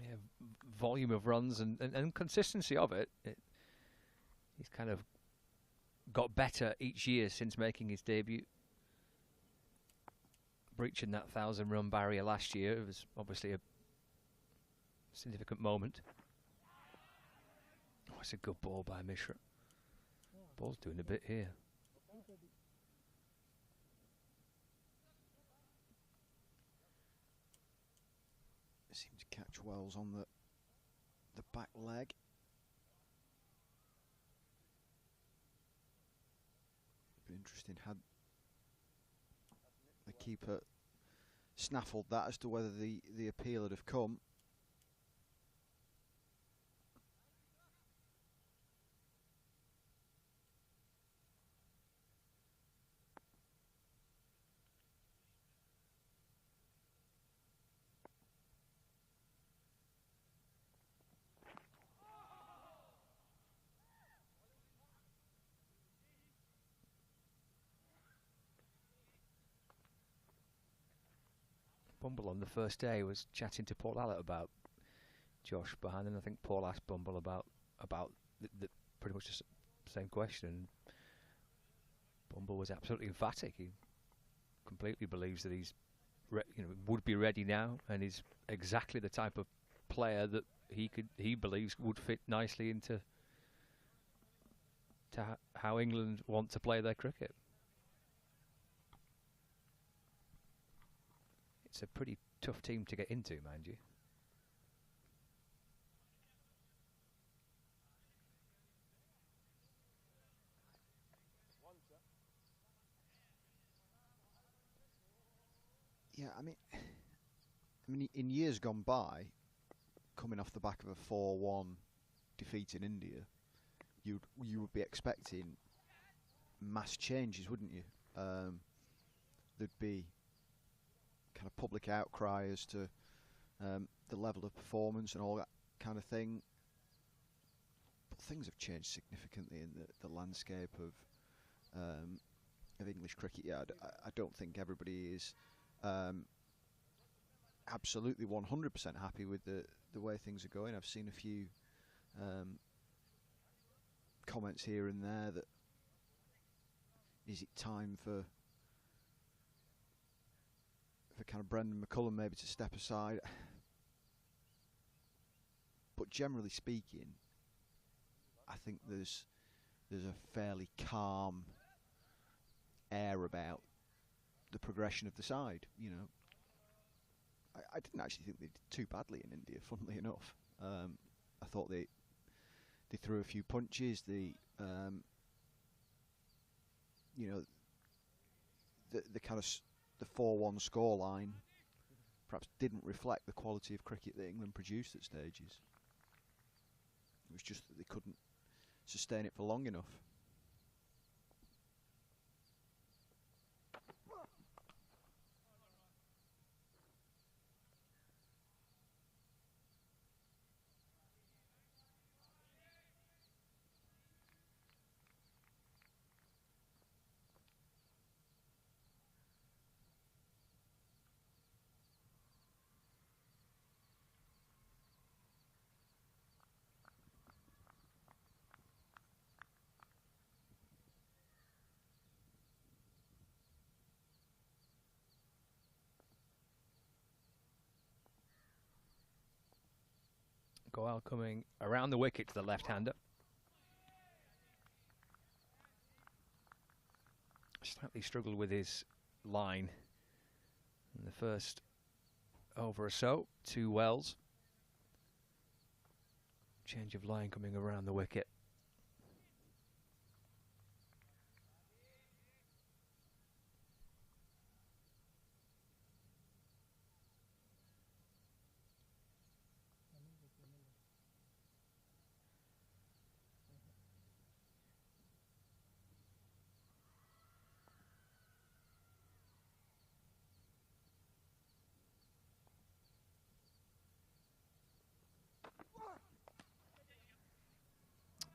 A: Yeah, volume of runs and consistency of it. He's kind of got better each year since making his debut. Breaching that 1,000-run barrier last year was obviously a significant moment. Oh, it's a good ball by Mishra. Ball's doing a bit here.
C: Seemed to catch Wells on the back leg. Be interesting had the keeper snaffled that as to whether the appeal would have come.
A: Bumble on the first day was chatting to Paul Allett about Josh Bohannon. I think Paul asked Bumble about the pretty much the same question. Bumble was absolutely emphatic. He completely believes that he's would be ready now, and is exactly the type of player that he believes would fit nicely into how England want to play their cricket. It's a pretty tough team to get into, mind you.
C: Yeah, I mean, in years gone by, coming off the back of a 4-1 defeat in India, you would be expecting mass changes, wouldn't you? There'd be kind of public outcry as to the level of performance and all that kind of thing. But things have changed significantly in the landscape of English cricket. Yeah, I don't think everybody is absolutely 100% happy with the way things are going. I've seen a few comments here and there that is it time for kind of Brendan McCullum maybe to step aside. But generally speaking, I think there's a fairly calm air about the progression of the side. You know, I didn't actually think they did too badly in India, funnily enough. I thought they threw a few punches. You know, the kind of the 4-1 scoreline perhaps didn't reflect the quality of cricket that England produced at stages. It was just that they couldn't sustain it for long enough.
A: Goel coming around the wicket to the left-hander. Slightly struggled with his line in the first over or so to Wells. Change of line coming around the wicket.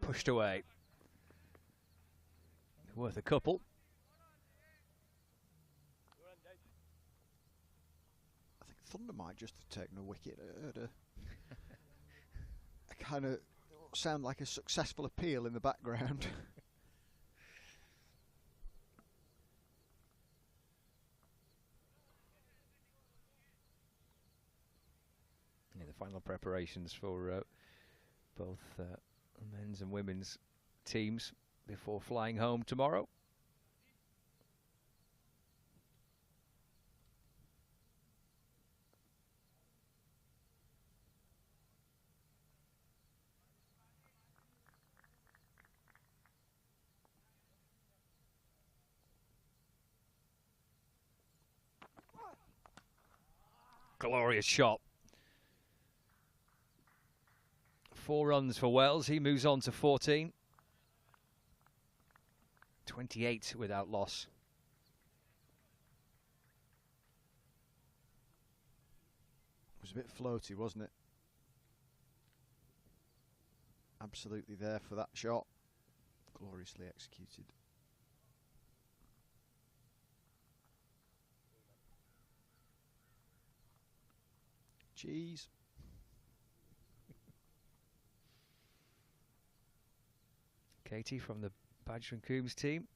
A: Pushed away. Worth a couple.
C: I think Thunder might just have taken a wicket. I kind of sound like a successful appeal in the background.
A: Yeah, the final preparations for both men's and women's teams before flying home tomorrow. Glorious shot. 4 runs for Wells. He moves on to 14. 28 without loss.
C: It was a bit floaty, wasn't it? Absolutely there for that shot. Gloriously executed. Jeez.
A: Katie from the Badger and Coombs team.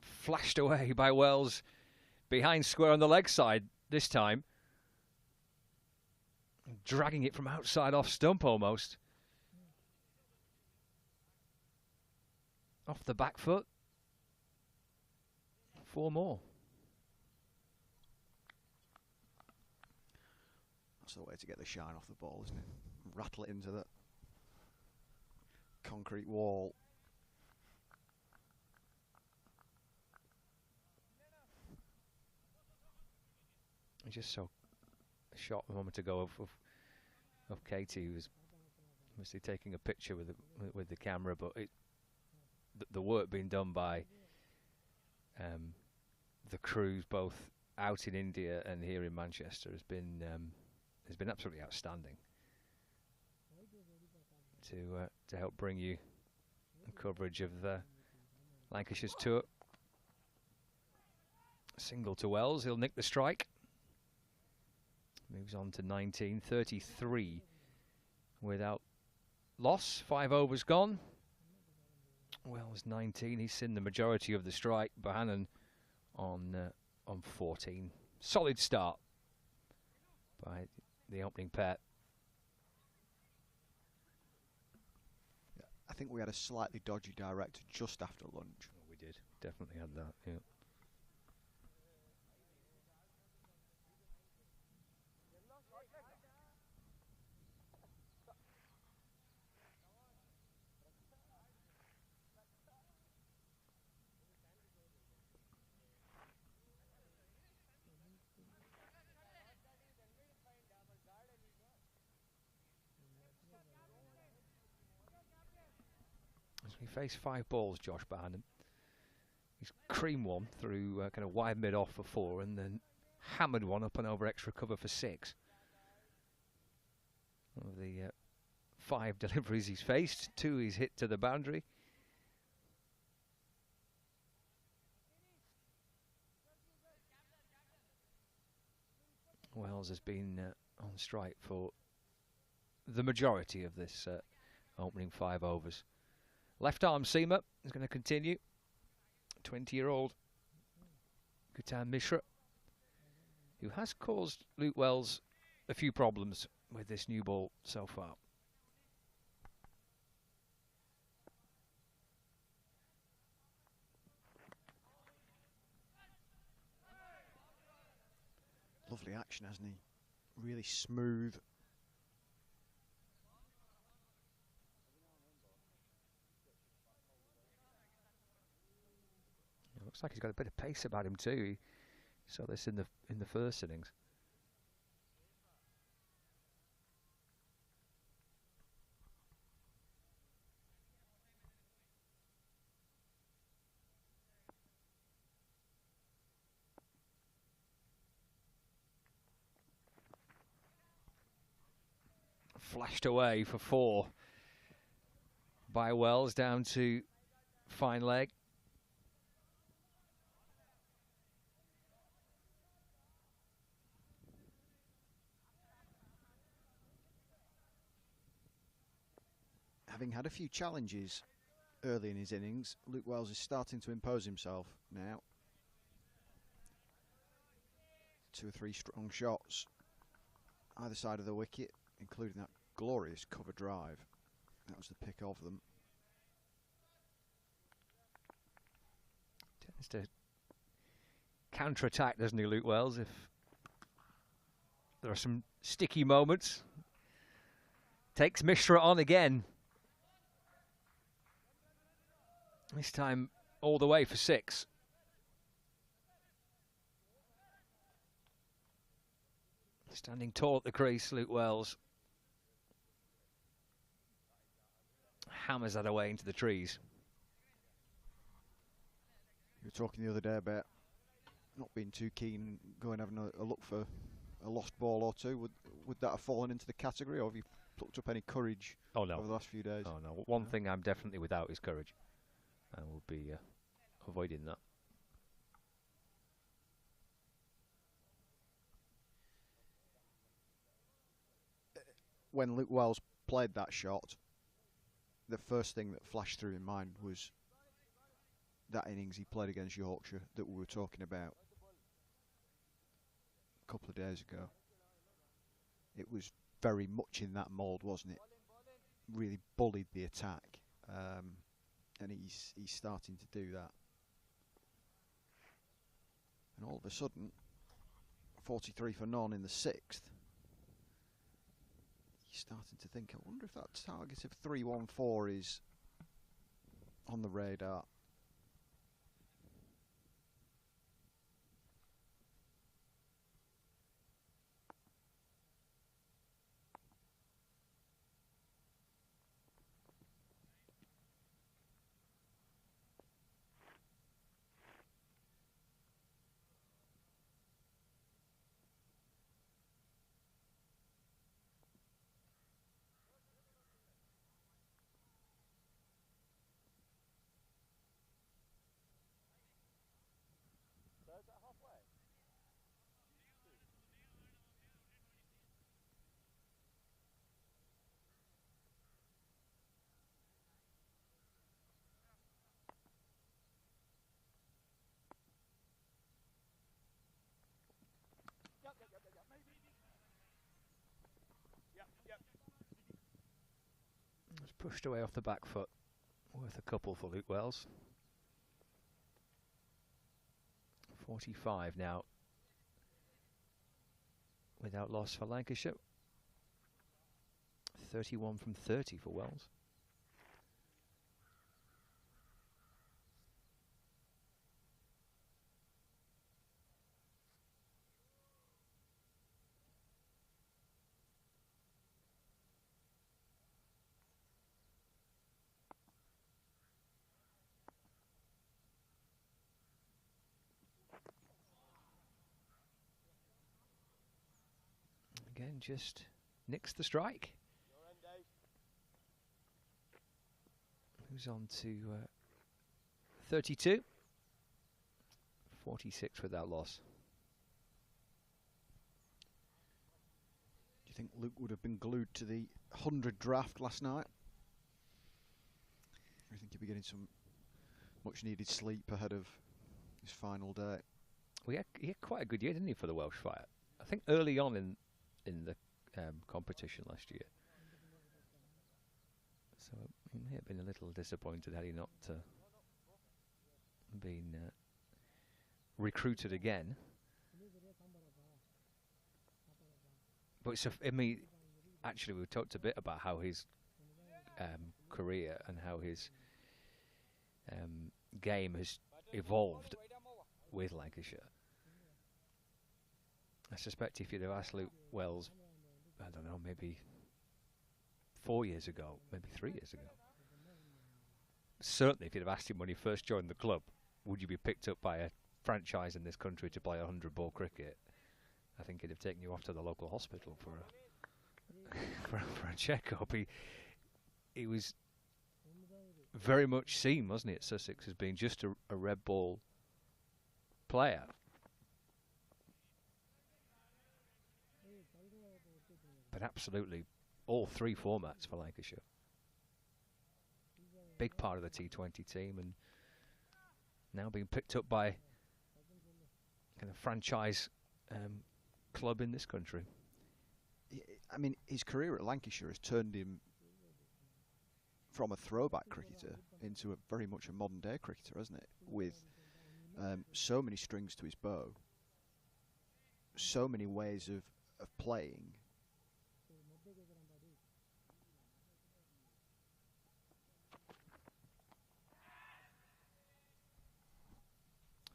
A: Flashed away by Wells behind square on the leg side this time. Dragging it from outside off stump almost. Off the back foot. 4 more.
C: That's the way to get the shine off the ball, isn't it? Rattle it into that concrete wall.
A: I just saw a shot a moment ago of Katie, who was obviously taking a picture with the camera, but the work being done by the crews both out in India and here in Manchester has been absolutely outstanding to help bring you coverage of Lancashire's tour. Single to Wells, he'll nick the strike. Moves on to 19, 33 without loss. 5 overs gone. Wells 19. He's seen the majority of the strike. Bohannon on 14. Solid start by the opening pair.
C: I think we had a slightly dodgy direct just after lunch.
A: Oh, we did. Definitely had that, yeah. He faced 5 balls, Josh Bohannon. He's creamed one through kind of wide mid off for 4 and then hammered one up and over extra cover for 6. Of the 5 deliveries he's faced, 2 he's hit to the boundary. Wells has been on strike for the majority of this opening 5 overs. Left arm seamer is going to continue. 20-year-old Gutan Mishra, who has caused Luke Wells a few problems with this new ball so far.
C: Lovely action, hasn't he? Really smooth.
A: Looks like he's got a bit of pace about him too. He saw this in the first innings. Flashed away for 4 by Wells, down to fine leg.
C: Having had a few challenges early in his innings, Luke Wells is starting to impose himself now. 2 or 3 strong shots either side of the wicket, including that glorious cover drive. That was the pick of them.
A: Tends to counter-attack, doesn't he, Luke Wells, if there are some sticky moments. Takes Mishra on again. This time all the way for 6. Standing tall at the crease, Luke Wells. Hammers that away into the trees.
C: You were talking the other day about not being too keen, going having a look for a lost ball or 2. Would that have fallen into the category, or have you plucked up any courage over the last few days?
A: Oh no, one thing I'm definitely without is courage. I will be avoiding that.
C: When Luke Wells played that shot, the first thing that flashed through my mind was that innings he played against Yorkshire that we were talking about a couple of days ago. It was very much in that mould, wasn't it? Really bullied the attack. And he's starting to do that. And all of a sudden, 43 for none in the 6th. you're starting to think, I wonder if that target of 314 is on the radar.
A: It's pushed away off the back foot. Worth a couple for Luke Wells. 45 now. Without loss for Lancashire. 31 from 30 for Wells. Again, just nicks the strike. Moves on to 32. 46 without loss.
C: Do you think Luke would have been glued to the 100 draft last night? I think he'd be getting some much needed sleep ahead of his final day.
A: Well, he had quite a good year, didn't he, for the Welsh Fire? I think early on in the competition last year. So he may have been a little disappointed had he not been recruited again. But it's I mean, actually, we talked a bit about how his career and how his game has evolved with Lancashire. I suspect if you'd have asked Luke Wells, I don't know, maybe 4 years ago, maybe 3 years ago. Certainly, if you'd have asked him when he first joined the club, would you be picked up by a franchise in this country to play 100-ball cricket? I think he'd have taken you off to the local hospital for a check-up. He was very much seen, wasn't he, at Sussex as being just a red ball player. But absolutely all three formats for Lancashire. Big part of the T20 team, and now being picked up by kind of franchise club in this country.
C: I mean, his career at Lancashire has turned him from a throwback cricketer into a very much a modern day cricketer, hasn't it? With so many strings to his bow, so many ways of playing.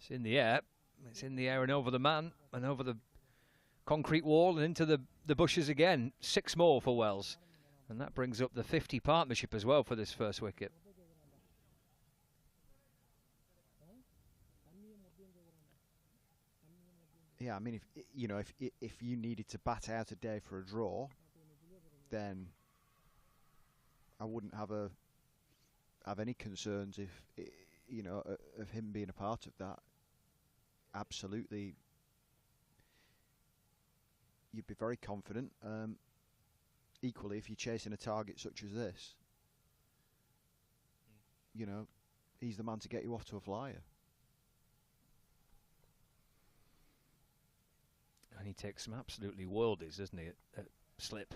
A: It's in the air. It's in the air and over the man and over the concrete wall and into the bushes again. 6 more for Wells. And that brings up the 50 partnership as well for this first wicket.
C: Yeah, I mean, if you needed to bat out a day for a draw, then I wouldn't have any concerns if of him being a part of that. Absolutely, you'd be very confident. Equally, if you're chasing a target such as this, he's the man to get you off to a flyer.
A: And he takes some absolutely worldies, doesn't he, at slip.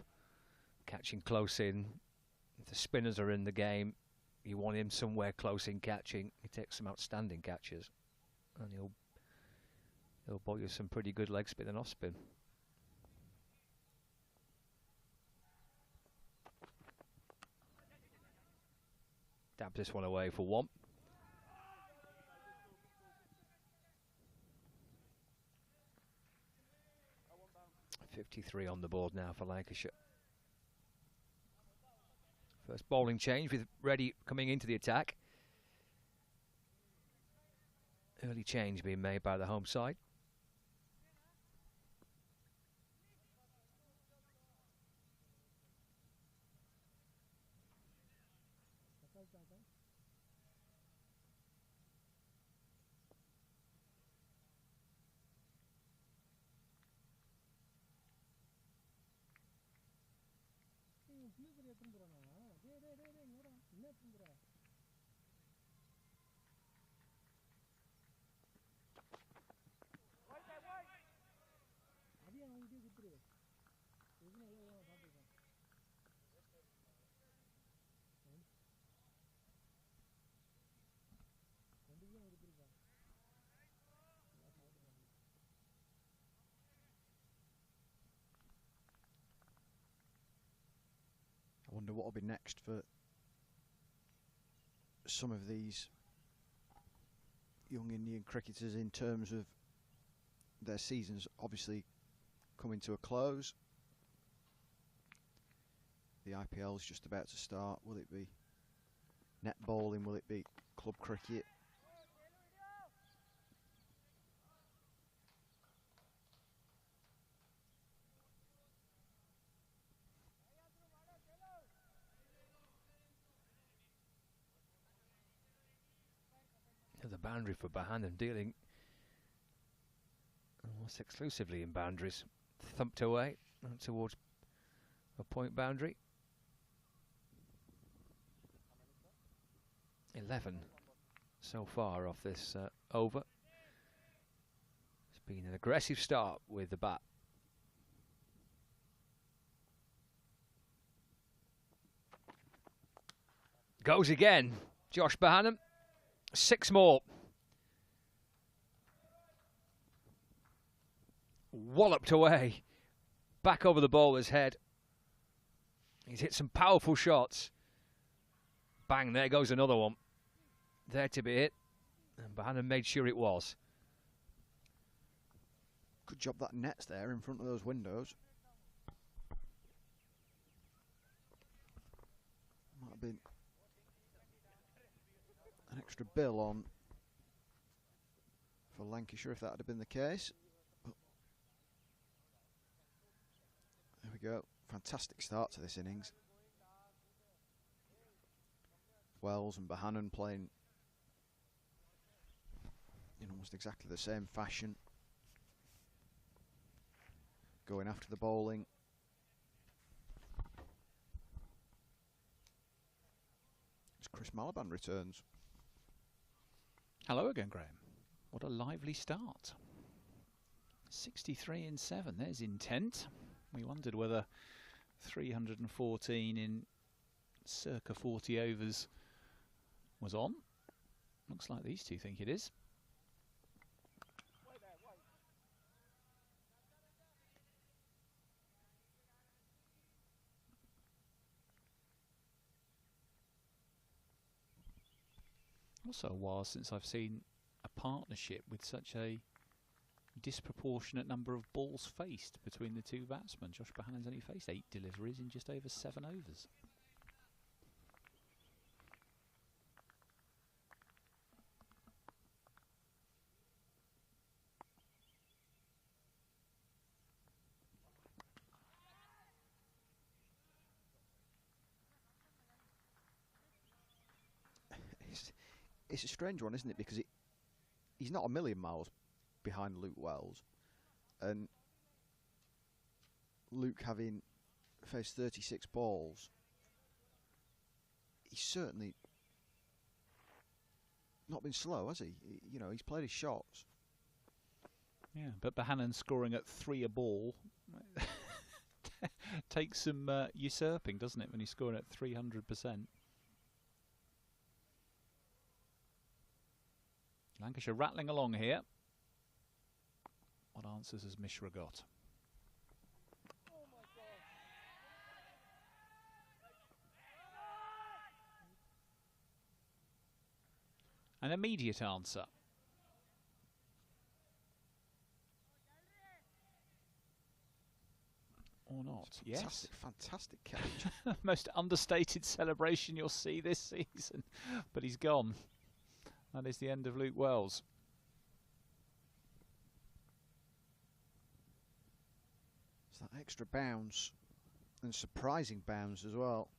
A: Catching close in. If the spinners are in the game, you want him somewhere close in catching. He takes some outstanding catches. And he'll bowl you some pretty good leg spin and off spin. Stabs this one away for one. .53 on the board now for Lancashire. First bowling change with Reddy coming into the attack. Early change being made by the home side.
C: I wonder what will be next for some of these young Indian cricketers in terms of their seasons obviously coming to a close. The IPL is just about to start. Will it be net bowling? Will it be club cricket?
A: The boundary for Bahanan, dealing almost exclusively in boundaries. Thumped away towards a point boundary. 11 so far off this over. It's been an aggressive start with the bat. Goes again, Josh Bahanan. 6 more. Walloped away. Back over the bowler's head. He's hit some powerful shots. Bang, there goes another one. There to be hit. And Bahanan made sure it was.
C: Good job that net's there in front of those windows. Might have been an extra bill on for Lancashire if that had been the case. But there we go. Fantastic start to this innings. Wells and Bahanan playing in almost exactly the same fashion. Going after the bowling. As Chris Malaban returns.
F: Hello again, Graham. What a lively start. 63 in 7. There's intent. We wondered whether 314 in circa 40 overs was on. Looks like these two think it is. Also a while since I've seen a partnership with such a disproportionate number of balls faced between the two batsmen. Josh Bahanan's only faced 8 deliveries in just over 7 overs.
C: It's a strange one, isn't it? Because he's not a million miles behind Luke Wells, and Luke, having faced 36 balls, he's certainly not been slow, has he? You know, he's played his shots.
F: Yeah, but Bahanan scoring at 3 a ball takes some usurping, doesn't it, when he's scoring at 300%? Lancashire rattling along here. What answers has Mishra got? An immediate answer. Or not.
C: Fantastic, fantastic catch.
F: Most understated celebration you'll see this season. But he's gone. That is the end of Luke Wells.
C: It's that extra bounce and surprising bounce as well.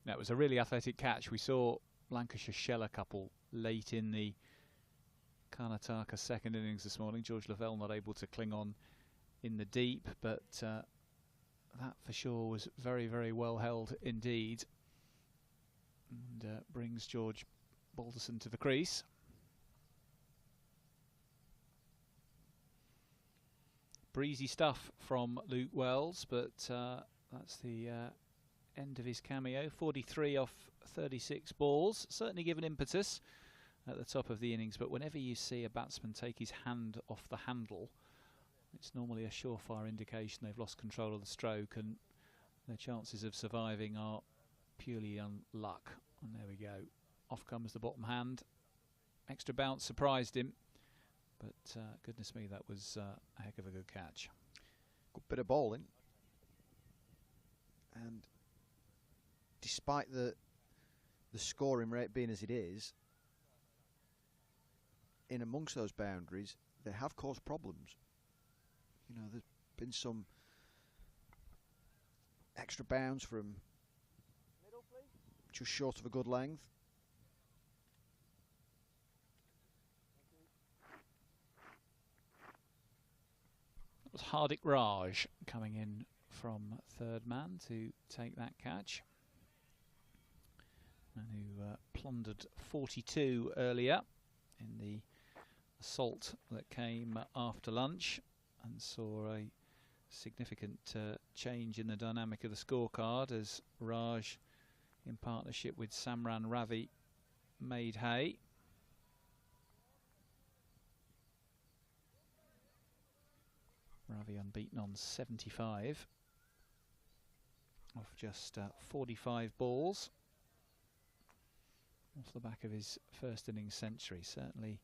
F: That was a really athletic catch. We saw Lancashire shell a couple late in the Karnataka second innings this morning. George Lavelle not able to cling on in the deep, but that for sure was very, very well held indeed. And brings George Balderson to the crease. Breezy stuff from Luke Wells, but that's the end of his cameo. 43 off 36 balls. Certainly given impetus at the top of the innings, but whenever you see a batsman take his hand off the handle, it's normally a surefire indication they've lost control of the stroke, and their chances of surviving are purely on luck. And there we go. Off comes the bottom hand. Extra bounce surprised him, but goodness me, that was a heck of a good catch.
C: Good bit of bowling. And despite the scoring rate being as it is, in amongst those boundaries, they have caused problems. You know, there's been some extra bounce from just short of a good length.
F: It was Hardik Raj coming in from third man to take that catch. And who plundered 42 earlier in the assault that came after lunch, and saw a significant change in the dynamic of the scorecard as Raj, in partnership with Samran Ravi, made hay. Ravi unbeaten on 75 off just 45 balls off the back of his first innings century. Certainly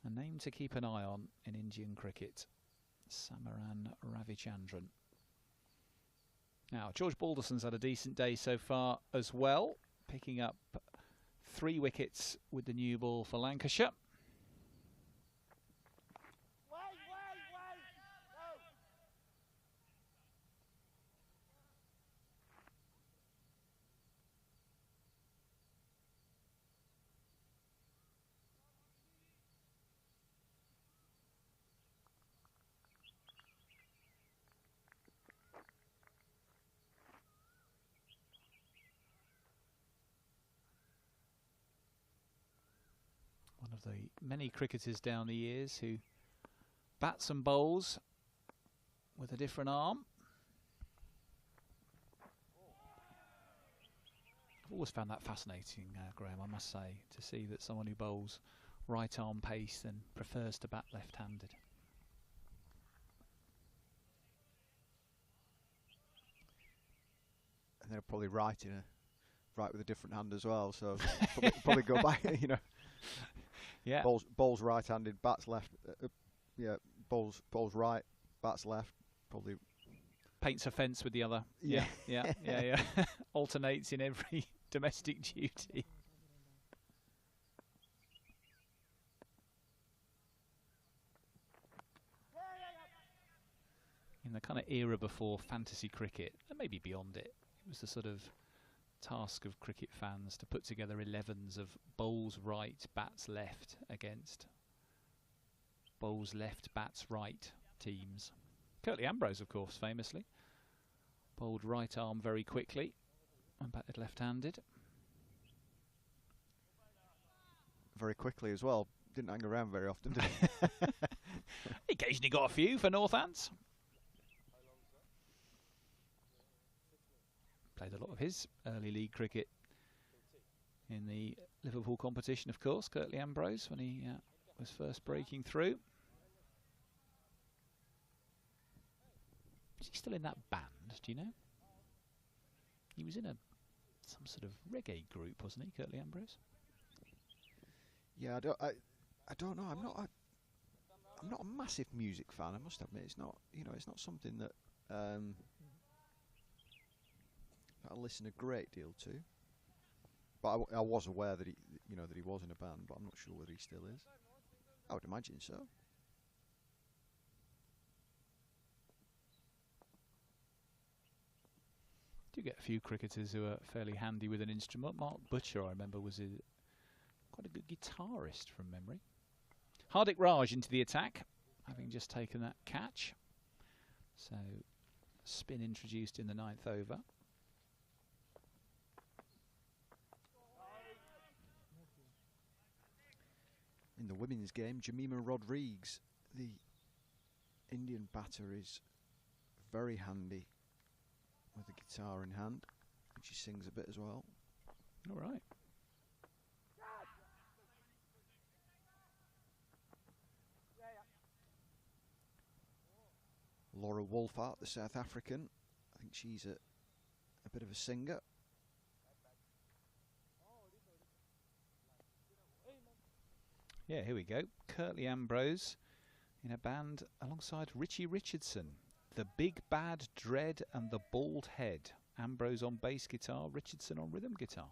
F: a name to keep an eye on in Indian cricket, Samaran Ravichandran. Now, George Balderson's had a decent day so far as well, picking up 3 wickets with the new ball for Lancashire. One of the many cricketers down the years who bats and bowls with a different arm. I've always found that fascinating, Graham, I must say, to see that someone who bowls right arm pace then prefers to bat left-handed.
C: And they're probably right with a different hand as well, so probably go back, you know.
F: Yeah.
C: Bowls right-handed, bats left. Yeah, bowls right, bats left. Probably
F: paints a fence with the other.
C: Yeah,
F: yeah. Alternates in every domestic duty. In the kind of era before fantasy cricket, and maybe beyond it, it was the sort of task of cricket fans to put together 11s of bowls right, bats left against bowls left, bats right teams. Curtly Ambrose, of course, famously bowled right arm very quickly and batted left-handed.
C: Very quickly as well. Didn't hang around very often, did he?
F: Occasionally got a few for Northants. Played a lot of his early league cricket in the Liverpool competition, of course, Curtly Ambrose, when he was first breaking through. Is he still in that band, do you know? He was in a some sort of reggae group, wasn't he, Curtly Ambrose?
C: Yeah, I don't know. I'm not a massive music fan. I must admit, it's not. It's not something that that I listen a great deal to. But I was aware that he was in a band, but I'm not sure whether he still is. I would imagine so.
F: Do get a few cricketers who are fairly handy with an instrument. Mark Butcher, I remember, was quite a good guitarist from memory. Hardik Raj into the attack, having just taken that catch. So, spin introduced in the 9th over.
C: In the women's game, Jemima Rodrigues, the Indian batter, is very handy with the guitar in hand, and she sings a bit as well.
F: All right.
C: Laura Wolfart, the South African, I think she's a bit of a singer.
F: Yeah, here we go. Curtly Ambrose in a band alongside Richie Richardson. The Big Bad Dread and the Bald Head. Ambrose on bass guitar, Richardson on rhythm guitar.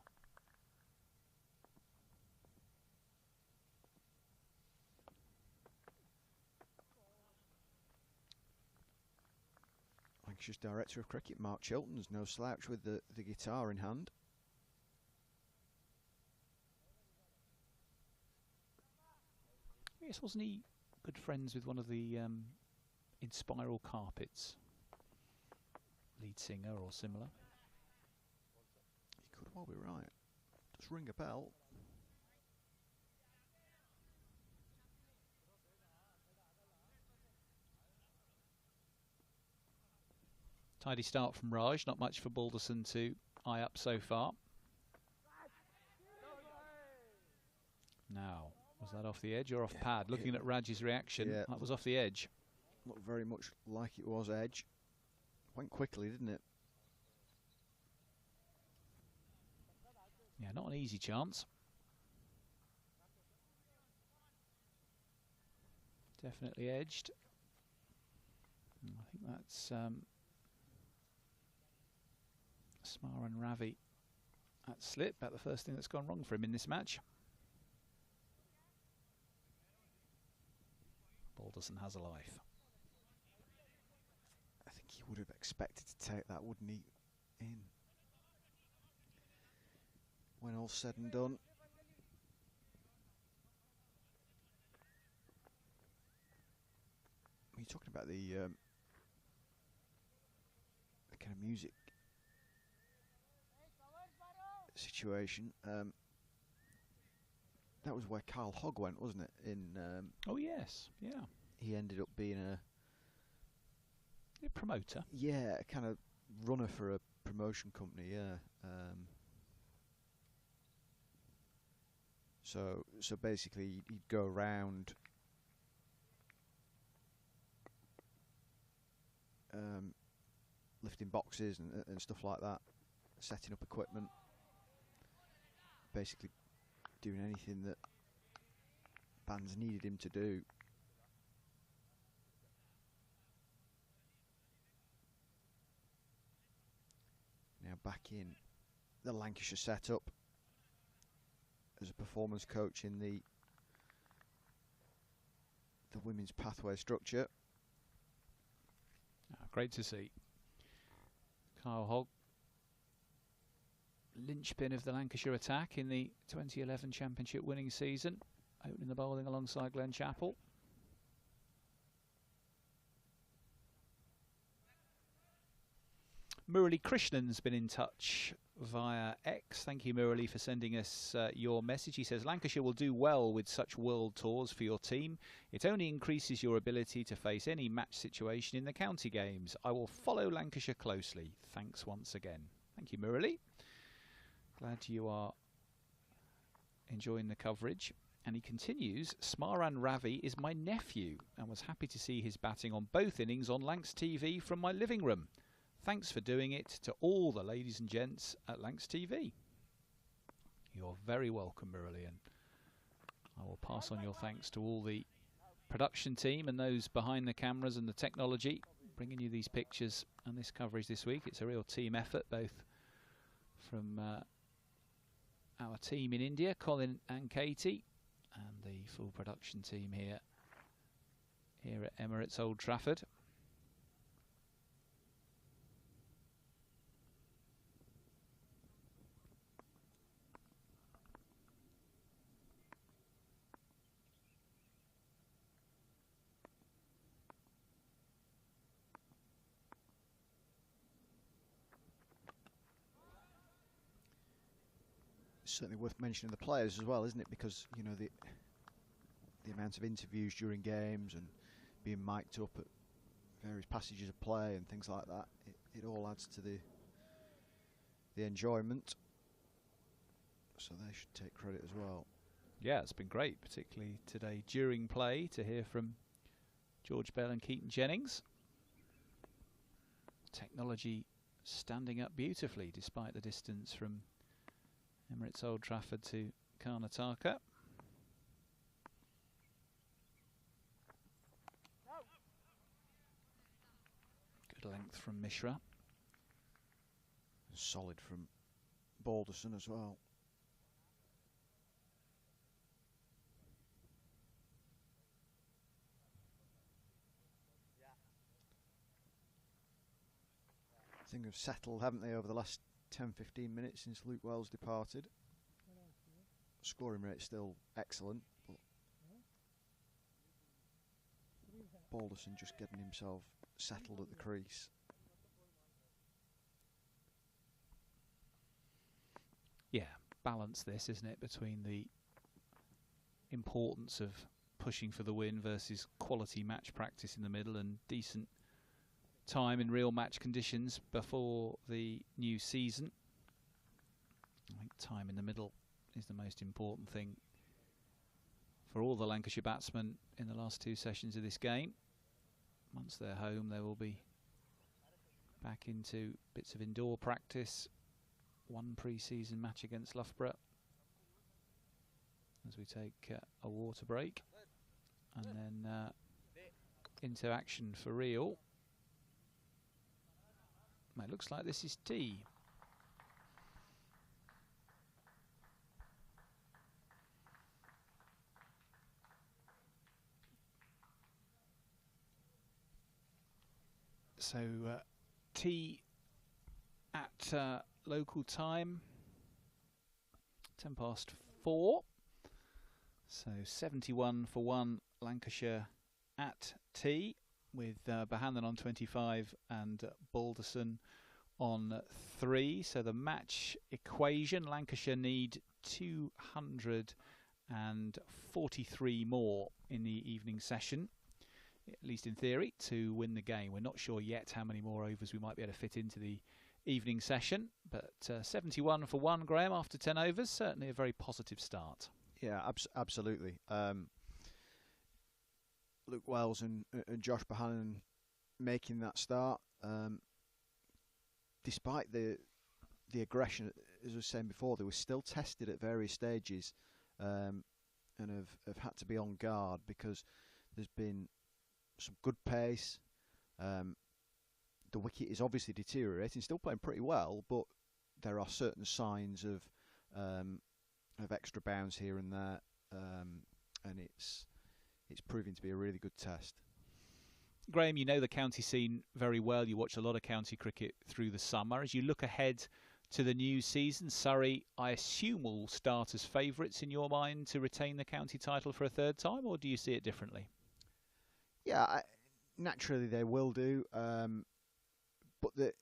C: Lancashire's Director of Cricket, Mark Chilton's no slouch with the guitar in hand.
F: Yes, wasn't he good friends with one of the In Spiral Carpets lead singer or similar?
C: He could well be right. Just ring a bell.
F: Tidy start from Raj, not much for Balderson to eye up so far. Now, was that off the edge or off pad? Looking at Raj's reaction, that was off the edge.
C: Looked very much like it was edge. Went quickly, didn't it?
F: Yeah, not an easy chance. Definitely edged. I think that's Smar and Ravi at slip. About the first thing that's gone wrong for him in this match. Balderson has a life.
C: I think he would have expected to take that, wouldn't he? In. When all's said and done. You're talking about the kind of music situation. That was where Carl Hogg went, wasn't it? In
F: oh yes, yeah.
C: He ended up being a
F: promoter.
C: Yeah, a kind of runner for a promotion company. Yeah. So basically, he'd go around. Lifting boxes and stuff like that, setting up equipment, basically doing anything that bands needed him to do. Now back in the Lancashire setup as a performance coach in the women's pathway structure.
F: Great to see. Carl Hogg, linchpin of the Lancashire attack in the 2011 Championship winning season, opening the bowling alongside Glenn Chappell. Murali Krishnan's been in touch via X. Thank you, Murali, for sending us your message. He says, Lancashire will do well with such world tours for your team. It only increases your ability to face any match situation in the county games. I will follow Lancashire closely. Thanks once again. Thank you, Murali. Glad you are enjoying the coverage. And he continues, Smaran Ravi is my nephew and was happy to see his batting on both innings on Lancs TV from my living room. Thanks for doing it to all the ladies and gents at Lancs TV. You're very welcome, Marillion. I will pass on your thanks to all the production team and those behind the cameras and the technology, bringing you these pictures and this coverage this week. It's a real team effort, both from our team in India, Colin and Katie, and the full production team here at Emirates Old Trafford.
C: Certainly worth mentioning the players as well, isn't it? Because you know the amount of interviews during games and being mic'd up at various passages of play and things like that, it all adds to the enjoyment. So they should take credit as well.
F: Yeah, it's been great, particularly today during play, to hear from George Bell and Keaton Jennings. Technology standing up beautifully despite the distance from Emirates Old Trafford to Karnataka. Good length from Mishra.
C: Solid from Balderson as well. I think they've settled, haven't they, over the last 10-15 minutes since Luke Wells departed. Scoring rate still excellent, but Balderson just getting himself settled at the crease.
F: Yeah, balance this, isn't it, between the importance of pushing for the win versus quality match practice in the middle and decent time in real match conditions before the new season. I think time in the middle is the most important thing for all the Lancashire batsmen in the last two sessions of this game. Once they're home, they will be back into bits of indoor practice. One pre-season match against Loughborough as we take a water break, and then into action for real. It looks like this is tea. So tea at local time, 4:10. So 71 for 1 Lancashire at tea, with Bahanan on 25 and Balderson on 3. So the match equation, Lancashire need 243 more in the evening session, at least in theory, to win the game. We're not sure yet how many more overs we might be able to fit into the evening session, but 71 for 1, Graham, after 10 overs, certainly a very positive start.
C: Yeah, absolutely. Luke Wells and Josh Bahanan making that start, despite the aggression, as I was saying before, they were still tested at various stages, and have had to be on guard because there's been some good pace. The wicket is obviously deteriorating, still playing pretty well, but there are certain signs of extra bounds here and there, and it's proving to be a really good test.
F: Graham, you know the county scene very well. You watch a lot of county cricket through the summer. As you look ahead to the new season, Surrey, I assume, will start as favourites in your mind to retain the county title for a third time, or do you see it differently?
C: Yeah, naturally they will do, but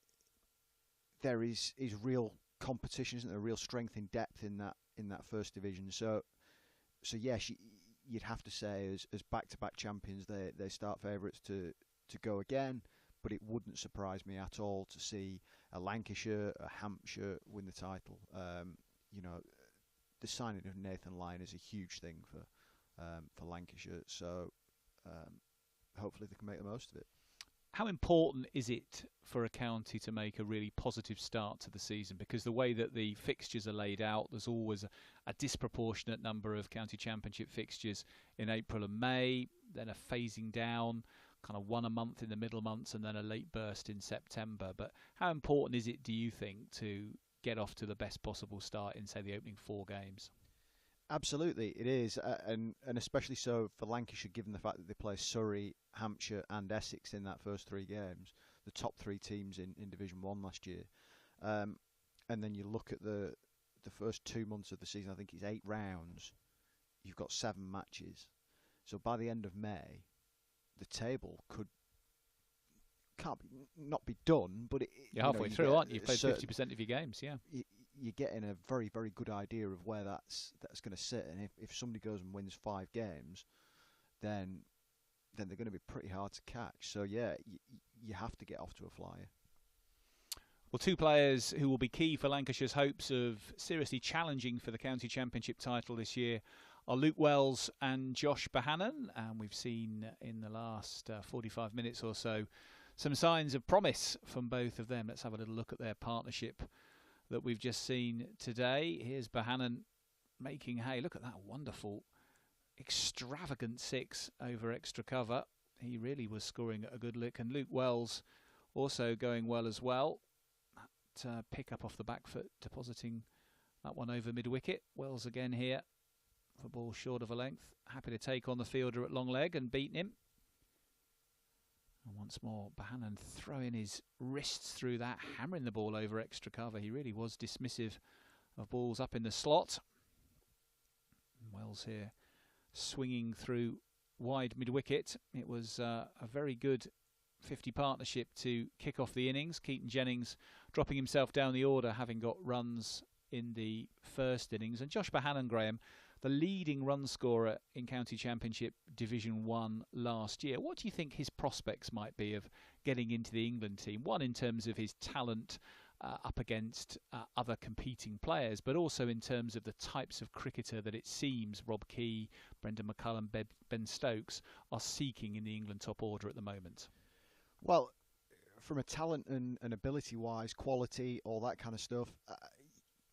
C: there is real competition, isn't there? Real strength in depth in that first division. So yes, you'd have to say as back-to-back champions, they start favourites to go again. But it wouldn't surprise me at all to see a Lancashire, a Hampshire win the title. You know, the signing of Nathan Lyon is a huge thing for Lancashire. So hopefully they can make the most of it.
F: How important is it for a county to make a really positive start to the season? Because the way that the fixtures are laid out, there's always a disproportionate number of county championship fixtures in April and May, then a phasing down, kind of one a month in the middle months, and then a late burst in September. But how important is it, do you think, to get off to the best possible start in, say, the opening 4 games?
C: Absolutely, it is, and especially so for Lancashire, given the fact that they play Surrey, Hampshire, and Essex in that first 3 games, the top 3 teams in Division 1 last year. And then you look at the first 2 months of the season. I think it's 8 rounds. You've got 7 matches, so by the end of May, the table not be done, but
F: you're halfway through, aren't you? You've played 50% of your games, yeah.
C: You're getting a very, very good idea of where that's going to sit, and if somebody goes and wins 5 games, then they're going to be pretty hard to catch. So yeah, you have to get off to a flyer.
F: Well, 2 players who will be key for Lancashire's hopes of seriously challenging for the county championship title this year are Luke Wells and Josh Bohannon, and we've seen in the last 45 minutes or so some signs of promise from both of them. Let's have a little look at their partnership that we've just seen today. Here's Bohannon making hay. Look at that wonderful, extravagant 6 over extra cover. He really was scoring a good lick. And Luke Wells also going well as well. That pick up off the back foot, depositing that one over mid-wicket. Wells again here for ball short of a length. Happy to take on the fielder at long leg and beating him. And once more, Bohannon throwing his wrists through that, hammering the ball over extra cover. He really was dismissive of balls up in the slot. Wells here swinging through wide mid-wicket. It was a very good 50 partnership to kick off the innings. Keaton Jennings dropping himself down the order, having got runs in the first innings. And Josh Bohannon, Graham, the leading run scorer in County Championship Division 1 last year. What do you think his prospects might be of getting into the England team? One, in terms of his talent up against other competing players, but also in terms of the types of cricketer that it seems Rob Key, Brendan McCullum, Ben Stokes are seeking in the England top order at the moment.
C: Well, from a talent and ability-wise, quality, all that kind of stuff,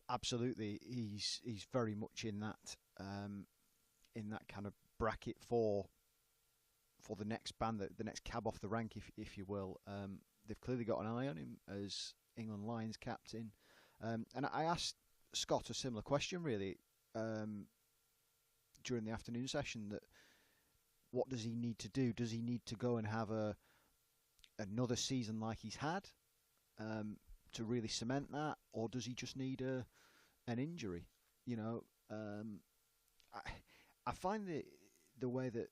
C: absolutely, he's very much in that kind of bracket for the next band, the next cab off the rank, if you will. They've clearly got an eye on him as England Lions captain, and I asked Scott a similar question really during the afternoon session. That what does he need to do? Does he need to go and have another season like he's had to really cement that, or does he just need an injury? You know, I find the way that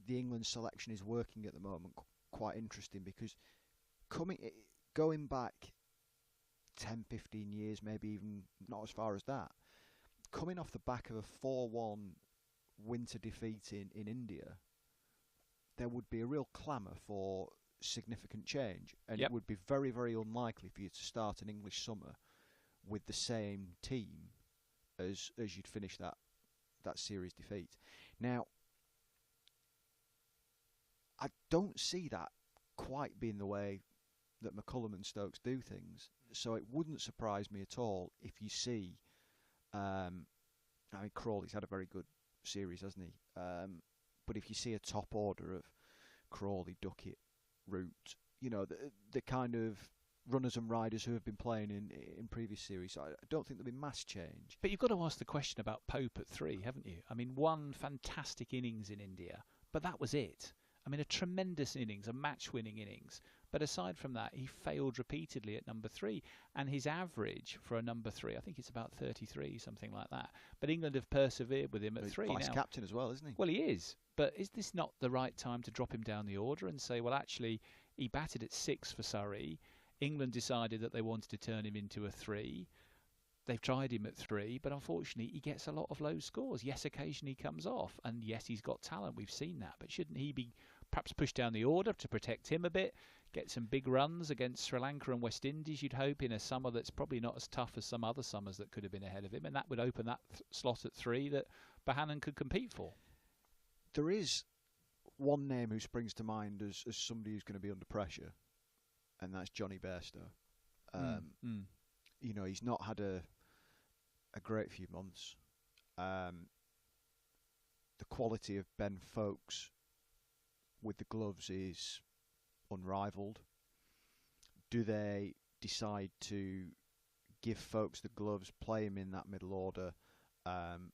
C: the England selection is working at the moment quite interesting, because going back 10, 15 years, maybe even not as far as that, coming off the back of a 4-1 winter defeat in India, there would be a real clamour for significant change, and it would be very, very unlikely for you to start an English summer with the same team as you'd finish that series defeat. Now, I don't see that quite being the way that McCullum and Stokes do things, so it wouldn't surprise me at all if you see, I mean, Crawley's had a very good series, hasn't he? But if you see a top order of Crawley, Duckett, Root, you know, the kind of runners and riders who have been playing in previous series, I don't think there'll be mass change.
F: But you've got to ask the question about Pope at 3, haven't you? I mean, one fantastic innings in India, but that was it. I mean, a tremendous innings, a match-winning innings. But aside from that, he failed repeatedly at number 3. And his average for a number 3, I think it's about 33, something like that. But England have persevered with him at 3.
C: Vice captain as well, isn't he?
F: Well, he is. But is this not the right time to drop him down the order and say, well, actually, he batted at 6 for Surrey. England decided that they wanted to turn him into a 3. They've tried him at 3, but unfortunately he gets a lot of low scores. Yes, occasionally he comes off, and yes, he's got talent. We've seen that. But shouldn't he be perhaps pushed down the order to protect him a bit, get some big runs against Sri Lanka and West Indies, you'd hope, in a summer that's probably not as tough as some other summers that could have been ahead of him, and that would open that slot at 3 that Bohannon could compete for.
C: There is one name who springs to mind as somebody who's going to be under pressure, and that's Johnny Bairstow. You know, he's not had a great few months. The quality of Ben Folkes with the gloves is unrivaled. Do they decide to give Folkes the gloves, play him in that middle order, and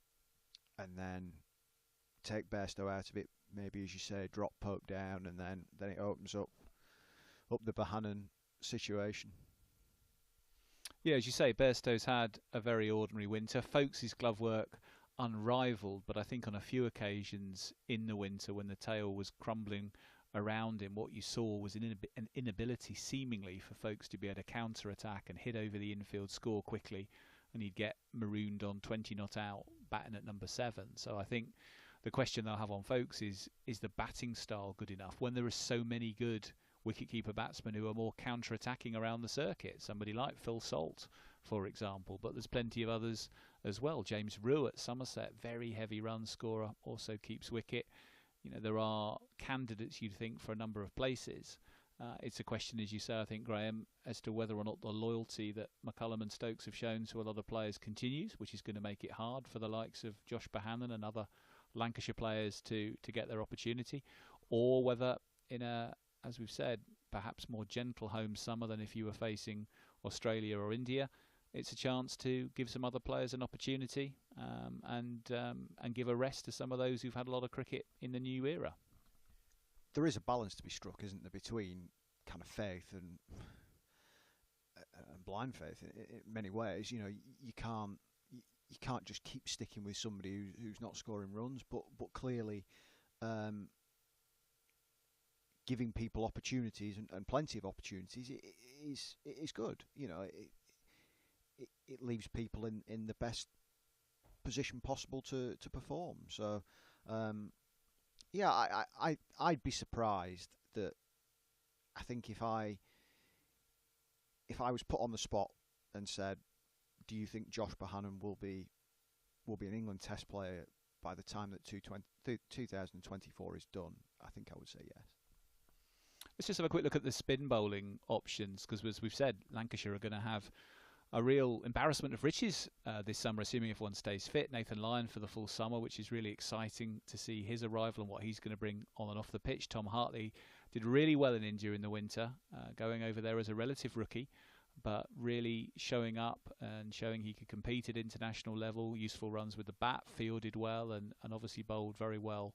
C: then take Bairstow out of it? Maybe, as you say, drop Pope down, and then it opens up the Bohannon situation.
F: Yeah, as you say, Bairstow's had a very ordinary winter. Folkes' glove work unrivaled, but I think on a few occasions in the winter when the tail was crumbling around him, what you saw was an inability seemingly for Folkes to be able to counter-attack and hit over the infield, score quickly, and he'd get marooned on 20 not out, batting at number 7. So I think the question they'll have on Folkes is the batting style good enough when there are so many good wicketkeeper batsmen who are more counter-attacking around the circuit? Somebody like Phil Salt, for example, but there's plenty of others as well. James Rew at Somerset, very heavy run scorer, also keeps wicket. You know, there are candidates, you'd think, for a number of places. It's a question, as you say, I think, Graham, as to whether or not the loyalty that McCullum and Stokes have shown to a lot of players continues, which is going to make it hard for the likes of Josh Bohannon and other Lancashire players to get their opportunity, or whether in a, as we've said, perhaps more gentle home summer than if you were facing Australia or India, it's a chance to give some other players an opportunity and give a rest to some of those who've had a lot of cricket in the new era.
C: There is a balance to be struck, isn't there, between kind of faith and blind faith in many ways. You know, you can't just keep sticking with somebody who's not scoring runs, but clearly giving people opportunities and plenty of opportunities is good. You know, it leaves people in the best position possible to perform. So yeah, I'd be surprised that, I think if I was put on the spot and said, do you think Josh Bohannon will be an England Test player by the time that 2024 is done, I think I would say yes.
F: Let's just have a quick look at the spin bowling options, because as we've said, Lancashire are going to have a real embarrassment of riches this summer, assuming everyone stays fit. Nathan Lyon for the full summer, which is really exciting to see his arrival and what he's going to bring on and off the pitch. Tom Hartley did really well in India in the winter, going over there as a relative rookie, but really showing up and showing he could compete at international level. Useful runs with the bat, fielded well, and obviously bowled very well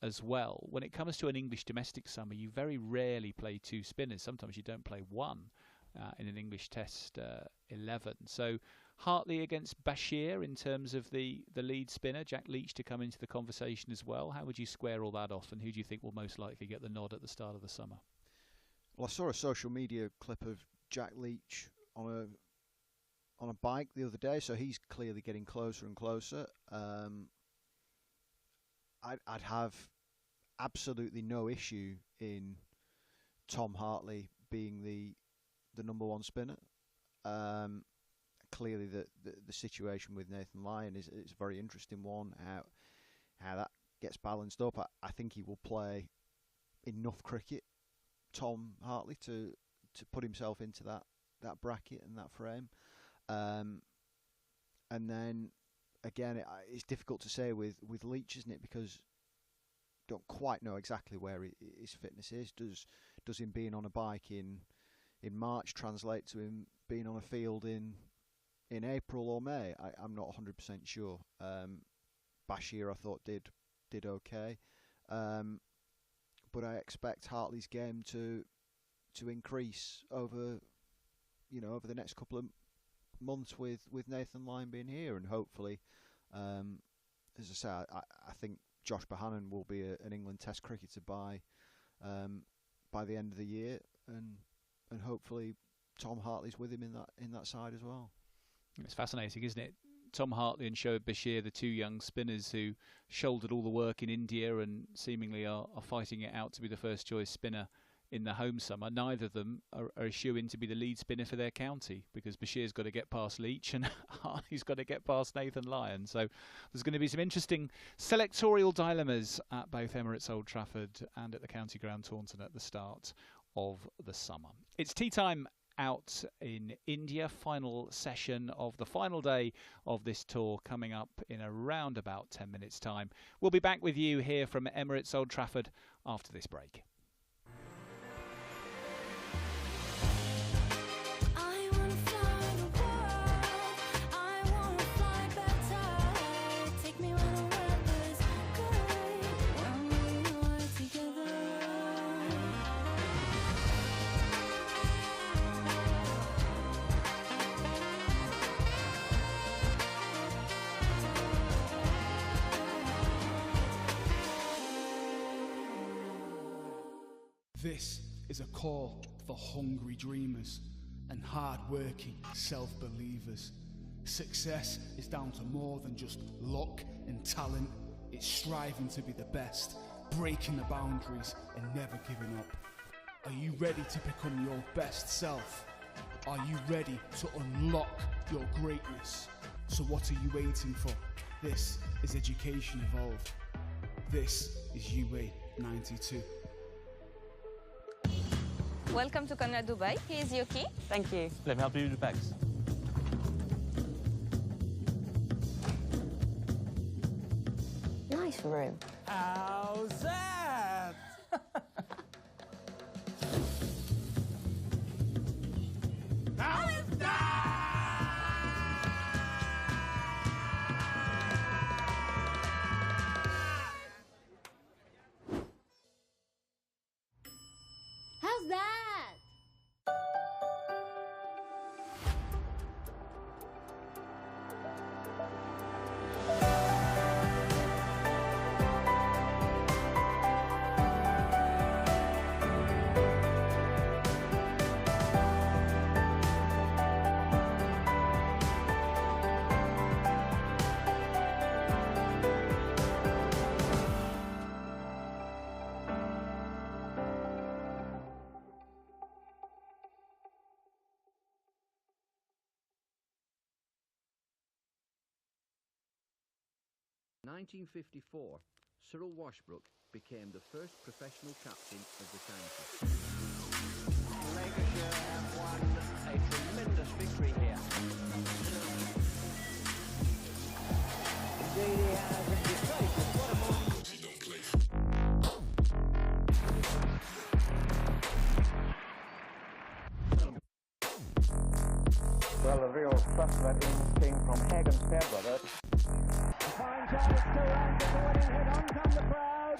F: as well. When it comes to an English domestic summer, you very rarely play two spinners. Sometimes you don't play one in an English Test 11. So Hartley against Bashir in terms of the lead spinner, Jack Leach to come into the conversation as well. How would you square all that off, and who do you think will most likely get the nod at the start of the summer?
C: Well, I saw a social media clip of Jack Leach on a bike the other day, so he's clearly getting closer and closer. I'd have absolutely no issue in Tom Hartley being the number one spinner. Clearly, the situation with Nathan Lyon is a very interesting one. How that gets balanced up. I think he will play enough cricket, Tom Hartley, to put himself into that bracket and that frame. And then again, it's difficult to say with Leach, isn't it? Because don't quite know exactly where his fitness is. Does him being on a bike in March translate to him being on a field in April or May? I'm not 100% sure. Bashir, I thought, did okay, but I expect Hartley's game to increase over the next couple of months with Nathan Lyon being here, and hopefully, as I say, I think Josh Bohannon will be an England Test cricketer by the end of the year, and hopefully Tom Hartley's with him in that side as well.
F: It's fascinating, isn't it? Tom Hartley and Shoaib Bashir, the two young spinners who shouldered all the work in India and seemingly are fighting it out to be the first choice spinner in the home summer, neither of them are a shoe-in to be the lead spinner for their county, because Bashir's got to get past Leach and Harney's got to get past Nathan Lyon. So there's going to be some interesting selectorial dilemmas at both Emirates Old Trafford and at the County Ground Taunton at the start of the summer. It's tea time out in India. Final session of the final day of this tour coming up in around about 10 minutes time. We'll be back with you here from Emirates Old Trafford after this break.
I: This is a call for hungry dreamers and hard-working self-believers. Success is down to more than just luck and talent. It's striving to be the best, breaking the boundaries and never giving up. Are you ready to become your best self? Are you ready to unlock your greatness? So what are you waiting for? This is Education Evolved. This is UA 92.
J: Welcome to Karnataka, Dubai. Here's your key.
K: Thank you. Let me help you with the bags.
J: Nice room.
L: How's that? How's
Q: How's that?
M: In 1954, Cyril Washbrook became the first professional captain of the county.
L: Lancashire have won a tremendous victory here. Indeed he has, and you say, what a moment.
O: Well, the real thrust of that innings came from Hagen's Fairbrother.
N: Fine chance to rank the winning hit. On come the crowd.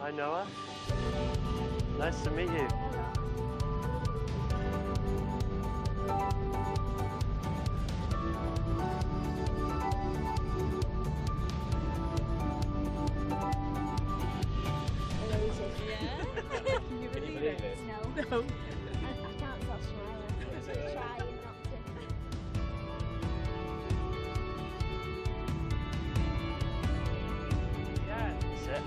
G: Hi Noah. Nice to meet you.
Q: Can you believe it? No. No. I can't stop smiling. I'm trying not to.
G: Yeah, that's it.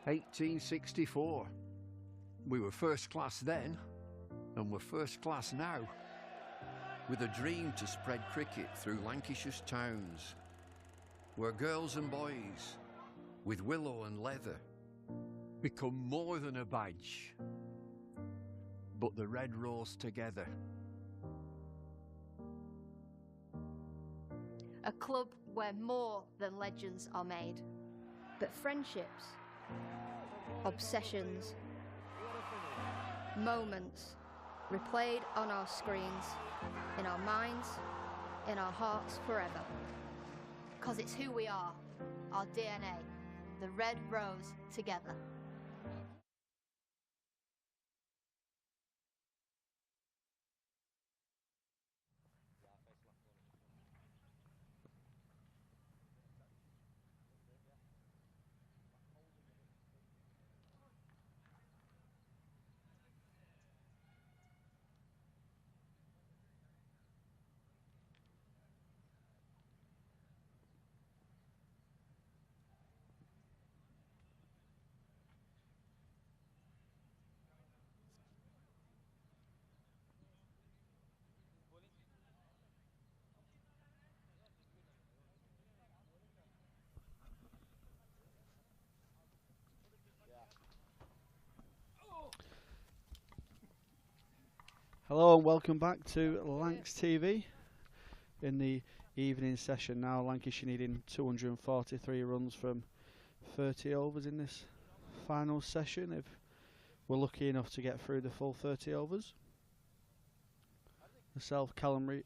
M: "1864. We were first class then, and we're first class now. With a dream to spread cricket through Lancashire's towns, where girls and boys, with willow and leather, become more than a badge, but the red rose together."
R: A club where more than legends are made, but friendships, obsessions, moments replayed on our screens, in our minds, in our hearts forever. Because it's who we are, our DNA, the red rose together.
B: Hello and welcome back to Lancs TV. In the evening session now, Lancashire needing 243 runs from 30 overs in this final session, if we're lucky enough to get through the full 30 overs. Myself, Callum Reid,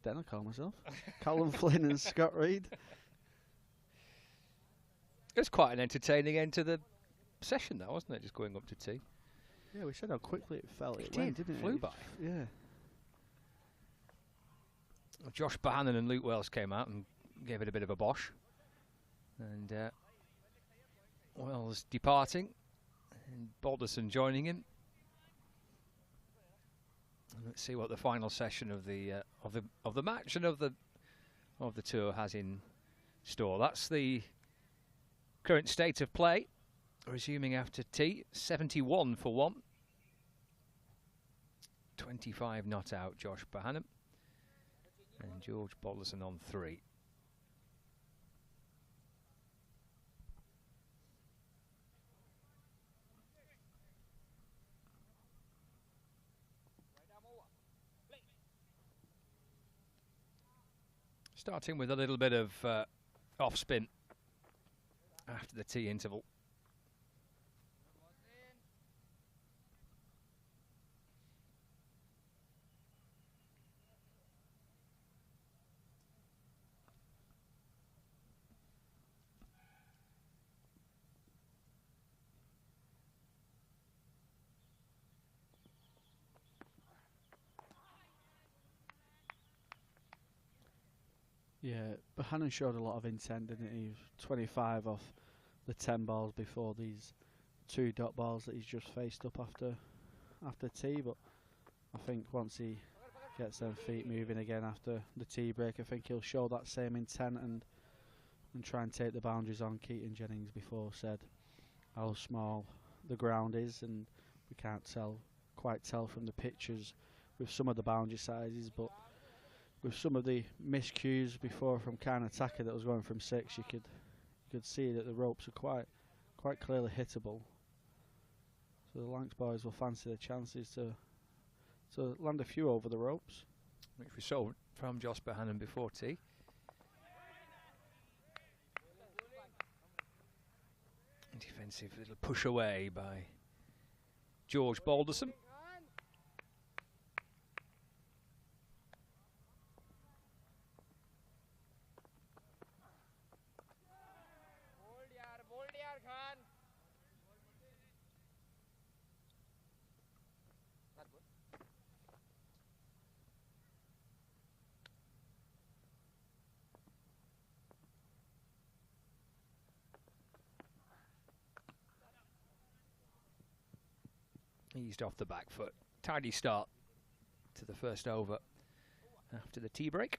B: then I call myself. Callum Flynn and Scott Reid.
A: It was quite an entertaining end to the session, though, wasn't it? Just going up to tea.
B: Yeah, we said how quickly it felt.
A: It
B: went,
A: did.
B: didn't it?
A: Flew by.
B: Yeah.
A: Josh Bohannon and Luke Wells came out and gave it a bit of a bosh. And Wells departing, and Balderson joining him. And let's see what the final session of the match and of the tour has in store. That's the current state of play. Resuming after tea, 71 for 1. 25 not out, Josh Bohannon. And George Balderson on 3. Starting with a little bit of off spin after the tea interval.
B: Yeah, Bohannon showed a lot of intent, didn't he? 25 off the 10 balls before these 2 dot balls that he's just faced up after tee. But I think once he gets them feet moving again after the tee break, I think he'll show that same intent and try and take the boundaries on. Keaton Jennings before said how small the ground is, and we can't quite tell from the pictures with some of the boundary sizes, but with some of the miscues before from Karnataka that was going from 6, you could see that the ropes are quite clearly hittable. So the Lancs boys will fancy the chances to land a few over the ropes.
A: Which we saw from Josh Bohannon before tea. Defensive little push away by George Balderson. Eased off the back foot. Tidy start to the first over after the tea break.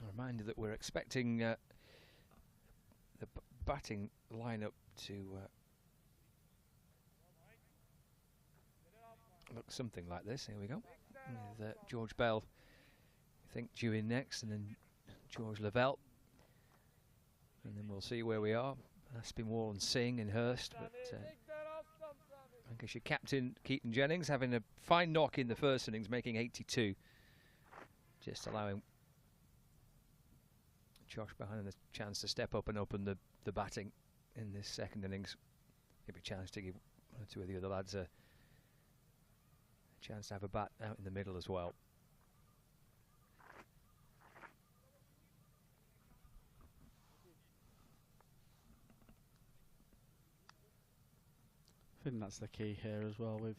A: A reminder that we're expecting the batting lineup to look something like this. Here we go. With George Bell, I think, due in next, and then George Lavelle. And then we'll see where we are. Aspinwall and Singh and Hurst. But Lancashire captain Keaton Jennings having a fine knock in the first innings, making 82. Just allowing Josh Bohannon the chance to step up and open the batting in this second innings. Give a chance to give one or two of the other lads a chance to have a bat out in the middle as well.
B: I think that's the key here as well with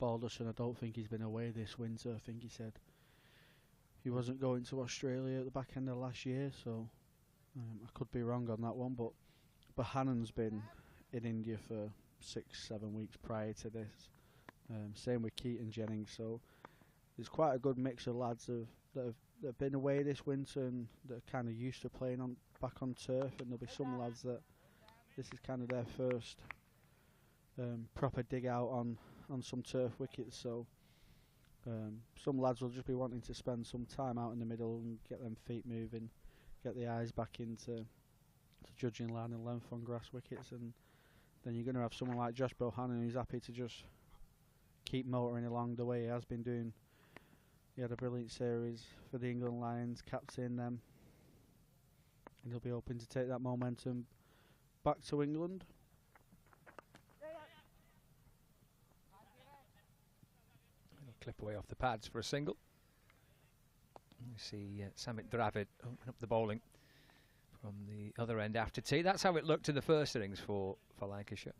B: Balderson. I don't think he's been away this winter. I think he said he wasn't going to Australia at the back end of last year, so I could be wrong on that one. But Bohannon's been in India for 6-7 weeks prior to this. Same with Keaton Jennings. So there's quite a good mix of lads that have been away this winter and that are kind of used to playing back on turf. And there'll be some lads that this is kind of their first proper dig out on some turf wickets, so some lads will just be wanting to spend some time out in the middle and get them feet moving, get the eyes back into judging line and length on grass wickets, and then you're going to have someone like Josh Bohannon who's happy to just keep motoring along the way he has been doing. He had a brilliant series for the England Lions, captain them, and he'll be hoping to take that momentum back to England.
A: Clip away off the pads for a single. You see Samit Dravid open up the bowling from the other end after tea. That's how it looked in the first innings for Lancashire.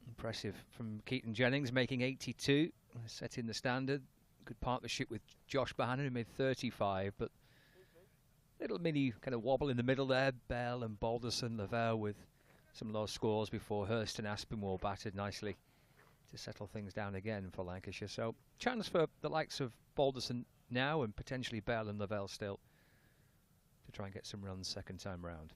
A: Impressive from Keaton Jennings, making 82, setting the standard. Good partnership with Josh Bohannon, who made 35, but little mini kind of wobble in the middle there. Bell and Balderson, Lavelle with some low scores before Hurst and Aspinwall batted nicely to settle things down again for Lancashire. So chance for the likes of Balderson now and potentially Bell and Lavelle still to try and get some runs second time round.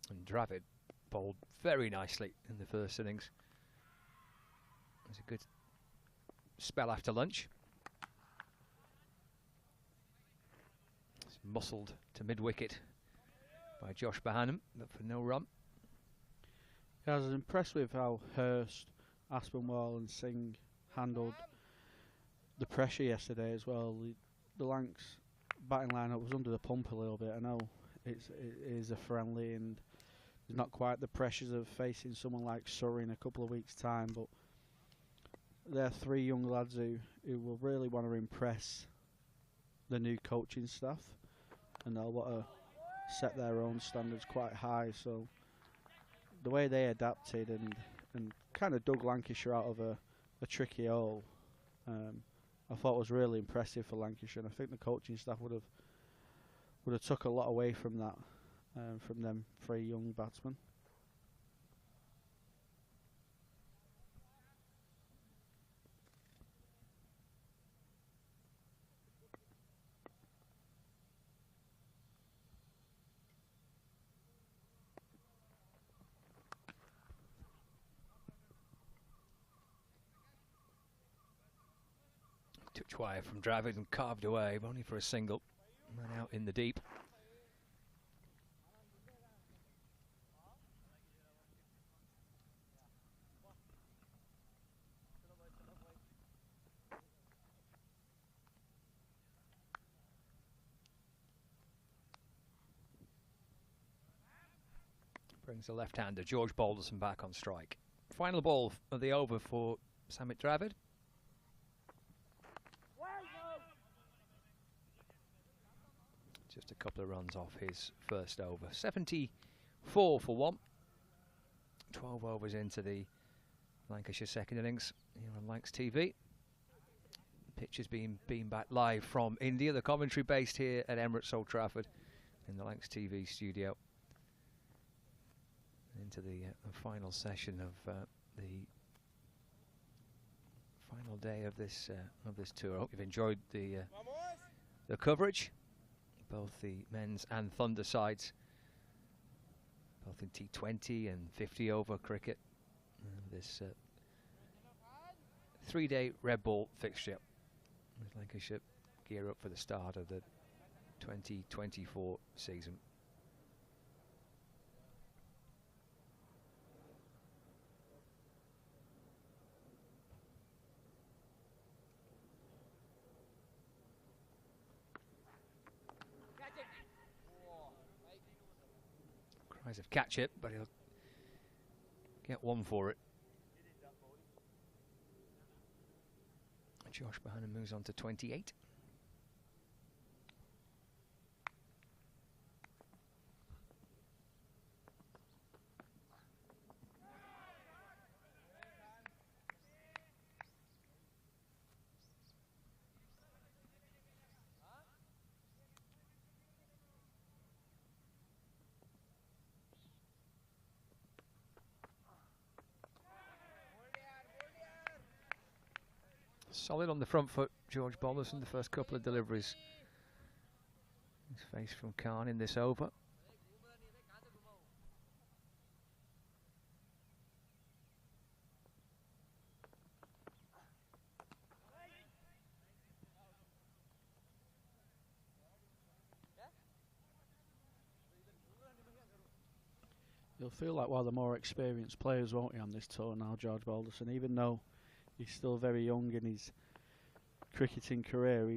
A: And Dravid bowled very nicely in the first innings. It was a good spell after lunch. It's muscled to mid-wicket by Josh Bohannon, but for no run.
B: I was impressed with how Hurst, Aspinwall and Singh handled the pressure yesterday as well. The Lancs batting lineup was under the pump a little bit. I know it is a friendly and there's not quite the pressures of facing someone like Surrey in a couple of weeks' time, but they're three young lads who will really want to impress the new coaching staff, and they'll want to set their own standards quite high. So the way they adapted and kind of dug Lancashire out of a tricky hole, I thought was really impressive for Lancashire, and I think the coaching staff would have took a lot away from that, from them three young batsmen.
A: Touch wire from Dravid and carved away, but only for a single. Man out in the deep. Brings the left-hander, George Balderson, back on strike. Final ball of the over for Samit Dravid. Just a couple of runs off his first over. 74 for 1. 12 overs into the Lancashire second innings here on Lancs TV. The pitch is being beamed back live from India. The commentary based here at Emirates Old Trafford in the Lancs TV studio. Into the final session of the final day of this tour. I hope you've enjoyed the coverage, both the men's and Thunder sides, both in T20 and 50 over cricket. This 3-day red ball fixture as Lancashire gear up for the start of the 2024 season. Cries of catch it, but he'll get one for it. Josh Bohannon moves on to 28. Solid on the front foot, George Balderson, the first couple of deliveries. His face from Khan in this over.
B: You'll feel like one of the more experienced players, won't he, on this tour now, George Balderson, even though he's still very young in his cricketing career.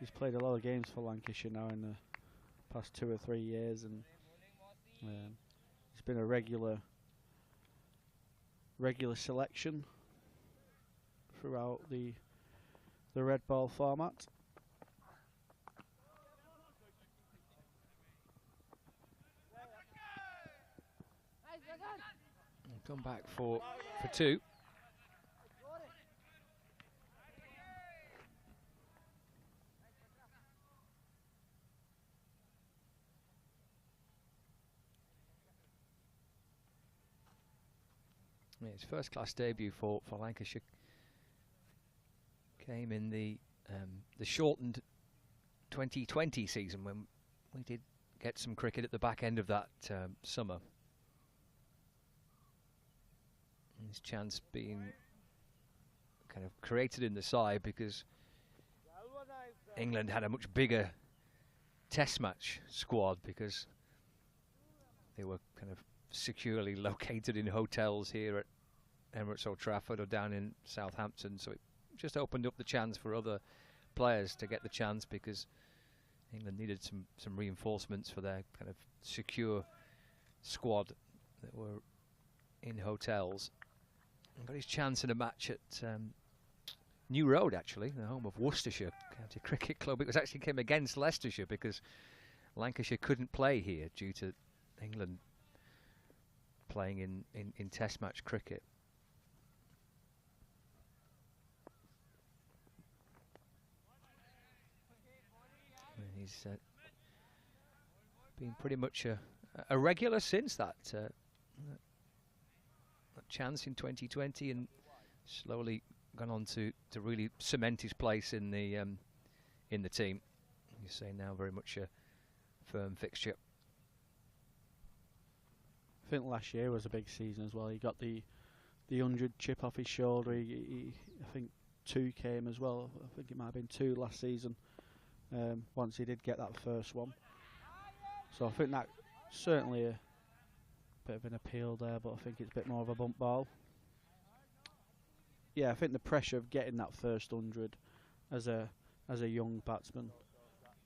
B: He's played a lot of games for Lancashire now in the past 2 or 3 years, and he's been a regular selection throughout the red ball format.
A: Come back for 2. Yeah, his first class debut for Lancashire came in the shortened 2020 season, when we did get some cricket at the back end of that summer. And his chance being kind of created in the side because England had a much bigger test match squad, because they were kind of securely located in hotels here at Emirates Old Trafford or down in Southampton, so it just opened up the chance for other players to get the chance, because England needed some reinforcements for their kind of secure squad that were in hotels. And got his chance in a match at New Road, actually, the home of Worcestershire County Cricket Club. It was actually came against Leicestershire because Lancashire couldn't play here due to England playing in test match cricket. And he's been pretty much a regular since that chance in 2020, and slowly gone on to really cement his place in the team. You say now very much a firm fixture.
B: I think last year was a big season as well. He got the 100 chip off his shoulder. He I think 2 came as well. I think it might have been 2 last season, once he did get that first one. So I think that certainly a bit of an appeal there, but I think it's a bit more of a bump ball. Yeah, I think the pressure of getting that first 100 as a young batsman,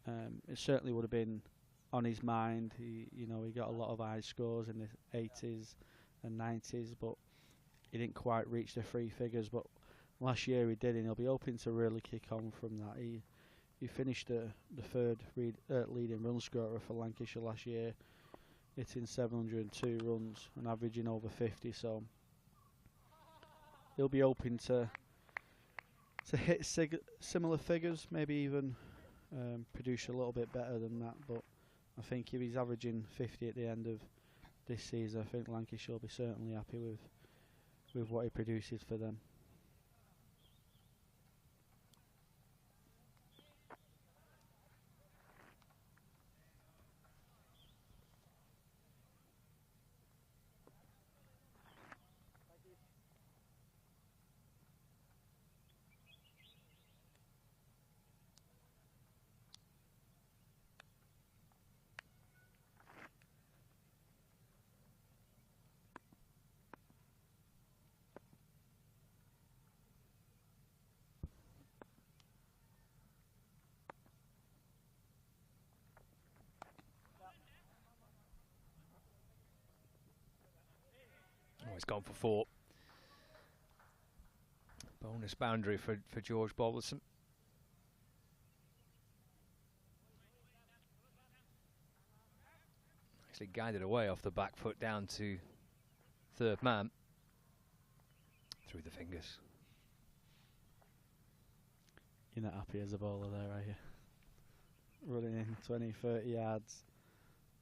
B: it certainly would have been on his mind. He got a lot of high scores in the 80s and 90s, but he didn't quite reach the 3 figures. But last year he did, and he'll be hoping to really kick on from that. He finished the 3rd leading run scorer for Lancashire last year, hitting 702 runs and averaging over 50. So he'll be hoping to hit similar figures, maybe even produce a little bit better than that. But I think if he's averaging 50 at the end of this season, I think Lancashire will be certainly happy with what he produces for them.
A: Oh, he's gone for 4. Bonus boundary for George Balderson. Actually guided away off the back foot down to 3rd man. Through the fingers.
B: You're not happy as a bowler there, are you? Running in 20, 30 yards,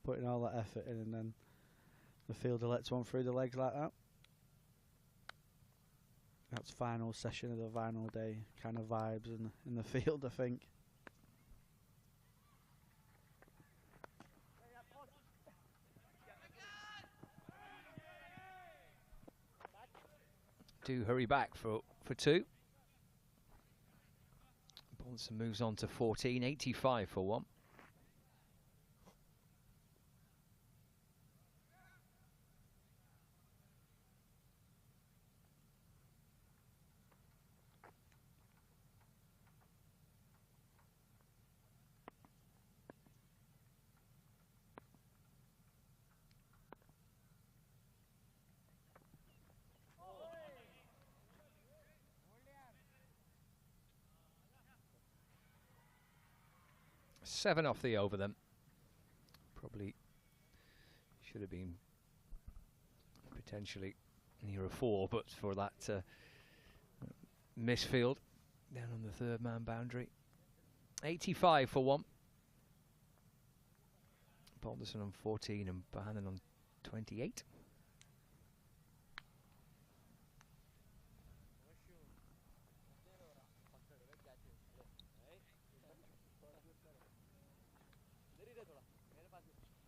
B: putting all that effort in, and then the fielder lets one through the legs like that. That's final session of the final day kind of vibes in the field, I think.
A: Do hurry back for 2. Balderson moves on to 14, 85 for 1. Seven off the over then. Probably should have been potentially near a 4, but for that misfield down on the 3rd man boundary. 85 for 1. Balderson on 14 and Bannon on 28.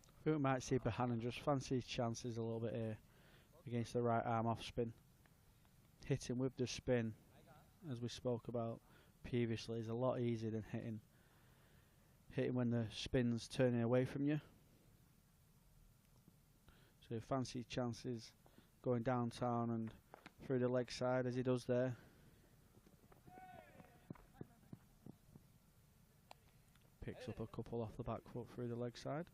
B: I think we might see Bohannon just fancy his chances a little bit here against the right arm off spin. Hitting with the spin, as we spoke about previously, is a lot easier than hitting when the spin's turning away from you. So fancy his chances going downtown and through the leg side as he does there. Picks up a couple off the back foot through the leg side.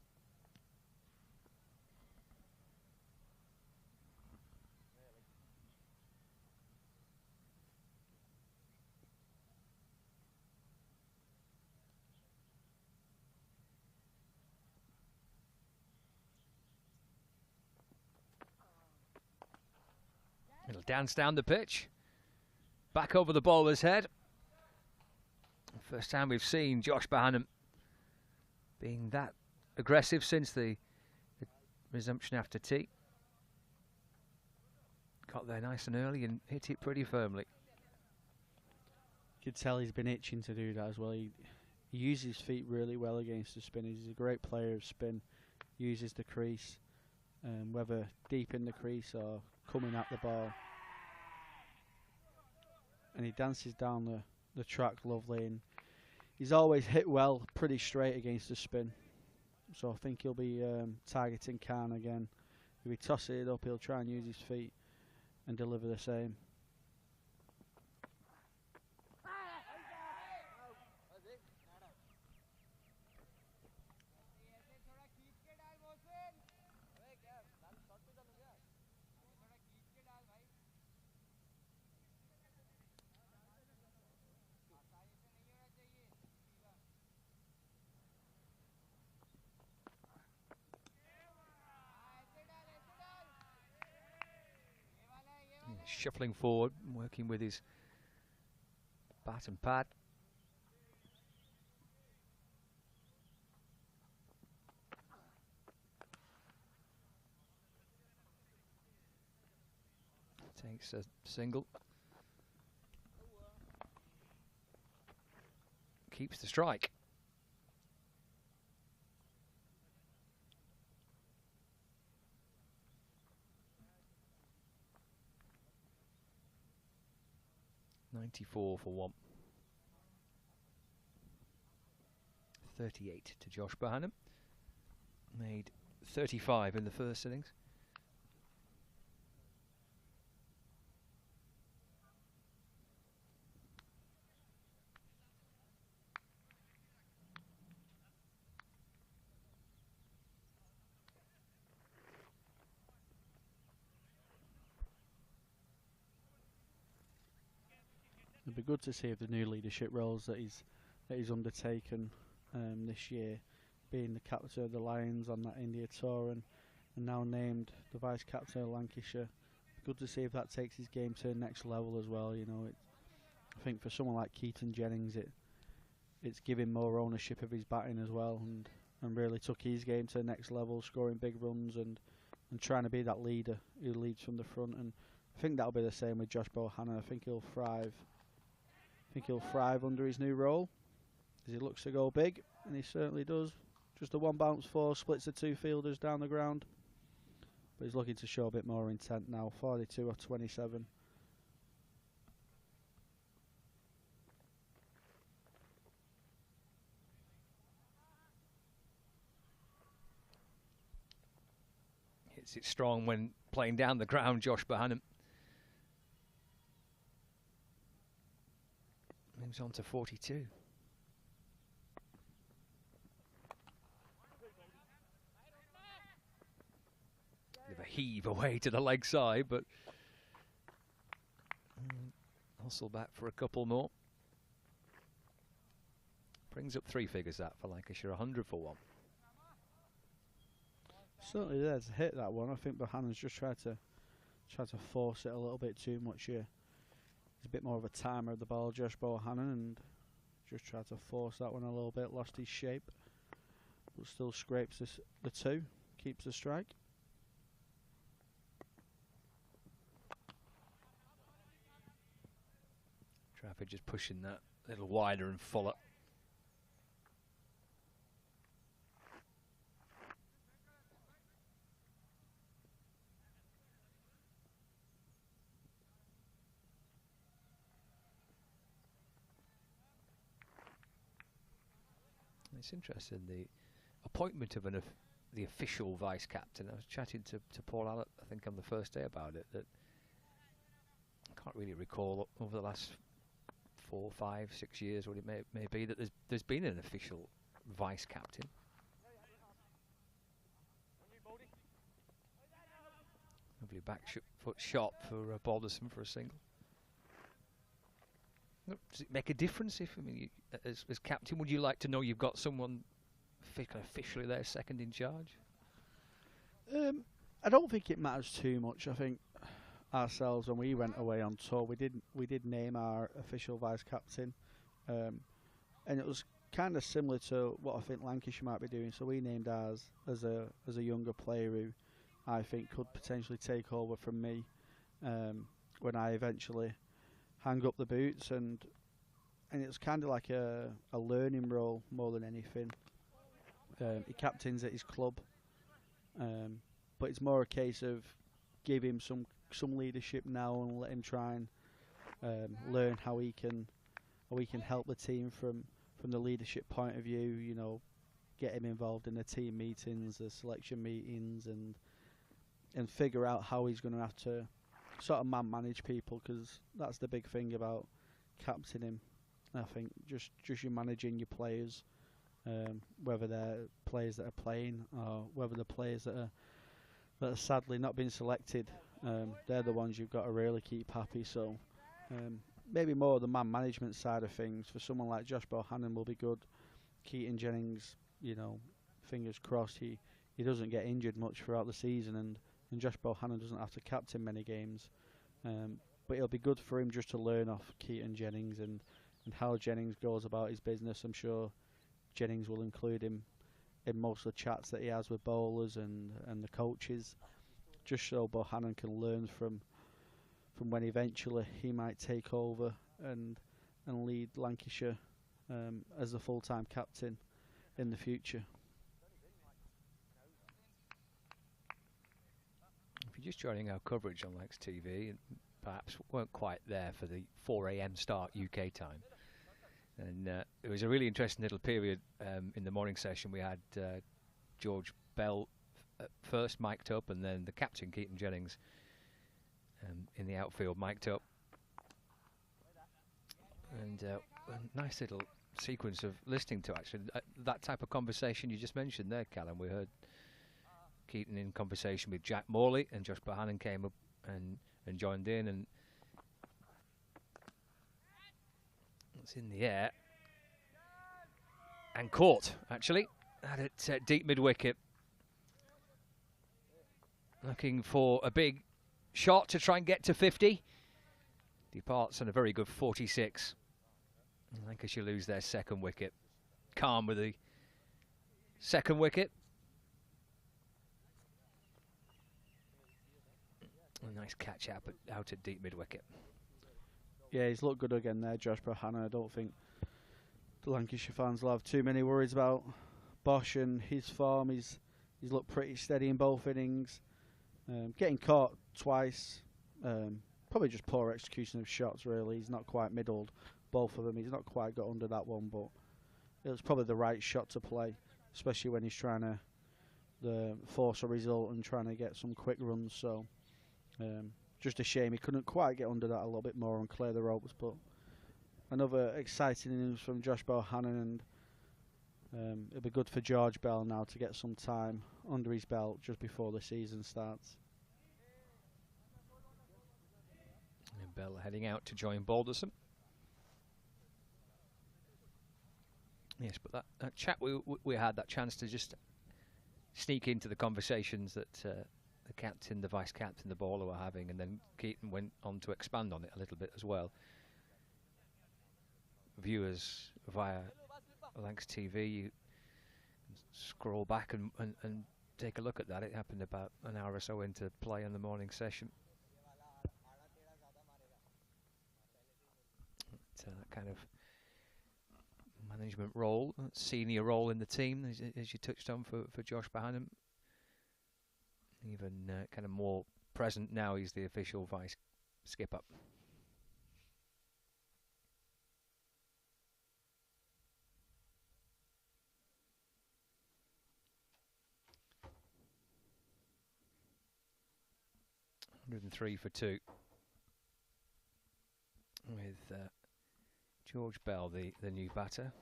A: It'll dance down the pitch. Back over the bowler's head. First time we've seen Josh Bohannon being that aggressive since the resumption after tea. Got there nice and early and hit it pretty firmly.
B: You could tell he's been itching to do that as well. He uses his feet really well against the spin. He's a great player of spin. Uses the crease, whether deep in the crease or coming at the ball. and he dances down the track lovely, and he's always hit well, pretty straight against the spin. So I think he'll be targeting Khan again. If he tosses it up, he'll try and use his feet and deliver the same.
A: Shuffling forward, working with his bat and pad. Takes a single. Keeps the strike. .94 for one. 38 to Josh Bohannon. Made 35 in the first innings.
B: It'd be good to see if the new leadership roles that he's undertaken this year, being the captain of the Lions on that India tour and now named the vice captain of Lancashire. Good to see if that takes his game to the next level as well. You know, I think for someone like Keaton Jennings, it's giving more ownership of his batting as well, and really took his game to the next level, scoring big runs and trying to be that leader who leads from the front. And I think that'll be the same with Josh Bohannon. I think he'll thrive. I think he'll thrive under his new role, as he looks to go big, and he certainly does. Just a one bounce four, splits the two fielders down the ground, but he's looking to show a bit more intent now. 42 or 27.
A: Hits it strong when playing down the ground, Josh Bohannon. Moves on to 42. Bit of a heave away to the leg side, but hustle back for a couple more. Brings up three figures that for Lancashire, 100 for one.
B: Certainly there's a hit that one. I think Bohannon's just tried to force it a little bit too much here. He's a bit more of a timer of the ball, Josh Bohannon, and just tried to force that one a little bit. Lost his shape, but still scrapes the two, keeps the strike.
A: Trafford just pushing that a little wider and fuller. It's interesting, the appointment of the official vice captain. I was chatting to Paul Allott, I think, on the first day about it, that I can't really recall over the last 4, 5, 6 years what it may be that there's been an official vice captain. Lovely back foot shot for Balderson for a single. Does it make a difference if, I mean, as captain, would you like to know you've got someone officially there, second in charge?
B: I don't think it matters too much. I think ourselves, when we went away on tour, we did name our official vice captain, and it was kind of similar to what I think Lancashire might be doing. So we named ours as a younger player who I think could potentially take over from me when I eventually hang up the boots, and it's kind of like a learning role more than anything. He captains at his club, but it's more a case of give him some leadership now and let him try and learn how he can help the team from the leadership point of view. You know, get him involved in the team meetings, the selection meetings, and figure out how he's going to have to sort of manage people, because that's the big thing about captaining. I think just you managing your players, whether they're players that are playing or whether the players that are sadly not being selected, they're the ones you've got to really keep happy. So maybe more the man management side of things for someone like Josh Bohannon will be good. Keaton Jennings, you know, fingers crossed he doesn't get injured much throughout the season, and Josh Bohannon doesn't have to captain many games. But it'll be good for him just to learn off Keaton Jennings and how Jennings goes about his business. I'm sure Jennings will include him in most of the chats that he has with bowlers and the coaches, just so Bohannon can learn from when eventually he might take over and lead Lancashire as the full-time captain in the future.
A: If you're just joining our coverage on Lex TV and perhaps weren't quite there for the 4 a.m. start UK time, and it was a really interesting little period in the morning session. We had George Bell first mic'd up, and then the captain Keaton Jennings in the outfield mic'd up, and a nice little sequence of listening to actually that type of conversation you just mentioned there, Callum. We heard Keaton in conversation with Jack Morley, and Josh Bohannon came up and joined in, and it's in the air and caught actually at it deep mid wicket, looking for a big shot to try and get to 50. Departs on a very good 46. Lancashire lose their second wicket. Calm with the second wicket. A nice catch out at deep mid wicket.
B: Yeah, he's looked good again there, Josh Bohannon. I don't think the Lancashire fans will have too many worries about Bosch and his form. He's looked pretty steady in both innings. Getting caught twice, probably just poor execution of shots really. He's not quite middled both of them. He's not quite got under that one, but it was probably the right shot to play, especially when he's trying to force a result and trying to get some quick runs. So just a shame he couldn't quite get under that a little bit more and clear the ropes. But another exciting innings from Josh Bohannon, and it'll be good for George Bell now to get some time under his belt just before the season starts.
A: And Bell heading out to join Balderson. Yes, but that chat we had, that chance to just sneak into the conversations that the captain, the vice captain, the bowler were having, and then Keaton went on to expand on it a little bit as well. Viewers via Lancs TV, you can scroll back and take a look at that. It happened about an hour or so into play in the morning session. That kind of management role, senior role in the team, as you touched on for Josh Bohannon. Even kind of more present now. He's the official vice skipper. $103 for 2 with George Bell, the new batter,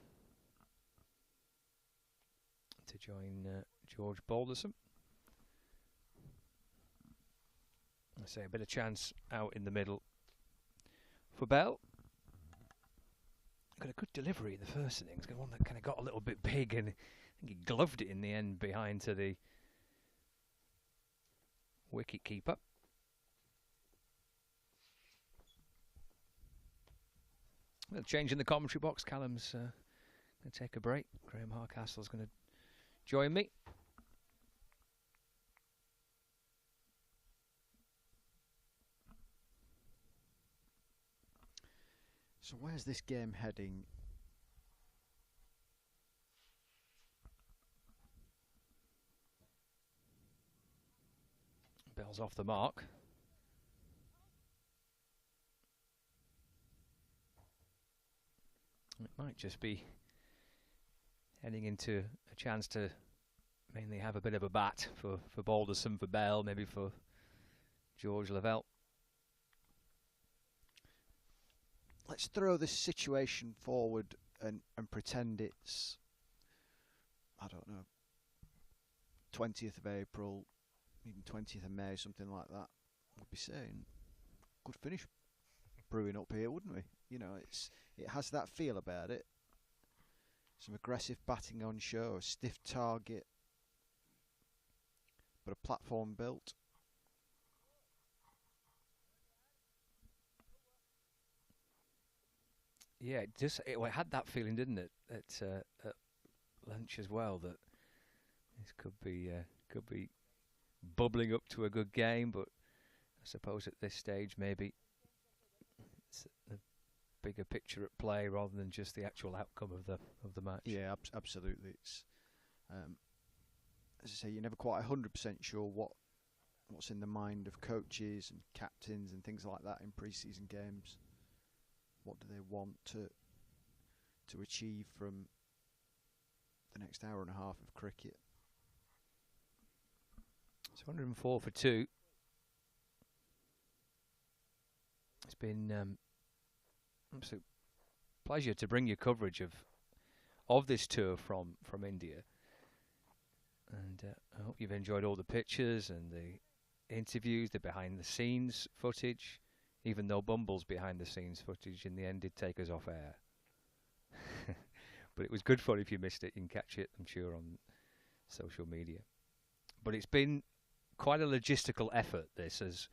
A: to join George Balderson. I say a bit of chance out in the middle for Bell. Got a good delivery in the first innings. Got one that kind of got a little bit big, and I think he gloved it in the end behind to the wicket keeper. A change in the commentary box. Callum's going to take a break. Graham Harcastle's going to join me.
C: So where's this game heading?
A: Bell's off the mark. It might just be heading into a chance to mainly have a bit of a bat for Balderson, for Bell, maybe for George Lavelle.
C: Let's throw this situation forward and pretend it's, I don't know, 20th of April, even 20th of May, something like that. We'd be saying, good finish brewing up here, wouldn't we? You know, it has that feel about it. Some aggressive batting on show, a stiff target, but a platform built.
A: Yeah, it had that feeling, didn't it, at lunch as well, that this could be bubbling up to a good game, but I suppose at this stage maybe it's a bigger picture at play rather than just the actual outcome of the match.
C: Yeah, absolutely. It's as I say, you're never quite 100% sure what's in the mind of coaches and captains and things like that in pre-season games. What do they want to achieve from the next hour and a half of cricket?
A: It's 104 for 2. It's been absolute pleasure to bring you coverage of this tour from India, and I hope you've enjoyed all the pictures and the interviews, the behind-the-scenes footage. Even though Bumble's behind-the-scenes footage in the end did take us off air. But it was good fun. If you missed it, you can catch it, I'm sure, on social media. But it's been quite a logistical effort, this, as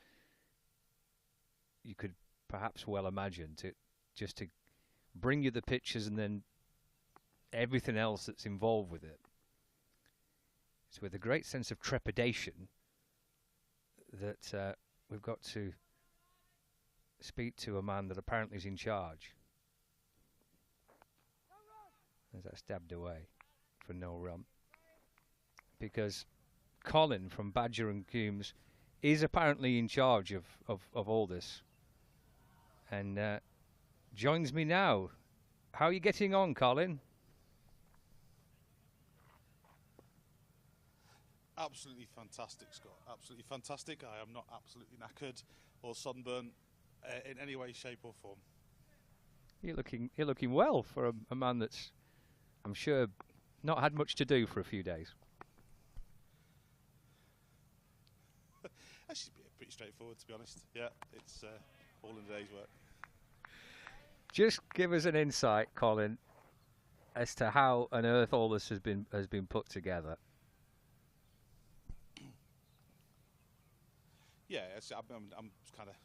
A: you could perhaps well imagine, to bring you the pictures and then everything else that's involved with it. It's with a great sense of trepidation that we've got to speak to a man that apparently is in charge. As that's stabbed away for no run. Because Colin from Badger and Coombs is apparently in charge of all this. And joins me now. How are you getting on, Colin?
E: Absolutely fantastic, Scott. Absolutely fantastic. I am not absolutely knackered or sunburnt in any way, shape or form.
A: You're looking well for a man that's, I'm sure, not had much to do for a few days.
E: That should be pretty straightforward, to be honest. Yeah, it's all in a day's work.
A: Just give us an insight, Colin, as to how on earth all this has been put together.
E: Yeah, I'm kind of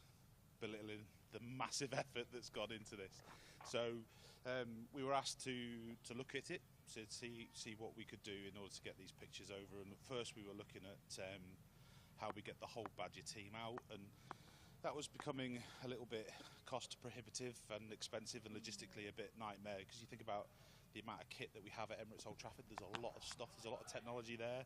E: belittling the massive effort that's gone into this. So we were asked to look at it, to see what we could do in order to get these pictures over. And first we were looking at how we get the whole Badger team out, and that was becoming a little bit cost prohibitive and expensive and logistically a bit nightmare, because you think about the amount of kit that we have at Emirates Old Trafford. There's a lot of stuff, there's a lot of technology there,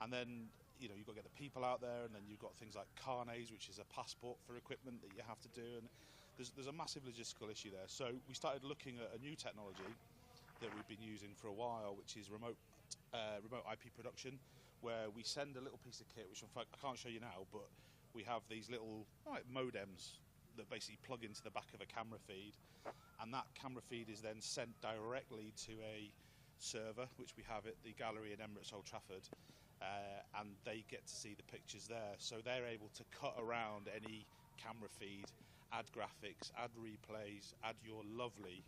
E: and then you've got to get the people out there, and then you've got things like carnets, which is a passport for equipment that you have to do, and there's a massive logistical issue there. So we started looking at a new technology that we've been using for a while, which is remote IP production, where we send a little piece of kit, which in fact I can't show you now, but we have these little modems that basically plug into the back of a camera feed, and that camera feed is then sent directly to a server, which we have at the gallery in Emirates Old Trafford, and they get to see the pictures there. So they're able to cut around any camera feed, add graphics, add replays, add your lovely,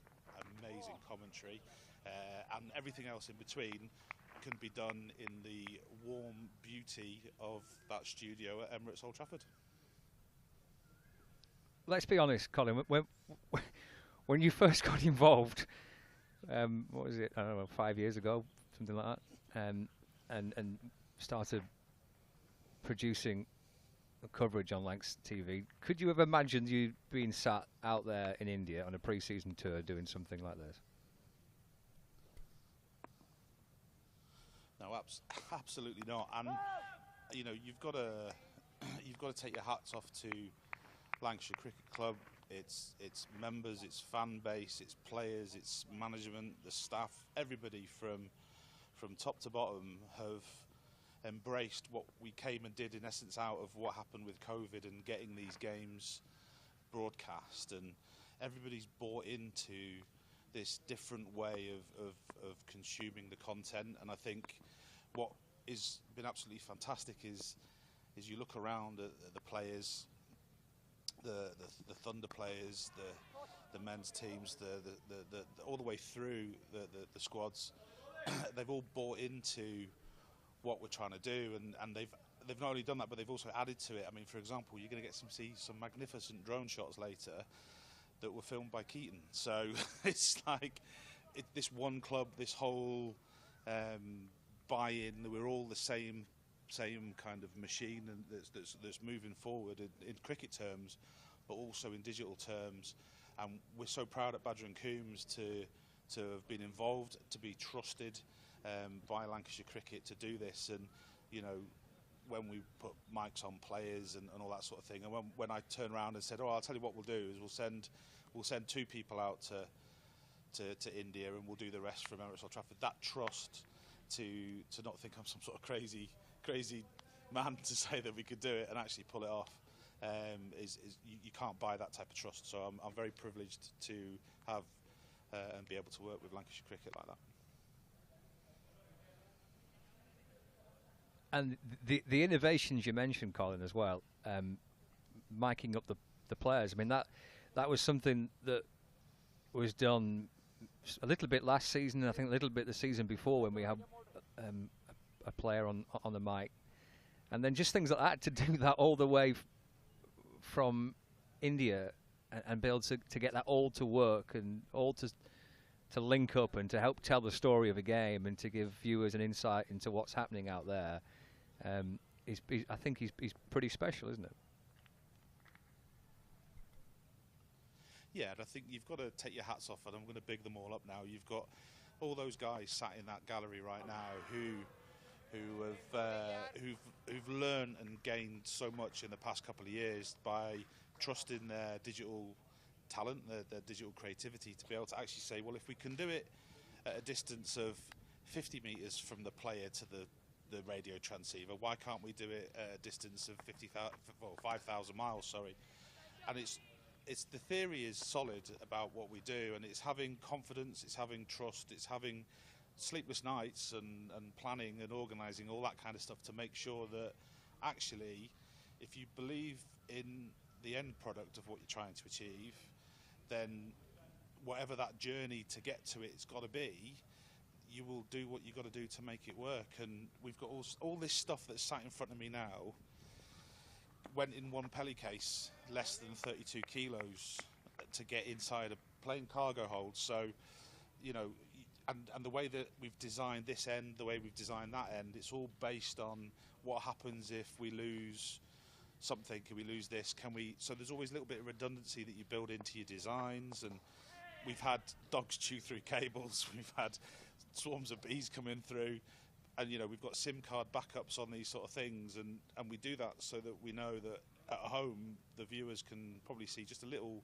E: amazing commentary, and everything else in between can be done in the warm beauty of that studio at Emirates Old Trafford.
A: Let's be honest, Colin. When you first got involved, what was it? I don't know, 5 years ago, something like that, and started producing coverage on Lancs TV. Could you have imagined you being sat out there in India on a pre-season tour doing something like this?
E: No, absolutely not. And you've got to take your hats off to Lancashire Cricket Club It's members, it's fan base, it's players, it's management, the staff, everybody from top to bottom have embraced what we came and did in essence out of what happened with COVID and getting these games broadcast, and everybody's bought into this different way of consuming the content. And I think what has been absolutely fantastic is you look around at the players, the Thunder players, the men's teams, the all the way through the squads. They've all bought into what we're trying to do, and they've not only done that, but they've also added to it. I mean, for example, you're going to see some magnificent drone shots later that were filmed by Keaton. So it's like this one club, this whole buy-in. We're all the same kind of machine, and that's moving forward in cricket terms, but also in digital terms. And we're so proud at Badger and Coombs to have been involved, to be trusted by Lancashire Cricket to do this. And you know, when we put mics on players and all that sort of thing, and when I turned around and said, "Oh, I'll tell you what we'll do is we'll send 2 people out to India, and we'll do the rest from Emirates Old Trafford." That trust to not think I'm some sort of crazy man to say that we could do it and actually pull it off, is you can't buy that type of trust. So I'm very privileged to have and be able to work with Lancashire Cricket like that.
A: And the innovations you mentioned, Colin, as well, miking up the players. I mean, that was something that was done a little bit last season, and I think a little bit the season before when we had a player on the mic. And then just things like that, to do that all the way from India and be able to get that all to work and all to link up and to help tell the story of a game and to give viewers an insight into what's happening out there. I think he's pretty special, isn't it?
E: Yeah, and I think you've got to take your hats off, and I'm going to big them all up now. You've got all those guys sat in that gallery right now who've learned and gained so much in the past couple of years by trusting their digital talent, their digital creativity, to be able to actually say, well, if we can do it at a distance of 50 metres from the player to the radio transceiver, why can't we do it at a distance of 5,000 miles? Sorry, and it's the theory is solid about what we do, and it's having confidence, it's having trust, it's having sleepless nights and planning and organising, all that kind of stuff, to make sure that actually, if you believe in the end product of what you're trying to achieve, then whatever that journey to get to it's got to be, you will do what you've got to do to make it work. And we've got all this stuff that's sat in front of me now went in one pelly case, less than 32 kilos, to get inside a plane cargo hold. So, you know, and the way that we've designed this end, the way we've designed that end, it's all based on what happens if we lose something. Can we lose this? Can we? So there's always a little bit of redundancy that you build into your designs. And we've had dogs chew through cables. We've had swarms of bees coming through. And, you know, we've got SIM card backups on these sort of things. And we do that so that we know that at home the viewers can probably see just a little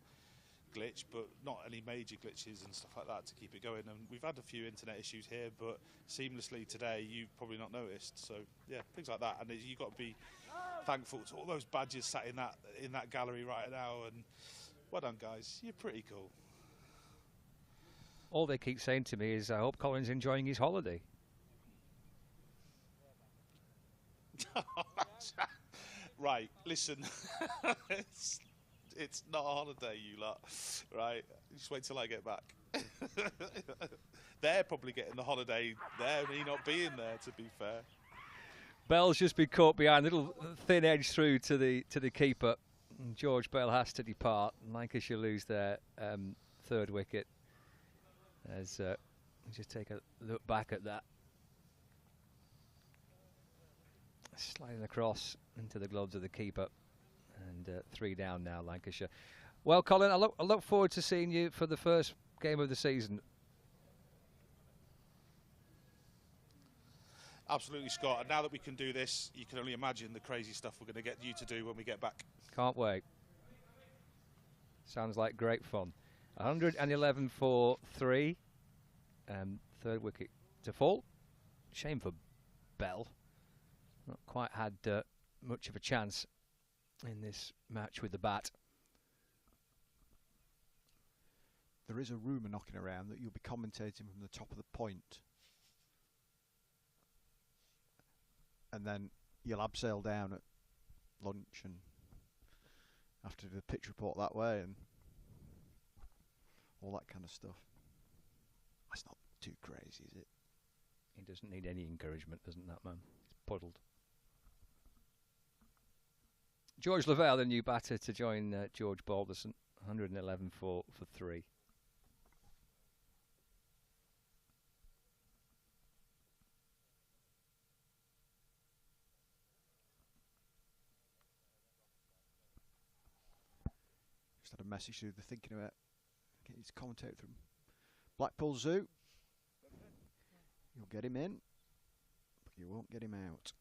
E: glitch, but not any major glitches and stuff like that to keep it going. And we've had a few internet issues here, but seamlessly today you've probably not noticed. So yeah, things like that. And you've got to be thankful to all those badges sat in that gallery right now. And well done, guys, you're pretty cool.
A: All they keep saying to me is, I hope Colin's enjoying his holiday.
E: Right, listen, it's not a holiday, you lot, right? Just wait till I get back. They're probably getting the holiday there, me not being there, to be fair.
A: Bell's just been caught behind, a little thin edge through to the keeper. And George Bell has to depart. Lancashire lose their third wicket. As just take a look back at that. Sliding across into the gloves of the keeper, and 3 down now, Lancashire. Well, Colin, I look forward to seeing you for the first game of the season.
E: Absolutely, Scott. And now that we can do this, you can only imagine the crazy stuff we're going to get you to do when we get back.
A: Can't wait. Sounds like great fun. 111 for 3. Third wicket to fall. Shame for Bell. Not quite had much of a chance in this match with the bat.
C: There is a rumour knocking around that you'll be commentating from the top of the point. And then you'll abseil down at lunch and have to do the pitch report that way and all that kind of stuff. That's not too crazy, is it?
A: He doesn't need any encouragement, doesn't that man? He's puddled. George Lavelle, the new batter, to join George Balderson. 111 for 3.
C: Just had a message through the thinking about getting his commentator from Blackpool Zoo. You'll get him in, but you won't get him out.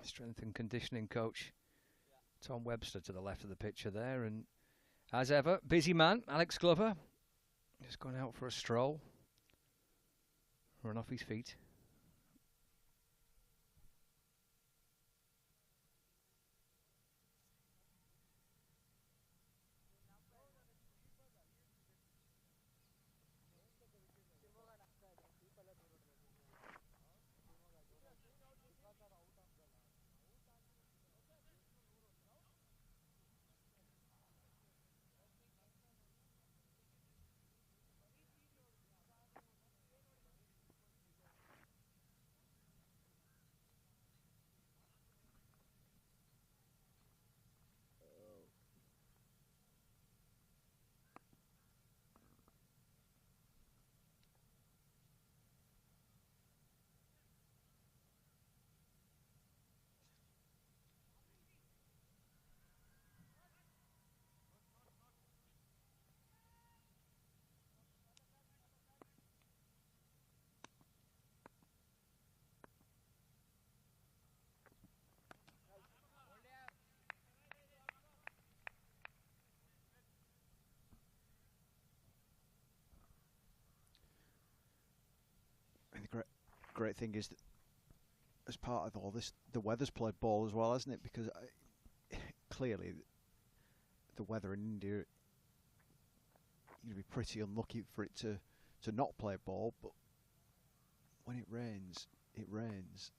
A: Strength and conditioning coach Tom Webster to the left of the picture there, and as ever, busy man Alex Glover just gone out for a stroll, run off his feet.
C: And the great thing is that as part of all this, the weather's played ball as well, hasn't it? Because clearly the weather in India, you'd be pretty unlucky for it to not play ball, but when it rains, it rains.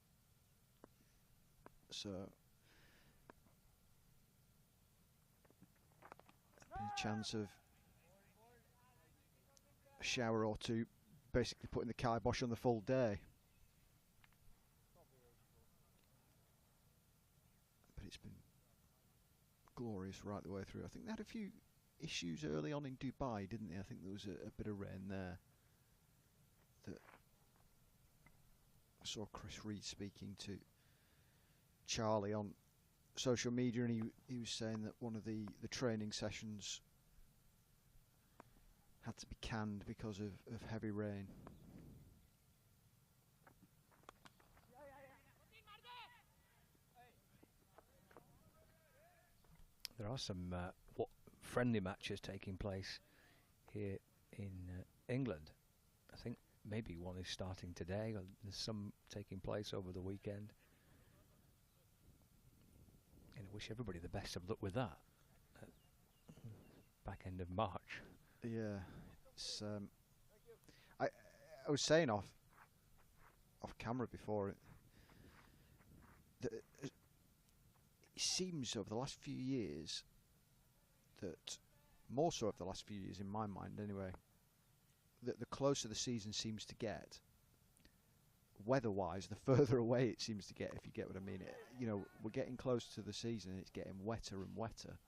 C: So a chance of a shower or two, basically putting the kibosh on the full day. But it's been glorious right the way through. I think they had a few issues early on in Dubai, didn't they? I think there was a bit of rain there. That I saw Chris Reed speaking to Charlie on social media, and he was saying that one of the training sessions had to be canned because of heavy rain.
A: There are some friendly matches taking place here in England. I think maybe one is starting today, or there's some taking place over the weekend. And I wish everybody the best of luck with that. Back end of March.
C: Yeah, it's, I was saying off camera before. It seems over the last few years that, more so over the last few years in my mind anyway, that the closer the season seems to get, weather-wise, the further away it seems to get, if you get what I mean. You know, we're getting close to the season and it's getting wetter and wetter.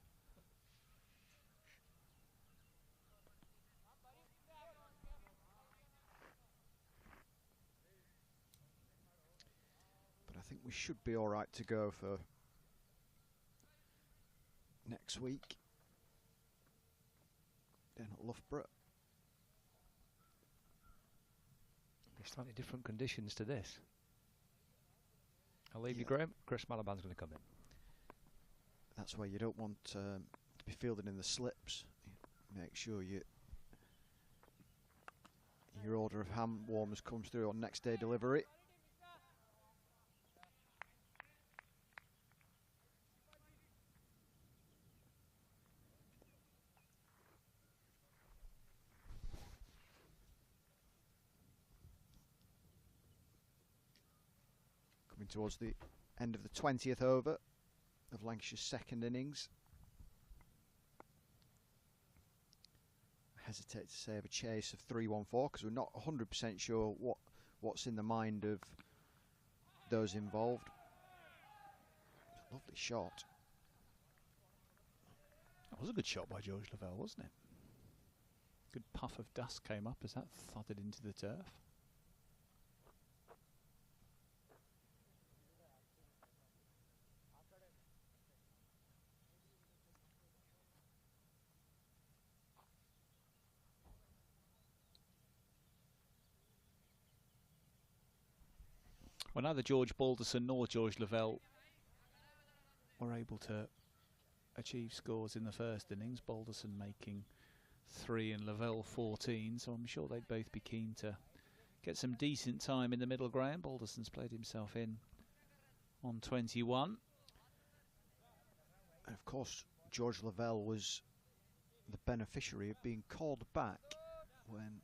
C: But I think we should be alright to go for next week down at Loughborough.
A: Slightly different conditions to this. I'll leave you, Graham. Chris Malaban's going to come in.
C: That's where you don't want to be fielding in the slips. Make sure your order of hand warmers comes through on next day delivery. Coming towards the end of the 20th over of Lancashire's second innings. I hesitate to say of a chase of 3-1-4 because we're not 100% sure what's in the mind of those involved. Lovely shot.
F: That was a good shot by George Lavelle, wasn't it? Good puff of dust came up as that thudded into the turf. Well, neither George Balderson nor George Lavelle were able to achieve scores in the first innings. Balderson making 3 and Lavelle 14, so I'm sure they'd both be keen to get some decent time in the middle ground. Balderson's played himself in on 21.
C: And of course, George Lavelle was the beneficiary of being called back when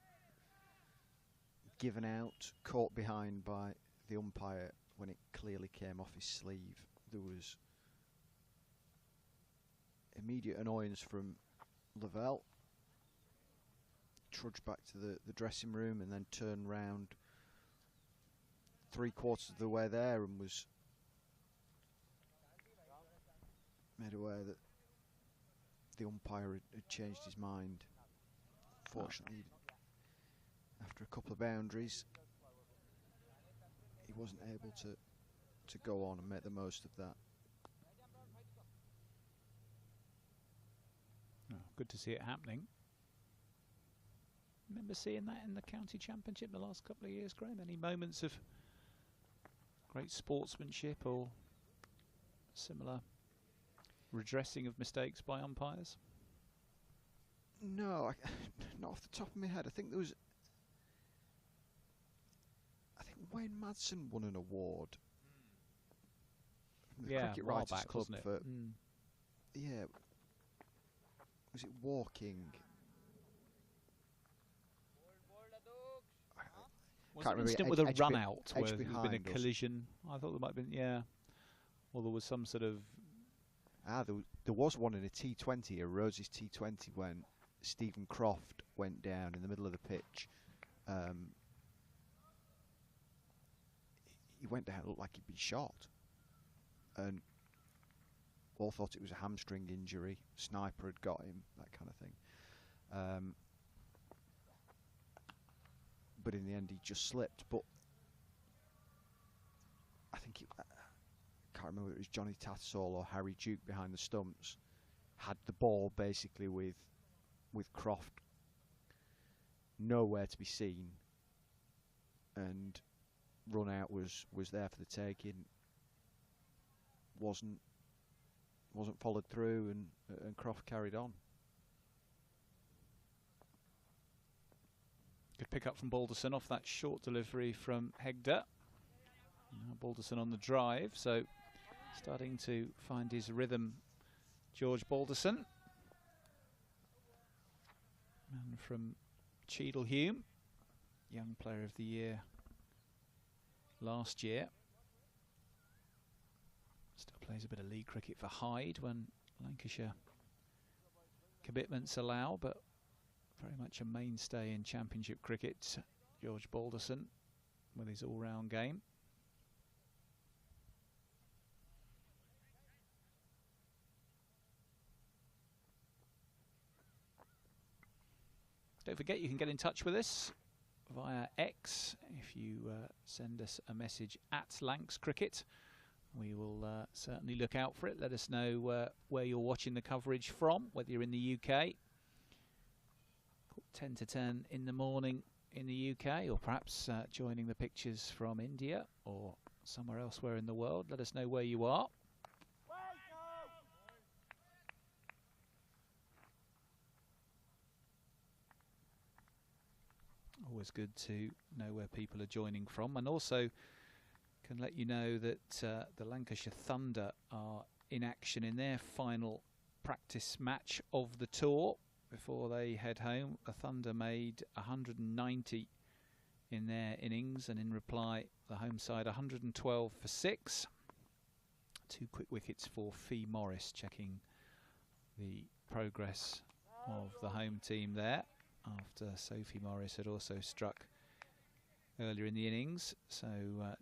C: given out, caught behind by the umpire when it clearly came off his sleeve. There was immediate annoyance from Lavelle. Trudged back to the dressing room and then turned round 3/4 of the way there and was made aware that the umpire had changed his mind. Fortunately, after a couple of boundaries, he wasn't able to go on and make the most of that.
F: Oh, good to see it happening. Remember seeing that in the county championship the last couple of years, Graham? Any moments of great sportsmanship or similar redressing of mistakes by umpires?
C: No, not off the top of my head. I think there was. I think Wayne Madsen won an award. From the Cricket Writers
F: back,
C: Club
F: wasn't it?
C: for. Yeah. Was it walking?
F: Was it an incident with a run out where there's been a collision? I thought there might have been, yeah. Or there was some sort of.
C: There was one in a T20, a Roses T20, when Stephen Croft went down in the middle of the pitch. He went down, it looked like he'd been shot. And all thought it was a hamstring injury. Sniper had got him, that kind of thing. But in the end, he just slipped. But I think I can't remember if it was Johnny Tattersall or Harry Duke behind the stumps. Had the ball basically with Croft nowhere to be seen, and run out was there for the taking. Wasn't followed through, and Croft carried on.
F: Good pick up from Balderson off that short delivery from Hegder. Now Balderson on the drive, so starting to find his rhythm, George Balderson. And from Cheadlehume, Young Player of the Year last year. Still plays a bit of league cricket for Hyde when Lancashire commitments allow, but very much a mainstay in Championship cricket, George Balderson, with his all-round game. Don't forget you can get in touch with us via X if you send us a message at Lancs Cricket. We will certainly look out for it. Let us know where you're watching the coverage from, whether you're in the UK, 10 to 10 in the morning in the UK, or perhaps joining the pictures from India, or somewhere elsewhere in the world, let us know where you are. Always good to know where people are joining from, and also can let you know that the Lancashire Thunder are in action in their final practice match of the tour before they head home. The Thunder made 190 in their innings, and in reply the home side 112 for 6. 2 quick wickets for Fee Morris, checking the progress of the home team there after Sophie Morris had also struck earlier in the innings. So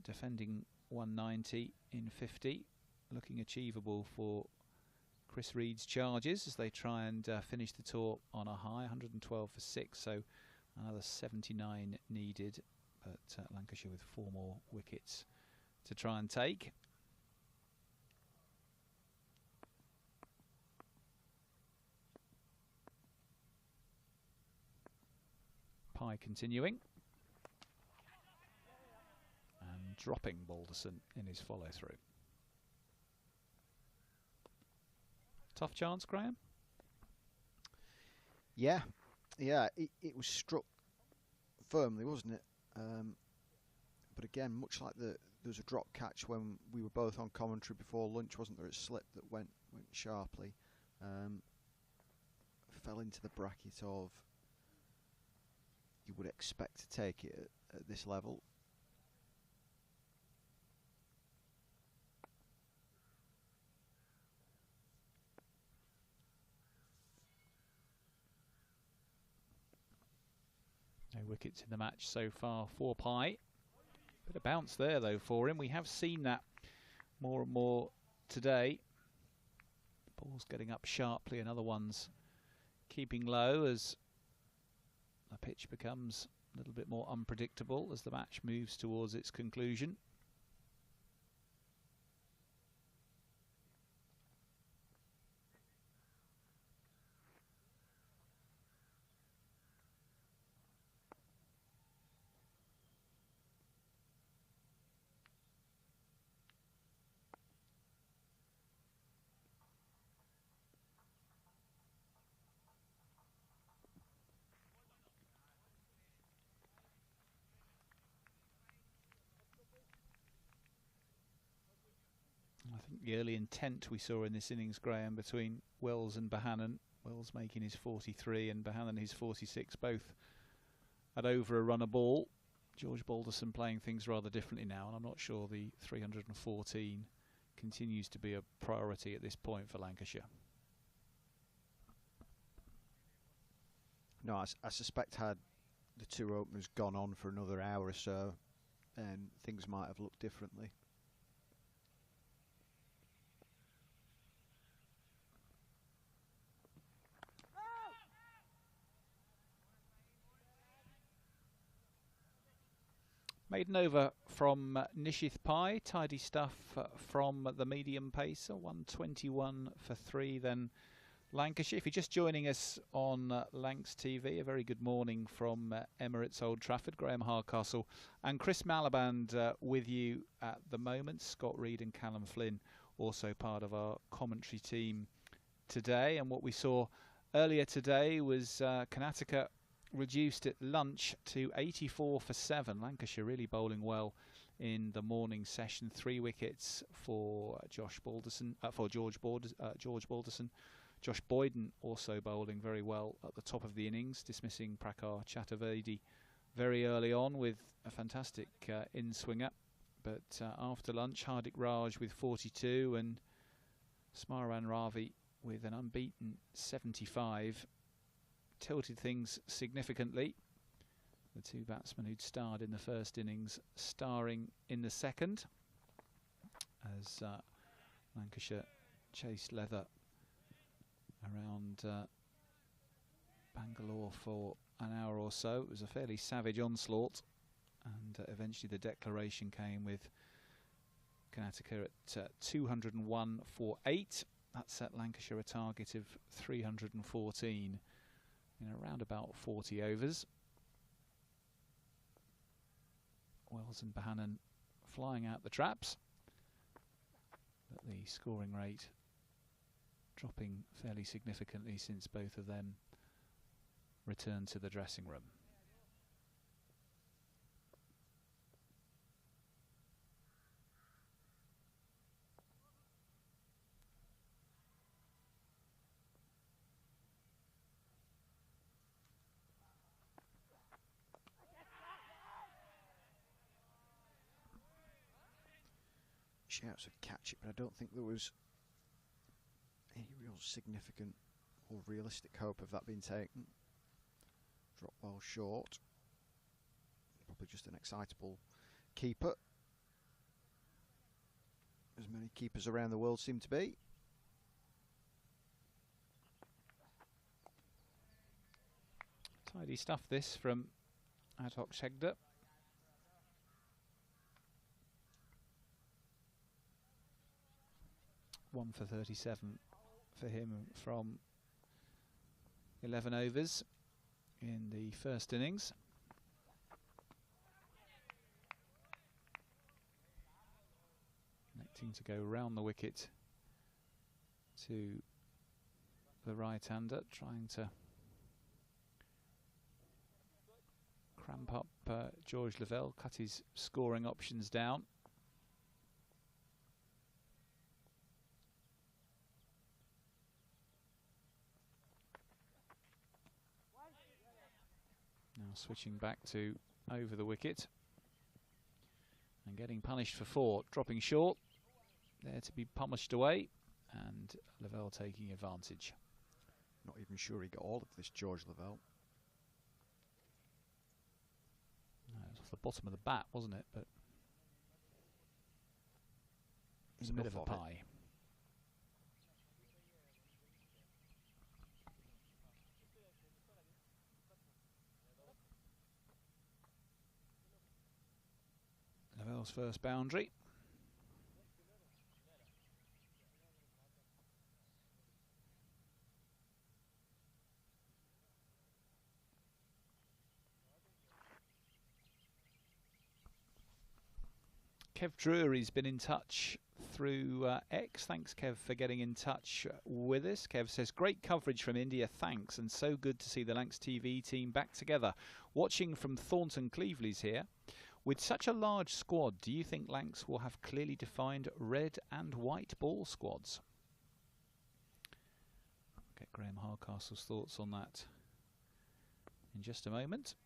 F: defending 190 in 50, looking achievable for Chris Reed's charges as they try and finish the tour on a high. 112 for 6, so another 79 needed, but Lancashire with 4 more wickets to try and take. Pye continuing and dropping Balderson in his follow-through. Tough chance, Graham?
C: Yeah, it was struck firmly, wasn't it? But again, much like there was a drop catch when we were both on commentary before lunch, wasn't there? A slip that went sharply, fell into the bracket of you would expect to take it at this level.
F: No wickets in the match so far for Pye. Bit of bounce there though for him. We have seen that more and more today. Ball's getting up sharply and other ones keeping low as the pitch becomes a little bit more unpredictable as the match moves towards its conclusion. I think the early intent we saw in this innings, Graham, between Wells and Bohannon. Wells making his 43 and Bohannon his 46, both at over a run a ball. George Balderson playing things rather differently now, and I'm not sure the 314 continues to be a priority at this point for Lancashire.
C: No, I suspect had the 2 openers gone on for another hour or so, things might have looked differently.
F: Maiden over from Nishith Pye, tidy stuff from the medium pacer, 121 for 3. Then Lancashire. If you're just joining us on Lancs TV, a very good morning from Emirates Old Trafford. Graham Hardcastle and Chris Malaband with you at the moment. Scott Reed and Callum Flynn also part of our commentary team today. And what we saw earlier today was Karnataka reduced at lunch to 84 for 7. Lancashire really bowling well in the morning session. 3 wickets for George Balderson. Josh Boyden also bowling very well at the top of the innings, dismissing Prakar Chaturvedi very early on with a fantastic in-swinger. But after lunch, Hardik Raj with 42 and Smaran Ravi with an unbeaten 75 tilted things significantly. The 2 batsmen who'd starred in the first innings starring in the second as Lancashire chased leather around Bangalore for an hour or so. It was a fairly savage onslaught, and eventually the declaration came with Karnataka at 201 for 8. That set Lancashire a target of 314 in around about 40 overs. Wells and Bohannon flying out the traps. But the scoring rate dropping fairly significantly since both of them returned to the dressing room.
C: Shouts of catch it, but I don't think there was any real significant or realistic hope of that being taken. Drop ball short. Probably just an excitable keeper, as many keepers around the world seem to be.
F: Tidy stuff this from Adhoc Shegda. One for 37 for him from 11 overs in the first innings. Electing to go round the wicket to the right-hander, trying to cramp up George Lavelle, cut his scoring options down. Now switching back to over the wicket and getting punished for 4, dropping short, there to be punished away, and Lavelle taking advantage.
C: Not even sure he got all of this, George Lavelle.
F: No, it was off the bottom of the bat, wasn't it? But it was a bit of a pie. Lavelle's first boundary. Kev Drury's been in touch through X. Thanks, Kev, for getting in touch with us. Kev says, great coverage from India, thanks, and so good to see the Lancs TV team back together. Watching from Thornton Cleveley's here. With such a large squad, do you think Lancs will have clearly defined red and white ball squads? Get Graham Hardcastle's thoughts on that in just a moment.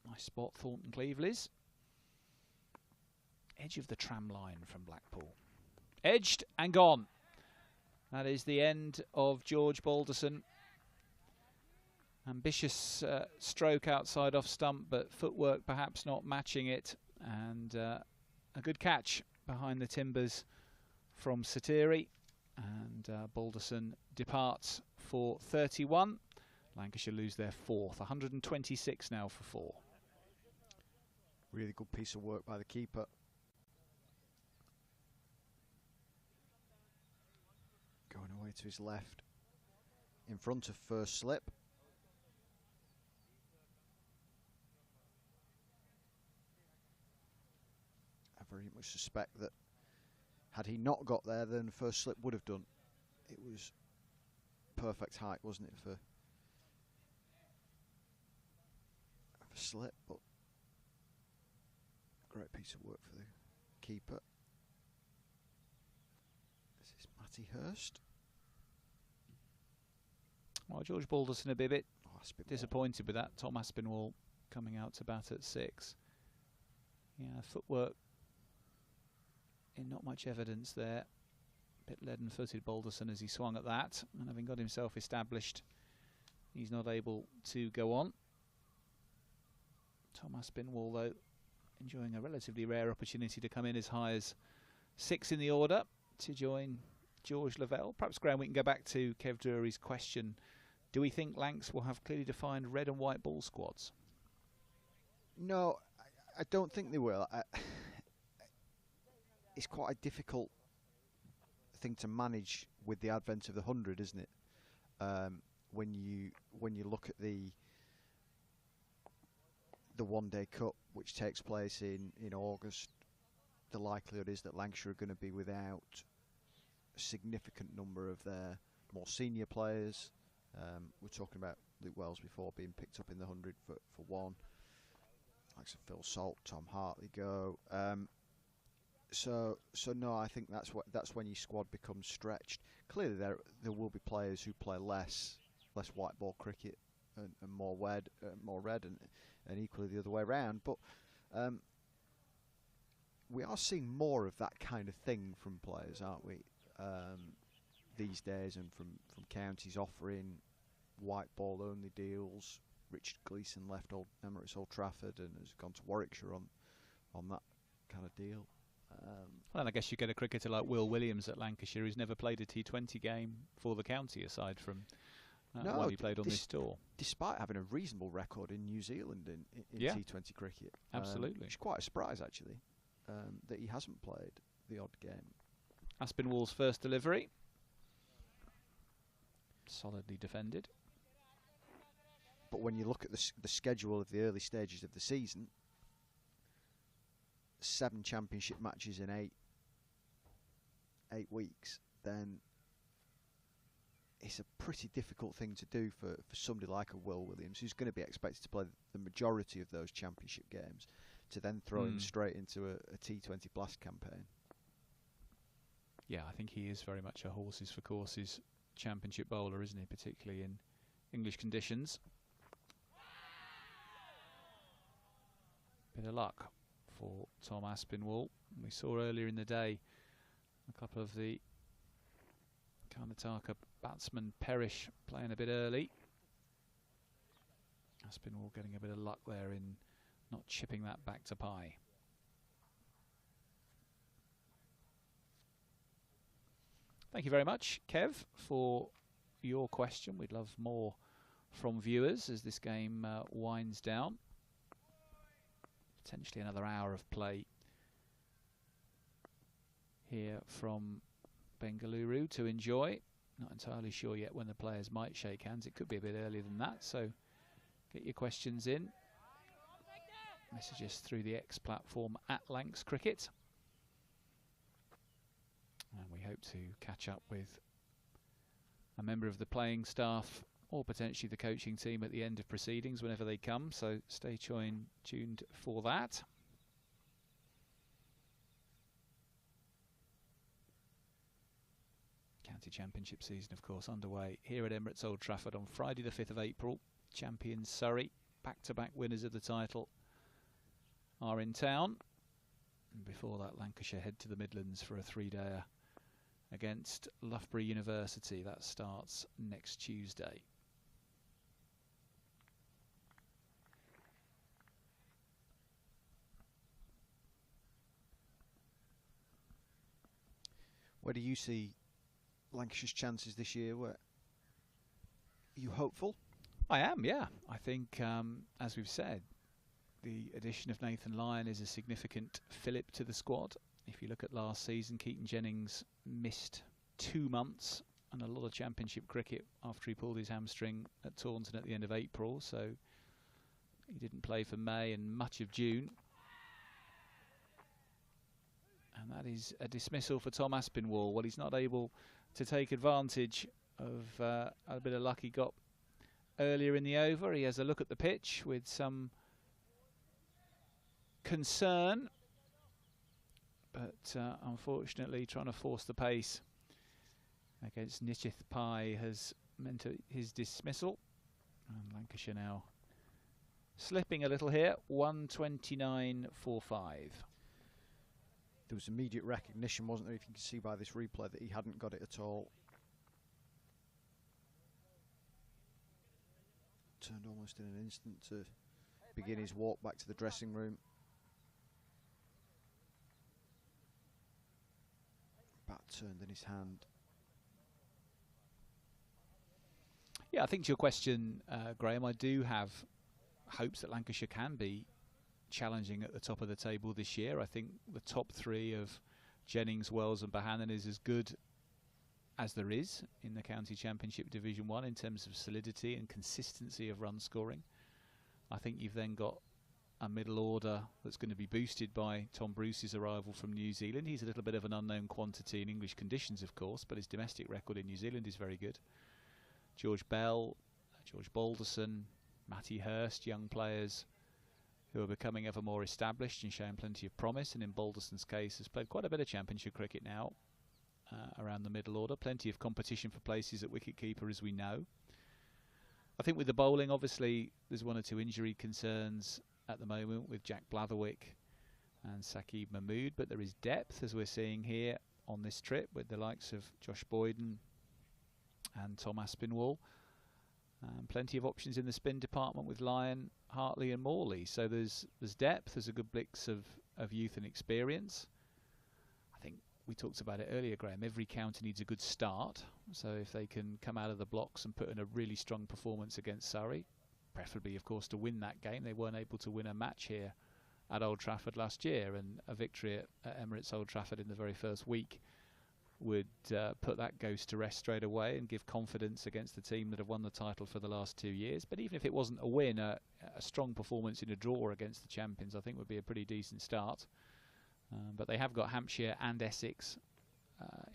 F: Nice spot, Thornton Cleveley's. Edge of the tram line from Blackpool. Edged and gone. That is the end of George Balderson. Ambitious stroke outside off stump, but footwork perhaps not matching it. And a good catch behind the timbers from Satiri. And Balderson departs for 31. Lancashire lose their 4th. 126 now for 4.
C: Really good piece of work by the keeper. Going away to his left. In front of first slip. I very much suspect that had he not got there, then first slip would have done. It was perfect height, wasn't it, for slip, but great piece of work for the keeper. This is Matty Hurst.
F: Well, George Balderson a bit disappointed with that. Tom Aspinwall coming out to bat at 6. Yeah, footwork in not much evidence there. Bit leaden-footed Balderson as he swung at that, and having got himself established, he's not able to go on. Tom Aspinwall, though, enjoying a relatively rare opportunity to come in as high as 6 in the order to join George Lavelle. Perhaps, Graham, we can go back to Kev Drury's question. Do we think Lancs will have clearly defined red and white ball squads?
C: No, I don't think they will. It's quite a difficult thing to manage with the advent of the 100, isn't it? When you look at the the one-day cup, which takes place in August, the likelihood is that Lancashire are going to be without a significant number of their more senior players. We're talking about Luke Wells before being picked up in the 100 for one. Like Phil Salt, Tom Hartley go. So no, I think that's when your squad becomes stretched. Clearly, there will be players who play less white ball cricket and more red, and equally the other way around. But we are seeing more of that kind of thing from players, aren't we? These days, and from counties offering white ball only deals. Richard Gleeson left Emirates Old Trafford and has gone to Warwickshire on that kind of deal.
F: Well, I guess you get a cricketer like Will Williams at Lancashire who's never played a T20 game for the county aside from while he played on this tour.
C: Despite having a reasonable record in New Zealand in T20 cricket.
F: Absolutely.
C: It's quite a surprise, actually, that he hasn't played the odd game.
F: Aspinwall's first delivery. Solidly defended.
C: But when you look at the schedule of the early stages of the season, 7 championship matches in 8 weeks, then it's a pretty difficult thing to do for somebody like a Will Williams, who's going to be expected to play the majority of those championship games, to then throw him straight into a T20 Blast campaign.
F: Yeah, I think he is very much a horses for courses championship bowler, isn't he, particularly in English conditions. Bit of luck for Tom Aspinwall. We saw earlier in the day a couple of the Karnataka batsmen perish playing a bit early. Aspinwall getting a bit of luck there in not chipping that back to pie. Thank you very much, Kev, for your question. We'd love more from viewers as this game winds down. Potentially another hour of play here from Bengaluru to enjoy. Not entirely sure yet when the players might shake hands. It could be a bit earlier than that, so get your questions in. Messages through the X platform at Lancs Cricket. And we hope to catch up with a member of the playing staff or potentially the coaching team at the end of proceedings whenever they come, so stay tuned for that. County Championship season, of course, underway here at Emirates Old Trafford on Friday the 5th of April. Champions Surrey, back-to-back winners of the title, are in town. And before that, Lancashire head to the Midlands for a 3-dayer against Loughborough University. That starts next Tuesday.
C: Where do you see Lancashire's chances this year? Are you hopeful?
F: I am, yeah. I think, as we've said, the addition of Nathan Lyon is a significant fillip to the squad. If you look at last season, Keaton Jennings missed 2 months and a lot of championship cricket after he pulled his hamstring at Taunton at the end of April, so he didn't play for May and much of June. And that is a dismissal for Tom Aspinwall. Well, he's not able to take advantage of a bit of luck he got earlier in the over. He has a look at the pitch with some concern, but unfortunately trying to force the pace against Nishith Pai has meant his dismissal. And Lancashire now slipping a little here, 129.45.
C: There was immediate recognition, wasn't there, if you can see by this replay, that he hadn't got it at all. Turned almost in an instant to begin his walk back to the dressing room. Bat turned in his hand.
F: Yeah, I think to your question, Graham, I do have hopes that Lancashire can be challenging at the top of the table this year. I think the top 3 of Jennings, Wells and Bohannon is as good as there is in the County Championship Division 1 in terms of solidity and consistency of run scoring. I think you've then got a middle order that's going to be boosted by Tom Bruce's arrival from New Zealand. He's a little bit of an unknown quantity in English conditions, of course, but his domestic record in New Zealand is very good. George Bell, George Balderson, Matty Hurst, young players who are becoming ever more established and showing plenty of promise, and in Balderson's case has played quite a bit of championship cricket now around the middle order. Plenty of competition for places at wicket-keeper, as we know. I think with the bowling, obviously, there's one or two injury concerns at the moment with Jack Blatherwick and Saqib Mahmood, but there is depth, as we're seeing here on this trip, with the likes of Josh Boyden and Tom Aspinwall. Plenty of options in the spin department with Lyon, Hartley and Morley. So there's depth, there's a good mix of youth and experience. I think we talked about it earlier, Graham, every county needs a good start. So if they can come out of the blocks and put in a really strong performance against Surrey, preferably, of course, to win that game. They weren't able to win a match here at Old Trafford last year, and a victory at Emirates Old Trafford in the very first week would put that ghost to rest straight away and give confidence against the team that have won the title for the last 2 years. But even if it wasn't a win, a strong performance in a draw against the champions, I think would be a pretty decent start. But they have got Hampshire and Essex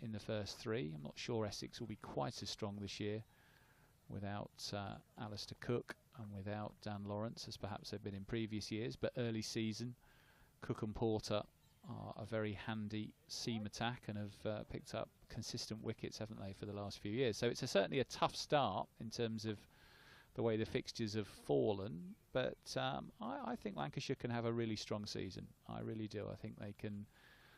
F: in the first three. I'm not sure Essex will be quite as strong this year without Alistair Cook and without Dan Lawrence as perhaps they've been in previous years. But early season, Cook and Porter are a very handy seam attack and have picked up consistent wickets, haven't they, for the last few years. So it's certainly a tough start in terms of the way the fixtures have fallen. But I think Lancashire can have a really strong season. I really do. I think they can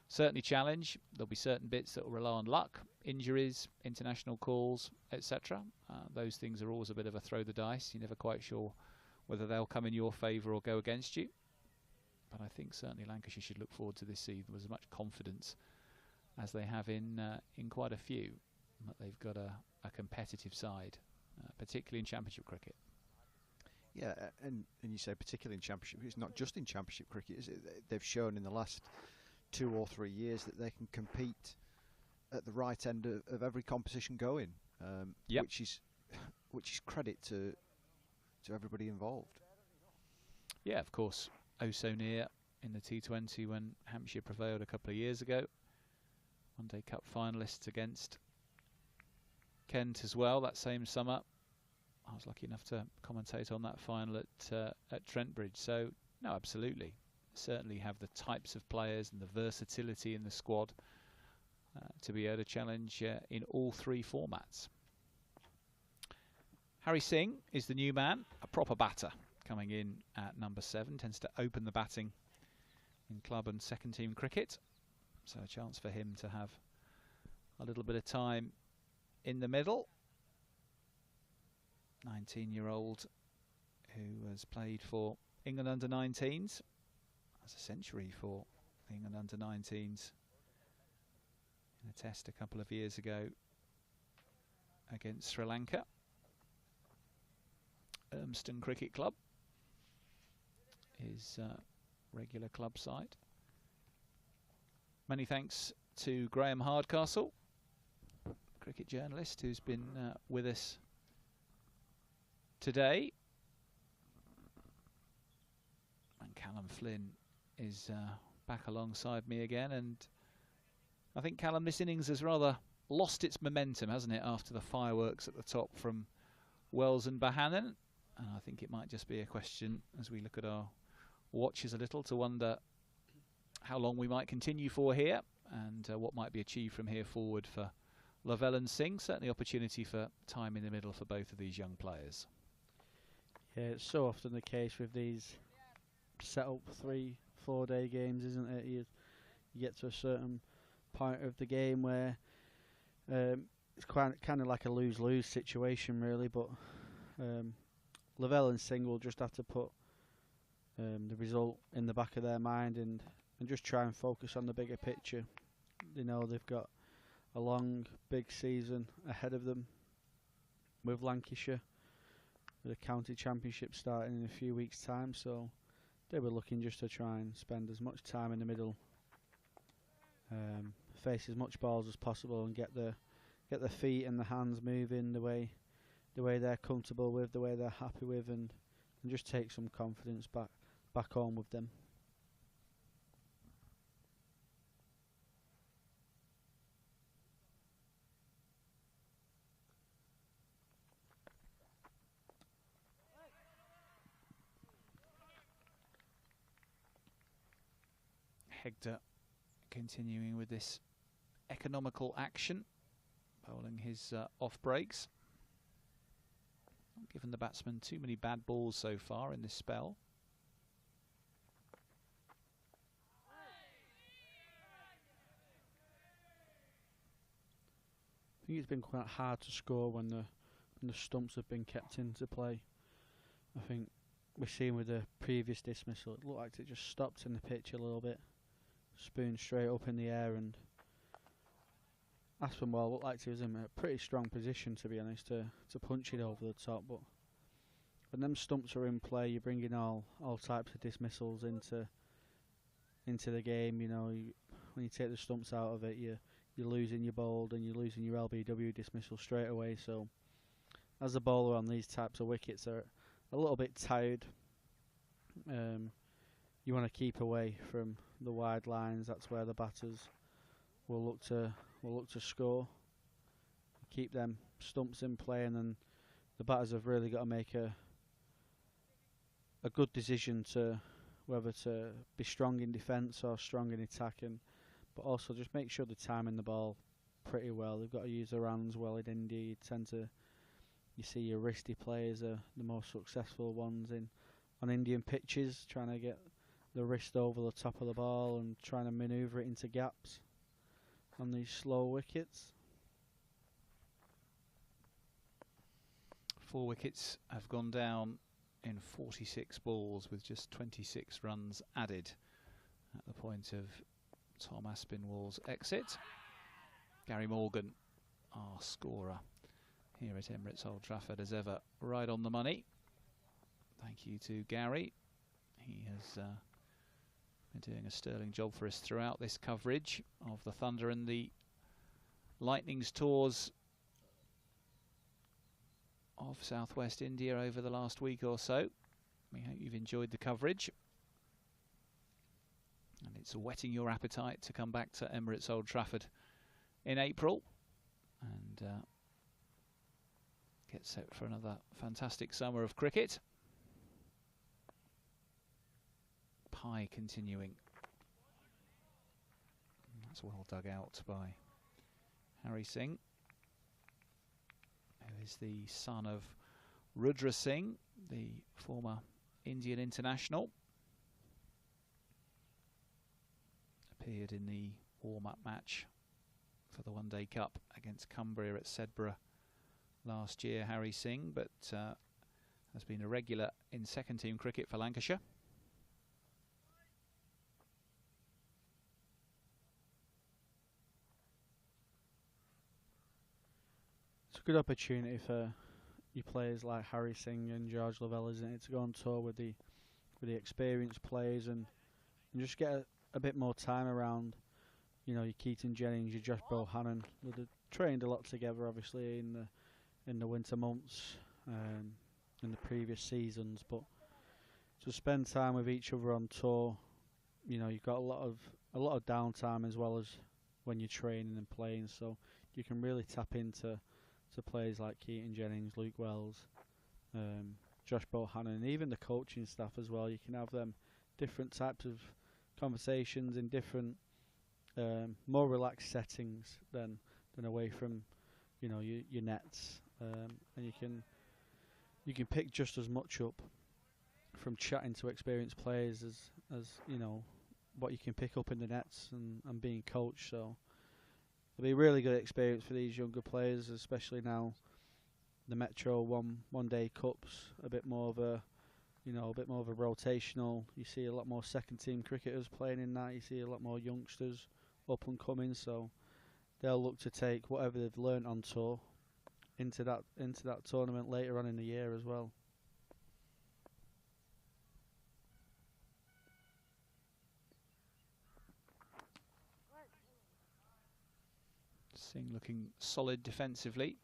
F: certainly challenge. There'll be certain bits that will rely on luck, injuries, international calls, etc. Those things are always a bit of a throw the dice. You're never quite sure whether they'll come in your favour or go against you. But I think certainly Lancashire should look forward to this season with as much confidence as they have in quite a few. That they've got a competitive side, particularly in Championship cricket.
C: Yeah, and you say particularly in Championship. It's not just in Championship cricket, is it? They've shown in the last 2 or 3 years that they can compete at the right end of every competition going, which is credit to everybody involved.
F: Yeah, of course. Oh so near in the T20 when Hampshire prevailed a couple of years ago. One Day Cup finalists against Kent as well that same summer. I was lucky enough to commentate on that final at Trentbridge. So, no, absolutely. Certainly have the types of players and the versatility in the squad to be able to challenge in all 3 formats. Harry Singh is the new man, a proper batter. Coming in at number 7, tends to open the batting in club and second team cricket. So a chance for him to have a little bit of time in the middle. 19-year-old who has played for England under-19s. That's a century for the England under-19s in a test a couple of years ago against Sri Lanka. Urmston Cricket Club, his regular club side. Many thanks to Graham Hardcastle, cricket journalist, who's been with us today. And Callum Flynn is back alongside me again, and I think, Callum, this innings has rather lost its momentum, hasn't it, after the fireworks at the top from Wells and Bohannon. And I think it might just be a question, as we look at our watches a little, to wonder how long we might continue for here and what might be achieved from here forward for Lavelle and Singh. Certainly opportunity for time in the middle for both of these young players.
B: Yeah, it's so often the case with these set up 3-4 day games, isn't it? You get to a certain point of the game where it's kind of like a lose-lose situation, really. But Lavelle and Singh will just have to put the result in the back of their mind and just try and focus on the bigger picture. They know they've got a long, big season ahead of them with Lancashire, with the county championship starting in a few weeks' time. So they were looking just to try and spend as much time in the middle, face as much balls as possible, and get the feet and the hands moving the way they're comfortable with, the way they're happy with, and just take some confidence back back home with them.
F: Hector continuing with this economical action, bowling his off breaks. Not given the batsman too many bad balls so far in this spell.
B: I think it's been quite hard to score when the stumps have been kept into play. I think we're seeing with the previous dismissal, it looked like it just stopped in the pitch a little bit, spoon straight up in the air, and Aspinwall looked like he was in a pretty strong position, to be honest, to punch it over the top. But when them stumps are in play, you're bringing all types of dismissals into the game. You know, when you take the stumps out of it, you're losing your bowled and you're losing your LBW dismissal straight away. So as a bowler on these types of wickets are a little bit tired, you want to keep away from the wide lines. That's where the batters will look to score. Keep them stumps in play, and then the batters have really got to make a good decision to whether to be strong in defence or strong in attacking, but also just make sure they're timing the ball pretty well. They've got to use their hands well in India. You see your wristy players are the most successful ones on Indian pitches, trying to get the wrist over the top of the ball and trying to manoeuvre it into gaps on these slow wickets.
F: 4 wickets have gone down in 46 balls with just 26 runs added at the point of Tom Aspinwall's exit. Gary Morgan, our scorer here at Emirates Old Trafford, as ever, right on the money. Thank you to Gary. He has been doing a sterling job for us throughout this coverage of the Thunder and the Lightning's tours of Southwest India over the last week or so. We hope you've enjoyed the coverage, and it's whetting your appetite to come back to Emirates Old Trafford in April and get set for another fantastic summer of cricket. Pie continuing. That's well dug out by Harry Singh, who is the son of Rudra Singh, the former Indian international. Appeared in the warm-up match for the One Day Cup against Cumbria at Sedbergh last year, Harry Singh, but has been a regular in second-team cricket for Lancashire.
B: It's a good opportunity for your players like Harry Singh and George Lavelle, isn't it, to go on tour with the experienced players and just get a bit more time around. You know, your Keaton Jennings, your Josh Bohannon, they've trained a lot together, obviously, in the winter months, in the previous seasons. But to spend time with each other on tour, you know, you've got a lot of downtime as well as when you're training and playing. So you can really tap into players like Keaton Jennings, Luke Wells, Josh Bohannon, and even the coaching staff as well. You can have them different types of conversations in different, more relaxed settings than away from, you know, your nets, and you can pick just as much up from chatting to experienced players as you know what you can pick up in the nets and being coached. So it'll be a really good experience for these younger players, especially now the Metro one day cups a bit more of a rotational. You see a lot more second team cricketers playing in that. You see a lot more youngsters up and coming, so they'll look to take whatever they've learnt on tour into that tournament later on in the year as well.
F: Singh looking solid defensively.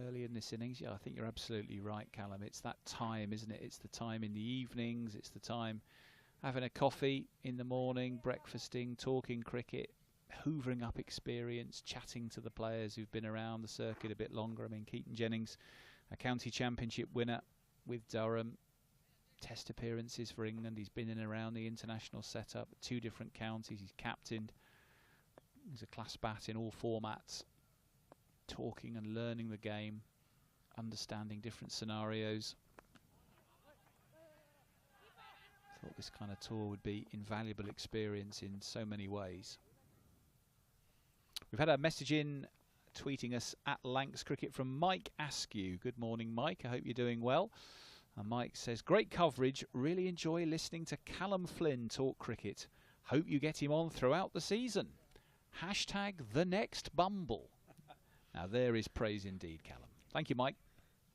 F: early in this innings. Yeah, I think you're absolutely right, Callum. It's that time, isn't it? It's the time in the evenings. It's the time having a coffee in the morning, breakfasting, talking cricket, hoovering up experience, chatting to the players who've been around the circuit a bit longer. I mean, Keaton Jennings, a county championship winner with Durham, test appearances for England. He's been in and around the international setup at 2 different counties. He's captained. He's a class bat in all formats, talking and learning the game, understanding different scenarios. Thought this kind of tour would be invaluable experience in so many ways. We've had a message in tweeting us at Lancs Cricket from Mike Askew. Good morning, Mike. I hope you're doing well. And Mike says, great coverage. Really enjoy listening to Callum Flynn talk cricket. Hope you get him on throughout the season. Hashtag the next Bumble. Now there is praise indeed, Callum. Thank you, Mike.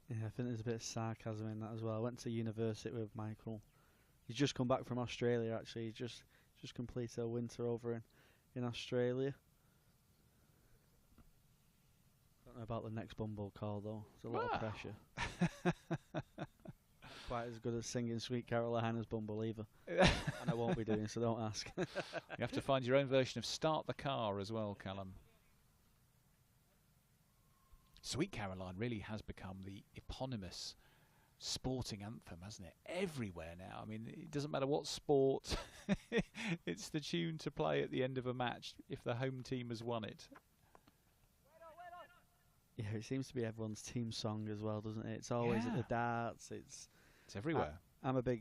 B: Yeah, I think there's a bit of sarcasm in that as well. I went to university with Michael. He's just come back from Australia, actually. He's just completed a winter over in Australia. Don't know about the next Bumble call, though. It's a lot of pressure. Quite as good as singing Sweet Carolina's Bumble either. And I won't be doing, so don't ask.
F: You have to find your own version of Start the Car as well, Callum. Sweet Caroline really has become the eponymous sporting anthem, hasn't it? Everywhere now. I mean, it doesn't matter what sport. It's the tune to play at the end of a match if the home team has won it.
B: Yeah, it seems to be everyone's team song as well, doesn't it? It's always at the darts. It's
F: everywhere.
B: I'm a bit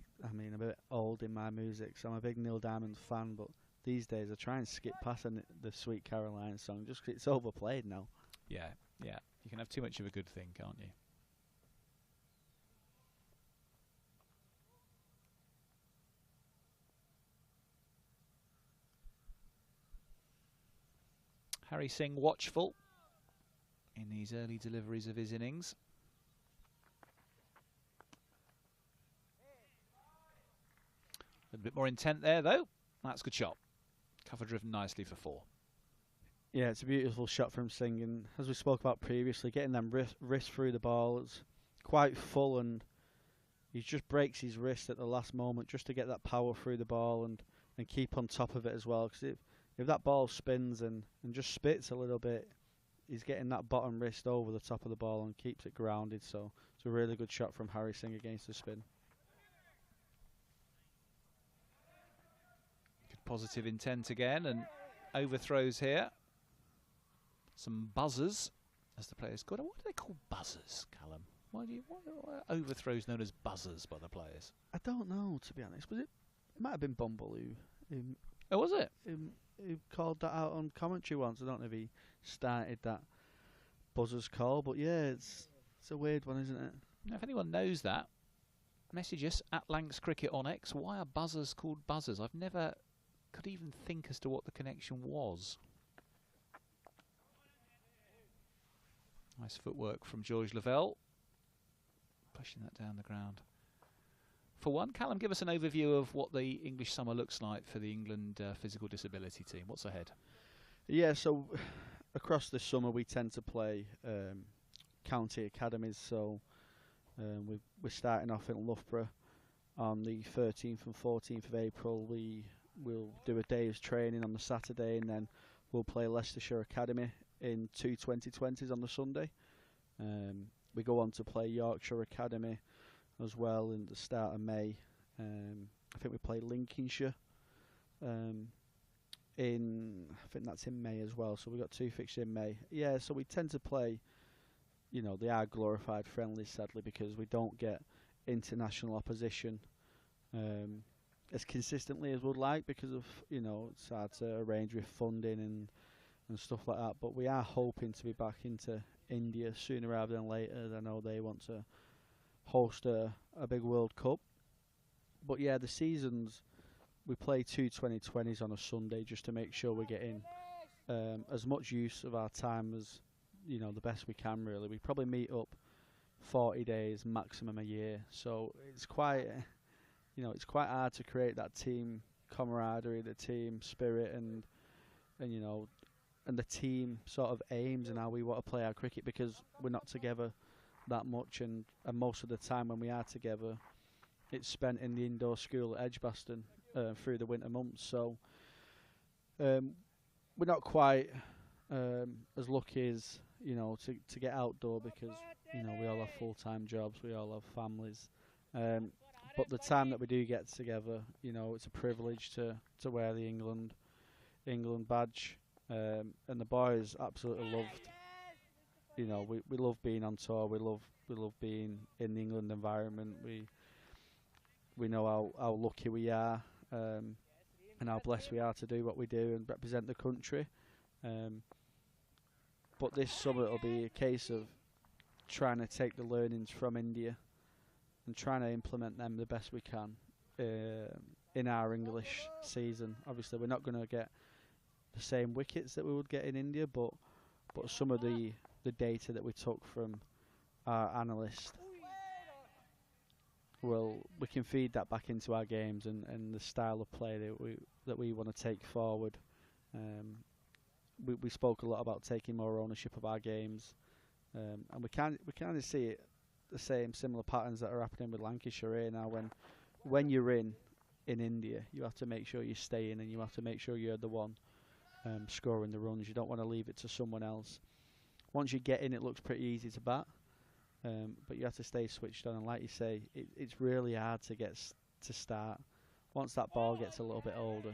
B: old in my music, so I'm a big Neil Diamond fan, but these days I try and skip past the Sweet Caroline song just 'cause it's overplayed now.
F: Yeah, yeah. You can have too much of a good thing, can't you? Harry Singh watchful in these early deliveries of his innings. A little bit more intent there, though. That's a good shot. Cover driven nicely for 4.
B: Yeah, it's a beautiful shot from Singh, and as we spoke about previously, getting them wrist through the ball, it's quite full, and he just breaks his wrist at the last moment just to get that power through the ball and keep on top of it as well. Because if that ball spins and just spits a little bit, he's getting that bottom wrist over the top of the ball and keeps it grounded. So it's a really good shot from Harry Singh against the spin.
F: Good positive intent again, and overthrows here. Some buzzers, as the players call it. What do they call buzzers, Callum? Why are overthrows known as buzzers by the players?
B: I don't know, to be honest. Was it might have been Bumble who
F: oh, was it?
B: Who called that out on commentary once. I don't know if he started that buzzers call, but yeah, it's a weird one, isn't it?
F: Now, if anyone knows that, message us at Lancs Cricket on X. Why are buzzers called buzzers? I've never could even think as to what the connection was. Nice footwork from George Lavelle. Pushing that down the ground. For one, Callum, give us an overview of what the English summer looks like for the England physical disability team. What's ahead?
B: Yeah, so across the summer we tend to play county academies. So we're starting off in Loughborough on the 13th and 14th of April. We'll do a day's training on the Saturday, and then we'll play Leicestershire Academy in 2 2020s on the Sunday. We go on to play Yorkshire Academy as well in the start of May. I think we play Lincolnshire I think that's in May as well, so we've got 2 fixtures in May. Yeah, so we tend to play, they are glorified friendlies, sadly, because we don't get international opposition as consistently as we'd like, because of, it's hard to arrange with funding and stuff like that. But we are hoping to be back into India sooner rather than later. I know they want to host a big World Cup. But yeah, the seasons, we play 2 2020s on a Sunday just to make sure we're getting as much use of our time as, the best we can, really. We probably meet up 40 days maximum a year. So it's quite, it's quite hard to create that team camaraderie, the team spirit, and the team sort of aims and how we want to play our cricket, because we're not together that much, and most of the time when we are together, it's spent in the indoor school at Edgbaston through the winter months. So we're not quite as lucky as, you know, to get outdoor, because, you know, we all have full-time jobs, we all have families. But the time that we do get together, you know, it's a privilege to wear the England badge, and the boys absolutely loved. You know, we love being on tour. We love being in the England environment. We know how lucky we are, and how blessed we are to do what we do and represent the country. But this summer it'll be a case of trying to take the learnings from India and trying to implement them the best we can in our English season. Obviously, we're not going to get the same wickets that we would get in India, but some of the data that we took from our analyst, we can feed that back into our games and the style of play that we want to take forward. We spoke a lot about taking more ownership of our games, and we kind of see it, the same similar patterns that are happening with Lancashire here now. When you're in India, you have to make sure you stay in, and you have to make sure you're the one scoring the runs. You don't want to leave it to someone else. Once you get in, it looks pretty easy to bat, but you have to stay switched on. And like you say, it's really hard to get to start. Once that ball gets a little bit older,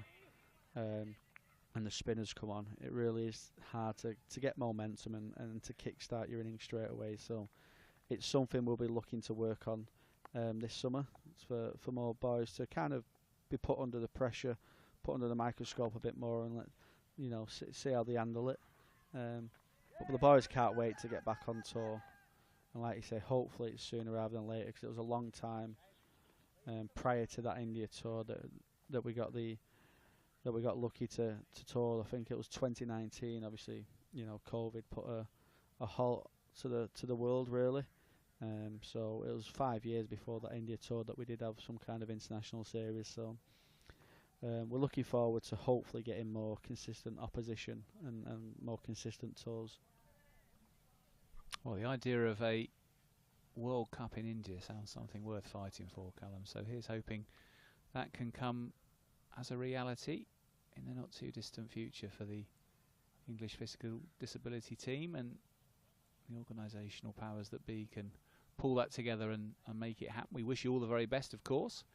B: and the spinners come on, it really is hard to get momentum and to kickstart your innings straight away. So it's something we'll be looking to work on this summer. It's for more boys to kind of be put under the pressure, put under the microscope a bit more, and see how they handle it. But the boys can't wait to get back on tour, and like you say, hopefully it's sooner rather than later, because it was a long time prior to that India tour that we got lucky to tour. I think it was 2019. Obviously, you know, COVID put a halt to the world really. So it was 5 years before that India tour that we did have some kind of international series. So we're looking forward to hopefully getting more consistent opposition and more consistent tours.
F: Well, the idea of a World Cup in India sounds something worth fighting for, Callum. So here's hoping that can come as a reality in the not too distant future for the English physical disability team, and the organisational powers that be can pull that together and make it happen. We wish you all the very best, of course,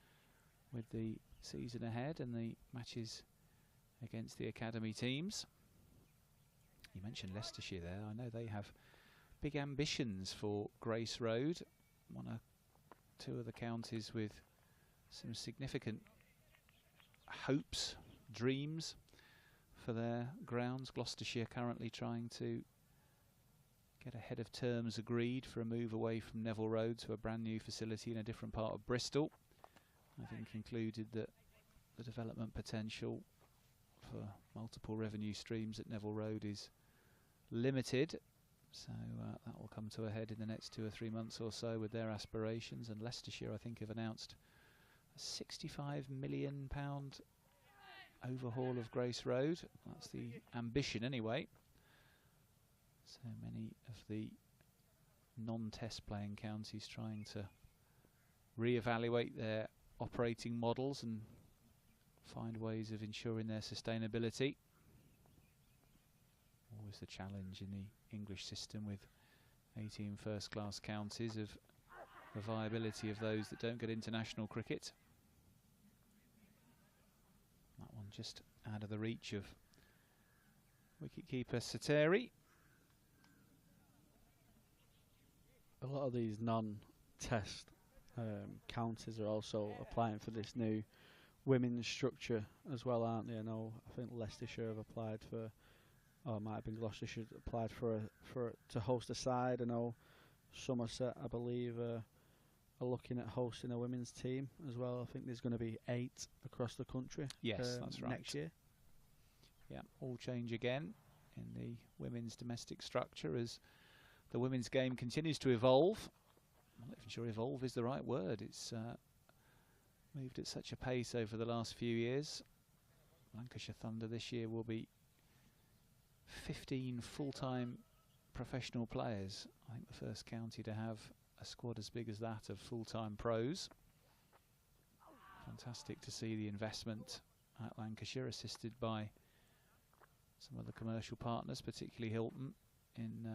F: with the season ahead and the matches against the academy teams. You mentioned Leicestershire there. I know they have big ambitions for Grace Road, one or two of the counties with some significant hopes, dreams for their grounds. Gloucestershire currently trying to get a head of terms agreed for a move away from Neville Road to a brand new facility in a different part of Bristol. Having concluded that the development potential for multiple revenue streams at Neville Road is limited. So that will come to a head in the next 2 or 3 months or so with their aspirations. And Leicestershire, I think, have announced a £65 million overhaul of Grace Road. That's the ambition anyway. So many of the non-test playing counties trying to re-evaluate their operating models and find ways of ensuring their sustainability. Always the challenge in the English system with 18 first-class counties of the viability of those that don't get international cricket. That one just out of the reach of wicketkeeper Sateri.
B: A lot of these non-test counties are also applying for this new women's structure as well, aren't they? I think Leicestershire have applied for, or it might have been Gloucestershire applied for to host a side. I know Somerset, I believe, are looking at hosting a women's team as well. I think there's going to be 8 across the country.
F: Yes, that's right.
B: Next year.
F: Yeah, all change again in the women's domestic structure as the women's game continues to evolve. I'm not even sure evolve is the right word. It's moved at such a pace over the last few years. Lancashire Thunder this year will be 15 full-time professional players. I think the first county to have a squad as big as that of full-time pros. Fantastic to see the investment at Lancashire, assisted by some of the commercial partners, particularly Hilton, in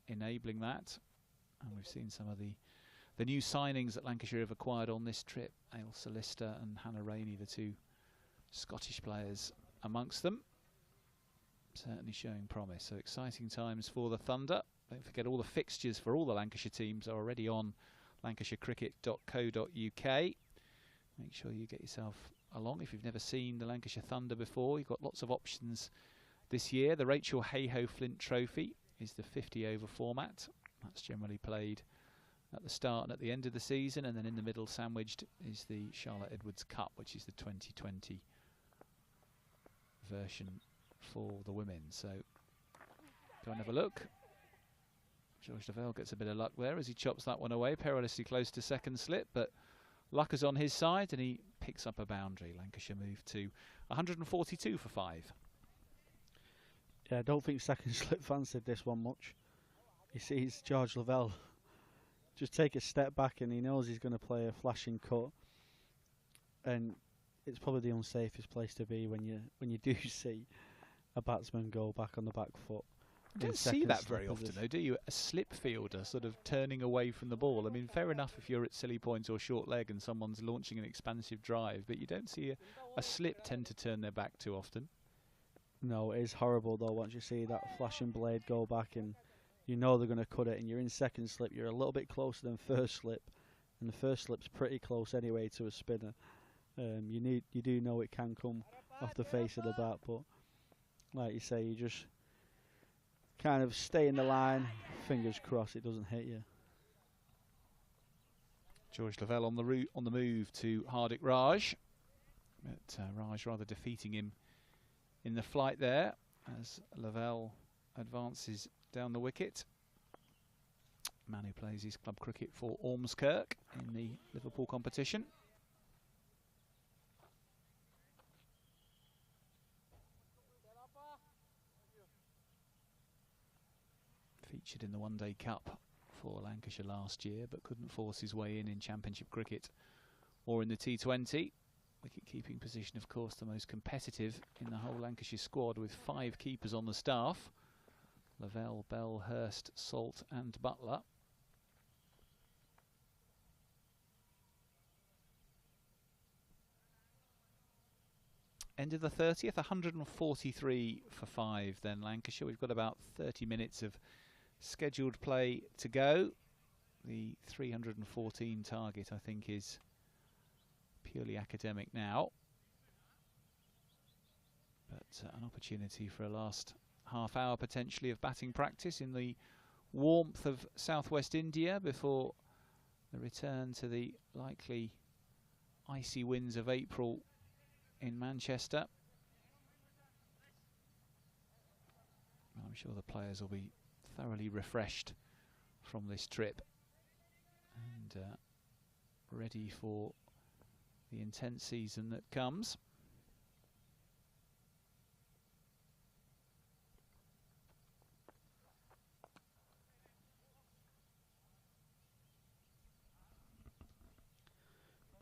F: enabling that. And we've seen some of the new signings that Lancashire have acquired on this trip. Ailsa Lister and Hannah Rainey, the two Scottish players amongst them. Certainly showing promise. So exciting times for the Thunder. Don't forget, all the fixtures for all the Lancashire teams are already on lancashirecricket.co.uk. Make sure you get yourself along. If you've never seen the Lancashire Thunder before, you've got lots of options this year. The Rachel Hayhoe Flint Trophy is the 50-over format. That's generally played at the start and at the end of the season, and then in the middle sandwiched is the Charlotte Edwards Cup, which is the 2020 version for the women. So go and have a look. George Lavelle gets a bit of luck there as he chops that one away, perilously close to second slip, but luck is on his side and he picks up a boundary. Lancashire move to 142 for 5.
B: Yeah, I don't think second slip fancied this one much. He sees George Lavelle just take a step back and he knows he's going to play a flashing cut, and it's probably the unsafest place to be when you do see a batsman go back on the back foot.
F: You don't see that very often though, do you? A slip fielder sort of turning away from the ball. I mean, fair enough if you're at silly points or short leg and someone's launching an expansive drive, but you don't see a slip tend to turn their back too often.
B: No, it is horrible though once you see that flashing blade go back and you know they're going to cut it, and you're in second slip. You're a little bit closer than first slip, and the first slip's pretty close anyway to a spinner. You do know it can come off the face of the bat, but like you say, you just kind of stay in the line. Fingers crossed it doesn't hit you.
F: George Lavelle on the move to Hardik Raj, but Raj rather defeating him in the flight there as Lavelle advances down the wicket. Man who plays his club cricket for Ormskirk in the Liverpool competition. Featured in the One Day Cup for Lancashire last year, but couldn't force his way in Championship cricket or in the T20. Wicket-keeping position, of course, the most competitive in the whole Lancashire squad, with 5 keepers on the staff. Lavelle, Bell, Hurst, Salt and Butler. End of the 30th, 143 for 5 then Lancashire. We've got about 30 minutes of scheduled play to go. The 314 target, I think, is purely academic now. But an opportunity for a last half hour potentially of batting practice in the warmth of southwest India before the return to the likely icy winds of April in Manchester. I'm sure the players will be thoroughly refreshed from this trip and ready for the intense season that comes.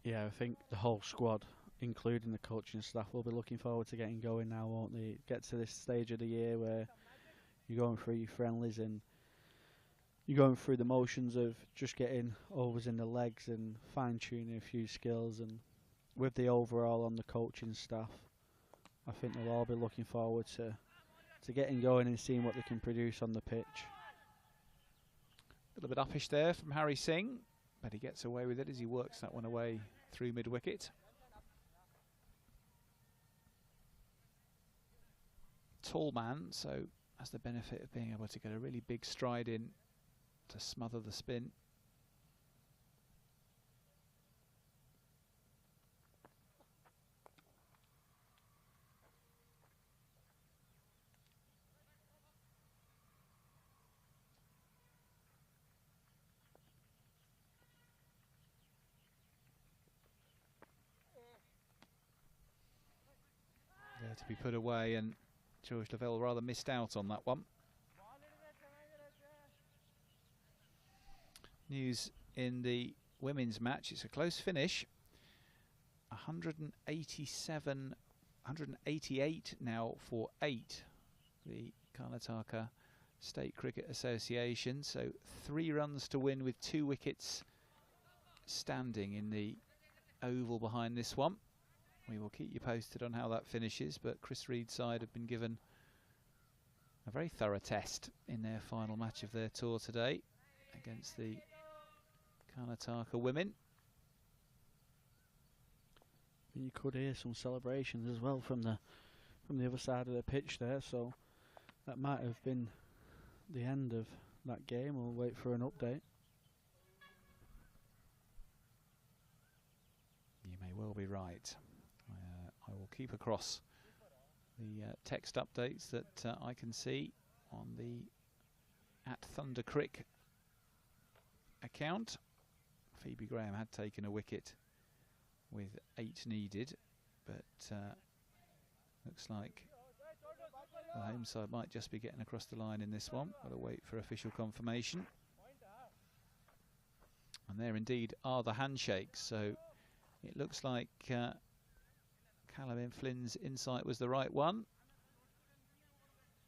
B: Yeah, I think the whole squad, including the coaching staff, will be looking forward to getting going now, won't they? Get to this stage of the year where you're going through your friendlies and you're going through the motions of just getting overs in the legs and fine-tuning a few skills, and with the overall on the coaching staff, I think they'll all be looking forward to getting going and seeing what they can produce on the pitch.
F: A little bit uppish there from Harry Singh, but he gets away with it as he works that one away through mid-wicket. Tall man, so has the benefit of being able to get a really big stride in to smother the spin. There to be put away, and George Lavelle rather missed out on that one. News in the women's match. It's a close finish. 188 now for 8. The Karnataka State Cricket Association. So 3 runs to win with 2 wickets standing in the oval behind this one. We will keep you posted on how that finishes, but Chris Reed's side have been given a very thorough test in their final match of their tour today against the Karnataka women.
B: You could hear some celebrations as well from the other side of the pitch there, so that might have been the end of that game. We'll wait for an update.
F: You may well be right. I will keep across the text updates that I can see on the @ThunderCrick account. Phoebe Graham had taken a wicket with 8 needed, but looks like the home side might just be getting across the line in this one. Got to wait for official confirmation. And there indeed are the handshakes, so it looks like Callum Flynn's insight was the right one.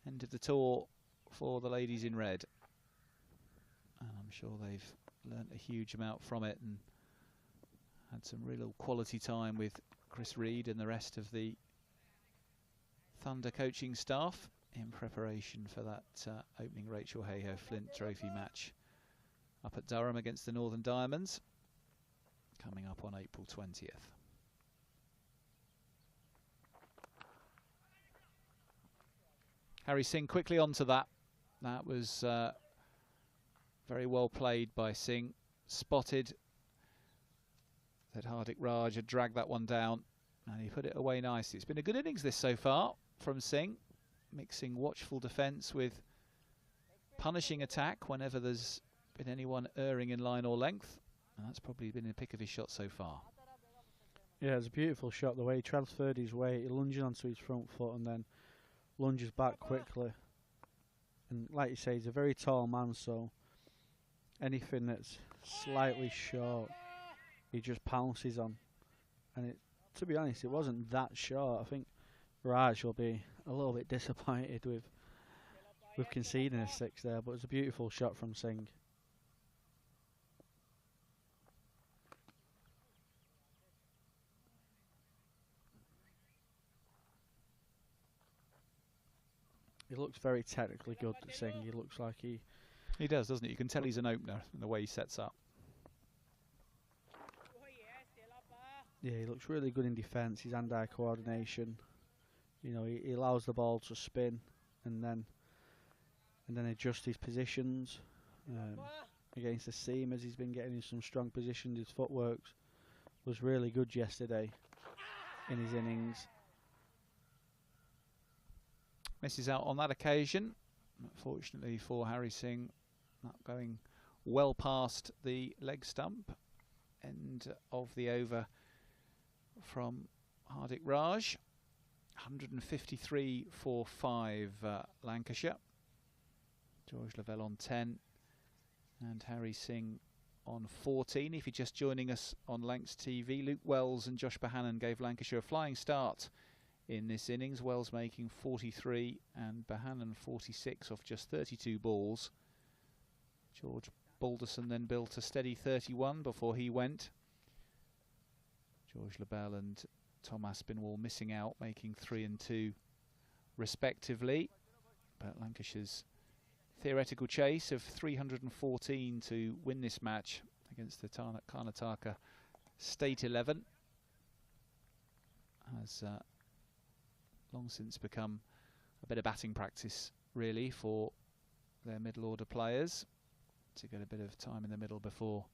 F: End of the tour for the ladies in red. And I'm sure they've learnt a huge amount from it and had some real quality time with Chris Reed and the rest of the Thunder coaching staff in preparation for that opening Rachel Hayhoe Flint Trophy match up at Durham against the Northern Diamonds, coming up on April 20th. Harry Singh quickly onto that. That was very well played by Singh. Spotted that Hardik Raj had dragged that one down, and he put it away nicely. It's been a good innings this so far from Singh, mixing watchful defence with punishing attack whenever there's been anyone erring in line or length. And that's probably been the pick of his shot so far.
B: Yeah, it's a beautiful shot. The way he transferred his weight, he lunged onto his front foot and then lunges back quickly. And like you say, he's a very tall man, so anything that's slightly short, he just pounces on. And to be honest, it wasn't that short. I think Raj will be a little bit disappointed with conceding a 6 there, but it's a beautiful shot from Singh. He looks very technically good, Singh. He looks like he
F: does, doesn't he? You can tell he's an opener in the way he sets up.
B: Yeah, he looks really good in defence. His hand-eye coordination. You know, he allows the ball to spin and then adjust his positions against the seam, as he's been getting in some strong positions. His footwork was really good yesterday in his innings.
F: Misses out on that occasion. Unfortunately for Harry Singh, not going well past the leg stump. End of the over from Hardik Raj. 153 for 5 Lancashire. George Lavelle on 10 and Harry Singh on 14. If you're just joining us on Lancs TV, Luke Wells and Josh Bohannon gave Lancashire a flying start in this innings. Wells making 43 and Bohannon 46 off just 32 balls. George Balderson then built a steady 31 before he went. George Lavelle and Tom Aspinwall missing out, making 3 and 2 respectively. But Lancashire's theoretical chase of 314 to win this match against the Karnataka State 11 has long since become a bit of batting practice, really, for their middle order players to get a bit of time in the middle before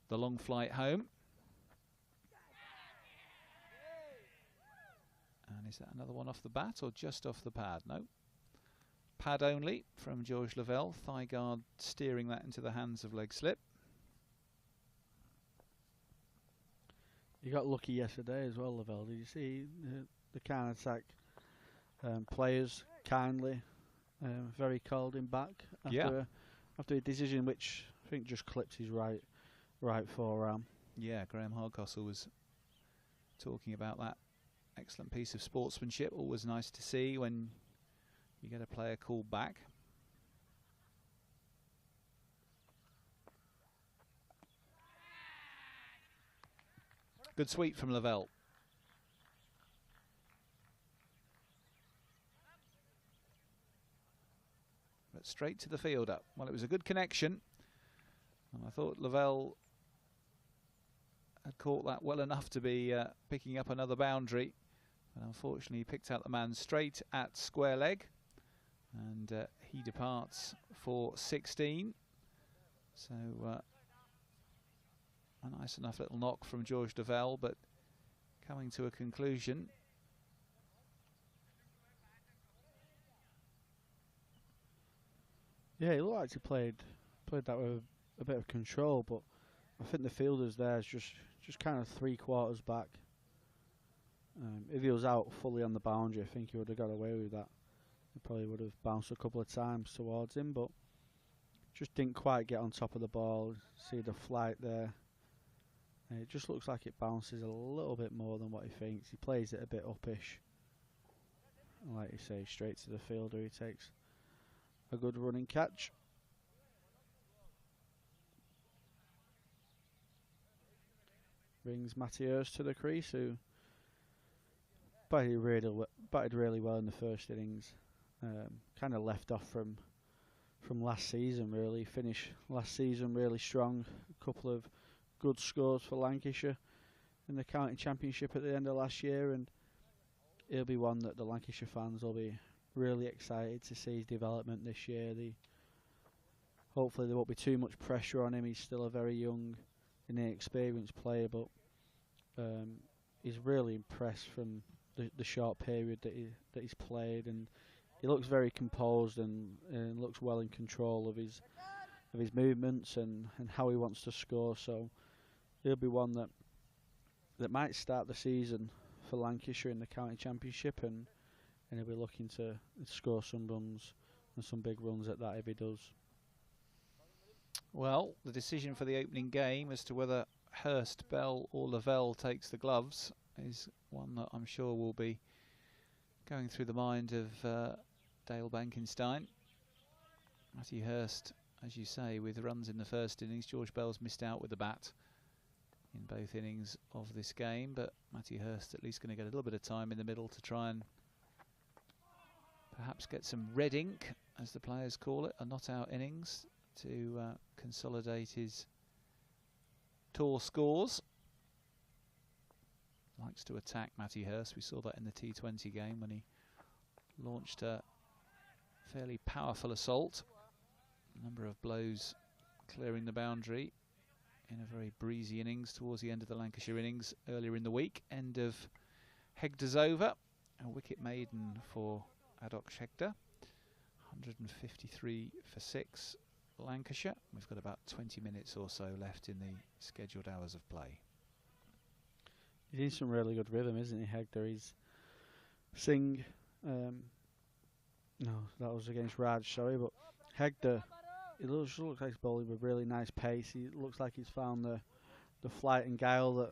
F: the long flight home. And is that another one off the bat or just off the pad? No. Pad only from George Lavelle. Thigh guard steering that into the hands of leg slip.
B: He got lucky yesterday as well, Lavelle. Did you see the counter attack players kindly, very called him back after a decision which I think just clipped his right forearm.
F: Yeah, Graham Hardcastle was talking about that excellent piece of sportsmanship. Always nice to see when you get a player called back. Good sweep from Lavelle. But straight to the fielder. Well, it was a good connection. And I thought Lavelle had caught that well enough to be picking up another boundary. But unfortunately, he picked out the man straight at square leg. And he departs for 16. So a nice enough little knock from George Lavelle, but coming to a conclusion.
B: Yeah, it looked like he played that with a bit of control, but I think the fielder's there is just kind of 3/4 back. If he was out fully on the boundary, I think he would have got away with that. He probably would have bounced a couple of times towards him, but just didn't quite get on top of the ball. See the flight there. It just looks like it bounces a little bit more than what he thinks. He plays it a bit uppish. And like you say, straight to the fielder. He takes a good running catch. Brings Matty Hurst to the crease, who batted really well in the first innings. Kind of left off from last season, really. Finished last season really strong. A couple of good scores for Lancashire in the county championship at the end of last year, and he'll be one that the Lancashire fans will be really excited to see his development this year. Hopefully there won't be too much pressure on him. He's still a very young, inexperienced player, but he's really impressed from the short period that he's played, and he looks very composed and looks well in control of his movements and how he wants to score. So he'll be one that might start the season for Lancashire in the county championship, and he'll be looking to score some runs and some big runs at that if he does.
F: Well, the decision for the opening game as to whether Hurst, Bell or Lavelle takes the gloves is one that I'm sure will be going through the mind of Dale Bankenstein. Matty Hurst, as you say, with runs in the first innings. George Bell's missed out with the bat in both innings of this game, but Matty Hurst at least going to get a little bit of time in the middle to try and perhaps get some red ink, as the players call it, a not-out innings to consolidate his tour scores. Likes to attack Matty Hurst. We saw that in the T20 game when he launched a fairly powerful assault. A number of blows clearing the boundary in a very breezy innings towards the end of the Lancashire innings earlier in the week. End of Hegder's over. A wicket maiden for Adox Hegder. 153 for 6 Lancashire. We've got about 20 minutes or so left in the scheduled hours of play.
B: He's in some really good rhythm, isn't he, Hegder? He's Singh. No, that was against Raj, sorry, but Hegder, he looks like he's bowling with really nice pace. He looks like he's found the flight and guile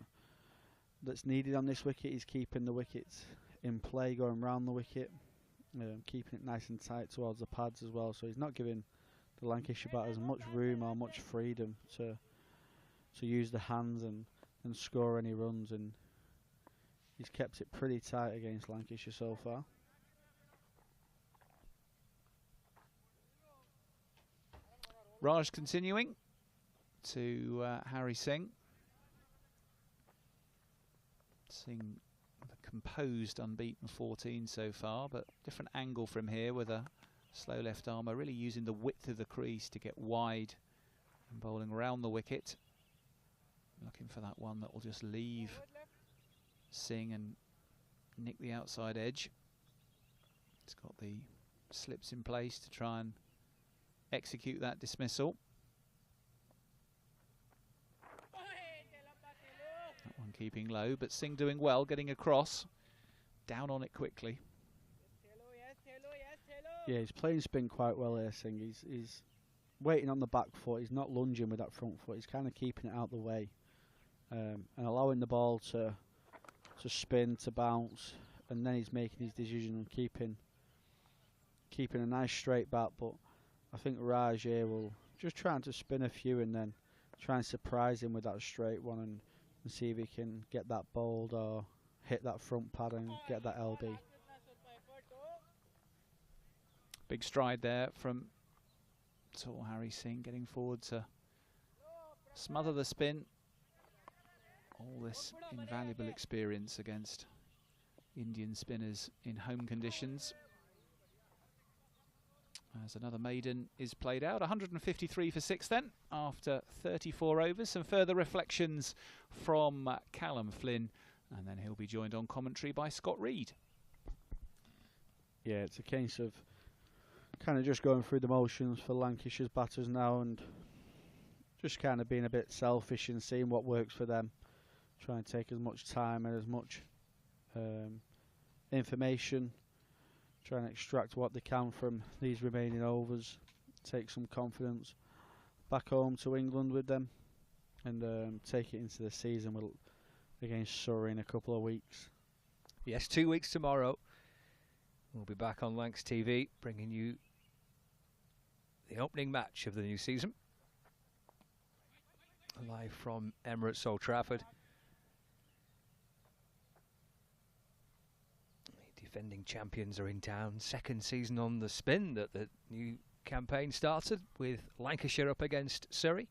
B: that's needed on this wicket. He's keeping the wickets in play, going round the wicket, keeping it nice and tight towards the pads as well. So he's not giving the Lancashire batters much room or much freedom to use the hands and score any runs, and he's kept it pretty tight against Lancashire so far.
F: Raj continuing to Harry Singh. Singh with a composed unbeaten 14 so far, but different angle from here with a slow left armour, really using the width of the crease to get wide and bowling around the wicket. Looking for that one that will just leave Singh and nick the outside edge. It's got the slips in place to try and execute that dismissal. That one keeping low, but Singh doing well, getting across, down on it quickly.
B: Yeah, he's playing spin quite well here, Singh. He's waiting on the back foot. He's not lunging with that front foot. He's kind of keeping it out the way and allowing the ball to spin, to bounce, and then he's making his decision and keeping a nice straight bat. But I think Raj here will just trying to spin a few and then try and surprise him with that straight one and see if he can get that bowled or hit that front pad and get that LB.
F: Big stride there from tall Harry Singh, getting forward to smother the spin. All this invaluable experience against Indian spinners in home conditions. As another maiden is played out, 153 for 6 then, after 34 overs. Some further reflections from Callum Flynn, and then he'll be joined on commentary by Scott Reed.
B: Yeah, it's a case of kind of just going through the motions for Lancashire's batters now and just kind of being a bit selfish and seeing what works for them. Try and take as much time and as much information, try and extract what they can from these remaining overs, take some confidence back home to England with them and take it into the season against Surrey in a couple of weeks.
A: Yes, 2 weeks tomorrow. We'll be back on Lancs TV, bringing you the opening match of the new season. Live from Emirates Old Trafford. The defending champions are in town. Second season on the spin that the new campaign started, with Lancashire up against Surrey.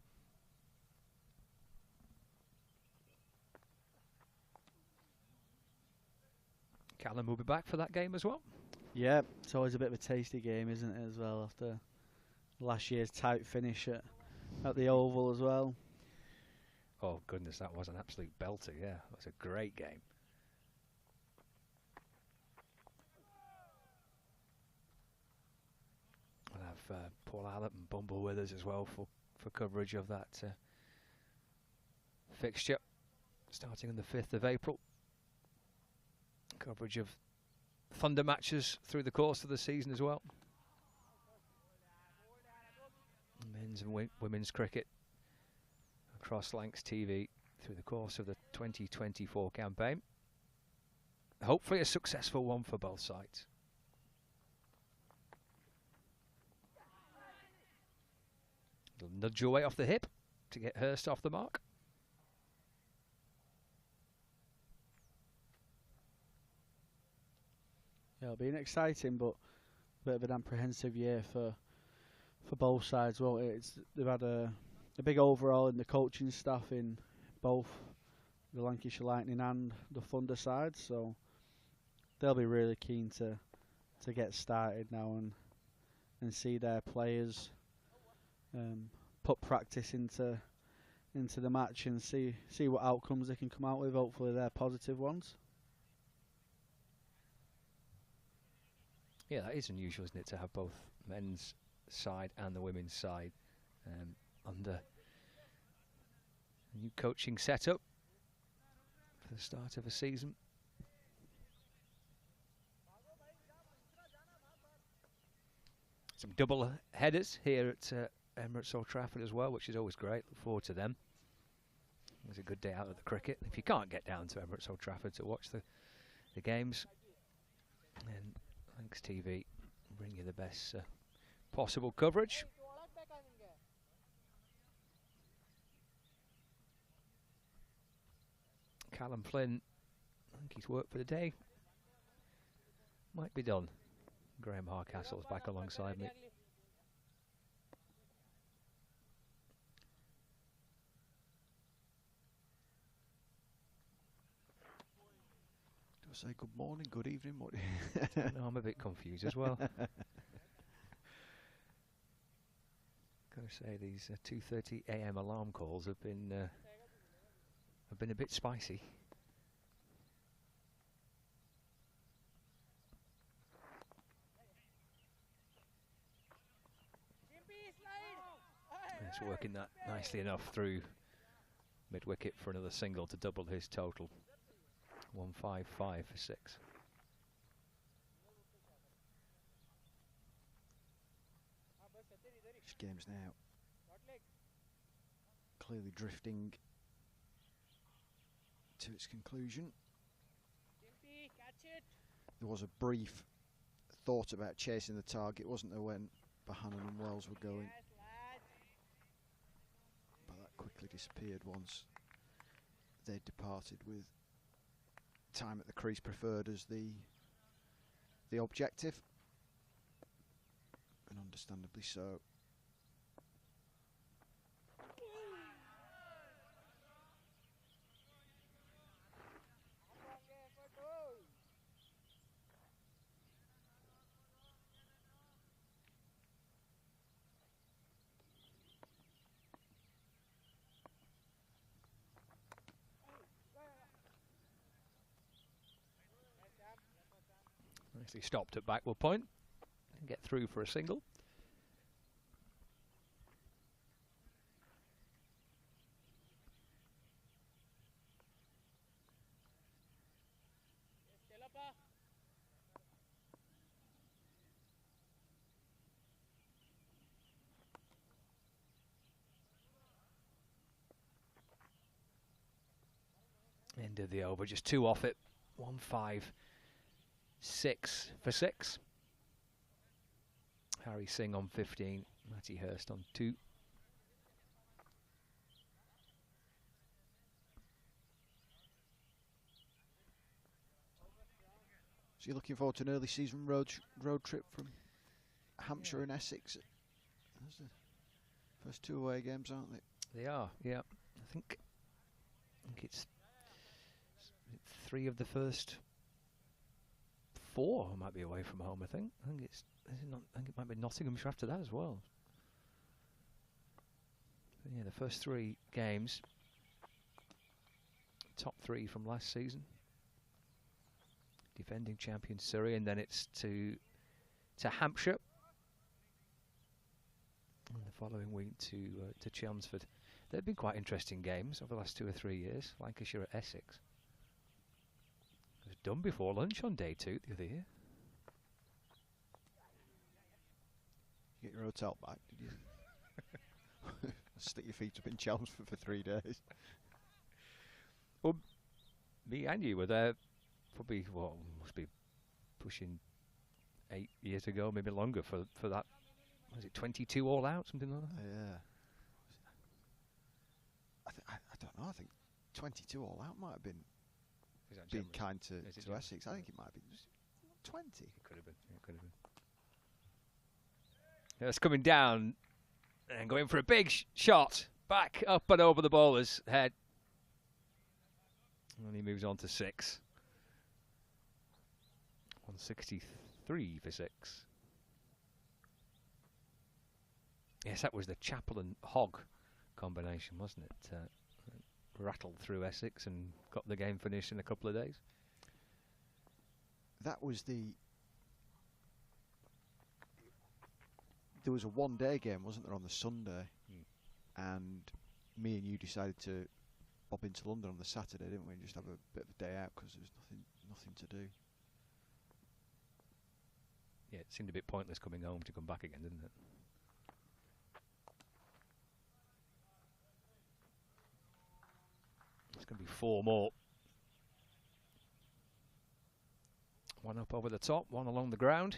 A: Callum will be back for that game as well.
B: Yeah, it's always a bit of a tasty game, isn't it, as well, after last year's tight finish at the Oval as well.
A: Oh, goodness, that was an absolute belter, yeah. That was a great game. We'll have Paul Allott and Bumble with us as well for coverage of that fixture, starting on the 5th of April. Coverage of Thunder matches through the course of the season as well. Men's and women's cricket across Lancs TV through the course of the 2024 campaign. Hopefully a successful one for both sides. They'll nudge away off the hip to get Hurst off the mark.
B: Yeah, it'll be an exciting but a bit of an apprehensive year for both sides. Well, they've had a big overhaul in the coaching staff in both the Lancashire Lightning and the Thunder side, so they'll be really keen to get started now and see their players put practice into the match and see what outcomes they can come out with. Hopefully they're positive ones.
A: Yeah, that is unusual, isn't it, to have both men's side and the women's side under a new coaching setup for the start of a season. Some double headers here at Emirates Old Trafford as well, which is always great. Look forward to them. It was a good day out of the cricket. If you can't get down to Emirates Old Trafford to watch the games, then Lancs TV bring you the best possible coverage. Callum Flynn, I think his work for the day might be done. Graham Harcastle's back alongside me.
C: Say good morning, good evening. What?
A: No, I'm a bit confused as well. Gotta say, these 2:30 a.m. alarm calls have been a bit spicy. It's working that nicely enough through mid-wicket for another single to double his total. 155 for 6.
C: This game's now clearly drifting to its conclusion. There was a brief thought about chasing the target, wasn't there, when Bohannon and Wells were going? But that quickly disappeared once they departed, with time at the crease preferred as the objective, and understandably so.
A: Nicely stopped at backward point and get through for a single. End of the over, just 2 off it. 1-5-6 for 6. Harry Singh on 15, Matty Hurst on 2.
C: So you're looking forward to an early season road trip from Hampshire and Essex? Those are the first 2 away games, aren't they?
A: They are, yeah. I think it's 3 of the first 4 might be away from home. I think it's. I think it might be Nottinghamshire after that as well. But yeah, the first 3 games, top 3 from last season. Defending champion Surrey, and then it's to Hampshire, and the following week to Chelmsford. They've been quite interesting games over the last 2 or 3 years. Lancashire at Essex. It was done before lunch on day 2 the other year.
C: You get your hotel back, did you? Stick your feet up in Chelmsford for 3 days.
A: Well, me and you were there probably, well, must be pushing 8 years ago, maybe longer, for that. Was it 22 all out, something like that?
C: Yeah. I don't know. I think 22 all out might have been being kind to Essex. I think it might have been 20.
A: It could have been. It could have been. It's coming down and going for a big shot, back up and over the bowler's head, and he moves on to 6. 163 for 6. Yes, that was the Chappell and Hogg combination, wasn't it? Rattled through Essex and got the game finished in a couple of days.
C: That was there was a 1-day game, wasn't there, on the Sunday? And me and you decided to bob into London on the Saturday, didn't we? And just have a bit of a day out because there was nothing to do.
A: Yeah, it seemed a bit pointless coming home to come back again, didn't it? It's going to be 4 more. 1 up over the top, 1 along the ground.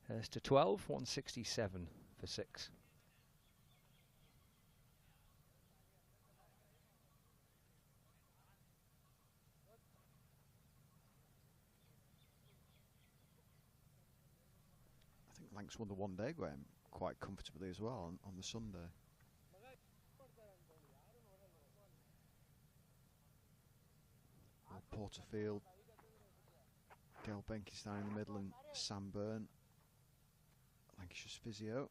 A: There's to 12, 167 for 6.
C: I think Lancs won the 1-day game quite comfortably as well on the Sunday. Porterfield, Gail Benkenstein in the middle, and Sam Byrne, Lancashire's physio.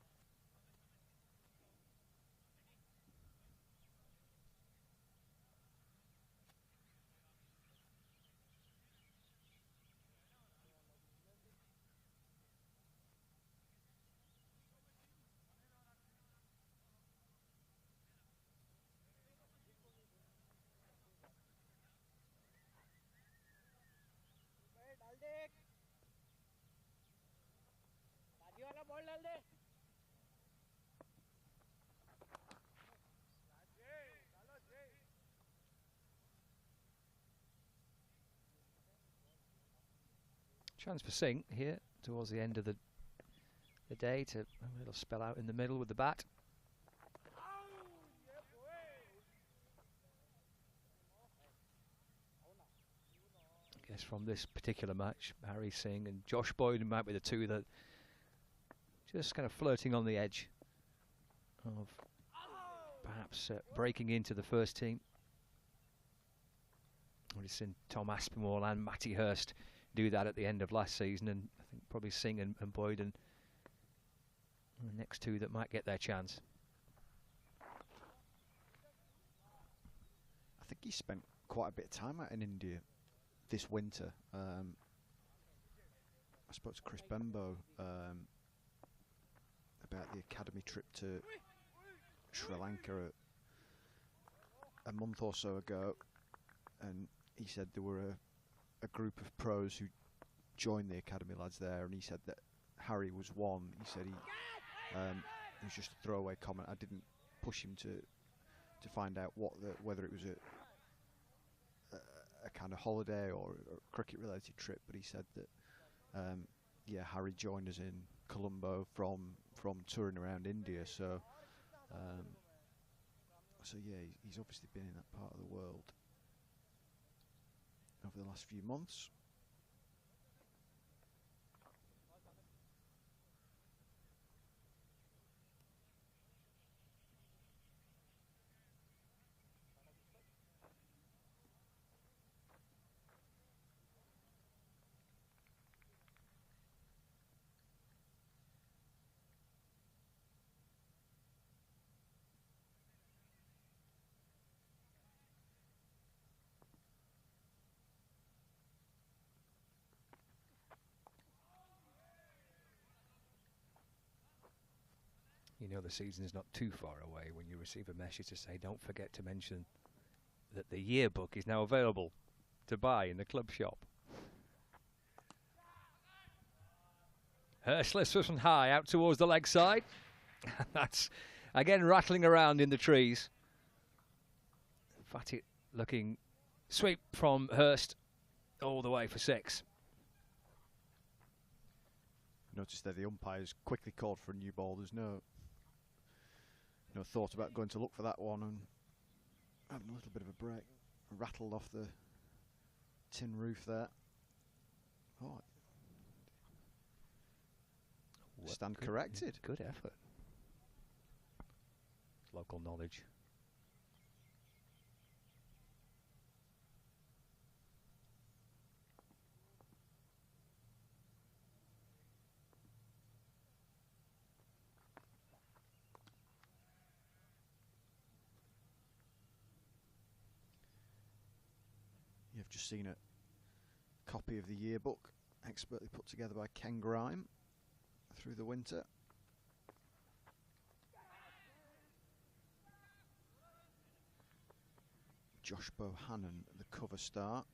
A: Chance for Singh here towards the end of the day to a little spell out in the middle with the bat. I guess from this particular match, Harry Singh and Josh Boyden might be the two that just kind of flirting on the edge of perhaps breaking into the first team. We've seen Tom Aspinwall and Matty Hurst do that at the end of last season, and I think probably Singh and Boyden are the next two that might get their chance.
C: I think he spent quite a bit of time out in India this winter. I spoke to Chris Bembo about the academy trip to Sri Lanka a month or so ago, and he said there were a group of pros who joined the academy lads there, and he said that Harry was one. He said it was just a throwaway comment. I didn't push him to find out whether it was a kind of holiday or a cricket-related trip, but he said that yeah, Harry joined us in Colombo from touring around India. So yeah, he's obviously been in that part of the world over the last few months.
A: You know the season is not too far away when you receive a message to say, don't forget to mention that the yearbook is now available to buy in the club shop. Hurst lifts us from high out towards the leg side. That's again rattling around in the trees. Fatty looking sweep from Hurst all the way for 6.
C: Notice that the umpires quickly called for a new ball. There's no thought about going to look for that one and having a little bit of a break. Rattled off the tin roof there. Oh, stand corrected.
A: Good effort. Local knowledge.
C: You've just seen a copy of the yearbook, expertly put together by Ken Grime through the winter. Josh Bohannon, the cover star.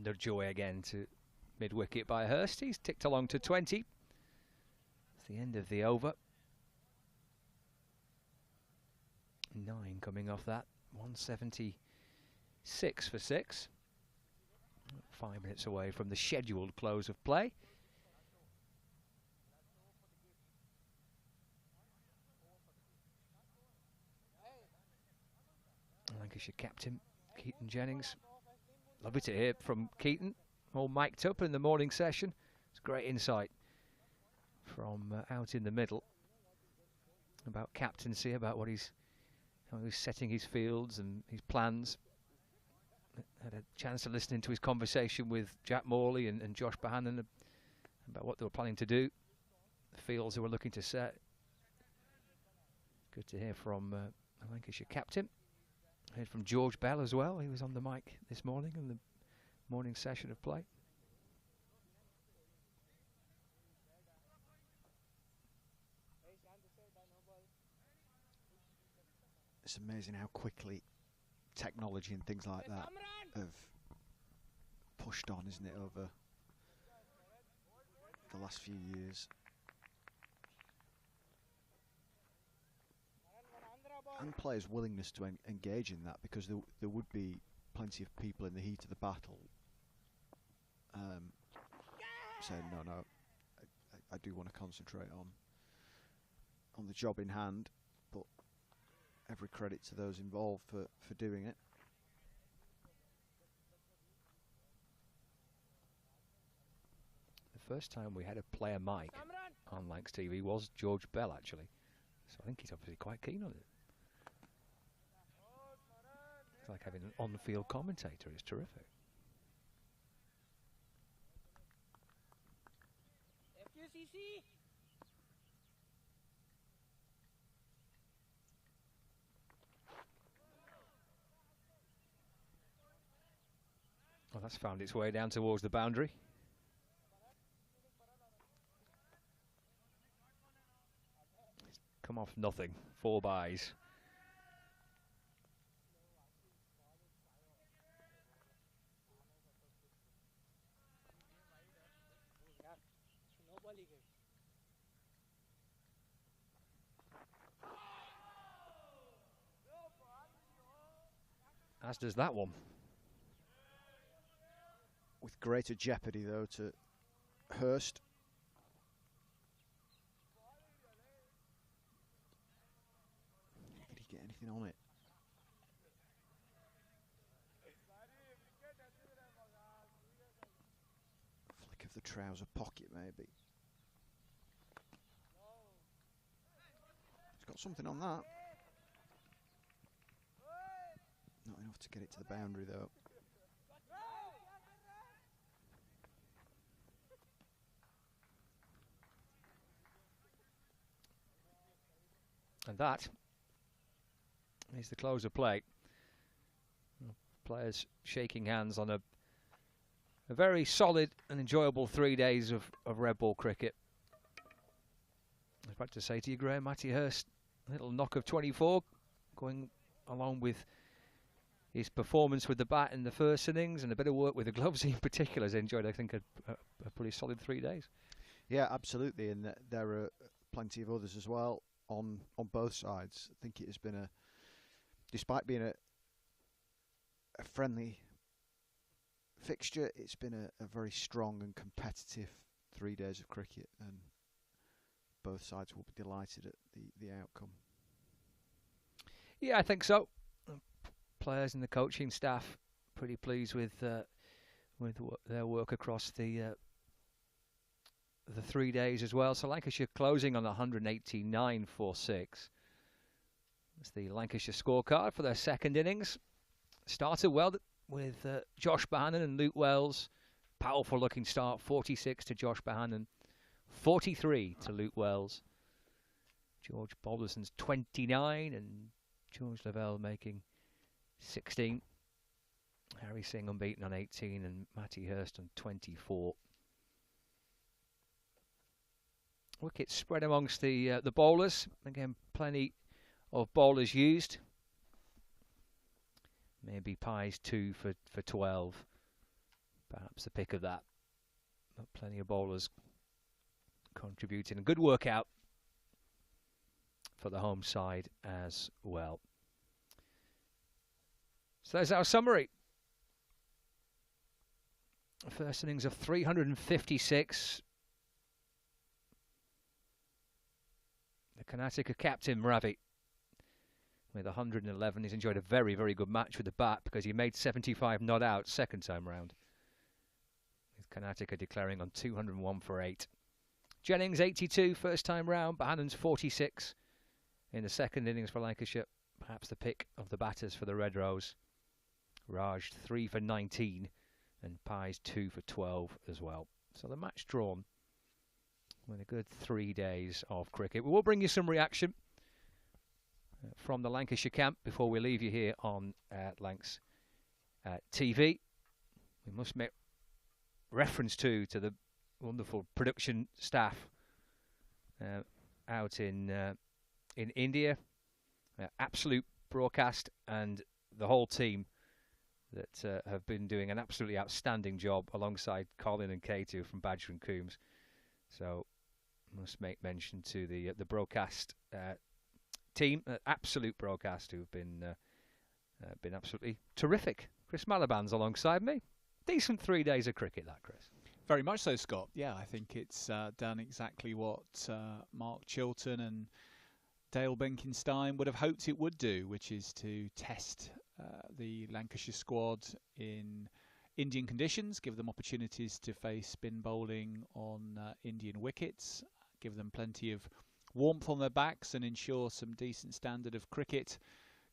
A: Nudge away again to mid-wicket by Hurst. He's ticked along to 20. It's the end of the over. 9 coming off that. 176 for 6. 5 minutes away from the scheduled close of play. Lancashire captain Keaton Jennings. Lovely to hear from Keaton, all mic'd up in the morning session. It's great insight from out in the middle about captaincy, about how he's setting his fields and his plans. Had a chance to listen into his conversation with Jack Morley and Josh Bohannon about what they were planning to do the fields who are looking to set. Good to hear from the Lancashire captain. Heard from George Bell as well. He was on the mic this morning in the morning session of play.
C: It's amazing how quickly technology and things like that have pushed on, isn't it, over the last few years. And players' willingness to engage in that, because there would be plenty of people in the heat of the battle saying, no, I do want to concentrate on the job in hand, but every credit to those involved for doing it.
A: The first time we had a player mic on Lancs TV was George Bell, actually. So I think he's obviously quite keen on it. It's like having an on-field commentator. It's terrific.
N: FUCC.
A: Well, that's found its way down towards the boundary. It's come off nothing. 4 byes. As does that one.
C: With greater jeopardy, though, to Hurst. Did he get anything on it? Flick of the trouser pocket, maybe. He's got something on that. Not enough to get it to the boundary, though.
A: And that is the close of play. Players shaking hands on a very solid and enjoyable 3 days of red ball cricket. I was about to say to you, Graham, Matty Hurst, a little knock of 24, going along with his performance with the bat in the first innings and a bit of work with the gloves in particular. Has enjoyed, I think, a pretty solid 3 days.
C: Yeah, absolutely, and there are plenty of others as well on both sides. I think it has been despite being a friendly fixture, it's been a very strong and competitive 3 days of cricket, and both sides will be delighted at the outcome.
A: Yeah, I think so. Players and the coaching staff pretty pleased with their work across the 3 days as well. So Lancashire closing on 189 for 6. That's the Lancashire scorecard for their second innings. Started well with Josh Bohannon and Luke Wells. Powerful looking start, 46 to Josh Bohannon, 43 to Luke Wells. George Balderson's 29 and George Lavelle making 16. Harry Singh unbeaten on 18 and Matty Hurst on 24. Wickets spread amongst the bowlers. Again, plenty of bowlers used. Maybe Pies 2 for 12. Perhaps the pick of that. But plenty of bowlers contributing. A good workout for the home side as well. So there's our summary. First innings of 356. The Karnataka captain, Ravi, with 111. He's enjoyed a very, very good match with the bat because he made 75 not out second time round. With Karnataka declaring on 201 for 8. Jennings, 82 first time round. Bohannon's 46 in the second innings for Lancashire. Perhaps the pick of the batters for the Red Rose. Raj 3 for 19 and Pies 2 for 12 as well. So the match drawn with a good 3 days of cricket. We will bring you some reaction from the Lancashire camp before we leave you here on Lancs TV. We must make reference to the wonderful production staff out in India. Absolute broadcast, and the whole team that have been doing an absolutely outstanding job alongside Colin and Katie from Badger and Coombs. So must make mention to the broadcast team, Absolute Broadcast, who've been absolutely terrific. Chris Malaban's alongside me. Decent 3 days of cricket, that, Chris.
F: Very much so, Scott. Yeah, I think it's done exactly what Mark Chilton and Dale Benkenstein would have hoped it would do, which is to test the Lancashire squad in Indian conditions, give them opportunities to face spin bowling on Indian wickets, give them plenty of warmth on their backs and ensure some decent standard of cricket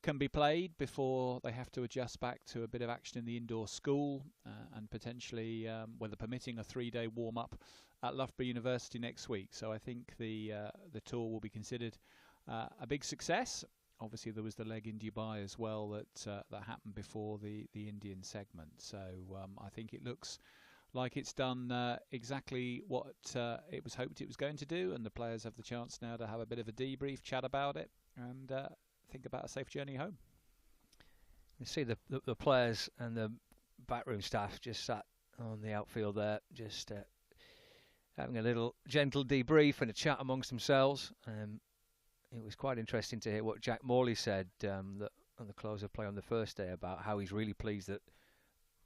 F: can be played before they have to adjust back to a bit of action in the indoor school and potentially, weather permitting, a 3-day warm-up at Loughborough University next week. So I think the tour will be considered a big success. Obviously, there was the leg in Dubai as well that happened before the Indian segment. So I think it looks like it's done exactly what it was hoped it was going to do, and the players have the chance now to have a bit of a debrief, chat about it, and think about a safe journey home.
A: You see the players and the backroom staff just sat on the outfield there, just having a little gentle debrief and a chat amongst themselves. It was quite interesting to hear what Jack Morley said that on the close of play on the first day about how he's really pleased that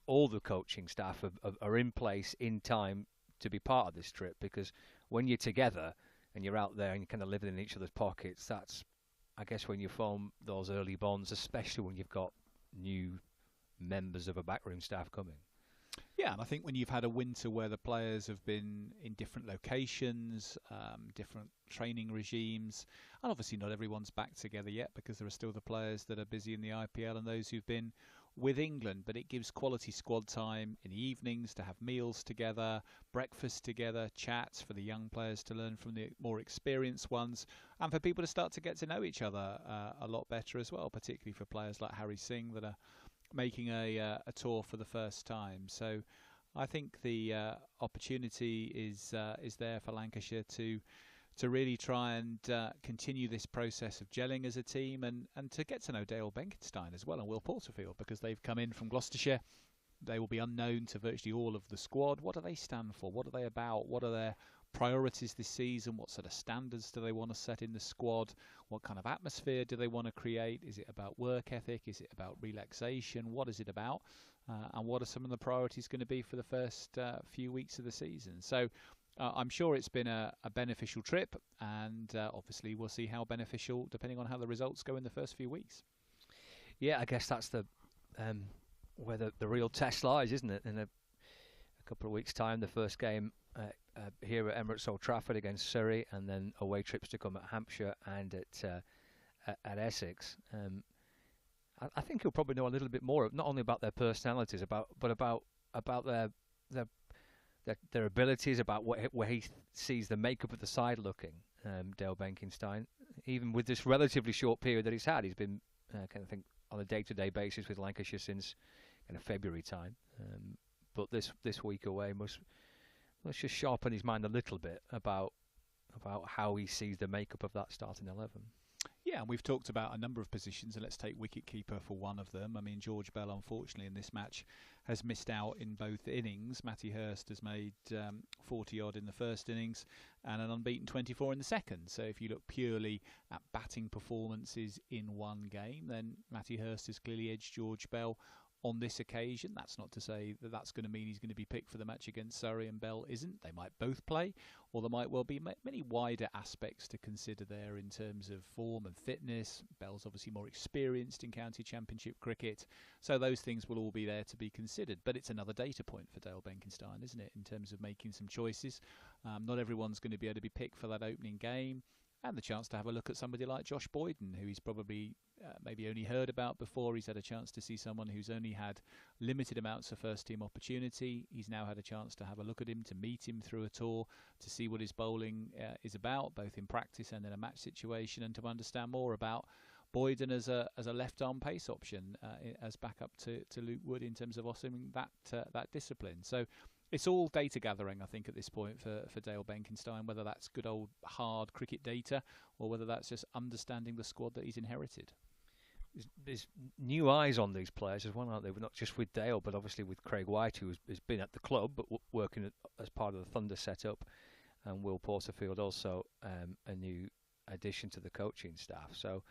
A: all the coaching staff are in place in time to be part of this trip, because when you're together and you're out there and you're kind of living in each other's pockets, that's, I guess, when you form those early bonds, especially when you've got new members of a backroom staff coming.
F: Yeah, and I think when you've had a winter where the players have been in different locations, different training regimes, and obviously not everyone's back together yet because there are still the players that are busy in the IPL and those who've been with England, but it gives quality squad time in the evenings to have meals together, breakfast together, chats for the young players to learn from the more experienced ones, and for people to start to get to know each other a lot better as well, particularly for players like Harry Singh that are making a tour for the first time. So I think the opportunity is there for Lancashire to really try and continue this process of gelling as a team and to get to know Dale Benkenstein as well and Will Porterfield, because they've come in from Gloucestershire. They will be unknown to virtually all of the squad. What do they stand for? What are they about? What are their priorities this season? What sort of standards do they want to set in the squad? What kind of atmosphere do they want to create? Is it about work ethic? Is it about relaxation? What is it about? And what are some of the priorities going to be for the first few weeks of the season? So I'm sure it's been a beneficial trip, and obviously we'll see how beneficial depending on how the results go in the first few weeks.
A: Yeah, I guess that's the where the real test lies, isn't it? In a couple of weeks' time, the first game here at Emirates Old Trafford against Surrey, and then away trips to come at Hampshire and at Essex. I think he'll probably know a little bit more, not only about their personalities, but about their abilities, about where he sees the makeup of the side looking. Dale Benkenstein, even with this relatively short period that he's had, he's been kind of think on a day-to-day basis with Lancashire since kind of February time. But this week away must just sharpen his mind a little bit about how he sees the makeup of that starting 11.
F: Yeah, and we've talked about a number of positions, and let's take wicket-keeper for one of them. I mean, George Bell, unfortunately, in this match has missed out in both innings. Matty Hurst has made 40-odd in the first innings and an unbeaten 24 in the second. So if you look purely at batting performances in one game, then Matty Hurst has clearly edged George Bell on this occasion. That's not to say that that's going to mean he's going to be picked for the match against Surrey and Bell isn't. They might both play, or there might well be many wider aspects to consider there in terms of form and fitness. Bell's obviously more experienced in county championship cricket, so those things will all be there to be considered. But it's another data point for Dale Benkenstein, isn't it, in terms of making some choices. Not everyone's going to be able to be picked for that opening game, and the chance to have a look at somebody like Josh Boyden, who he's probably maybe only heard about before. He's had a chance to see someone who's only had limited amounts of first-team opportunity. He's now had a chance to have a look at him, to meet him through a tour, to see what his bowling is about, both in practice and in a match situation, and to understand more about Boyden as a left-arm pace option as backup to Luke Wood in terms of offering that discipline. So it's all data gathering, I think, at this point for Dale Benkenstein, whether that's good old hard cricket data or whether that's just understanding the squad that he's inherited.
A: There's new eyes on these players as well, aren't there? Not just with Dale, but obviously with Craig White, who has been at the club but working as part of the Thunder setup, and Will Porterfield also a new addition to the coaching staff. So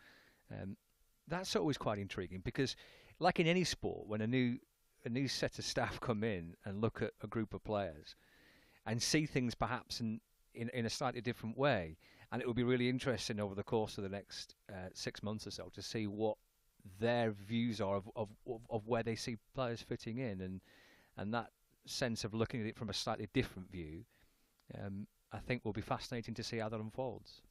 A: that's always quite intriguing because, like in any sport, when a new set of staff come in and look at a group of players and see things perhaps in a slightly different way, and it will be really interesting over the course of the next 6 months or so to see what their views are of where they see players fitting in, and that sense of looking at it from a slightly different view, I think will be fascinating to see how that unfolds.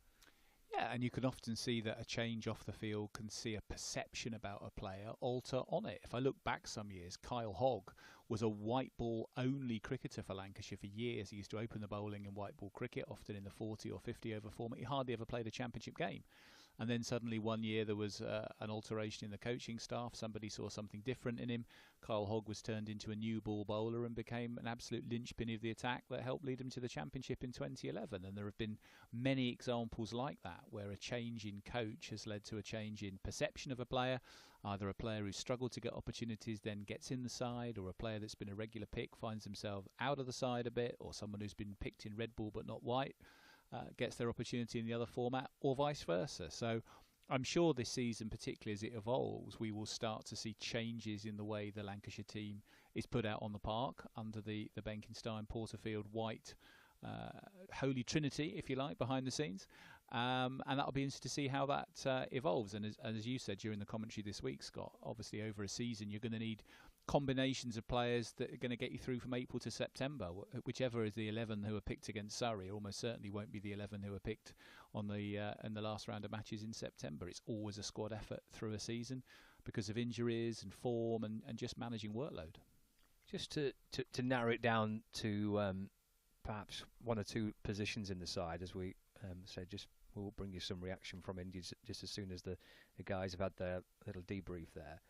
F: Yeah, and you can often see that a change off the field can see a perception about a player alter on it. If I look back some years, Kyle Hogg was a white ball only cricketer for Lancashire for years. He used to open the bowling in white ball cricket, often in the 40 or 50 over format. He hardly ever played a championship game. And then suddenly one year there was an alteration in the coaching staff. Somebody saw something different in him. Kyle Hogg was turned into a new ball bowler and became an absolute linchpin of the attack that helped lead him to the championship in 2011. And there have been many examples like that where a change in coach has led to a change in perception of a player. Either a player who's struggled to get opportunities then gets in the side, or a player that's been a regular pick finds himself out of the side a bit, or someone who's been picked in red ball but not white gets their opportunity in the other format, or vice versa. So I'm sure this season, particularly as it evolves, we will start to see changes in the way the Lancashire team is put out on the park under the Benkenstein, Porterfield, White holy trinity, if you like, behind the scenes. And that'll be interesting to see how that evolves. And as you said during the commentary this week, Scott, obviously over a season you're going to need combinations of players that are going to get you through from April to September. Whichever is the 11 who are picked against Surrey almost certainly won't be the 11 who are picked on in the last round of matches in September. It's always a squad effort through a season because of injuries and form and just managing workload.
A: Just to narrow it down to perhaps one or two positions in the side, as we said, we'll bring you some reaction from India just as soon as the guys have had their little debrief there.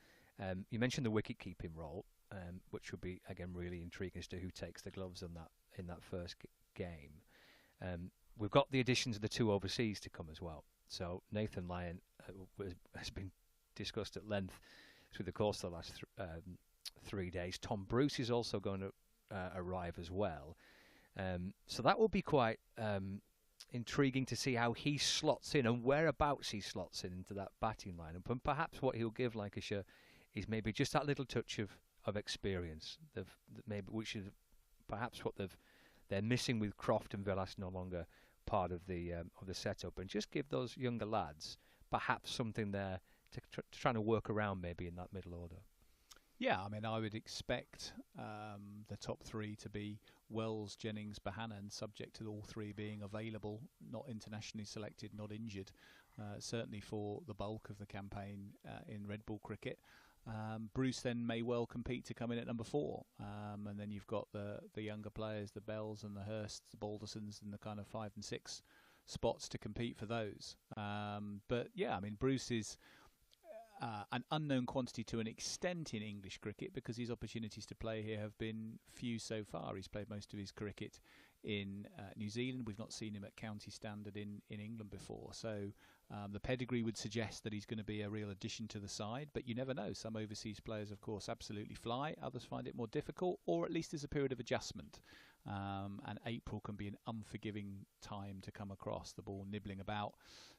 A: You mentioned the wicket-keeping role, which would be, again, really intriguing as to who takes the gloves in that first game. We've got the additions of the two overseas to come as well. So Nathan Lyon has been discussed at length through the course of the last 3 days. Tom Bruce is also going to arrive as well. So that will be quite intriguing to see how he slots in and whereabouts he slots in into that batting lineup. And perhaps what he'll give Lancashire is maybe just that little touch of experience, which is perhaps what they're missing with Croft and Villas no longer part of the setup, and just give those younger lads perhaps something there to try to work around maybe in that middle order.
F: Yeah, I mean, I would expect the top three to be Wells, Jennings, Bohannon, subject to all three being available, not internationally selected, not injured, certainly for the bulk of the campaign in red ball cricket. Bruce then may well compete to come in at number 4, and then you've got the younger players, the Bells and the Hursts, the Baldersons, and the kind of 5 and 6 spots to compete for those. But yeah, I mean, Bruce is an unknown quantity to an extent in English cricket because his opportunities to play here have been few so far. He's played most of his cricket in New Zealand. We've not seen him at county standard in England before. So the pedigree would suggest that he's going to be a real addition to the side, but you never know. Some overseas players, of course, absolutely fly. Others find it more difficult, or at least there's a period of adjustment. And April can be an unforgiving time to come across. The ball nibbling about,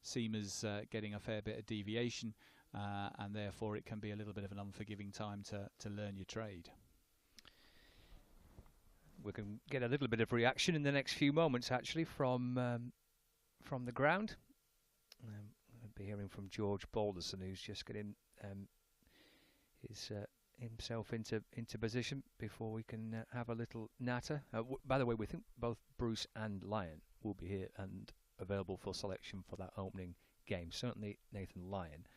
F: seamers getting a fair bit of deviation, and therefore it can be a little bit of an unforgiving time to learn your trade.
A: We can get a little bit of reaction in the next few moments, actually, from the ground. We'll be hearing from George Balderson, who's just getting himself into position before we can have a little natter. By the way, we think both Bruce and Lyon will be here and available for selection for that opening game. Certainly Nathan Lyon.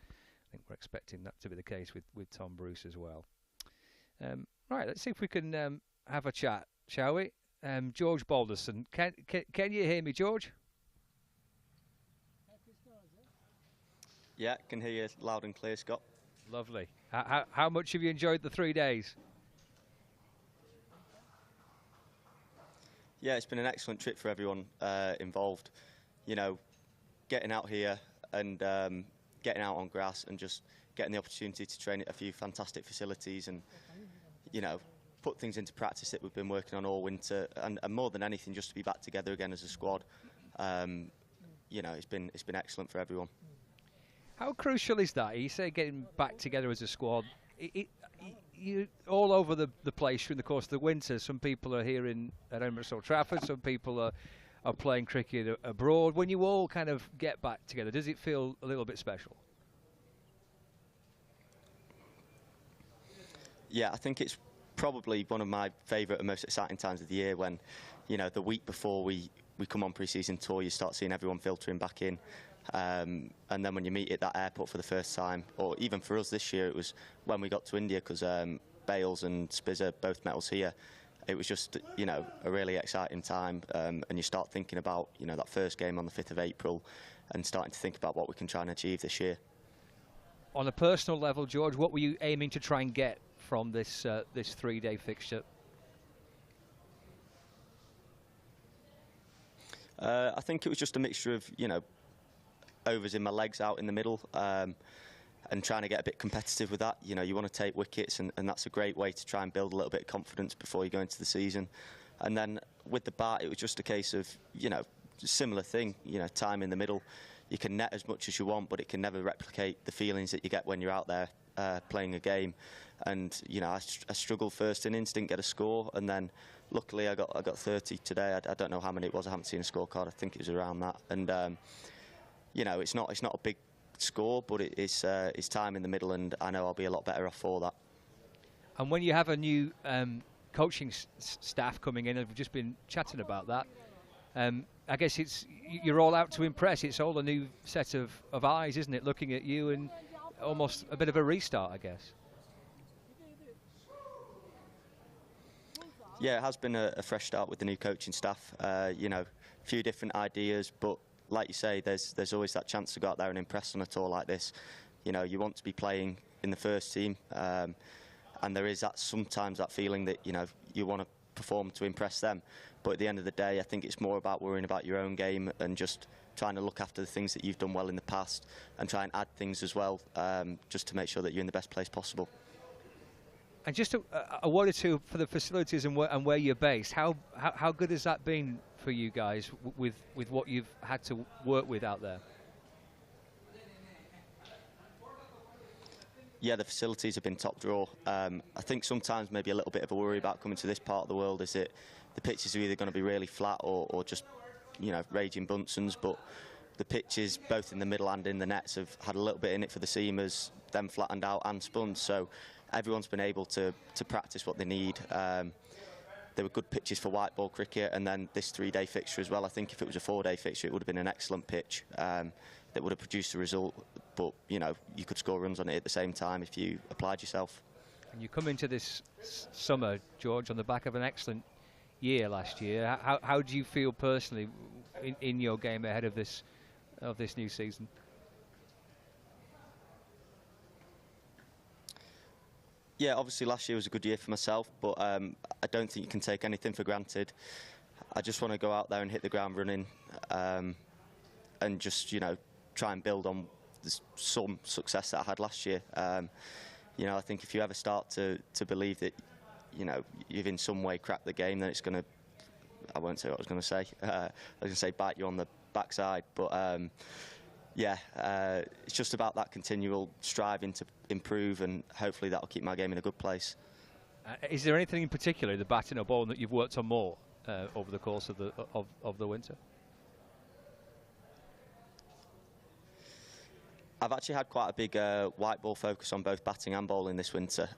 A: think we're expecting that to be the case with Tom Bruce as well. Right, let's see if we can have a chat, shall we? George Balderson, can you hear me, George?
H: Yeah, can hear you loud and clear, Scott.
A: Lovely. How much have you enjoyed the 3 days?
H: Yeah, it's been an excellent trip for everyone involved. You know, getting out here and getting out on grass and just getting the opportunity to train at a few fantastic facilities and, you know, put things into practice that we've been working on all winter, and more than anything, just to be back together again as a squad. You know, it's been excellent for everyone.
A: How crucial is that? You say getting back together as a squad. You all over the place during the course of the winter. Some people are here at Emirates Old Trafford. Some people are playing cricket abroad. When you all kind of get back together, does it feel a little bit special?
H: Yeah, I think it's probably one of my favourite and most exciting times of the year when, you know, the week before we come on pre-season tour, you start seeing everyone filtering back in. And then when you meet at that airport for the first time, or even for us this year, it was when we got to India, because Bales and Spizzer both met us here. It was just, you know, a really exciting time, and you start thinking about, you know, that first game on the 5th of April and starting to think about what we can try and achieve this year.
A: On a personal level, George, what were you aiming to try and get from this 3-day fixture?
H: I think it was just a mixture of, you know, overs in my legs out in the middle, and trying to get a bit competitive with that. You know, you want to take wickets, and that's a great way to try and build a little bit of confidence before you go into the season. And then with the bat, it was just a case of, you know, similar thing, you know, time in the middle. You can net as much as you want, but it can never replicate the feelings that you get when you're out there playing a game. And, you know, I struggled first innings, didn't get a score, and then luckily I got 30 today. I don't know how many it was, I haven't seen a scorecard. I think it was around that. And you know, it's not a big score, but it's time in the middle, and I know I'll be a lot better off for that.
A: And when you have a new coaching staff coming in, and we've just been chatting about that, I guess you're all out to impress. It's all a new set of eyes, isn't it, looking at you, and almost a bit of a restart, I guess.
H: Yeah, it has been a fresh start with the new coaching staff. You know, a few different ideas, but like you say, there's always that chance to go out there and impress on a tour like this. You know, you want to be playing in the first team, and there is sometimes that feeling that, you know, you want to perform to impress them. But at the end of the day, I think it's more about worrying about your own game and just trying to look after the things that you've done well in the past and try and add things as well, just to make sure that you're in the best place possible.
A: And just a word or two for the facilities and where you're based. How good has that been for you guys with what you've had to work with out there?
H: Yeah, the facilities have been top draw. I think sometimes maybe a little bit of a worry about coming to this part of the world is that the pitches are either going to be really flat or just, you know, raging Bunsen's, but the pitches, both in the middle and in the nets, have had a little bit in it for the seamers, then flattened out and spun, so everyone's been able to practice what they need. There were good pitches for white ball cricket, and then this 3-day fixture as well. I think if it was a 4-day fixture, it would have been an excellent pitch that would have produced a result, but, you know, you could score runs on it at the same time if you applied yourself.
A: And you come into this summer, George, on the back of an excellent year last year. How do you feel personally in your game ahead of this new season?
H: Yeah, obviously last year was a good year for myself, but I don't think you can take anything for granted. I just want to go out there and hit the ground running, and just, you know, try and build on some success that I had last year. You know, I think if you ever start to believe that, you know, you've in some way cracked the game, then it's going to, I won't say what I was going to say, I was going to say bite you on the backside, but yeah, it's just about that continual striving to improve, and hopefully that'll keep my game in a good place.
A: Is there anything in particular, the batting or bowling, that you've worked on more over the course of the winter?
H: I've actually had quite a big white ball focus on both batting and bowling this winter.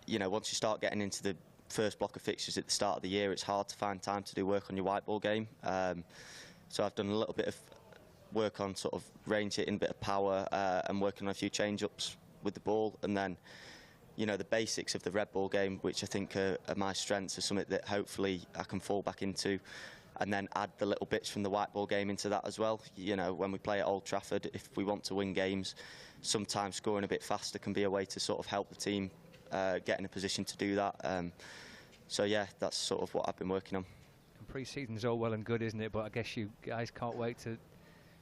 H: You know, once you start getting into the first block of fixtures at the start of the year, it's hard to find time to do work on your white ball game. So I've done a little bit of work on sort of range hitting, bit of power, and working on a few change-ups with the ball, and then, you know, the basics of the red ball game, which I think are my strengths, are something that hopefully I can fall back into, and then add the little bits from the white ball game into that as well. You know, when we play at Old Trafford, if we want to win games, sometimes scoring a bit faster can be a way to sort of help the team get in a position to do that. So yeah, that's sort of what I've been working on.
A: Pre-season's all well and good, isn't it? But I guess you guys can't wait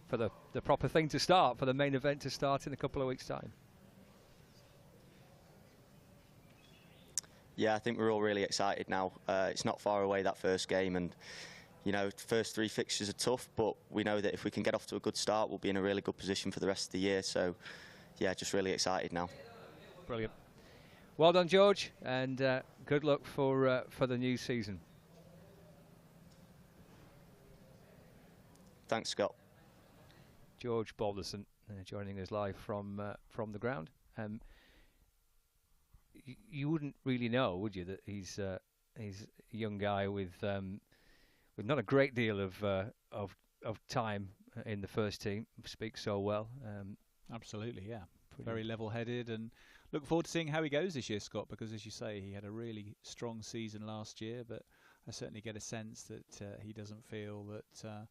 A: for the proper thing to start, for the main event to start in a couple of weeks' time.
H: Yeah, I think we're all really excited now. It's not far away, that first game, and you know, first 3 fixtures are tough, but we know that if we can get off to a good start, we'll be in a really good position for the rest of the year. So yeah, just really excited now.
A: Brilliant. Well done, George, and good luck for the new season.
H: Thanks, Scott.
A: George Balderson joining us live from the ground. You wouldn't really know, would you, that he's a young guy with not a great deal of time in the first team. Speaks so well.
F: Absolutely, yeah. Very level-headed, and look forward to seeing how he goes this year, Scott. Because as you say, he had a really strong season last year, but I certainly get a sense that he doesn't feel that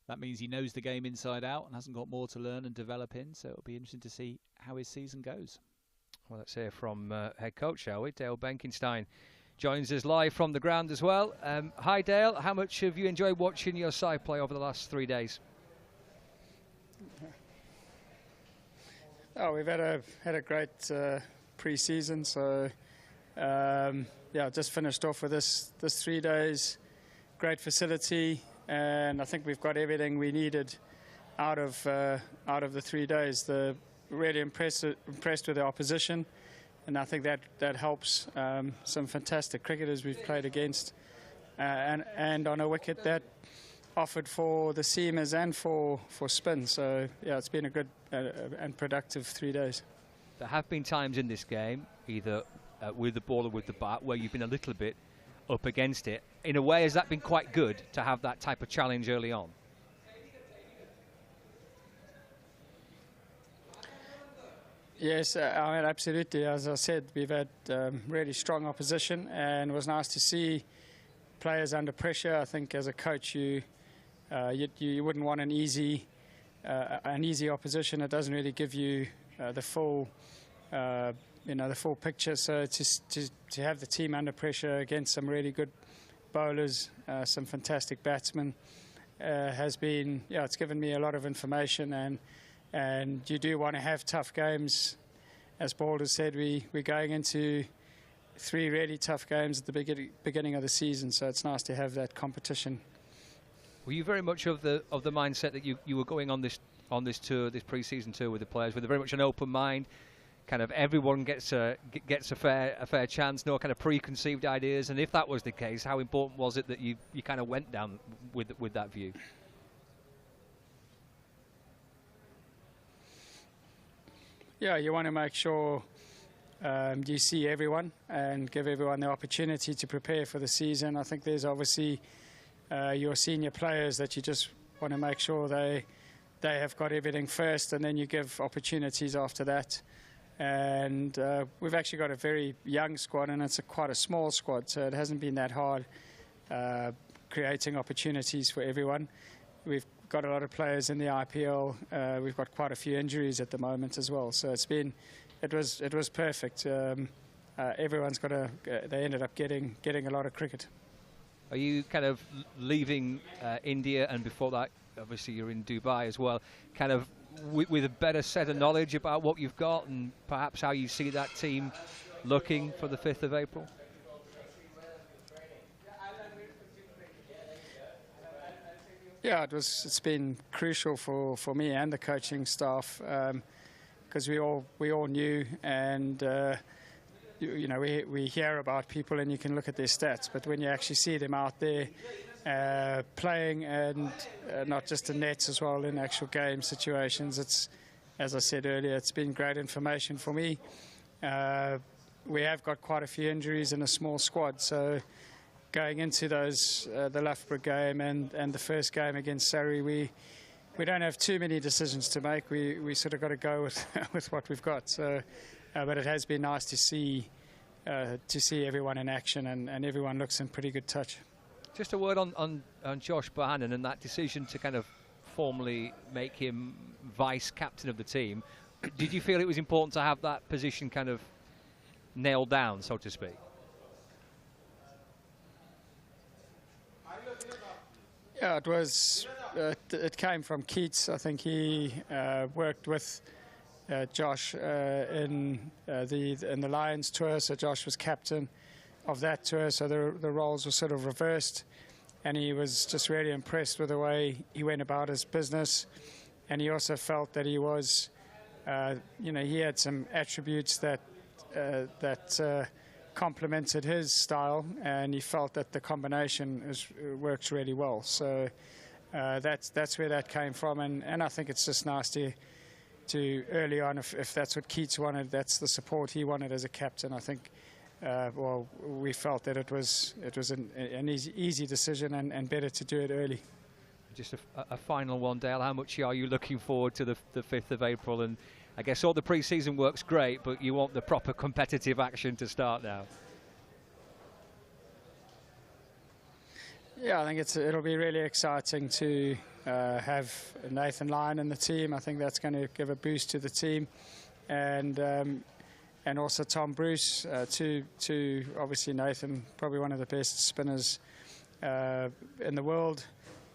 F: that means he knows the game inside out and hasn't got more to learn and develop in. So it'll be interesting to see how his season goes.
A: Well, let's hear from head coach, shall we? Dale Benkenstein joins us live from the ground as well. Hi, Dale. How much have you enjoyed watching your side play over the last 3 days?
P: Oh, we've had a great pre-season. So yeah, just finished off with this 3 days. Great facility, and I think we've got everything we needed out of the 3 days. Really impressed with the opposition, and I think that helps. Some fantastic cricketers we've played against, and on a wicket that offered for the seamers and for spin. So yeah, it's been a good and productive 3 days.
A: There have been times in this game, either with the ball or with the bat, where you've been a little bit up against it. In a way, has that been quite good to have that type of challenge early on?
P: Yes, I mean, absolutely. As I said, we've had really strong opposition, and it was nice to see players under pressure. I think as a coach, you wouldn't want an easy opposition. It doesn't really give you the full the full picture. So to have the team under pressure against some really good bowlers, some fantastic batsmen, has been, it's given me a lot of information, and you do want to have tough games. As Balder said, we're going into 3 really tough games at the beginning of the season, so it's nice to have that competition.
A: Were you very much of the mindset that you were going on this tour, this pre-season tour with the players, with very much an open mind? Kind of everyone gets a fair chance, no kind of preconceived ideas. And if that was the case, how important was it that you kind of went down with that view?
P: Yeah, you want to make sure you see everyone and give everyone the opportunity to prepare for the season. I think there's obviously your senior players that you just want to make sure they have got everything first, and then you give opportunities after that. And we've actually got a very young squad, and it's quite a small squad, so it hasn't been that hard creating opportunities for everyone. We've got a lot of players in the IPL. We've got quite a few injuries at the moment as well, so it was perfect. Everyone's they ended up getting a lot of cricket.
A: Are you kind of leaving India, and before that, obviously you're in Dubai as well, kind of with a better set of knowledge about what you've got and perhaps how you see that team looking for the 5th of April?
P: Yeah, it's been crucial for me and the coaching staff, because we all knew, and we hear about people and you can look at their stats, but when you actually see them out there playing, and not just in nets as well, in actual game situations, it's, as I said earlier, it's been great information for me. We have got quite a few injuries in a small squad, so going into those the Loughborough game and the first game against Surrey, we don't have too many decisions to make. We sort of got to go with with what we've got. So, but it has been nice to see everyone in action, and everyone looks in pretty good touch.
A: Just a word on Josh Bohannon and that decision to kind of formally make him vice captain of the team. Did you feel it was important to have that position kind of nailed down, so to speak?
P: Yeah, it was. It came from Keats. I think he worked with Josh in the Lions tour. So Josh was captain of that tour. So the roles were sort of reversed, and he was just really impressed with the way he went about his business. And he also felt that he was, he had some attributes that complemented his style, and he felt that the combination works really well. So that's where that came from, and I think it's just nice to early on, if that's what Keats wanted, that's the support he wanted as a captain. I think we felt that it was an easy decision and better to do it early.
A: Just a final one, Dale. How much are you looking forward to the 5th of April? And I guess all the pre-season work's great, but you want the proper competitive action to start now.
P: Yeah, I think it'll be really exciting to have Nathan Lyon in the team. I think that's going to give a boost to the team, and also Tom Bruce. To obviously Nathan, probably one of the best spinners in the world,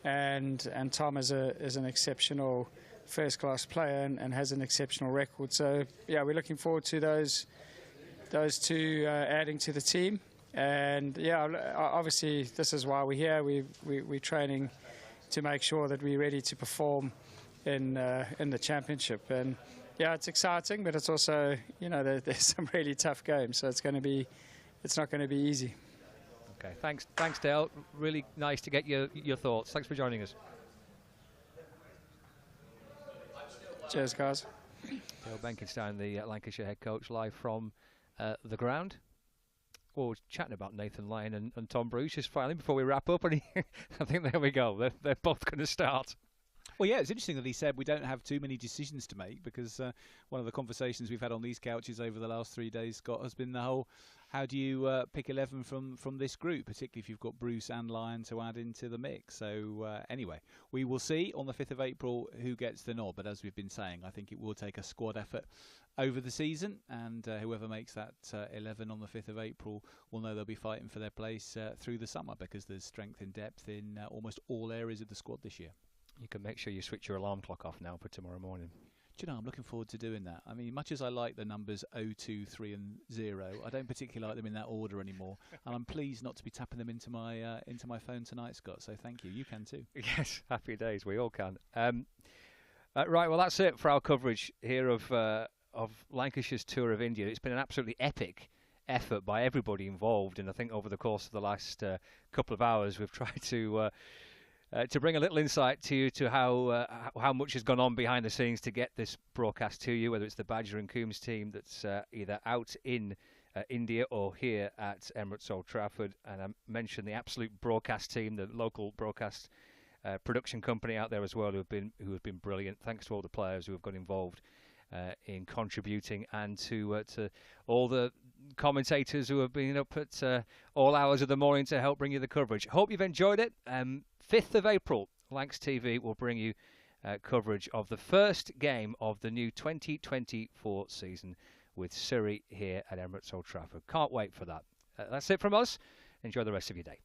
P: and Tom is an exceptional first-class player and has an exceptional record. So yeah, we're looking forward to those two adding to the team. And yeah, obviously this is why we're here. We're training to make sure that we're ready to perform in the championship. And yeah, it's exciting, but it's also, there's some really tough games, so it's not going to be easy.
A: Okay, thanks Dale. Really nice to get your thoughts. Thanks for joining us.
P: Cheers, guys.
A: Dale Benkenstein, the Lancashire head coach, live from the ground. Well, we're chatting about Nathan Lyon and Tom Bruce just finally before we wrap up, and I think there we go. They're both going to start.
F: Well, yeah, it's interesting that he said we don't have too many decisions to make, because one of the conversations we've had on these couches over the last 3 days, Scott, has been the whole, how do you pick 11 from this group, particularly if you've got Bruce and Lyon to add into the mix. So anyway, we will see on the 5th of April who gets the nod, but as we've been saying, I think it will take a squad effort over the season, and whoever makes that 11 on the 5th of April will know they'll be fighting for their place through the summer, because there's strength in depth in almost all areas of the squad this year.
A: You can make sure you switch your alarm clock off now for tomorrow morning.
F: Do you know, I'm looking forward to doing that. I mean, much as I like the numbers 0, 2, 3 and 0, I don't particularly like them in that order anymore, and I'm pleased not to be tapping them into my phone tonight, Scott, so thank you. You can too.
A: Yes, happy days, we all can. Right, well, that's it for our coverage here of Lancashire's tour of India. It's been an absolutely epic effort by everybody involved, and I think over the course of the last couple of hours we've tried to bring a little insight to you to how much has gone on behind the scenes to get this broadcast to you, whether it's the Badger and Coombs team that's either out in India or here at Emirates Old Trafford. And I mentioned the Absolute broadcast team, the local broadcast production company out there as well, who have been brilliant. Thanks to all the players who have got involved in contributing, and to all the commentators who have been up at all hours of the morning to help bring you the coverage. Hope you've enjoyed it. 5th of April, Lancs TV will bring you coverage of the first game of the new 2024 season with Surrey here at Emirates Old Trafford. Can't wait for that. That's it from us. Enjoy the rest of your day.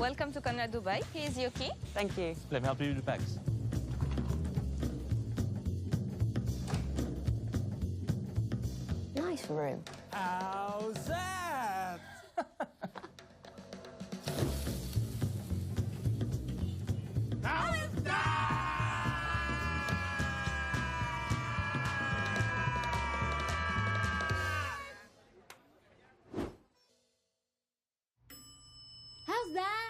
J: Welcome to Karnataka, Dubai. Here's your key.
K: Thank you. Let me help you with the bags.
J: Nice room.
K: How's that?
Q: How's that?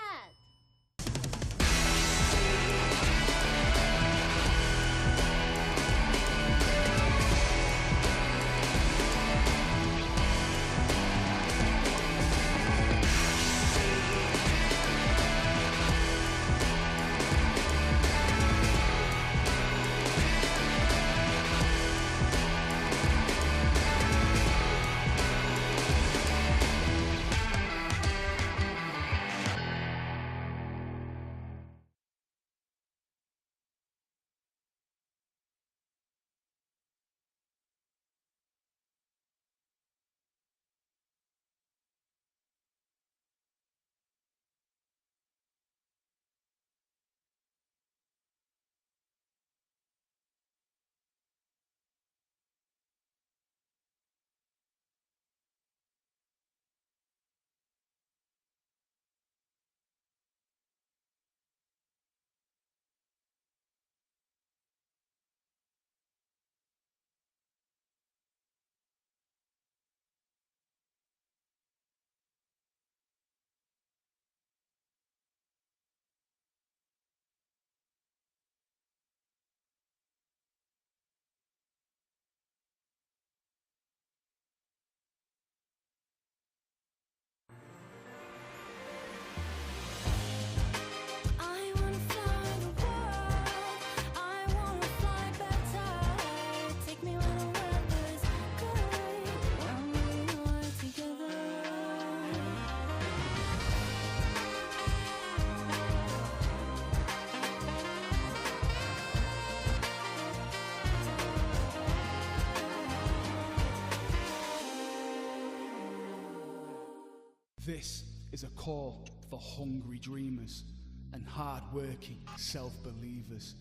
I: This is a call for hungry dreamers and hard-working self-believers.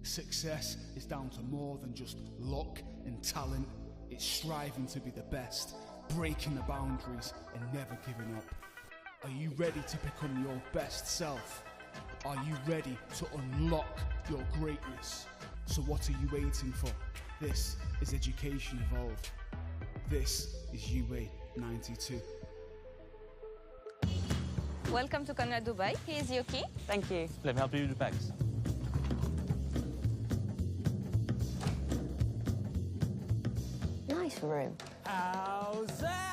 I: Success is down to more than just luck and talent. It's striving to be the best, breaking the boundaries and never giving up. Are you ready to become your best self? Are you ready to unlock your greatness? So what are you waiting for? This is Education Evolved. This is UA 92.
J: Welcome to Karnataka, Dubai. Here's your key.
K: Thank you. Let me help you with the bags.
J: Nice room.
K: How's that?